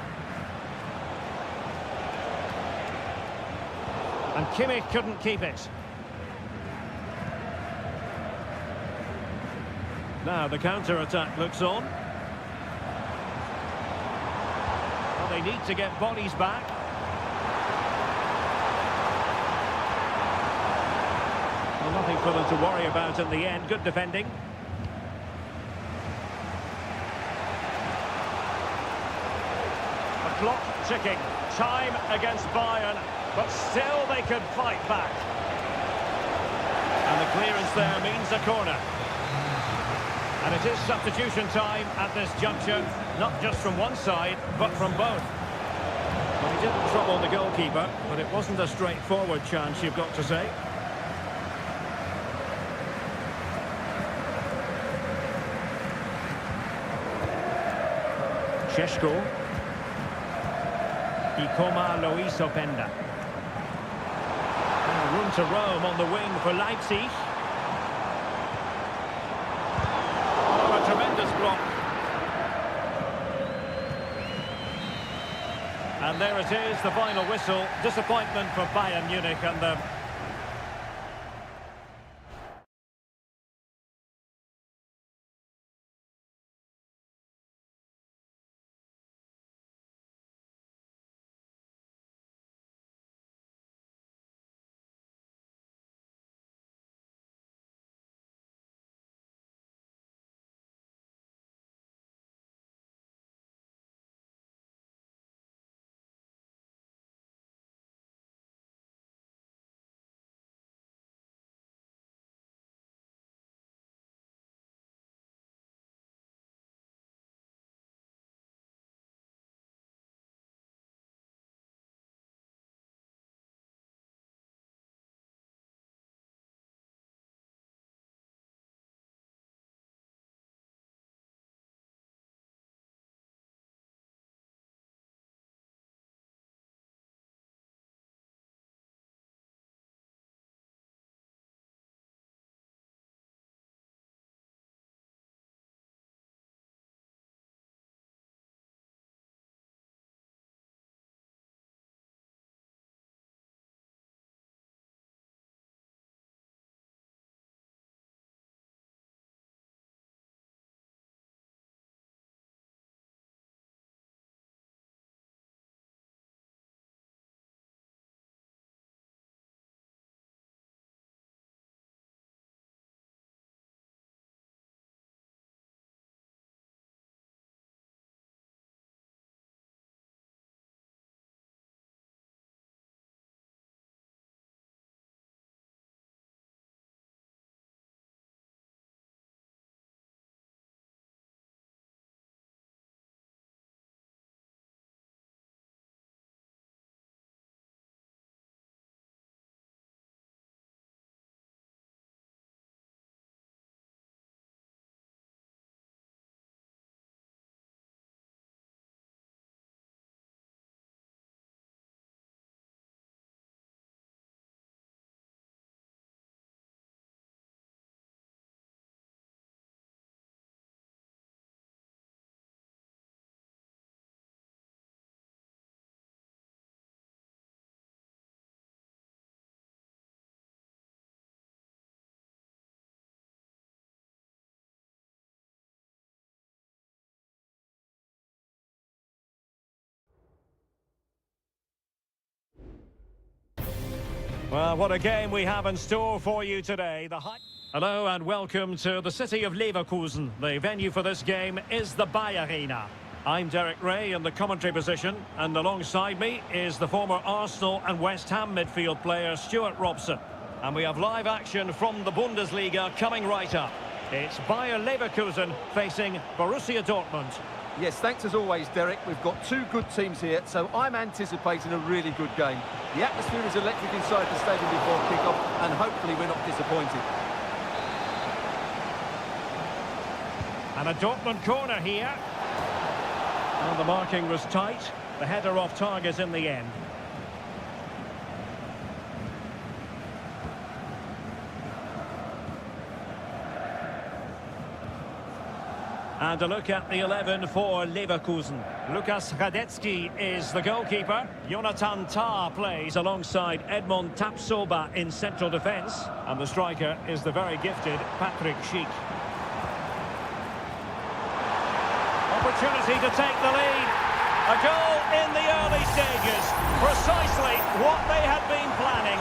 And Kimmich couldn't keep it. Now the counter-attack looks on. Well, they need to get bodies back. Well, nothing for them to worry about in the end. Good defending. Clock ticking, time against Bayern, but still they could fight back. And the clearance there means a corner. And it is substitution time at this juncture, not just from one side, but from both. Well, he didn't trouble the goalkeeper, but it wasn't a straightforward chance, you've got to say. Šeško. Ikoma Luis Openda. Room to roam on the wing for Leipzig. Oh, a tremendous block. And there it is, the final whistle. Disappointment for Bayern Munich and the Well, what a game we have in store for you today. Hello and welcome to the city of Leverkusen. The venue for this game is the Bayer Arena. I'm Derek Ray in the commentary position, and alongside me is the former Arsenal and West Ham midfield player Stuart Robson. And we have live action from the Bundesliga coming right up. It's Bayer Leverkusen facing Borussia Dortmund. Yes, thanks as always, Derek. We've got two good teams here, so I'm anticipating a really good game. The atmosphere is electric inside the stadium before kick-off, and hopefully we're not disappointed. And a Dortmund corner here. And the marking was tight. The header off target in the end. And a look at the 11 for Leverkusen. Lukas Radetzky is the goalkeeper. Jonathan Tah plays alongside Edmond Tapsoba in central defence. And the striker is the very gifted Patrick Schick. Opportunity to take the lead. A goal in the early stages. Precisely what they had been planning.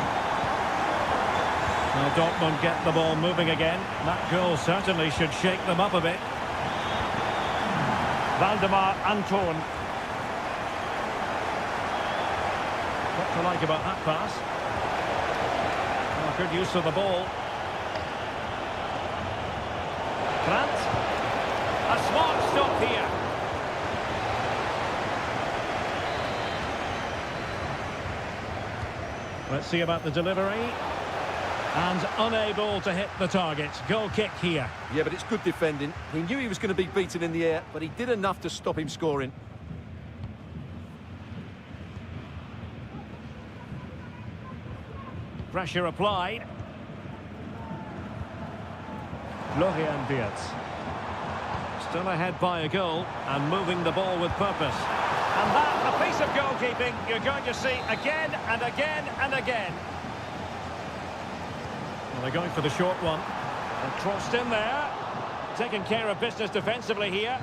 Now Dortmund get the ball moving again. That goal certainly should shake them up a bit. Valdemar Anton. What to like about that pass? Oh, good use of the ball. Brandt. A smart stop here. Let's see about the delivery. And unable to hit the target. Goal kick here. Yeah, but it's good defending. He knew he was going to be beaten in the air, but he did enough to stop him scoring. Pressure applied. Florian Wirtz. Still ahead by a goal and moving the ball with purpose. And that, a piece of goalkeeping you're going to see again and again and again. Well, they're going for the short one. And crossed in there. Taking care of business defensively here.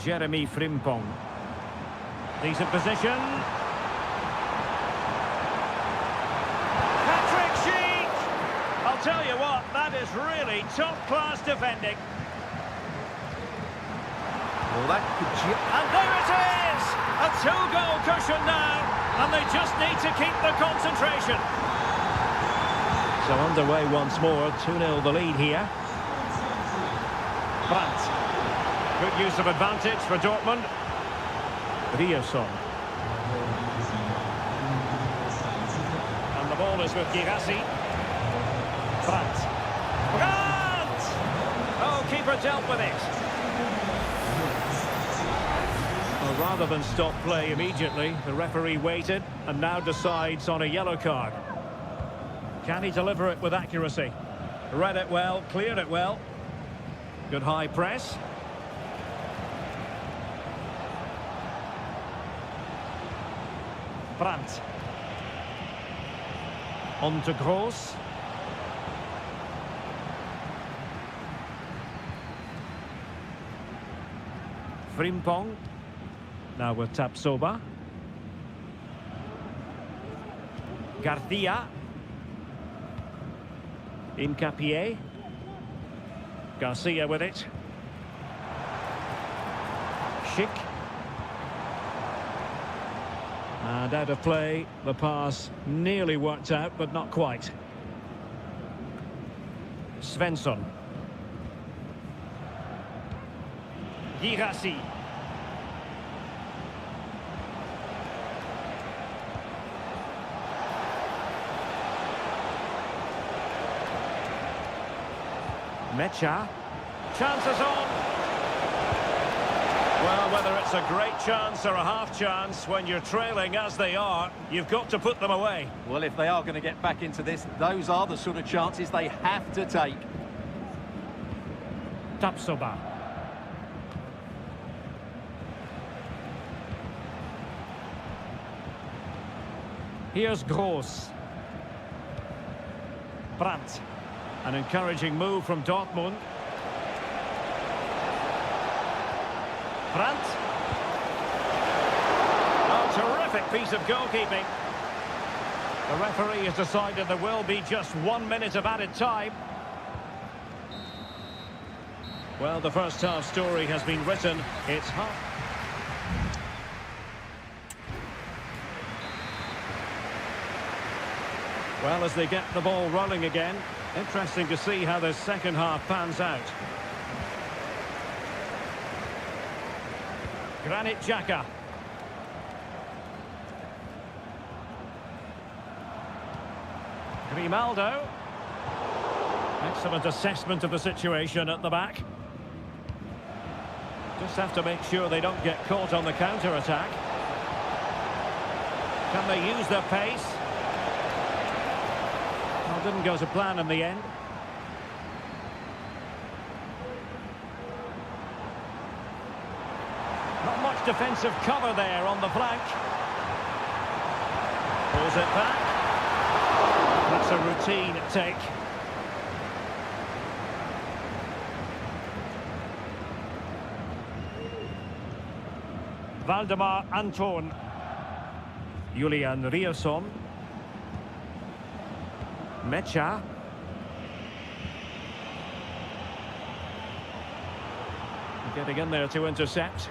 Jeremy Frimpong. Decent position. Patrick Schick! I'll tell you what, that is really top-class defending. Well, that could... And there it is! A two-goal cushion now, and they just need to keep the concentration. So underway once more, 2-0 the lead here. Brandt. Good use of advantage for Dortmund. Ryerson. And the ball is with Girassi. Brandt. Brandt! Oh, keeper dealt with it. Well, rather than stop play immediately, the referee waited and now decides on a yellow card. Can he deliver it with accuracy? Read it well, cleared it well. Good high press. Brandt. On to Gross. Frimpong. Now with Tapsoba. Garcia. Incapié. Garcia with it. Schick. And out of play, the pass nearly worked out, but not quite. Svensson. Girassi. Mecha. Chances on. Well, whether it's a great chance or a half chance, when you're trailing as they are, you've got to put them away. Well, if they are going to get back into this, those are the sort of chances they have to take. Tapsoba. Here's Gross. Brandt. An encouraging move from Dortmund. Brandt. Oh, terrific piece of goalkeeping. The referee has decided there will be just 1 minute of added time. Well, the first half story has been written. It's half. Well, as they get the ball rolling again, interesting to see how the second half pans out. Granit Xhaka. Grimaldo. Excellent assessment of the situation at the back. Just have to make sure they don't get caught on the counter-attack. Can they use their pace? Well, didn't go to plan in the end. Not much defensive cover there on the flank. Pulls it back. That's a routine take. Valdemar Anton. Julian Rierson. Mecha. Getting in there to intercept.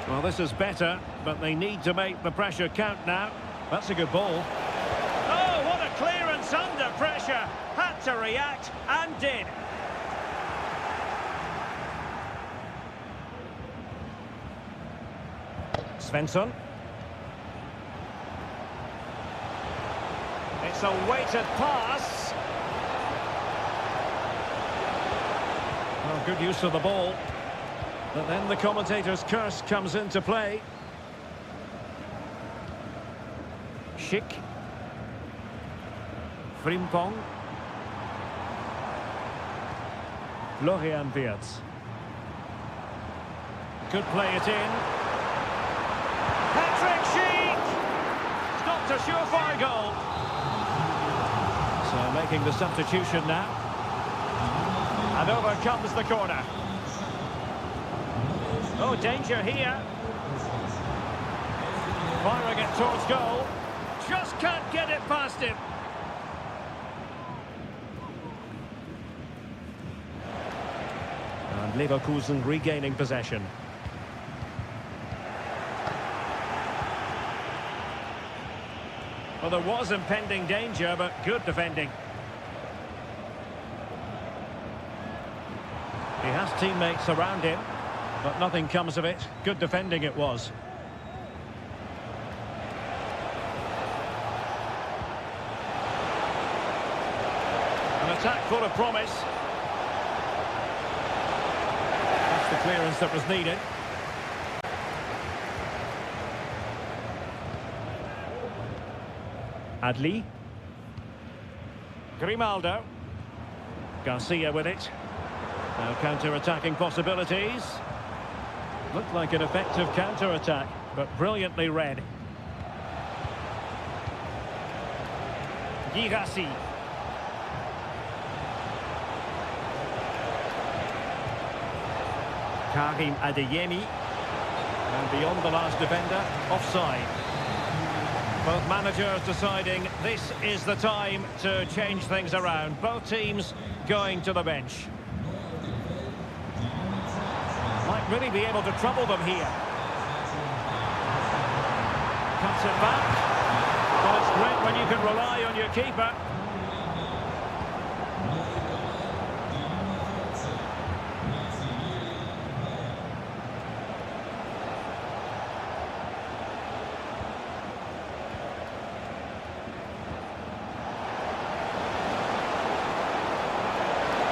Well, this is better, but they need to make the pressure count now. That's a good ball. Oh, what a clearance under pressure. Had to react and did. Svensson. It's a weighted pass. Well, good use of the ball. But then the commentator's curse comes into play. Schick. Frimpong. Florian Wirtz. Could play it in. Patrick Schick! Stopped a surefire goal. So making the substitution now. And over comes the corner. Oh, danger here. Firing it towards goal. Just can't get it past him. And Leverkusen regaining possession. Well, there was impending danger, but good defending. He has teammates around him, but nothing comes of it. Good defending it was. An attack full of promise. That's the clearance that was needed. Adli. Grimaldo. Garcia with it. Now counter-attacking possibilities. Looked like an effective counter-attack, but brilliantly read. Girassi. Karim Adeyemi. And beyond the last defender, offside. Both managers deciding this is the time to change things around. Both teams going to the bench. Might really be able to trouble them here. Cuts it back. Well, it's great when you can rely on your keeper.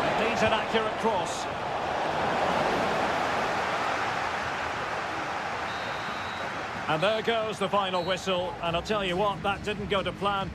It needs an accurate cross. And there goes the final whistle, and I'll tell you what, that didn't go to plan.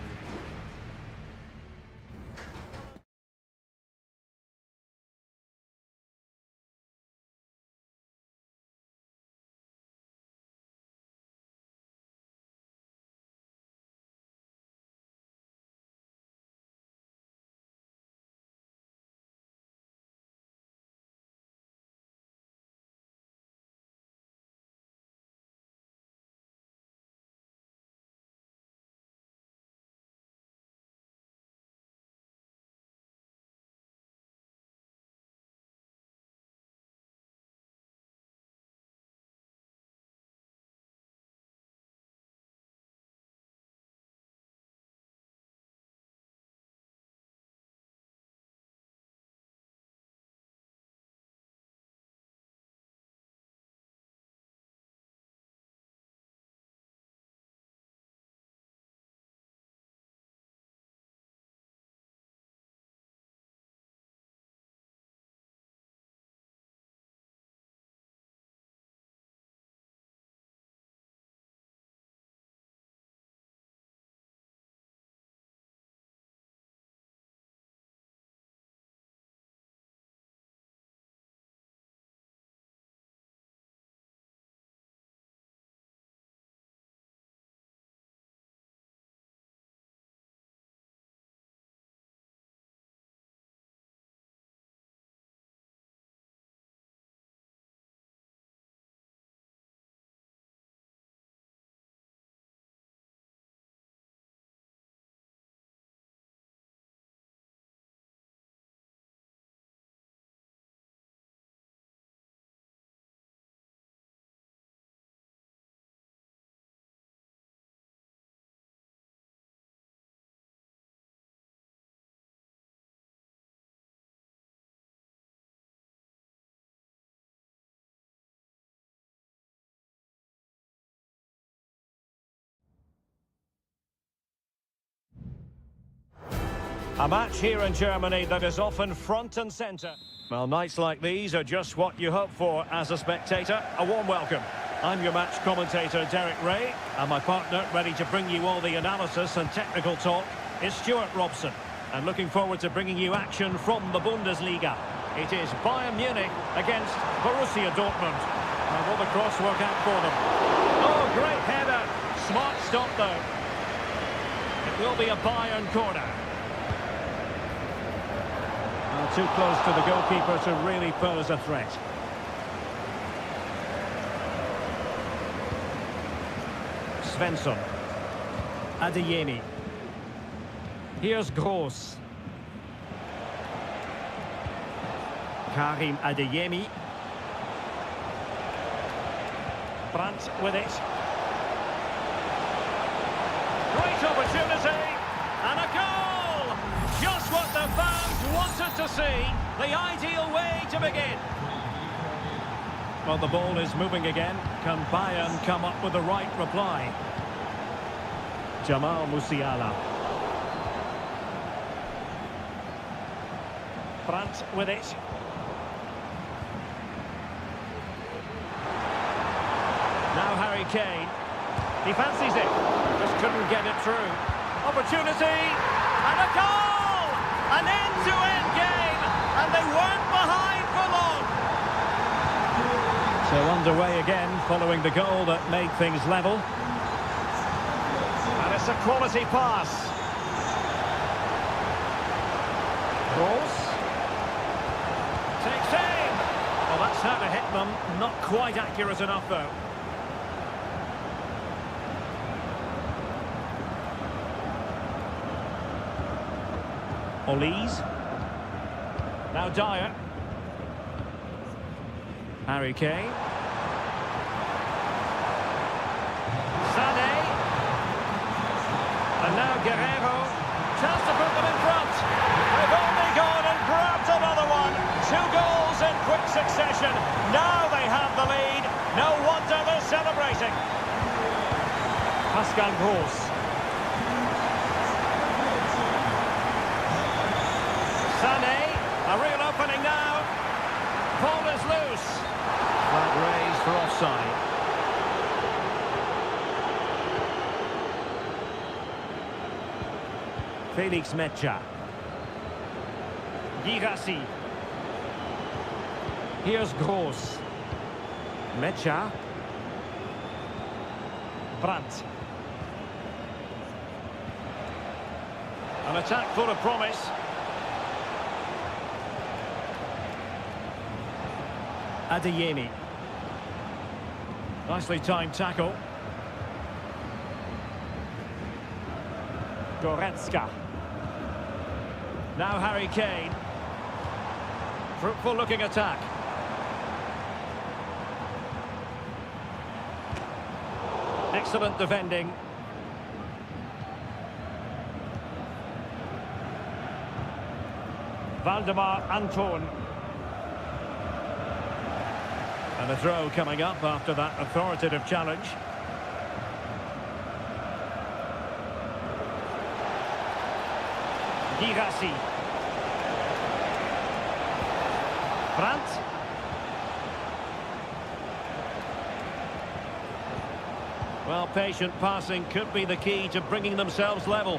A match here in Germany that is often front and centre. Well, nights like these are just what you hope for as a spectator. A warm welcome. I'm your match commentator, Derek Ray, and my partner, ready to bring you all the analysis and technical talk, is Stuart Robson. And looking forward to bringing you action from the Bundesliga. It is Bayern Munich against Borussia Dortmund. And will the cross work out for them? Oh, great header. Smart stop, though. It will be a Bayern corner. Too close to the goalkeeper to really pose a threat. Svensson. Adeyemi. Here's Gross. Karim Adeyemi. Brandt with it. Great opportunity. And a goal! Just what the fans wanted to see. The ideal way to begin. Well, the ball is moving again. Can Bayern come up with the right reply? Jamal Musiala. Brandt with it. Now Harry Kane. He fancies it. Just couldn't get it through. Opportunity. And a goal! An end-to-end game. And they weren't behind for long. So underway again, following the goal that made things level. And it's a quality pass. Gross. Takes aim. Well, that's how to hit them. Not quite accurate enough, though. Olise. Now Dyer. Harry Kane. Sané. And now Guerrero. Chance to put them in front. They've only gone and grabbed another one. 2 goals in quick succession. Now they have the lead. No wonder they're celebrating. Pascal Gross. Sané, a real opening now. Ball is loose. Flag raised for offside. Felix Mecha. Girassi. Here's Gross. Mecha. Brandt. An attack full of promise. Adeyemi. Nicely timed tackle. Goretzka. Now Harry Kane. Fruitful looking attack. Excellent defending. Valdemar Anton. And a throw coming up after that authoritative challenge. Girassi. Brandt. Well, patient passing could be the key to bringing themselves level.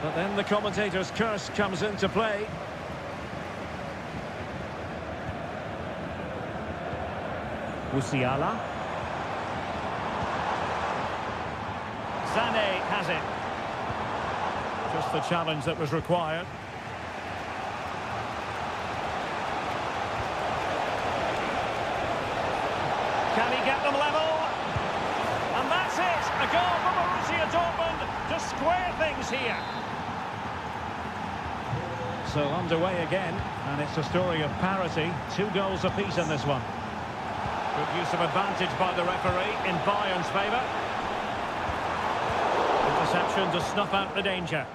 But then the commentator's curse comes into play. Musiala. Sané has it. Just the challenge that was required. Can he get them level? And that's it! A goal for Borussia Dortmund to square things here. So underway again, and it's a story of parity. 2 goals apiece in this one. Good use of advantage by the referee in Bayern's favour. Interception to snuff out the danger.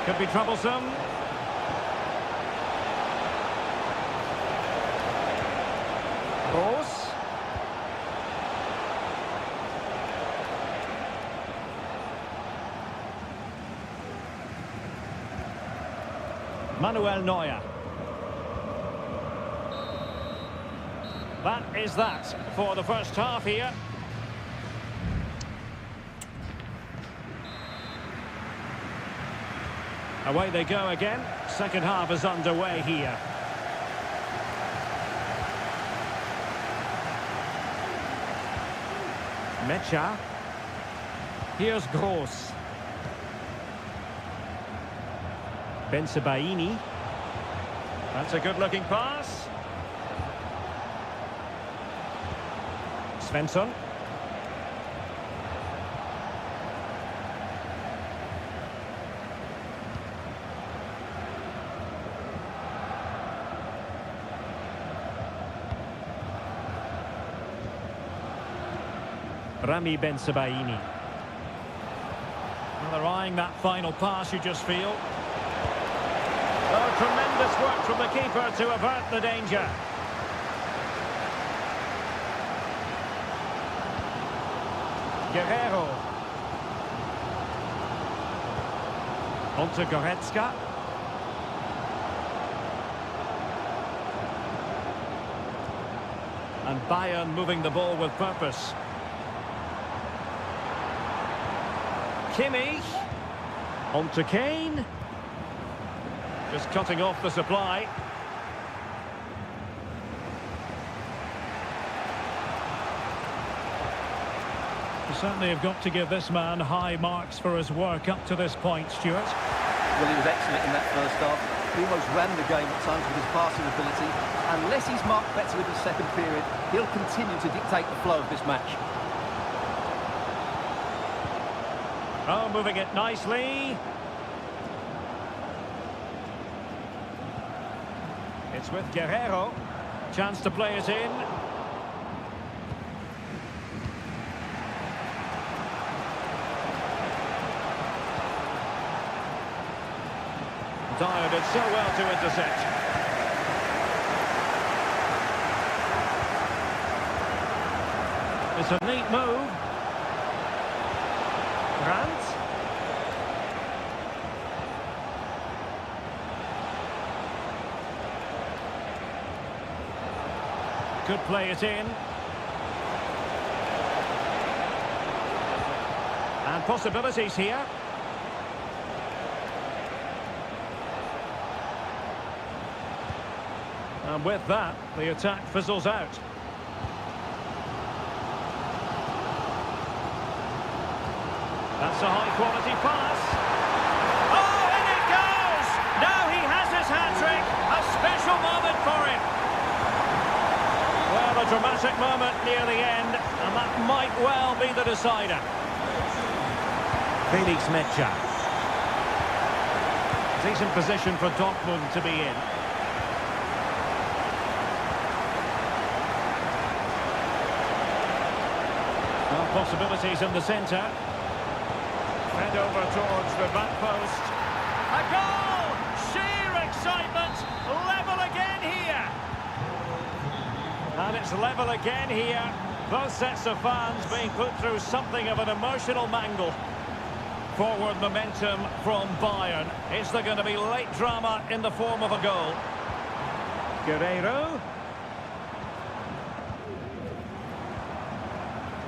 Could be troublesome. Gross. Manuel Neuer. That is that for the first half here. Away they go again. Second half is underway here. Mecha. Here's Gross. Bensebaini. That's a good-looking pass. Svensson. Rami Bensebaini. Well, they're eyeing that final pass, you just feel. Oh, tremendous work from the keeper to avert the danger. Guerrero. On to Goretzka. And Bayern moving the ball with purpose. Kimmich. On to Kane. Just cutting off the supply. You certainly have got to give this man high marks for his work up to this point, Stuart. Well, he was excellent in that first half. He almost ran the game at times with his passing ability. Unless he's marked better in the second period, he'll continue to dictate the flow of this match. Oh, moving it nicely. It's with Guerrero. Chance to play it in. Dyer did so well to intercept. It's a neat move. Brandt. Could play it in. And possibilities here. And with that, the attack fizzles out. That's a high-quality pass. Oh, in it goes! Now he has his hat-trick. A special moment for him. Well, a dramatic moment near the end, and that might well be the decider. Felix Mecha. Decent position for Dortmund to be in. Well, possibilities in the centre. Head over towards the back post. A goal! Sheer excitement! Level again here! And it's level again here. Both sets of fans being put through something of an emotional mangle. Forward momentum from Bayern. Is there going to be late drama in the form of a goal? Guerrero.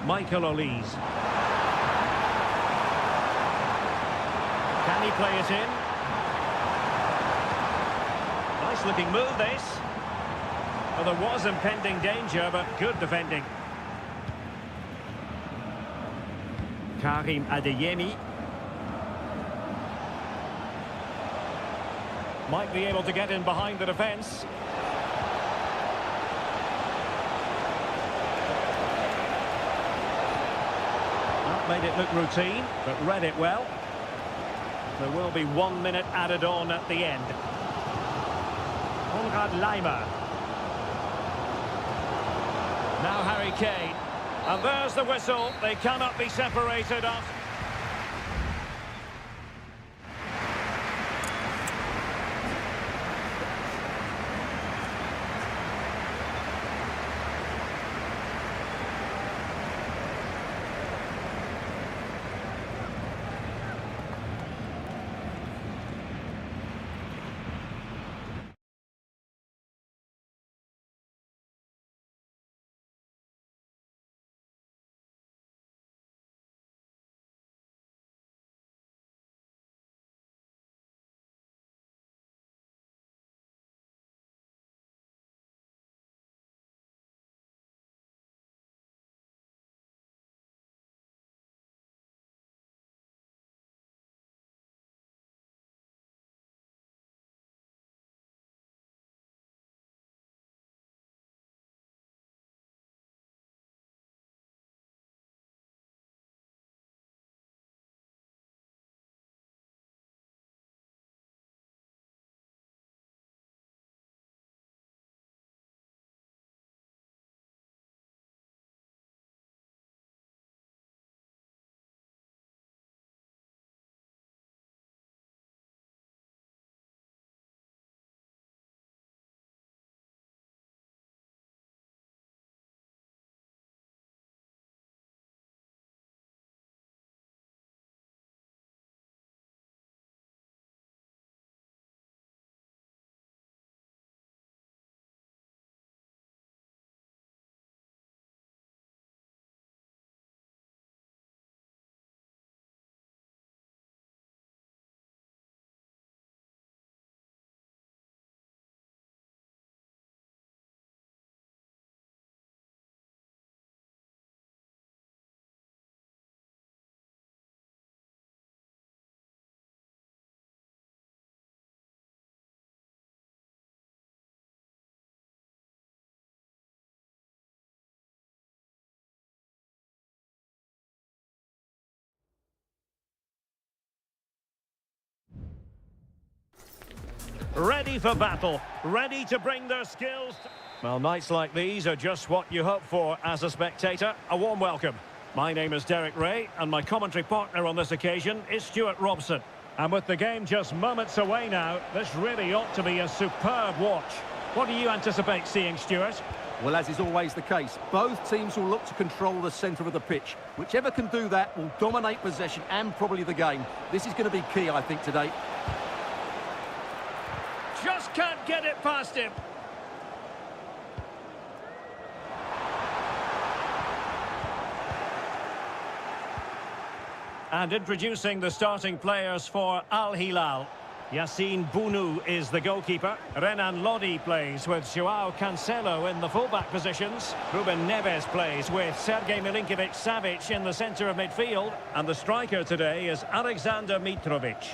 Michael Olise. Can he play it in? Nice looking move this. Well, there was impending danger, but good defending. Karim Adeyemi. Might be able to get in behind the defence. That made it look routine, but read it well. There will be 1 minute added on at the end. Konrad Laimer. Now Harry Kane. And there's the whistle. They cannot be separated off. ready for battle, ready to bring their skills. Well, nights like these are just what you hope for as a spectator. A warm welcome. My name is Derek Ray, and my commentary partner on this occasion is Stuart Robson. And with the game just moments away now, this really ought to be a superb watch. What do you anticipate seeing, Stuart? Well, as is always the case, both teams will look to control the centre of the pitch. Whichever can do that will dominate possession and probably the game. This is going to be key, I think, today. Just can't get it past him. And introducing the starting players for Al Hilal. Yassine Bounou is the goalkeeper. Renan Lodi plays with Joao Cancelo in the fullback positions. Ruben Neves plays with Sergej Milinkovic-Savic in the centre of midfield. And the striker today is Alexander Mitrovic.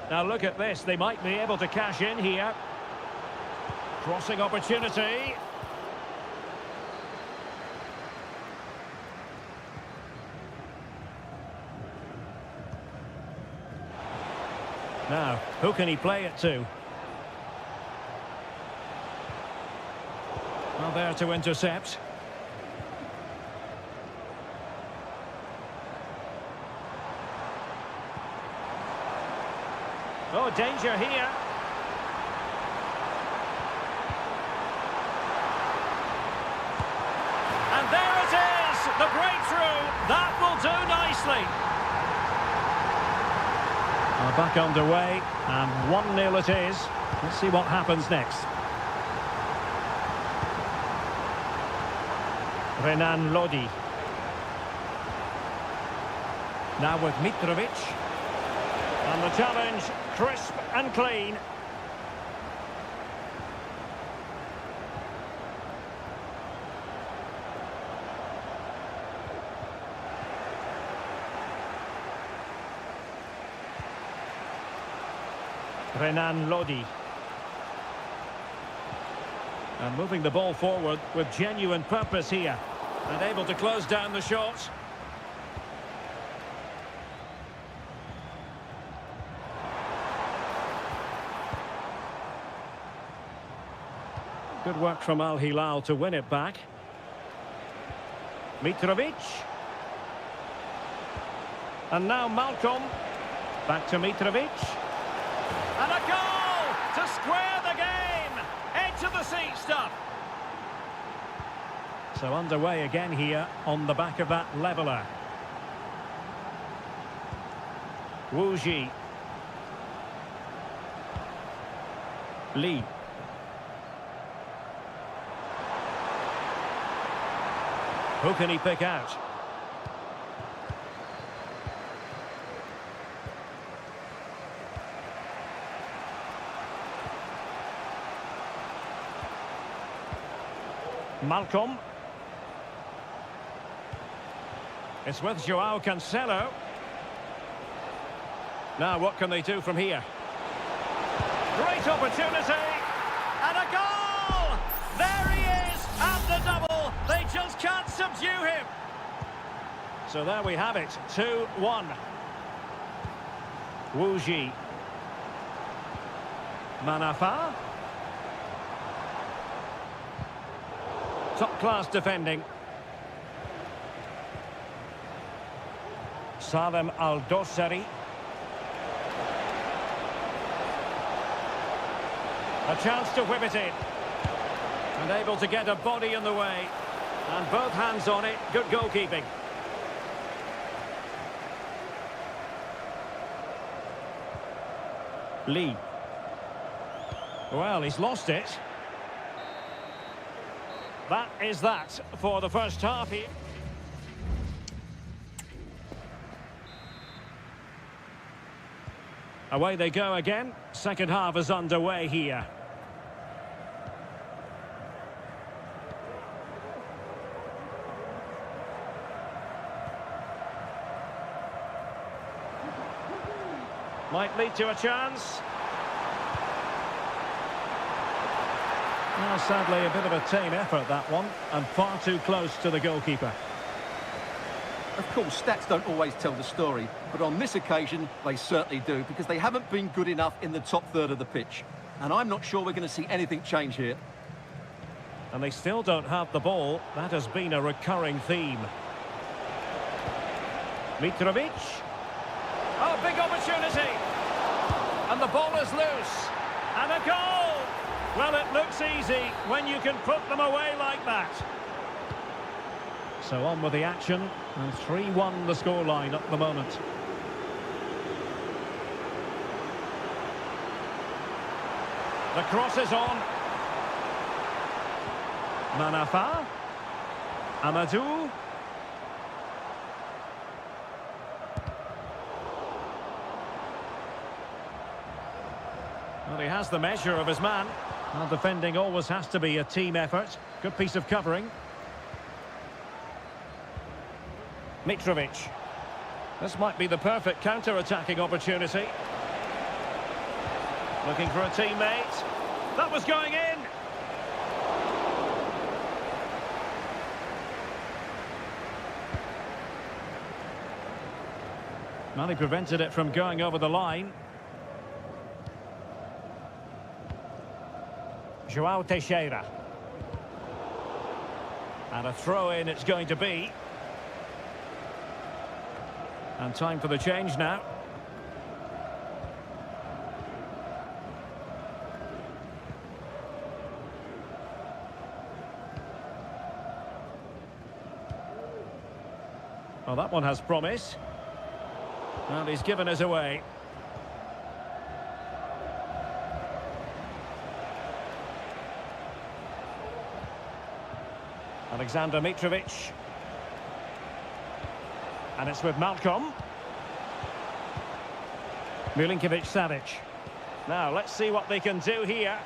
Now look at this, they might be able to cash in here. Crossing opportunity. Now, who can he play it to? Well, there to intercept. Oh, danger here. And there it is, the breakthrough. That will do nicely. Back underway, and 1-0 it is. Let's see what happens next. Renan Lodi. Now with Mitrovic. And the challenge, crisp and clean. Renan Lodi. And moving the ball forward with genuine purpose here. And able to close down the shot. Good work from Al Hilal to win it back. Mitrovic. And now Malcolm. Back to Mitrovic. And a goal to square the game. Edge of the seat stuff. So underway again here on the back of that leveller. Wu Ji. Lee. Who can he pick out? Malcolm. It's with Joao Cancelo. Now what can they do from here? Great opportunity. And a goal! There he is at the double. They just can't subdue him. So there we have it. 2-1. Wu Ji. Manafa. Top-class defending. Salem Al-Dossari. A chance to whip it in. And able to get a body in the way. And both hands on it. Good goalkeeping. Lee. Well, he's lost it. That is that for the first half here. Away they go again. Second half is underway here. Might lead to a chance. Well, sadly, a bit of a tame effort, that one, and far too close to the goalkeeper. Of course, stats don't always tell the story, but on this occasion, they certainly do, because they haven't been good enough in the top third of the pitch. And I'm not sure we're going to see anything change here. And they still don't have the ball. That has been a recurring theme. Mitrovic. Oh, big opportunity. And the ball is loose. And a goal! Well, it looks easy when you can put them away like that. So on with the action, and 3-1 the scoreline at the moment. The cross is on. Manafa. Amadou. Well, he has the measure of his man. Well, defending always has to be a team effort. Good piece of covering. Mitrovic. This might be the perfect counter-attacking opportunity. Looking for a teammate. That was going in. Well, he prevented it from going over the line. João Teixeira. And a throw-in it's going to be. And time for the change now. Well, that one has promise. And he's given us away. Alexander Mitrovic. And it's with Malcolm. Milinkovic-Savic. Now, let's see what they can do here.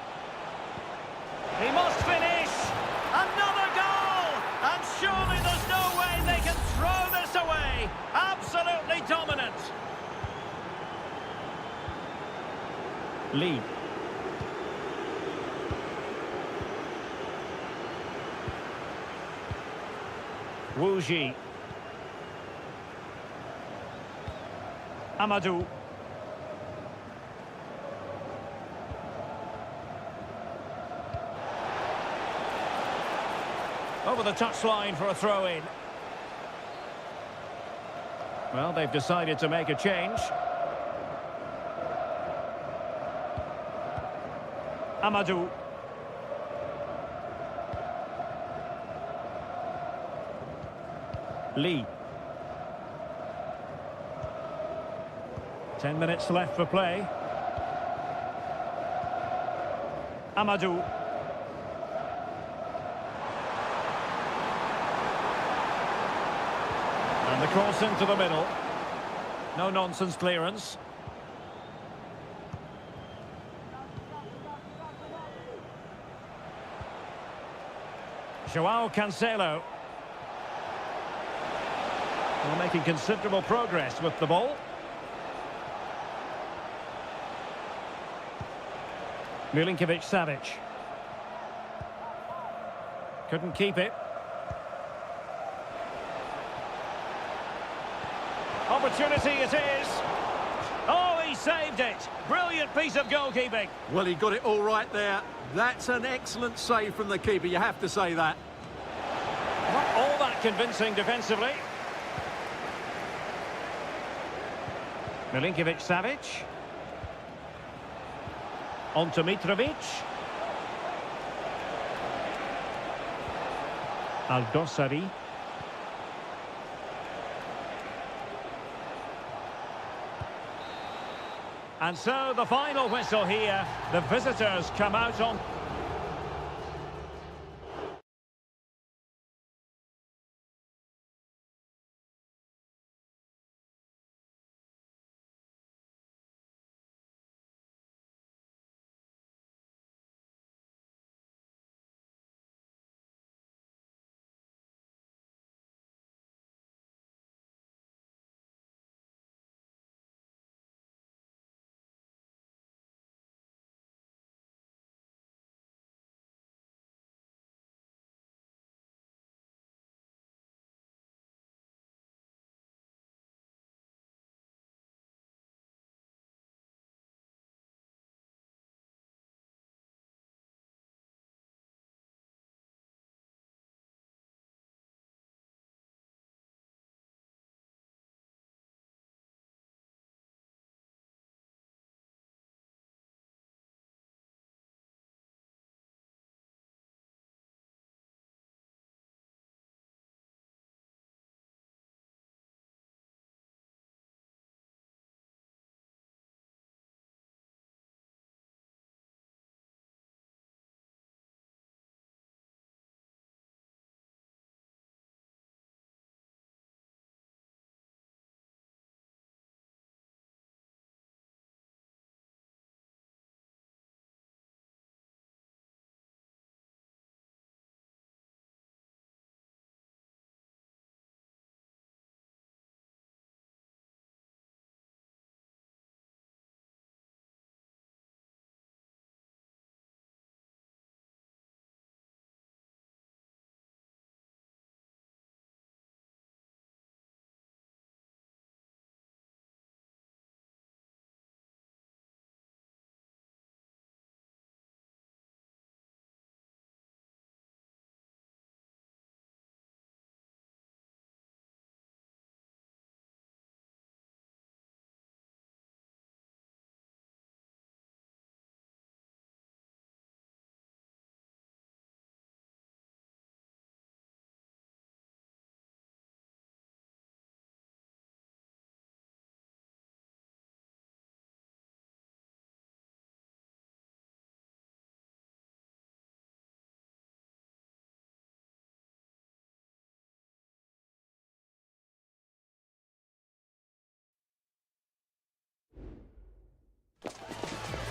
He must finish! Another goal! And surely there's no way they can throw this away! Absolutely dominant! Lee. Wu Ji. Amadou. Over the touchline for a throw-in. Well, they've decided to make a change. Amadou. Lee. 10 minutes left for play. Amadou. And the cross into the middle. No nonsense clearance. João Cancelo. They're making considerable progress with the ball. Milinkovic-Savic. Couldn't keep it. Opportunity it is. Oh, he saved it. Brilliant piece of goalkeeping. Well, he got it all right there. That's an excellent save from the keeper, you have to say that. Not all that convincing defensively. Milinkovic-Savic. On to Mitrovic. Aldosari. And so the final whistle here. The visitors come out on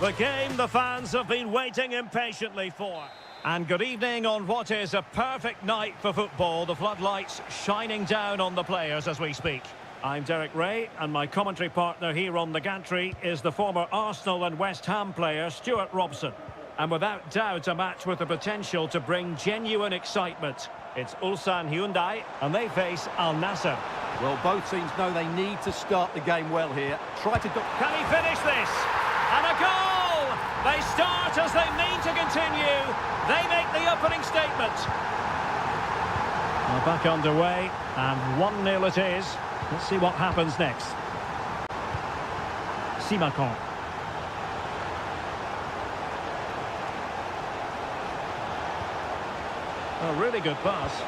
The game the fans have been waiting impatiently for. And good evening on what is a perfect night for football. The floodlights shining down on the players as we speak. I'm Derek Ray, and my commentary partner here on the gantry is the former Arsenal and West Ham player Stuart Robson. And without doubt a match with the potential to bring genuine excitement. It's Ulsan Hyundai, and they face Al Nassr. Well, both teams know they need to start the game well here. Try to... Can he finish this? And a goal! They start as they mean to continue. They make the opening statement. Well, back underway, and 1-0 it is. Let's see what happens next. Simakon. A really good pass.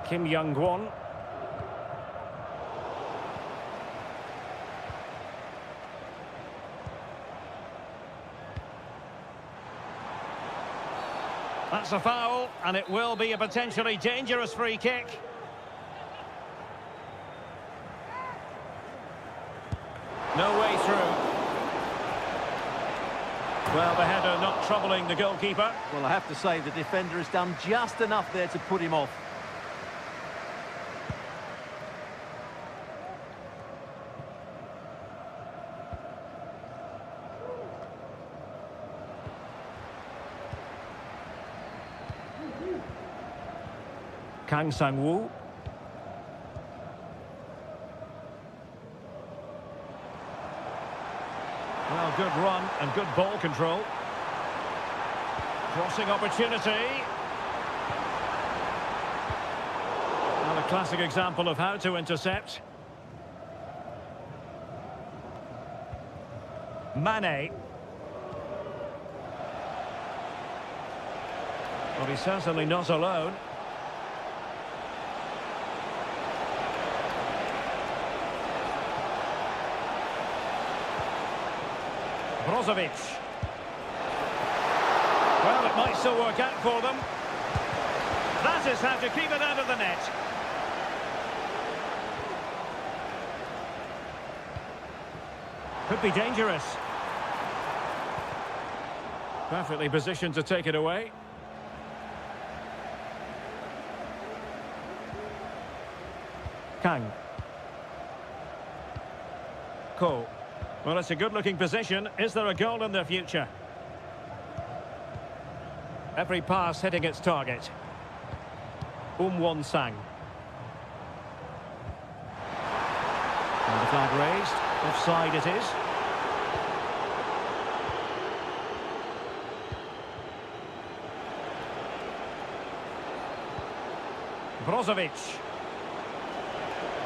Kim Young-won. That's a foul, and it will be a potentially dangerous free kick. No way through. Well, the header not troubling the goalkeeper. Well, I have to say the defender has done just enough there to put him off. Kang Sang-woo. Well, good run and good ball control. Crossing opportunity. Well, a classic example of how to intercept. Mane. Well, he's certainly not alone. Brozovic. Well, it might still work out for them. That is how to keep it out of the net. Could be dangerous. Perfectly positioned to take it away. Kang. Ko. Well, it's a good-looking position. Is there a goal in the future? Every pass hitting its target. Won-sang. And the flag raised. Offside it is. Brozovic.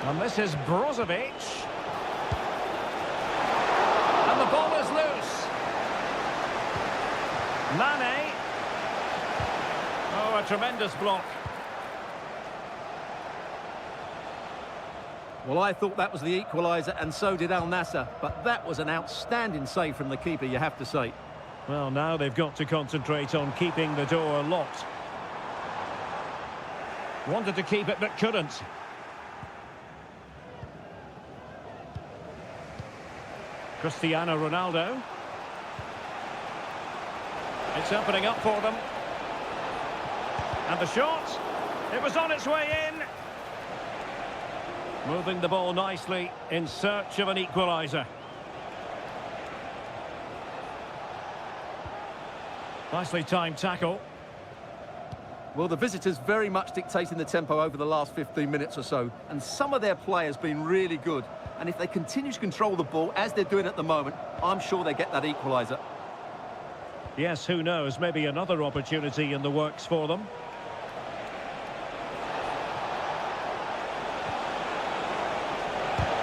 And this is Brozovic. And the ball is loose. Mane. Oh, a tremendous block. Well, I thought that was the equaliser, and so did Al Nassr. But that was an outstanding save from the keeper, you have to say. Well, now they've got to concentrate on keeping the door locked. Wanted to keep it, but couldn't. Cristiano Ronaldo. It's opening up for them. And the shot. It was on its way in. Moving the ball nicely in search of an equaliser. Nicely timed tackle. Well, the visitors very much dictating the tempo over the last 15 minutes or so, and some of their players been really good. And if they continue to control the ball, as they're doing at the moment, I'm sure they get that equaliser. Yes, who knows? Maybe another opportunity in the works for them.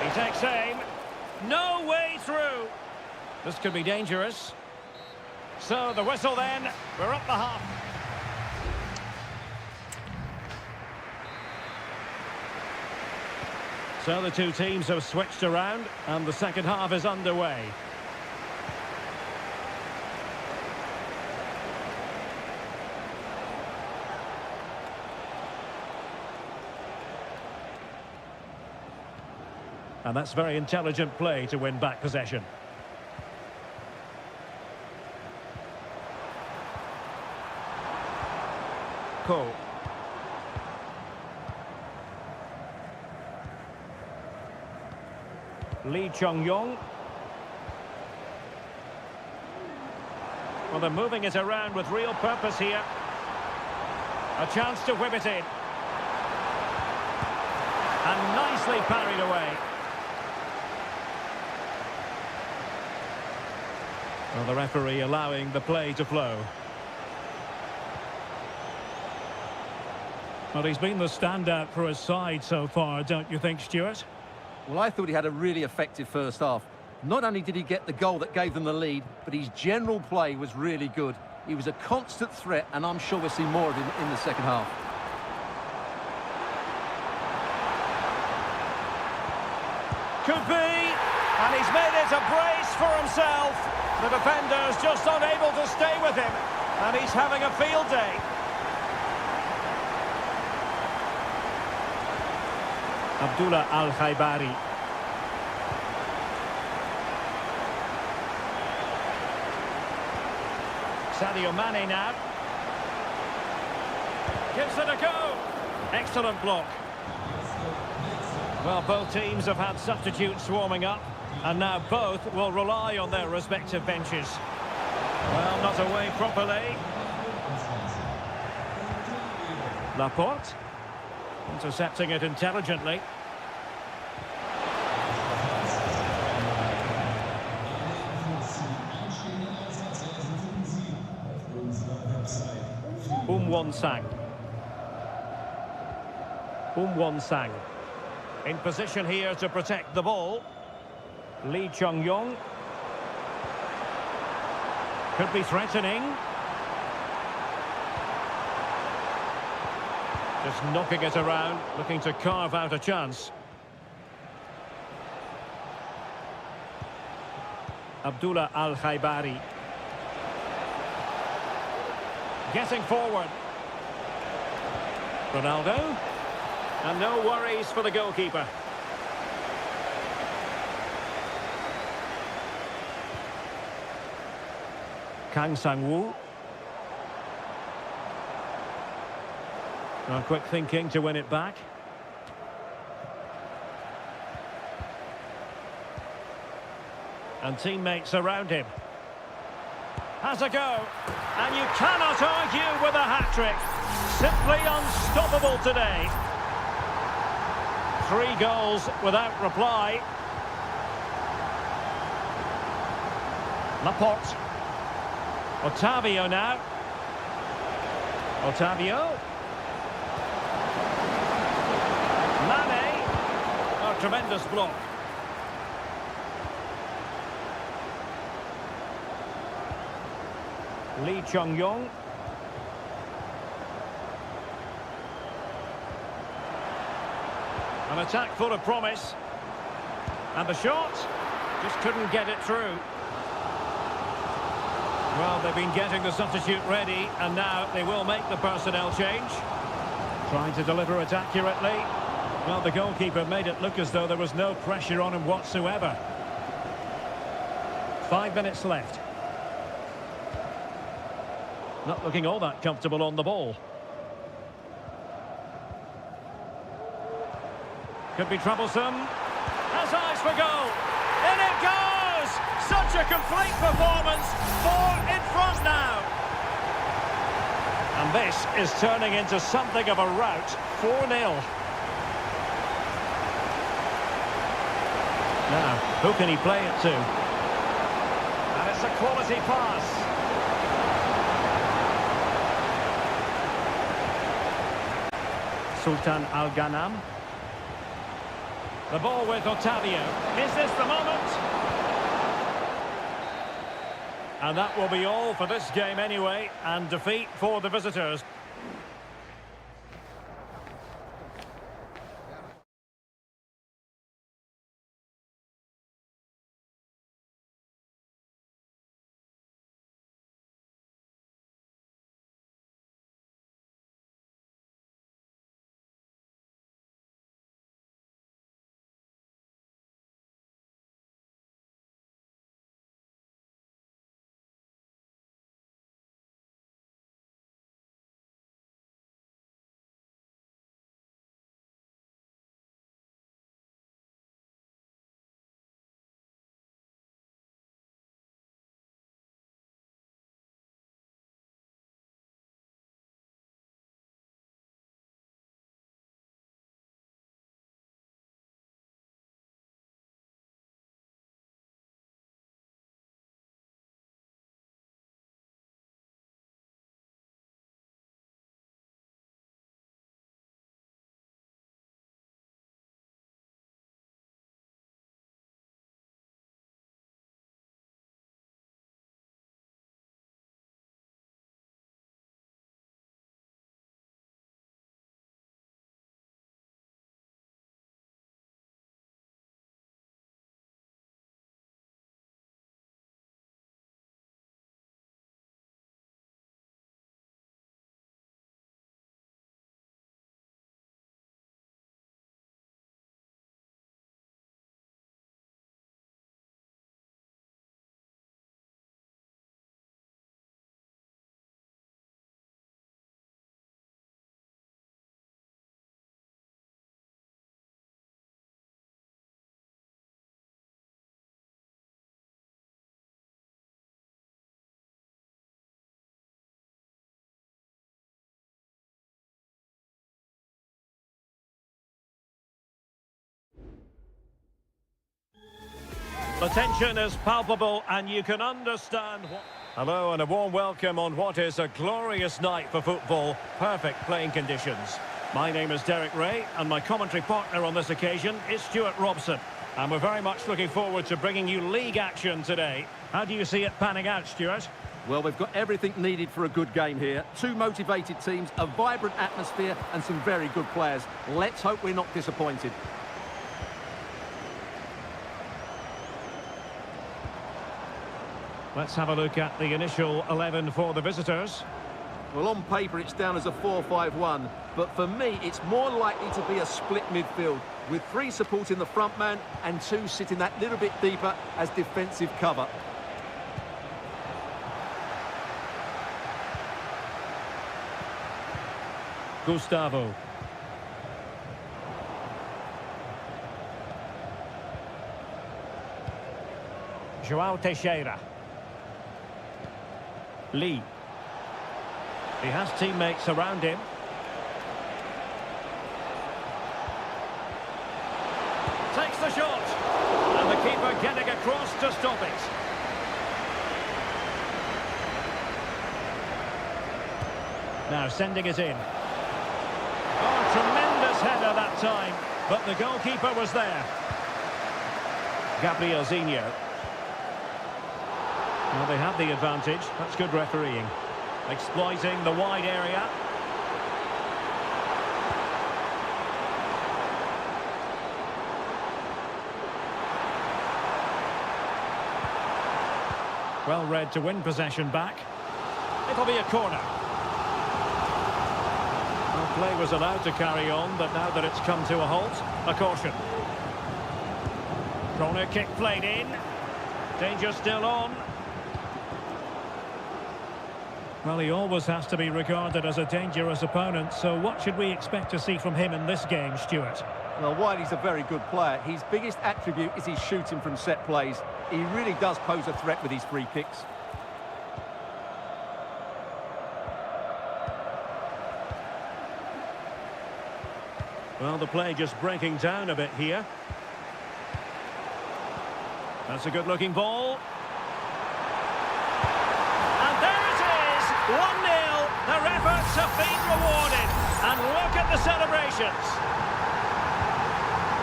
He takes aim. No way through. This could be dangerous. So the whistle then. We're up the half. So the two teams have switched around and the second half is underway. And that's very intelligent play to win back possession. Cole. Lee Chung-yong. Well, they're moving it around with real purpose here. A chance to whip it in. And nicely parried away. Well, the referee allowing the play to flow. Well, he's been the standout for his side so far, don't you think, Stuart? Well, I thought he had a really effective first half. Not only did he get the goal that gave them the lead, but his general play was really good. He was a constant threat, and I'm sure we'll see more of him in the second half. Could be, and he's made it a brace for himself. The defender's just unable to stay with him, and he's having a field day. Abdullah Al-Khaibari. Sadio Mane now. Gives it a go. Excellent block. Well, both teams have had substitutes warming up, and now both will rely on their respective benches. Well, not away properly. Laporte. Intercepting it intelligently. Won-sang. Won-sang. In position here to protect the ball. Lee Chung-yong. Could be threatening. Just knocking it around, looking to carve out a chance. Abdullah Al-Khaibari. Getting forward. Ronaldo. And no worries for the goalkeeper. Kang Sang-woo. Well, quick thinking to win it back. And teammates around him. Has a go. And you cannot argue with a hat-trick. Simply unstoppable today. 3 goals without reply. Laporte. Otavio now. Otavio. Mane. Oh, tremendous block. Lee Chung-yong. An attack full of promise. And the shot just couldn't get it through. Well, they've been getting the substitute ready, and now they will make the personnel change. Trying to deliver it accurately. Well, the goalkeeper made it look as though there was no pressure on him whatsoever. 5 minutes left. Not looking all that comfortable on the ball. Could be troublesome. Has eyes for goal. In it goes! Such a complete performance. 4 in front now. And this is turning into something of a rout. 4-0. Now, who can he play it to? And it's a quality pass. Sultan Al-Ghanam. The ball with Otavio. Is this the moment? And that will be all for this game anyway, and defeat for the visitors. The tension is palpable and you can understand what... Hello and a warm welcome on what is a glorious night for football. Perfect playing conditions. My name is Derek Ray and my commentary partner on this occasion is Stuart Robson. And we're very much looking forward to bringing you league action today. How do you see it panning out, Stuart? Well, we've got everything needed for a good game here. Two motivated teams, a vibrant atmosphere and some very good players. Let's hope we're not disappointed. Let's have a look at the initial 11 for the visitors. Well, on paper it's down as a 4-5-1, but for me it's more likely to be a split midfield, with three supporting the front man and two sitting that little bit deeper as defensive cover. Gustavo. João Teixeira. Lee. He has teammates around him. Takes the shot. And the keeper getting across to stop it. Now sending it in. Oh, tremendous header that time. But the goalkeeper was there. Gabriel Zinho. Well, they have the advantage. That's good refereeing. Exploiting the wide area. Well read to win possession back. It'll be a corner. Well, play was allowed to carry on, but now that it's come to a halt, a caution. Corner kick played in. Danger still on. Well, he always has to be regarded as a dangerous opponent, so what should we expect to see from him in this game, Stuart? Well, while he's a very good player, his biggest attribute is his shooting from set plays. He really does pose a threat with his free kicks. Well, the play just breaking down a bit here. That's a good-looking ball. 1-0, their efforts have been rewarded, and look at the celebrations.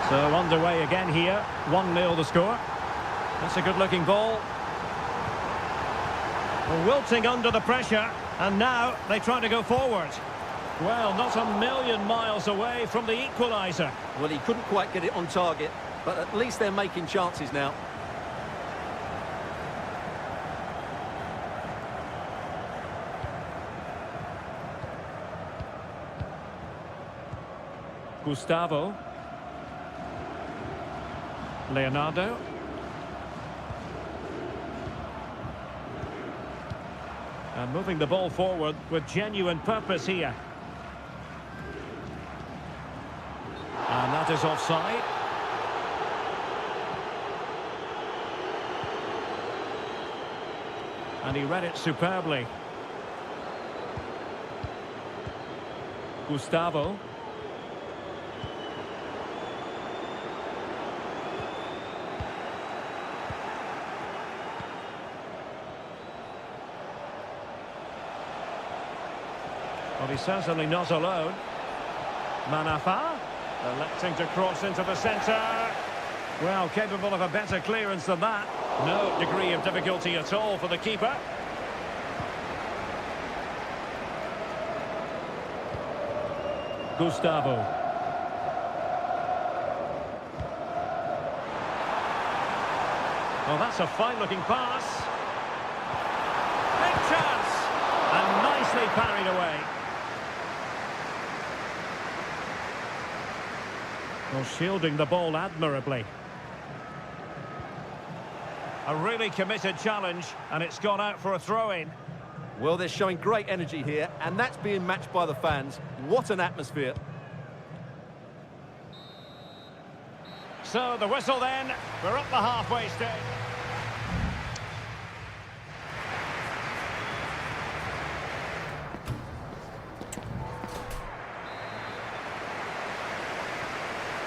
So underway again here, 1-0 the score. That's a good-looking ball. Wilting under the pressure, and now they try to go forward. Well, not a million miles away from the equaliser. Well, he couldn't quite get it on target, but at least they're making chances now. Gustavo. Leonardo. And moving the ball forward with genuine purpose here. And that is offside. And he read it superbly. Gustavo. Well, he's certainly not alone. Manafa, electing to cross into the centre. Well, capable of a better clearance than that. No degree of difficulty at all for the keeper. Gustavo. Well, that's a fine-looking pass. Big chance. And nicely parried away. Well, shielding the ball admirably. A really committed challenge, and it's gone out for a throw-in. Well, they're showing great energy here, and that's being matched by the fans. What an atmosphere. So, the whistle then. We're up the halfway stage.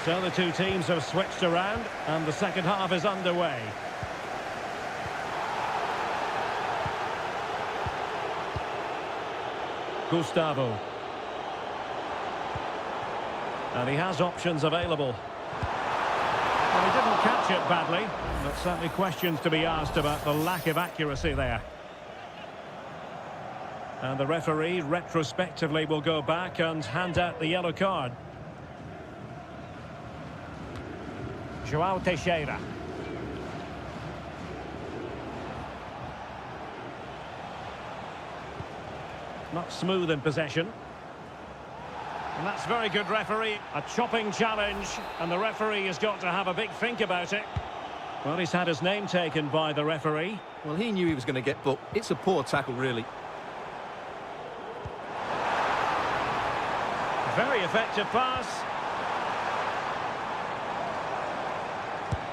So the two teams have switched around and the second half is underway. Gustavo. And he has options available. Well, he didn't catch it badly, but certainly questions to be asked about the lack of accuracy there. And the referee retrospectively will go back and hand out the yellow card. João Teixeira. Not smooth in possession. And that's very good referee. A chopping challenge, and the referee has got to have a big think about it. Well, he's had his name taken by the referee. Well, he knew he was going to get booked. It's a poor tackle, really. Very effective pass.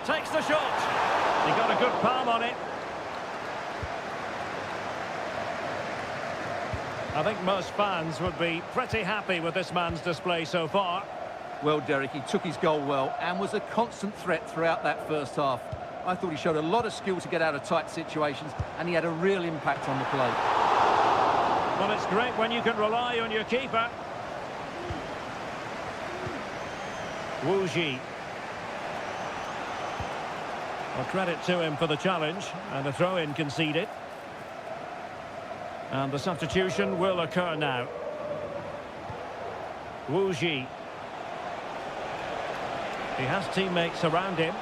Takes the shot. He got a good palm on it. I think most fans would be pretty happy with this man's display so far. Well, Derek, he took his goal well and was a constant threat throughout that first half. I thought he showed a lot of skill to get out of tight situations, and he had a real impact on the play. Well, it's great when you can rely on your keeper. Wu Ji. Well, credit to him for the challenge, and a throw-in conceded. And the substitution will occur now. Wu Ji. He has teammates around him.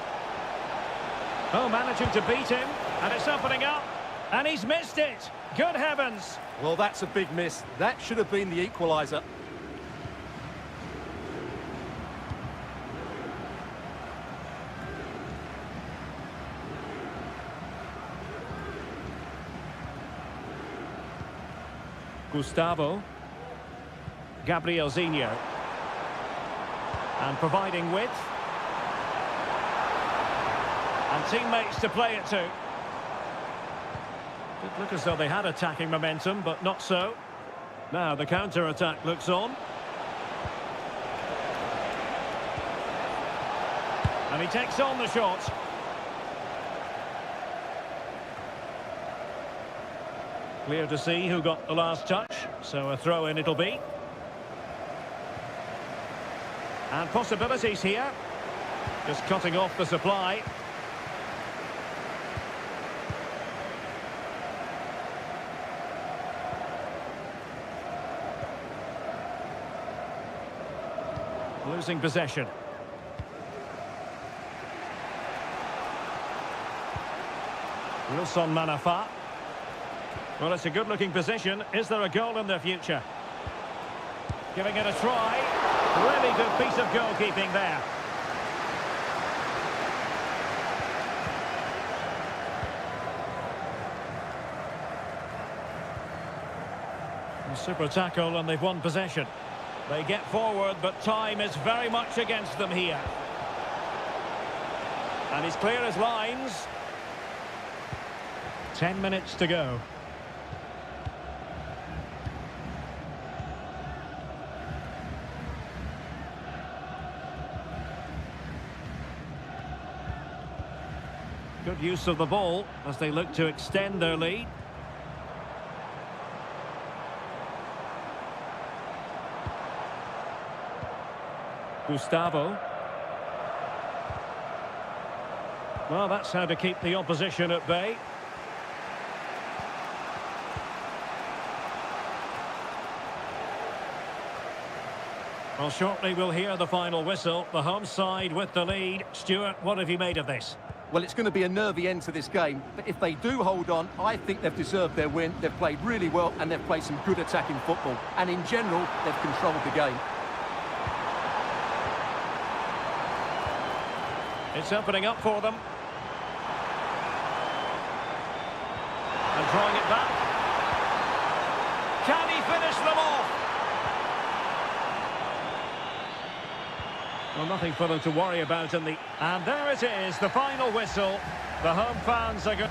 Oh, managing to beat him, and it's opening up, and he's missed it. Good heavens. Well, that's a big miss. That should have been the equaliser. Gustavo. Gabrielzinho. And providing width. And teammates to play it to. Did look as though they had attacking momentum, but not so. Now the counter-attack looks on. And he takes on the shot. Clear to see who got the last touch, so a throw-in it'll be. And possibilities here. Just cutting off the supply. Losing possession. Wilson Manafa. Well, it's a good-looking position. Is there a goal in the future? Giving it a try. Really good piece of goalkeeping there. A super tackle, and they've won possession. They get forward, but time is very much against them here. And he's clear as lines. 10 minutes to go. Good use of the ball as they look to extend their lead. Gustavo. Well, that's how to keep the opposition at bay. Well, shortly we'll hear the final whistle. The home side with the lead. Stuart, what have you made of this? Well, it's going to be a nervy end to this game, but if they do hold on, I think they've deserved their win. They've played really well, and they've played some good attacking football. And in general, they've controlled the game. It's opening up for them. And drawing it back. Can he finish them off? Well, nothing for them to worry about in the... And there it is, the final whistle. The home fans are good.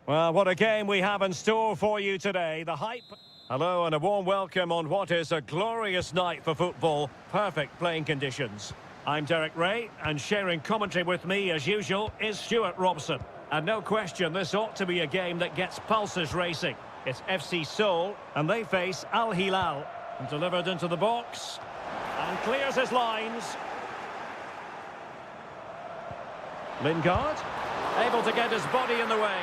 Well, what a game we have in store for you today. The hype. Hello and a warm welcome on what is a glorious night for football. Perfect playing conditions. I'm Derek Ray, and sharing commentary with me, as usual, is Stuart Robson. And no question, this ought to be a game that gets pulses racing. It's FC Seoul, and they face Al Hilal. And delivered into the box. And clears his lines. Lingard, able to get his body in the way.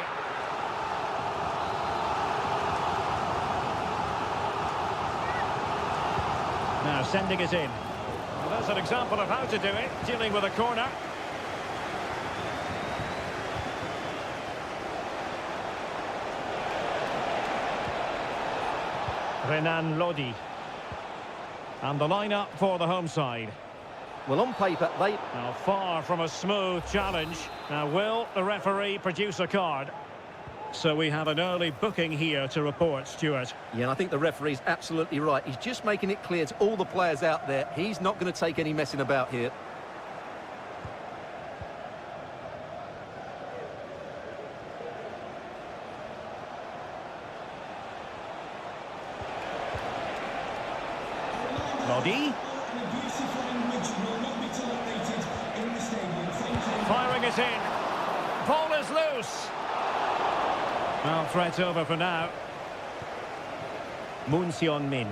Now sending it in. Well, that's an example of how to do it, dealing with a corner. Renan Lodi. And the lineup for the home side. Well, on paper, they... Now, far from a smooth challenge. Now, will the referee produce a card? So we have an early booking here to report, Stuart. Yeah, and I think the referee's absolutely right. He's just making it clear to all the players out there, he's not going to take any messing about here. Lodi. Firing it in. Ball is loose. Well, threat over for now. Moon Seon-min.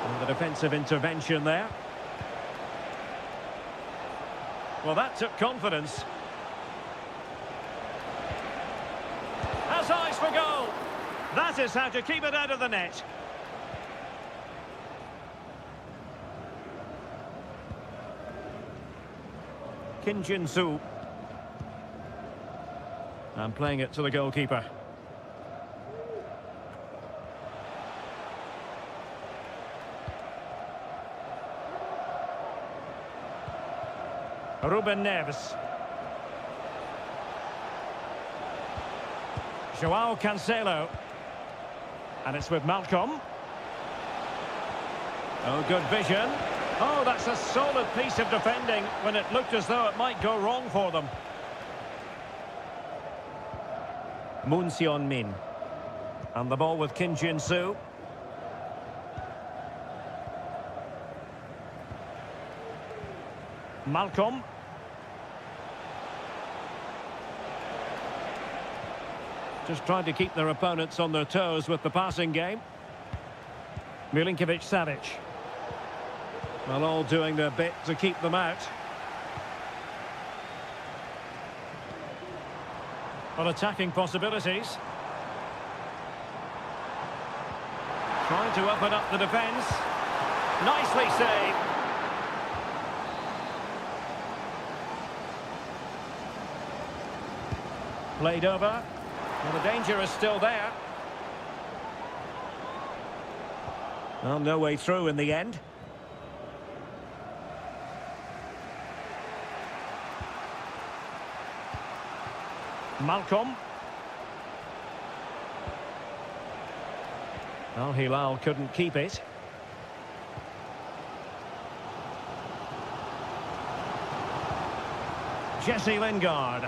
And the defensive intervention there. Well, that took confidence. Has eyes for goal. That is how to keep it out of the net. Kim Jin-soo. And playing it to the goalkeeper. Ruben Neves. Joao Cancelo. And it's with Malcolm. Oh, good vision. Oh, that's a solid piece of defending when it looked as though it might go wrong for them. Moon Seon-min. And the ball with Kim Jin-soo. Malcolm. Just trying to keep their opponents on their toes with the passing game. Milinkovic-Savic. Well, all doing their bit to keep them out. Well, attacking possibilities. Trying to open up the defence. Nicely saved. Played over. Well, the danger is still there. Well, no way through in the end. Malcolm. Al Hilal couldn't keep it. Jesse Lingard.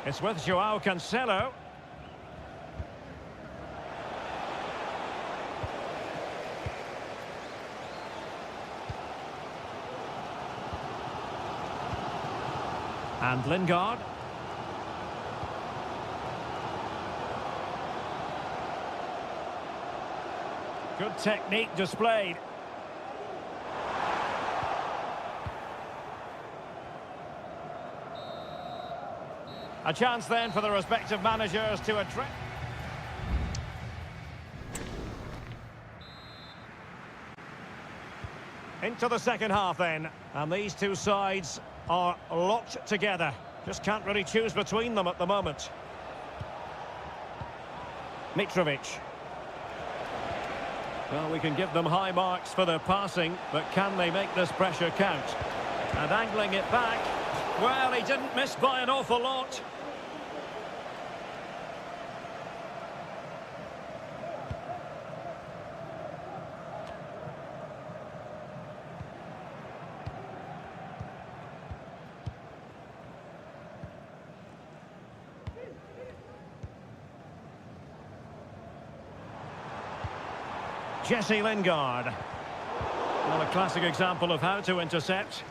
It's with Joao Cancelo. And Lingard. Good technique displayed. A chance then for the respective managers to address. Into the second half then, and these two sides are locked together. Just can't really choose between them at the moment. Mitrovic. Well, we can give them high marks for their passing, but can they make this pressure count? And angling it back. Well, he didn't miss by an awful lot. Jesse Lingard. Well, a classic example of how to intercept.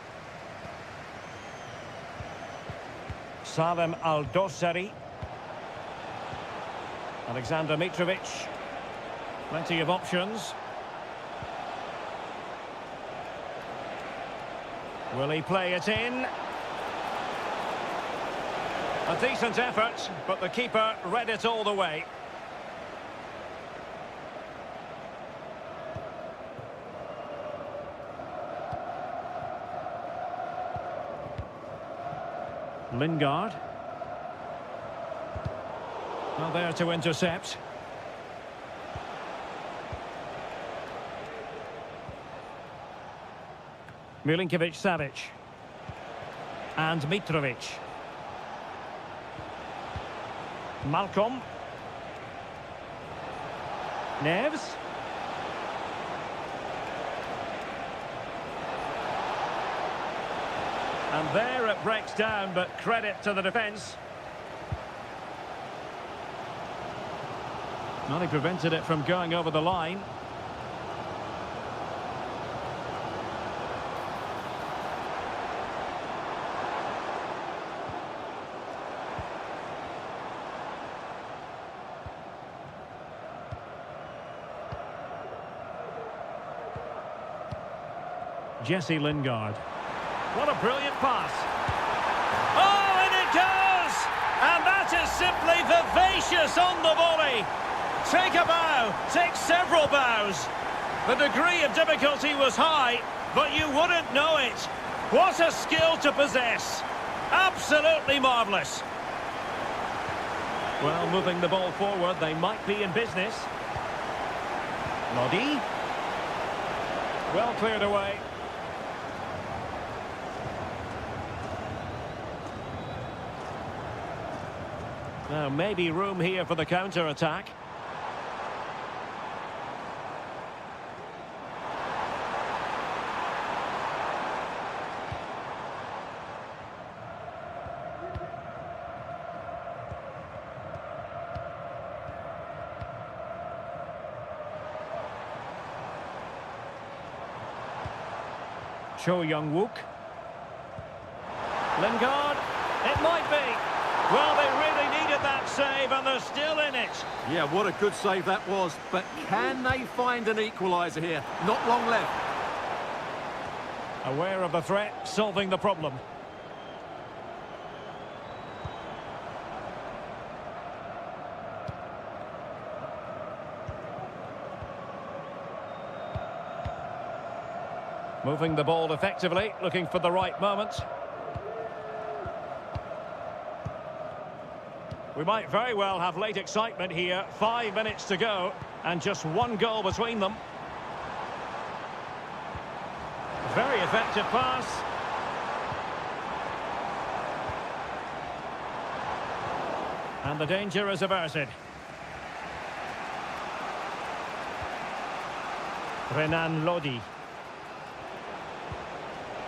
Salem Al-Dossari. Alexander Mitrovic. Plenty of options. Will he play it in? A decent effort, but the keeper read it all the way. Lingard. Well, there to intercept. Milinkovic-Savic. And Mitrovic. Malcolm. Neves. And there it breaks down, but credit to the defence. Well, he prevented it from going over the line. Jesse Lingard. What a brilliant pass. Oh, and it goes! And that is simply vivacious on the volley. Take a bow, take several bows. The degree of difficulty was high, but you wouldn't know it. What a skill to possess. Absolutely marvellous. Well, moving the ball forward, they might be in business. Lodi. Well cleared away. Now, maybe room here for the counter-attack. Cho Young-wook. Lingard. It might be. Well, they really needed that save, and they're still in it. Yeah, what a good save that was. But can they find an equaliser here? Not long left. Aware of the threat, solving the problem. Moving the ball effectively, looking for the right moment. We might very well have late excitement here. 5 minutes to go, and just one goal between them. Very effective pass. And the danger is averted. Renan Lodi.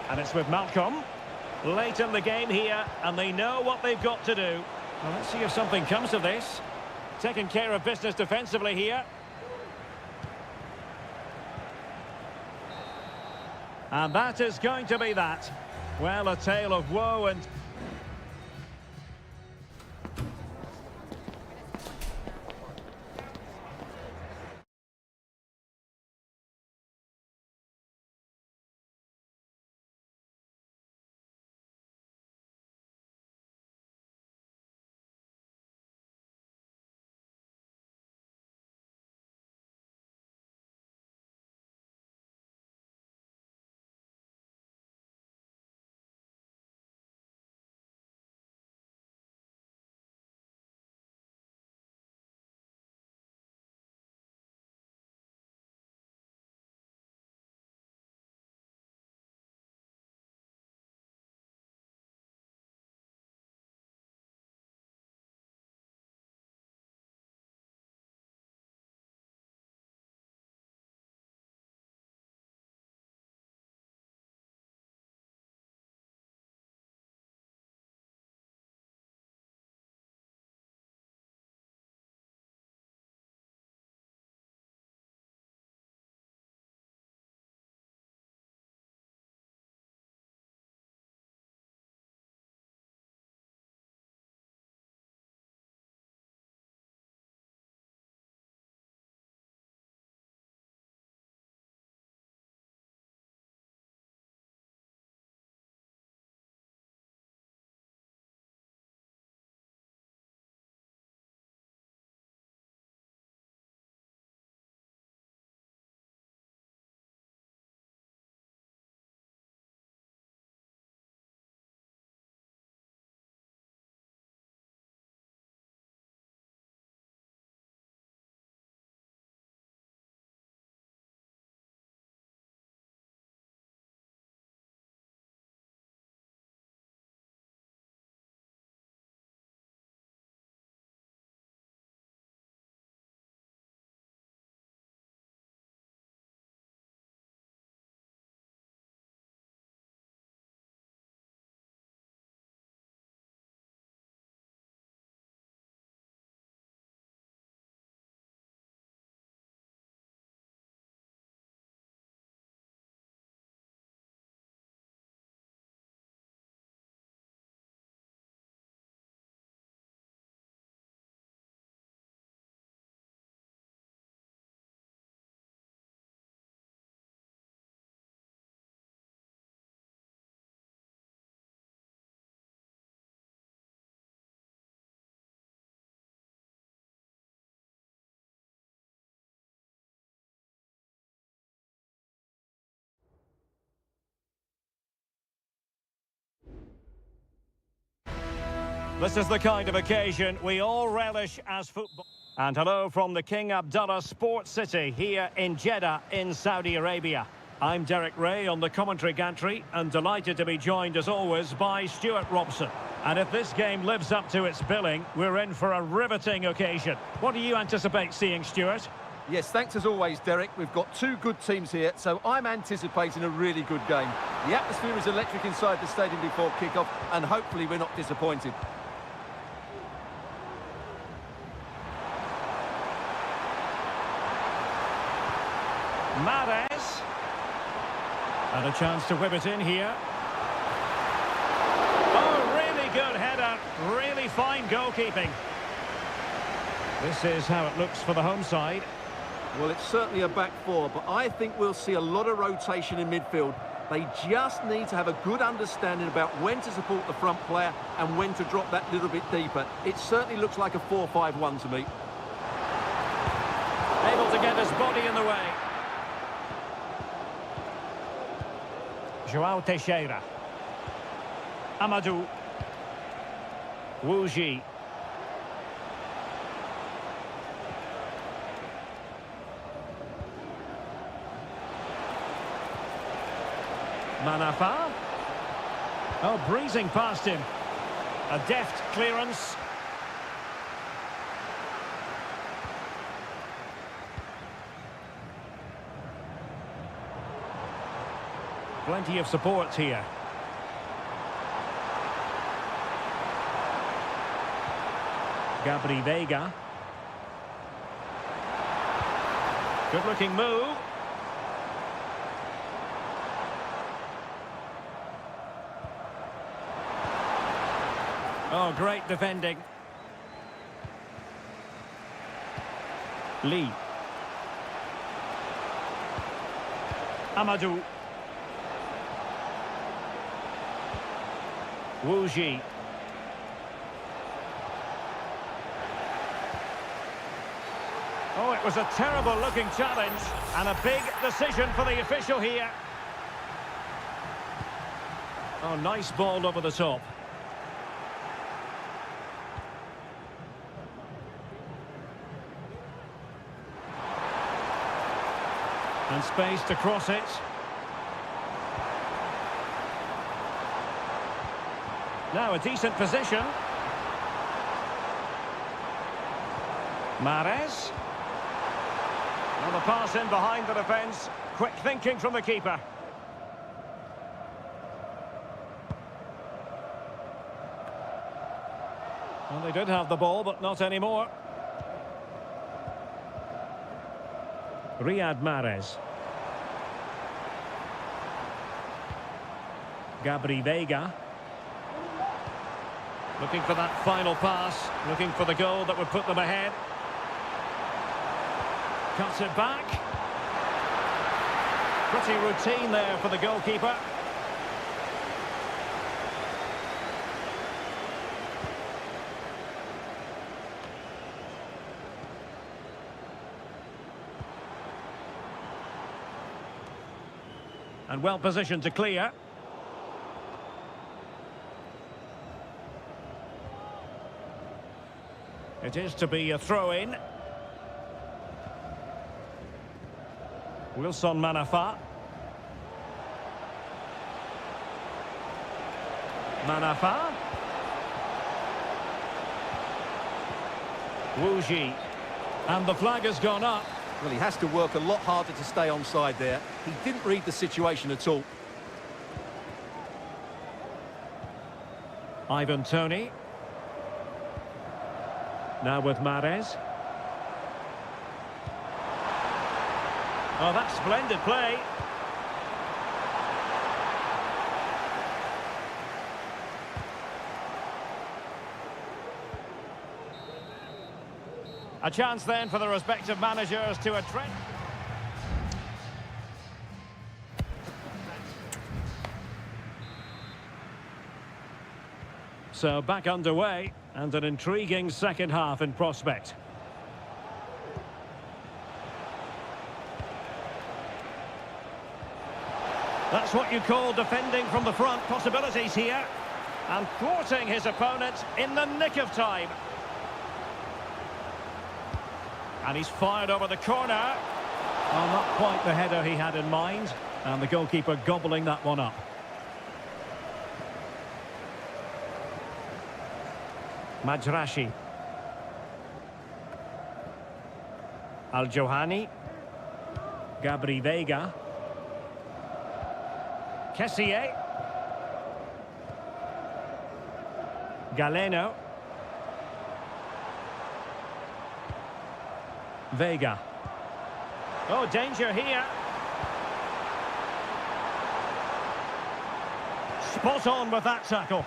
And it's with Malcolm. Late in the game here, and they know what they've got to do. Well, let's see if something comes of this. Taking care of business defensively here. And that is going to be that. Well, a tale of woe and This is the kind of occasion we all relish as football. And hello from the King Abdullah Sports City here in Jeddah in Saudi Arabia. I'm Derek Ray on the commentary gantry and delighted to be joined as always by Stuart Robson. And if this game lives up to its billing, we're in for a riveting occasion. What do you anticipate seeing, Stuart? Yes, thanks as always, Derek. We've got two good teams here, so I'm anticipating a really good game. The atmosphere is electric inside the stadium before kick-off, and hopefully we're not disappointed. Mahrez. And a chance to whip it in here. Oh, really good header. Really fine goalkeeping. This is how it looks for the home side. Well, it's certainly a back four, but I think we'll see a lot of rotation in midfield. They just need to have a good understanding about when to support the front player and when to drop that little bit deeper. It certainly looks like a 4-5-1 to me. Able to get his body in the way. João Teixeira. Amadou. Wuji. Manafa. Oh, breezing past him. A deft clearance. Plenty of support here. Gabri Veiga. Good looking move. Oh, great defending. Lee. Amadou. Wuji. Oh, it was a terrible looking challenge and a big decision for the official here. Oh, nice ball over the top. And space to cross it. Now a decent position. Mahrez. Well, the pass in behind the defence. Quick thinking from the keeper. Well, they did have the ball, but not anymore. Riyad Mahrez. Gabri Veiga. Looking for that final pass, looking for the goal that would put them ahead. Cuts it back. Pretty routine there for the goalkeeper. And well positioned to clear. It is to be a throw-in. Wilson Manafa. Manafa. Wuji. And the flag has gone up. Well, he has to work a lot harder to stay onside there. He didn't read the situation at all. Ivan Toney. Now with Mahrez. Oh, that's splendid play. A chance then for the respective managers to address. So back underway and an intriguing second half in prospect. That's what you call defending from the front. Possibilities here. And thwarting his opponent in the nick of time. And he's fired over the corner. Well, not quite the header he had in mind. And the goalkeeper gobbling that one up. Majrashi. Al-Johani. Gabri Veiga. Kessié. Galeno. Veiga. Oh, danger here. Spot on with that tackle.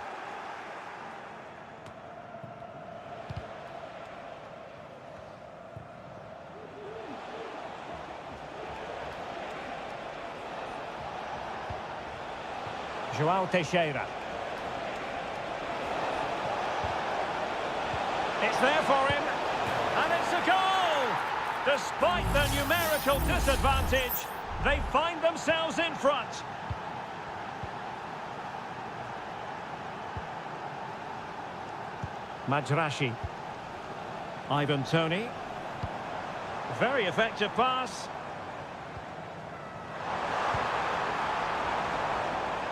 João Teixeira. It's there for him, and it's a goal! Despite the numerical disadvantage, they find themselves in front. Majrashi. Ivan Toney. Very effective pass.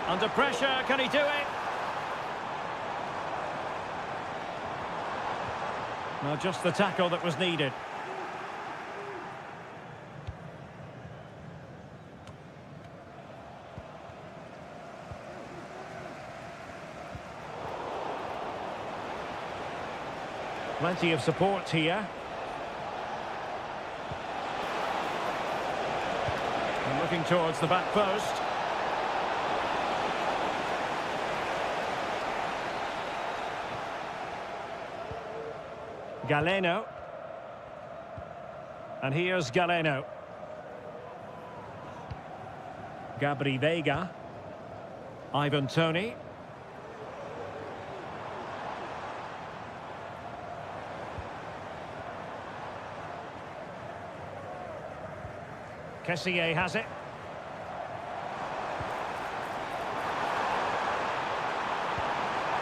Under pressure, can he do it? Well, just the tackle that was needed. Plenty of support here. And looking towards the back post. Galeno. And here's Galeno. Gabri Veiga. Ivan Toney. Kessié has it.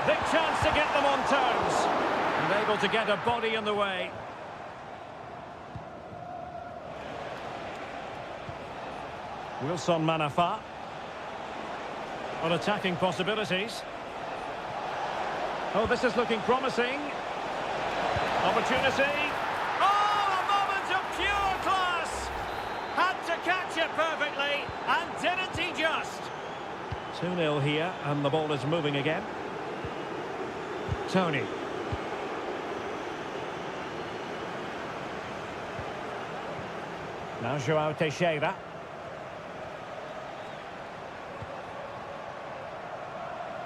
Big chance to get them on terms. And able to get a body in the way. Wilson Manafa. On attacking possibilities. Oh, this is looking promising. Opportunity. Oh, a moment of pure class. Had to catch it perfectly, and didn't he just? 2-0 here, and the ball is moving again. Toney. Now João Teixeira.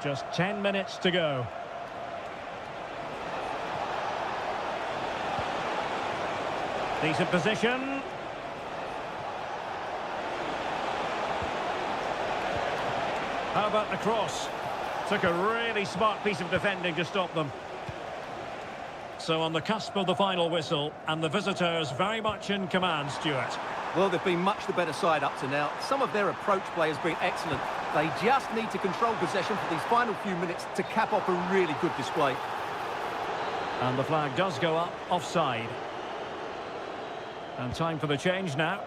Just 10 minutes to go. Decent position. How about the cross? Took a really smart piece of defending to stop them. So on the cusp of the final whistle, and the visitors very much in command, Stuart. Well, they've been much the better side up to now. Some of their approach play has been excellent. They just need to control possession for these final few minutes to cap off a really good display. And the flag does go up, offside. And time for the change now.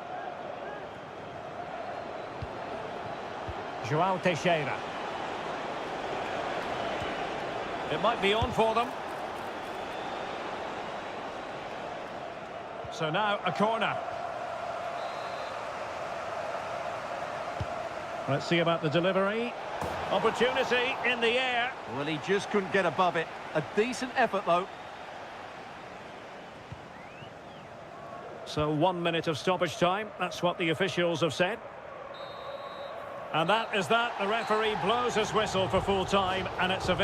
João Teixeira. It might be on for them. So now a corner. Let's see about the delivery. Opportunity in the air. Well, he just couldn't get above it. A decent effort, though. So 1 minute of stoppage time. That's what the officials have said. And that is that. The referee blows his whistle for full time, and it's a